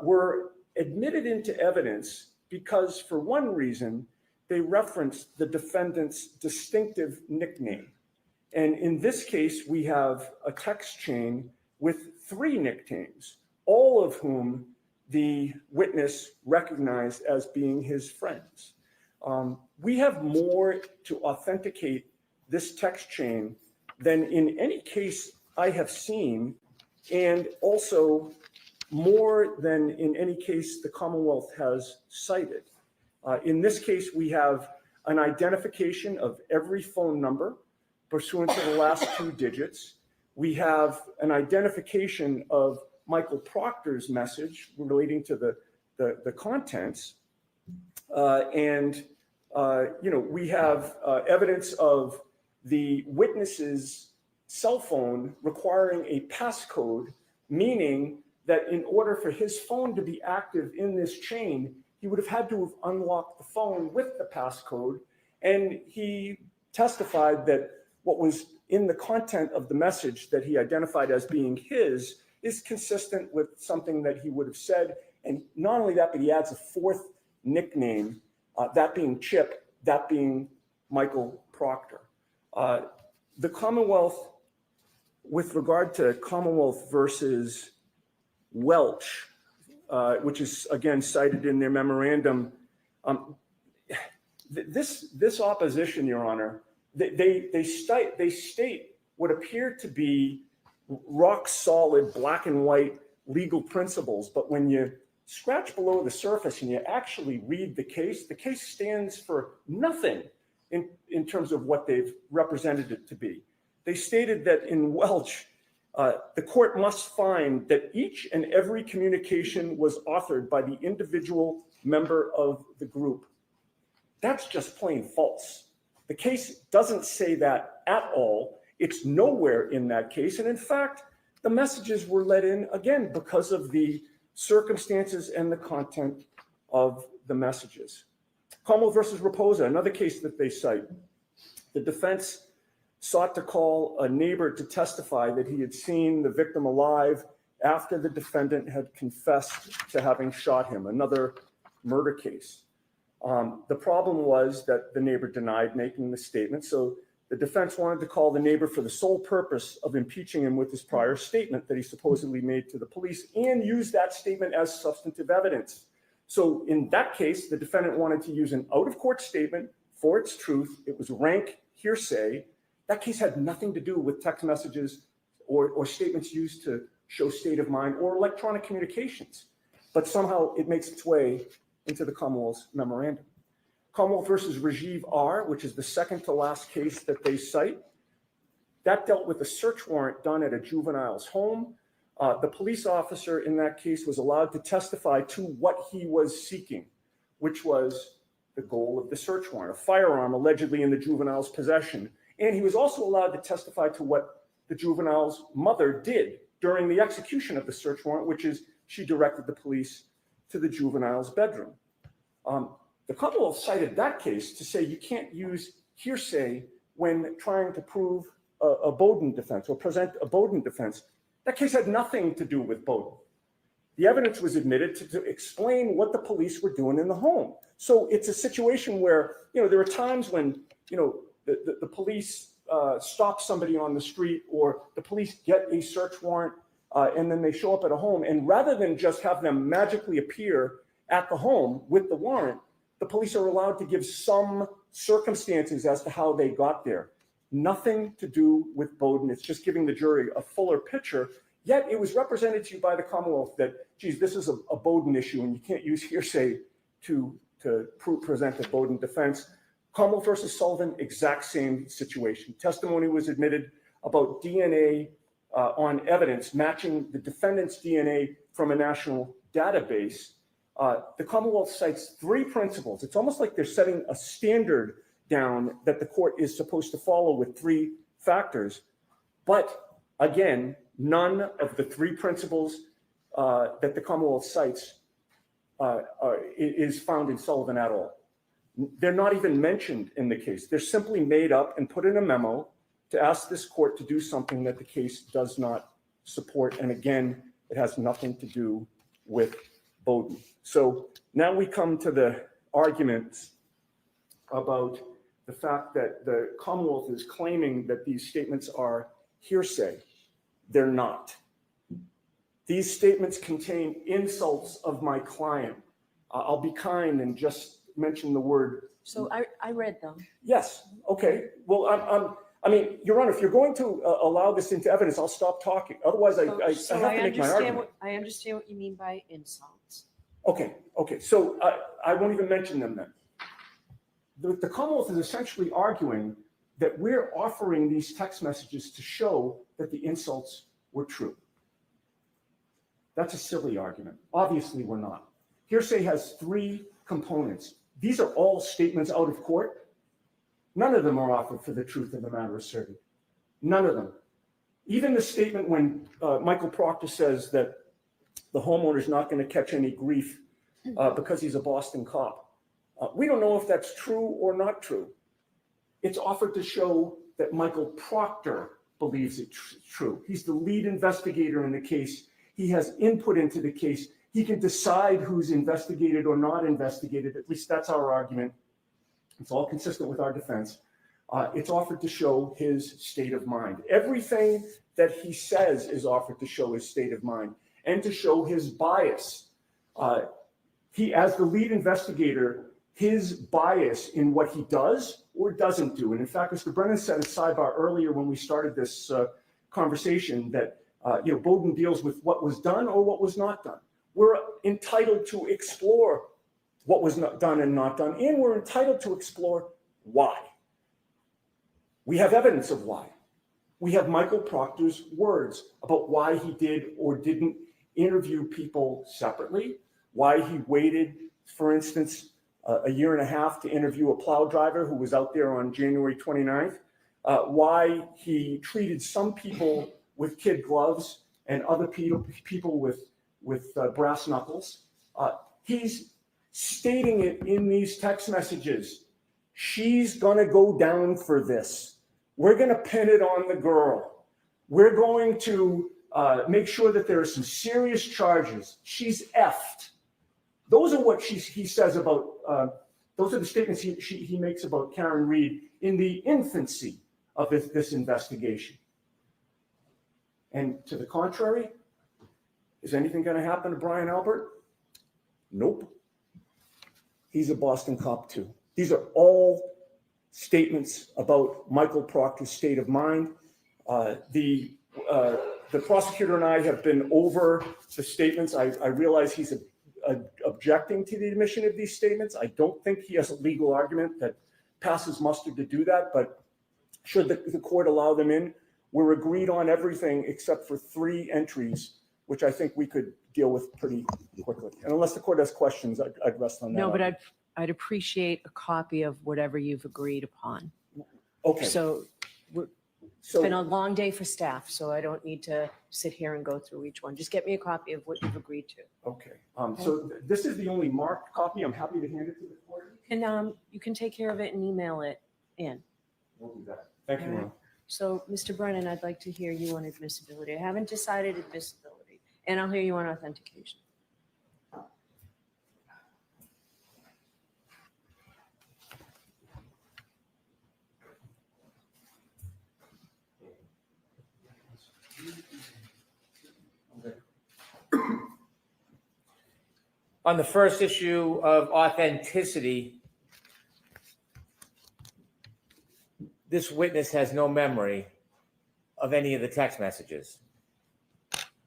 were admitted into evidence because, for one reason, they referenced the defendant's distinctive nickname. And in this case, we have a text chain with 3 nicknames, all of whom the witness recognized as being his friends. We have more to authenticate this text chain than in any case I have seen, and also more than in any case the Commonwealth has cited. In this case, we have an identification of every phone number pursuant to the last 2 digits. We have an identification of Michael Proctor's message relating to the contents. We have evidence of the witness's cell phone requiring a passcode, meaning that in order for his phone to be active in this chain, he would have had to have unlocked the phone with the passcode. And he testified that what was in the content of the message that he identified as being his is consistent with something that he would have said. And not only that, but he adds a fourth nickname, that being Chip, that being Michael Proctor. The Commonwealth, with regard to Commonwealth versus Welch, which is again cited in their memorandum, this opposition, Your Honor, they state what appear to be rock solid black and white legal principles, but when you scratch below the surface and you actually read the case stands for nothing in terms of what they've represented it to be. They stated that in Welch, the court must find that each and every communication was authored by the individual member of the group. That's just plain false. The case doesn't say that at all. It's nowhere in that case. And in fact, the messages were let in again because of the circumstances and the content of the messages. Commonwealth versus Raposa, another case that they cite. The defense sought to call a neighbor to testify that he had seen the victim alive after the defendant had confessed to having shot him, another murder case. The problem was that the neighbor denied making the statement, so the defense wanted to call the neighbor for the sole purpose of impeaching him with his prior statement that he supposedly made to the police and use that statement as substantive evidence. So in that case, the defendant wanted to use an out-of-court statement for its truth. It was rank hearsay. That case had nothing to do with text messages or statements used to show state of mind or electronic communications, but somehow it makes its way into the Commonwealth's memorandum. Commonwealth versus Rajiv R., which is the second to last case that they cite, that dealt with a search warrant done at a juvenile's home. The police officer in that case was allowed to testify to what he was seeking, which was the goal of the search warrant, a firearm allegedly in the juvenile's possession. And he was also allowed to testify to what the juvenile's mother did during the execution of the search warrant, which is she directed the police to the juvenile's bedroom. The Commonwealth cited that case to say you can't use hearsay when trying to prove a Bowden defense or present a Bowden defense. That case had nothing to do with Bowden. The evidence was admitted to explain what the police were doing in the home. So it's a situation where, there are times when, the police stop somebody on the street or the police get a search warrant and then they show up at a home. And rather than just have them magically appear at the home with the warrant, the police are allowed to give some circumstances as to how they got there. Nothing to do with Bowden. It's just giving the jury a fuller picture. Yet it was represented to you by the Commonwealth that, geez, this is a Bowden issue and you can't use hearsay to present a Bowden defense. Commonwealth versus Sullivan, exact same situation. Testimony was admitted about DNA on evidence matching the defendant's DNA from a national database. The Commonwealth cites three principles. It's almost like they're setting a standard down that the court is supposed to follow with three factors. But again, none of the three principles that the Commonwealth cites is found in Sullivan at all. They're not even mentioned in the case. They're simply made up and put in a memo to ask this court to do something that the case does not support. And again, it has nothing to do with Bowden. So now we come to the arguments about the fact that the Commonwealth is claiming that these statements are hearsay. They're not. These statements contain insults of my client. I'll be kind and just mention the word. So I read them. Yes. Okay. Well, I mean, Your Honor, if you're going to allow this into evidence, I'll stop talking. Otherwise, I have to make my argument. I understand what you mean by insults. Okay. Okay. So I won't even mention them then. The Commonwealth is essentially arguing that we're offering these text messages to show that the insults were true. That's a silly argument. Obviously, we're not. Hearsay has three components. These are all statements out of court. None of them are offered for the truth of the matter asserted. None of them. Even the statement when Michael Proctor says that the homeowner's not going to catch any grief because he's a Boston cop. We don't know if that's true or not true. It's offered to show that Michael Proctor believes it's true. He's the lead investigator in the case. He has input into the case. He can decide who's investigated or not investigated. At least that's our argument. It's all consistent with our defense. It's offered to show his state of mind. Everything that he says is offered to show his state of mind and to show his bias. He, as the lead investigator, his bias in what he does or doesn't do. And in fact, Mr. Brennan said at Sidebar earlier when we started this conversation that Bowden deals with what was done or what was not done. We're entitled to explore what was not done and not done, and we're entitled to explore why. We have evidence of why. We have Michael Proctor's words about why he did or didn't interview people separately, why he waited, for instance, a year and a half to interview a plow driver who was out there on January 29th, why he treated some people with kid gloves and other people with brass knuckles. He's stating it in these text messages. She's gonna go down for this. We're gonna pin it on the girl. We're going to make sure that there are some serious charges. She's effed. Those are what he says about, those are the statements he makes about Karen Reed in the infancy of this investigation. And to the contrary, is anything going to happen to Brian Albert? Nope. He's a Boston cop too. These are all statements about Michael Proctor's state of mind. The prosecutor and I have been over the statements. I realize he's objecting to the admission of these statements. I don't think he has a legal argument that passes muster to do that, but should the court allow them in, we're agreed on everything except for 3 entries, which I think we could deal with pretty quickly. And unless the court has questions, I'd rest on that. No, but I'd appreciate a copy of whatever you've agreed upon. Okay. So it's been a long day for staff, so I don't need to sit here and go through each one. Just get me a copy of what you've agreed to. Okay. So this is the only marked copy. I'm happy to hand it to the court. And you can take care of it and email it in. We'll do that. Thank you, All right. Ron. So, Mr. Brennan, I'd like to hear you on admissibility. I haven't decided admissibility, and I'll hear you on authentication. On the first issue of authenticity, this witness has no memory of any of the text messages.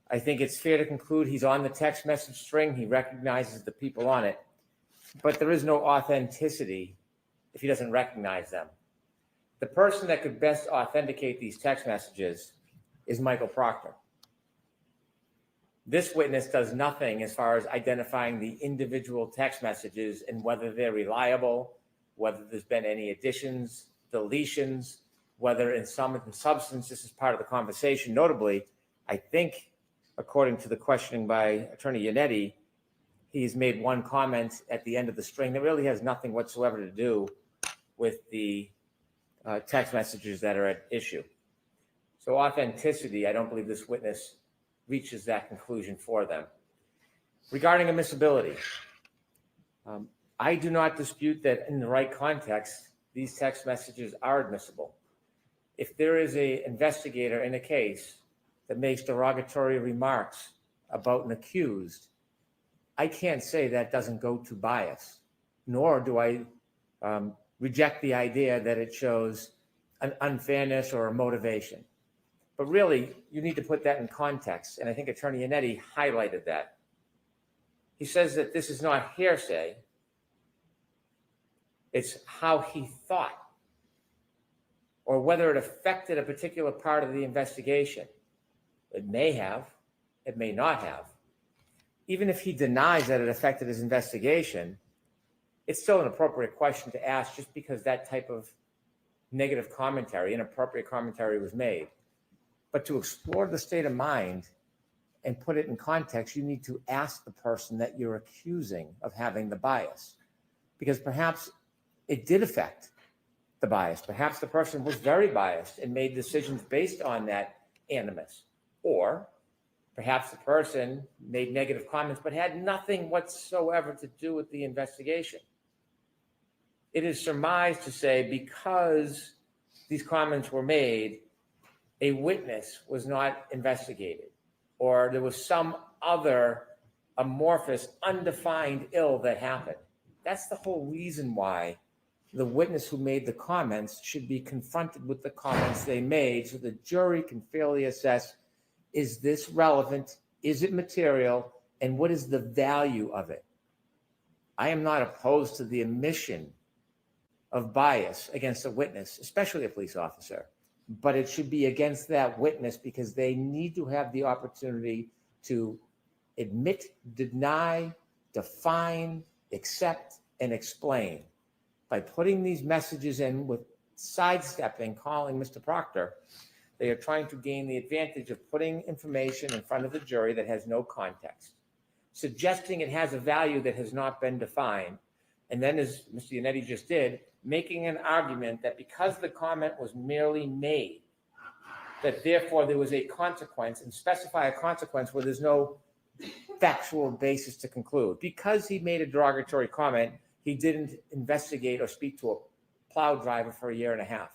I think it's fair to conclude he's on the text message string. He recognizes the people on it, but there is no authenticity if he doesn't recognize them. The person that could best authenticate these text messages is Michael Proctor. This witness does nothing as far as identifying the individual text messages and whether they're reliable, whether there's been any additions, deletions, whether in some substance this is part of the conversation. Notably, I think, according to the questioning by Attorney Yannetti, he's made one comment at the end of the string that really has nothing whatsoever to do with the text messages that are at issue. So authenticity, I don't believe this witness reaches that conclusion for them. Regarding admissibility, I do not dispute that in the right context, these text messages are admissible. If there is an investigator in a case that makes derogatory remarks about an accused, I can't say that doesn't go to bias, nor do I reject the idea that it shows an unfairness or a motivation. But really, you need to put that in context, and I think Attorney Yannetti highlighted that. He says that this is not hearsay, it's how he thought, or whether it affected a particular part of the investigation. It may have, it may not have, even if he denies that it affected his investigation, it's still an appropriate question to ask just because that type of negative commentary, inappropriate commentary was made. But to explore the state of mind and put it in context, you need to ask the person that you're accusing of having the bias, because perhaps it did affect the bias. Perhaps the person was very biased and made decisions based on that animus, or perhaps the person made negative comments but had nothing whatsoever to do with the investigation. It is surmised to say because these comments were made, a witness was not investigated, or there was some other amorphous, undefined ill that happened. That's the whole reason why the witness who made the comments should be confronted with the comments they made so the jury can fairly assess, is this relevant? Is it material? And what is the value of it? I am not opposed to the admission of bias against a witness, especially a police officer, but it should be against that witness because they need to have the opportunity to admit, deny, define, accept, and explain. By putting these messages in with sidestepping, calling Mr. Proctor, they are trying to gain the advantage of putting information in front of the jury that has no context, suggesting it has a value that has not been defined, and then, as Mr. Yannetti just did, making an argument that because the comment was merely made, that therefore there was a consequence, and specify a consequence where there's no factual basis to conclude. Because he made a derogatory comment, he didn't investigate or speak to a plow driver for 1.5 years.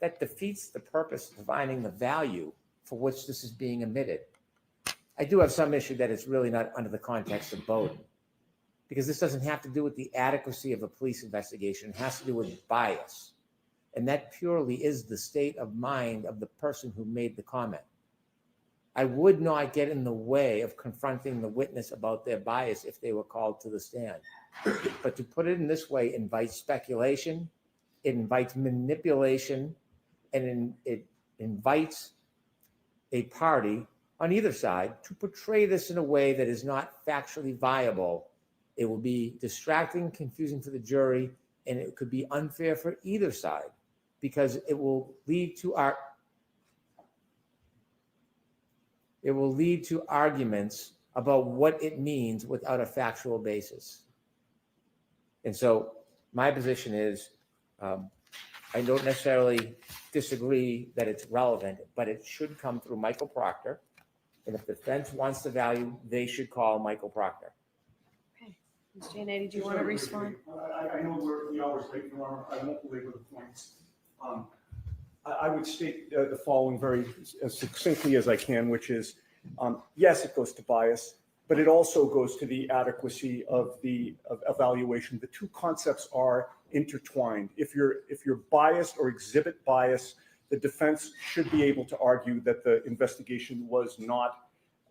That defeats the purpose of defining the value for which this is being admitted. I do have some issue that it's really not under the context of Bowden, because this doesn't have to do with the adequacy of a police investigation. It has to do with bias. And that purely is the state of mind of the person who made the comment. I would not get in the way of confronting the witness about their bias if they were called to the stand. But to put it in this way invites speculation, it invites manipulation, and it invites a party on either side to portray this in a way that is not factually viable. It will be distracting, confusing for the jury, and it could be unfair for either side because it will lead to arguments about what it means without a factual basis. And so my position is, I don't necessarily disagree that it's relevant, but it should come through Michael Proctor. And if the defense wants the value, they should call Michael Proctor. Okay. Mr. Yannetti, do you want to respond? I know we're the hours late, Your Honor. I won't belabor the points. I would state the following very as succinctly as I can, which is, yes, it goes to bias, but it also goes to the adequacy of the evaluation. The two concepts are intertwined. If you're biased or exhibit bias, the defense should be able to argue that the investigation was not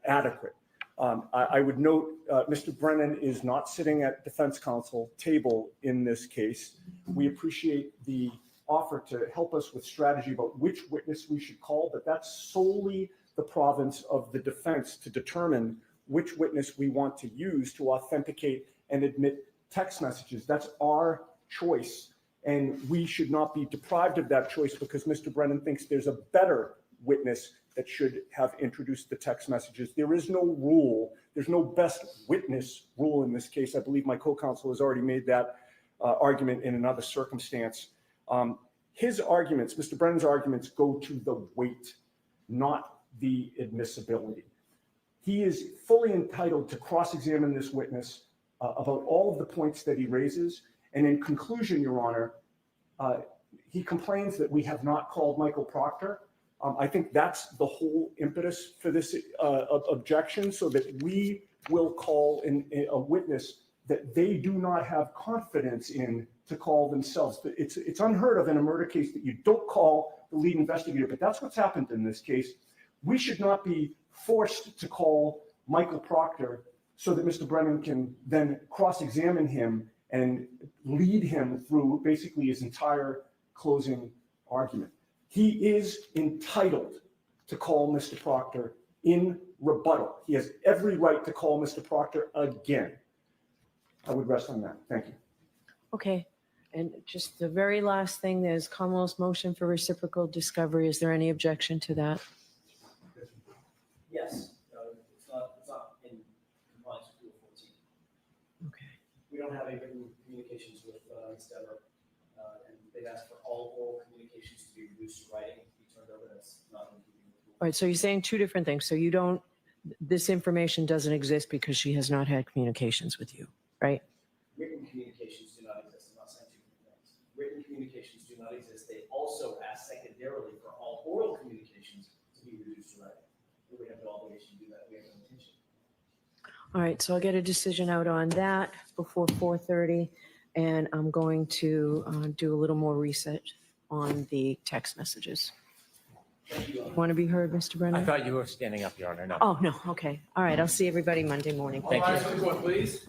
adequate. I would note Mr. Brennan is not sitting at defense counsel table in this case. We appreciate the offer to help us with strategy about which witness we should call, but that's solely the province of the defense to determine which witness we want to use to authenticate and admit text messages. That's our choice, and we should not be deprived of that choice because Mr. Brennan thinks there's a better witness that should have introduced the text messages. There is no rule. There's no best witness rule in this case. I believe my co-counsel has already made that argument in another circumstance. His arguments, Mr. Brennan's arguments, go to the weight, not the admissibility. He is fully entitled to cross-examine this witness about all of the points that he raises. And in conclusion, Your Honor, he complains that we have not called Michael Proctor. I think that's the whole impetus for this objection, so that we will call a witness that they do not have confidence in to call themselves. But it's unheard of in a murder case that you don't call the lead investigator, but that's what's happened in this case. We should not be forced to call Michael Proctor so that Mr. Brennan can then cross-examine him and lead him through basically his entire closing argument. He is entitled to call Mr. Proctor in rebuttal. He has every right to call Mr. Proctor again. I would rest on that. Thank you. Okay, and just the very last thing, there's Commonwealth's motion for reciprocal discovery. Is there any objection to that? Yes, it's not in compliance with Rule 14. Okay. We don't have any written communications with Ms. Deborah, and they've asked for all oral communications to be reduced to writing, to be turned over. That's not in keeping with All right, so you're saying two different things. So you don't, this information doesn't exist because she has not had communications with you, right? Written communications do not exist. I'm not saying two different things. Written communications do not exist. They also ask secondarily for all oral communications to be reduced to writing. We have no obligation to do that. We have no intention. All right, so I'll get a decision out on that before 4:30, and I'm going to do a little more research on the text messages. Want to be heard, Mr. I Brennan? thought you were standing up, Your Honor. No. Oh, no, okay. All right, I'll see everybody Monday morning. Thank you. Please.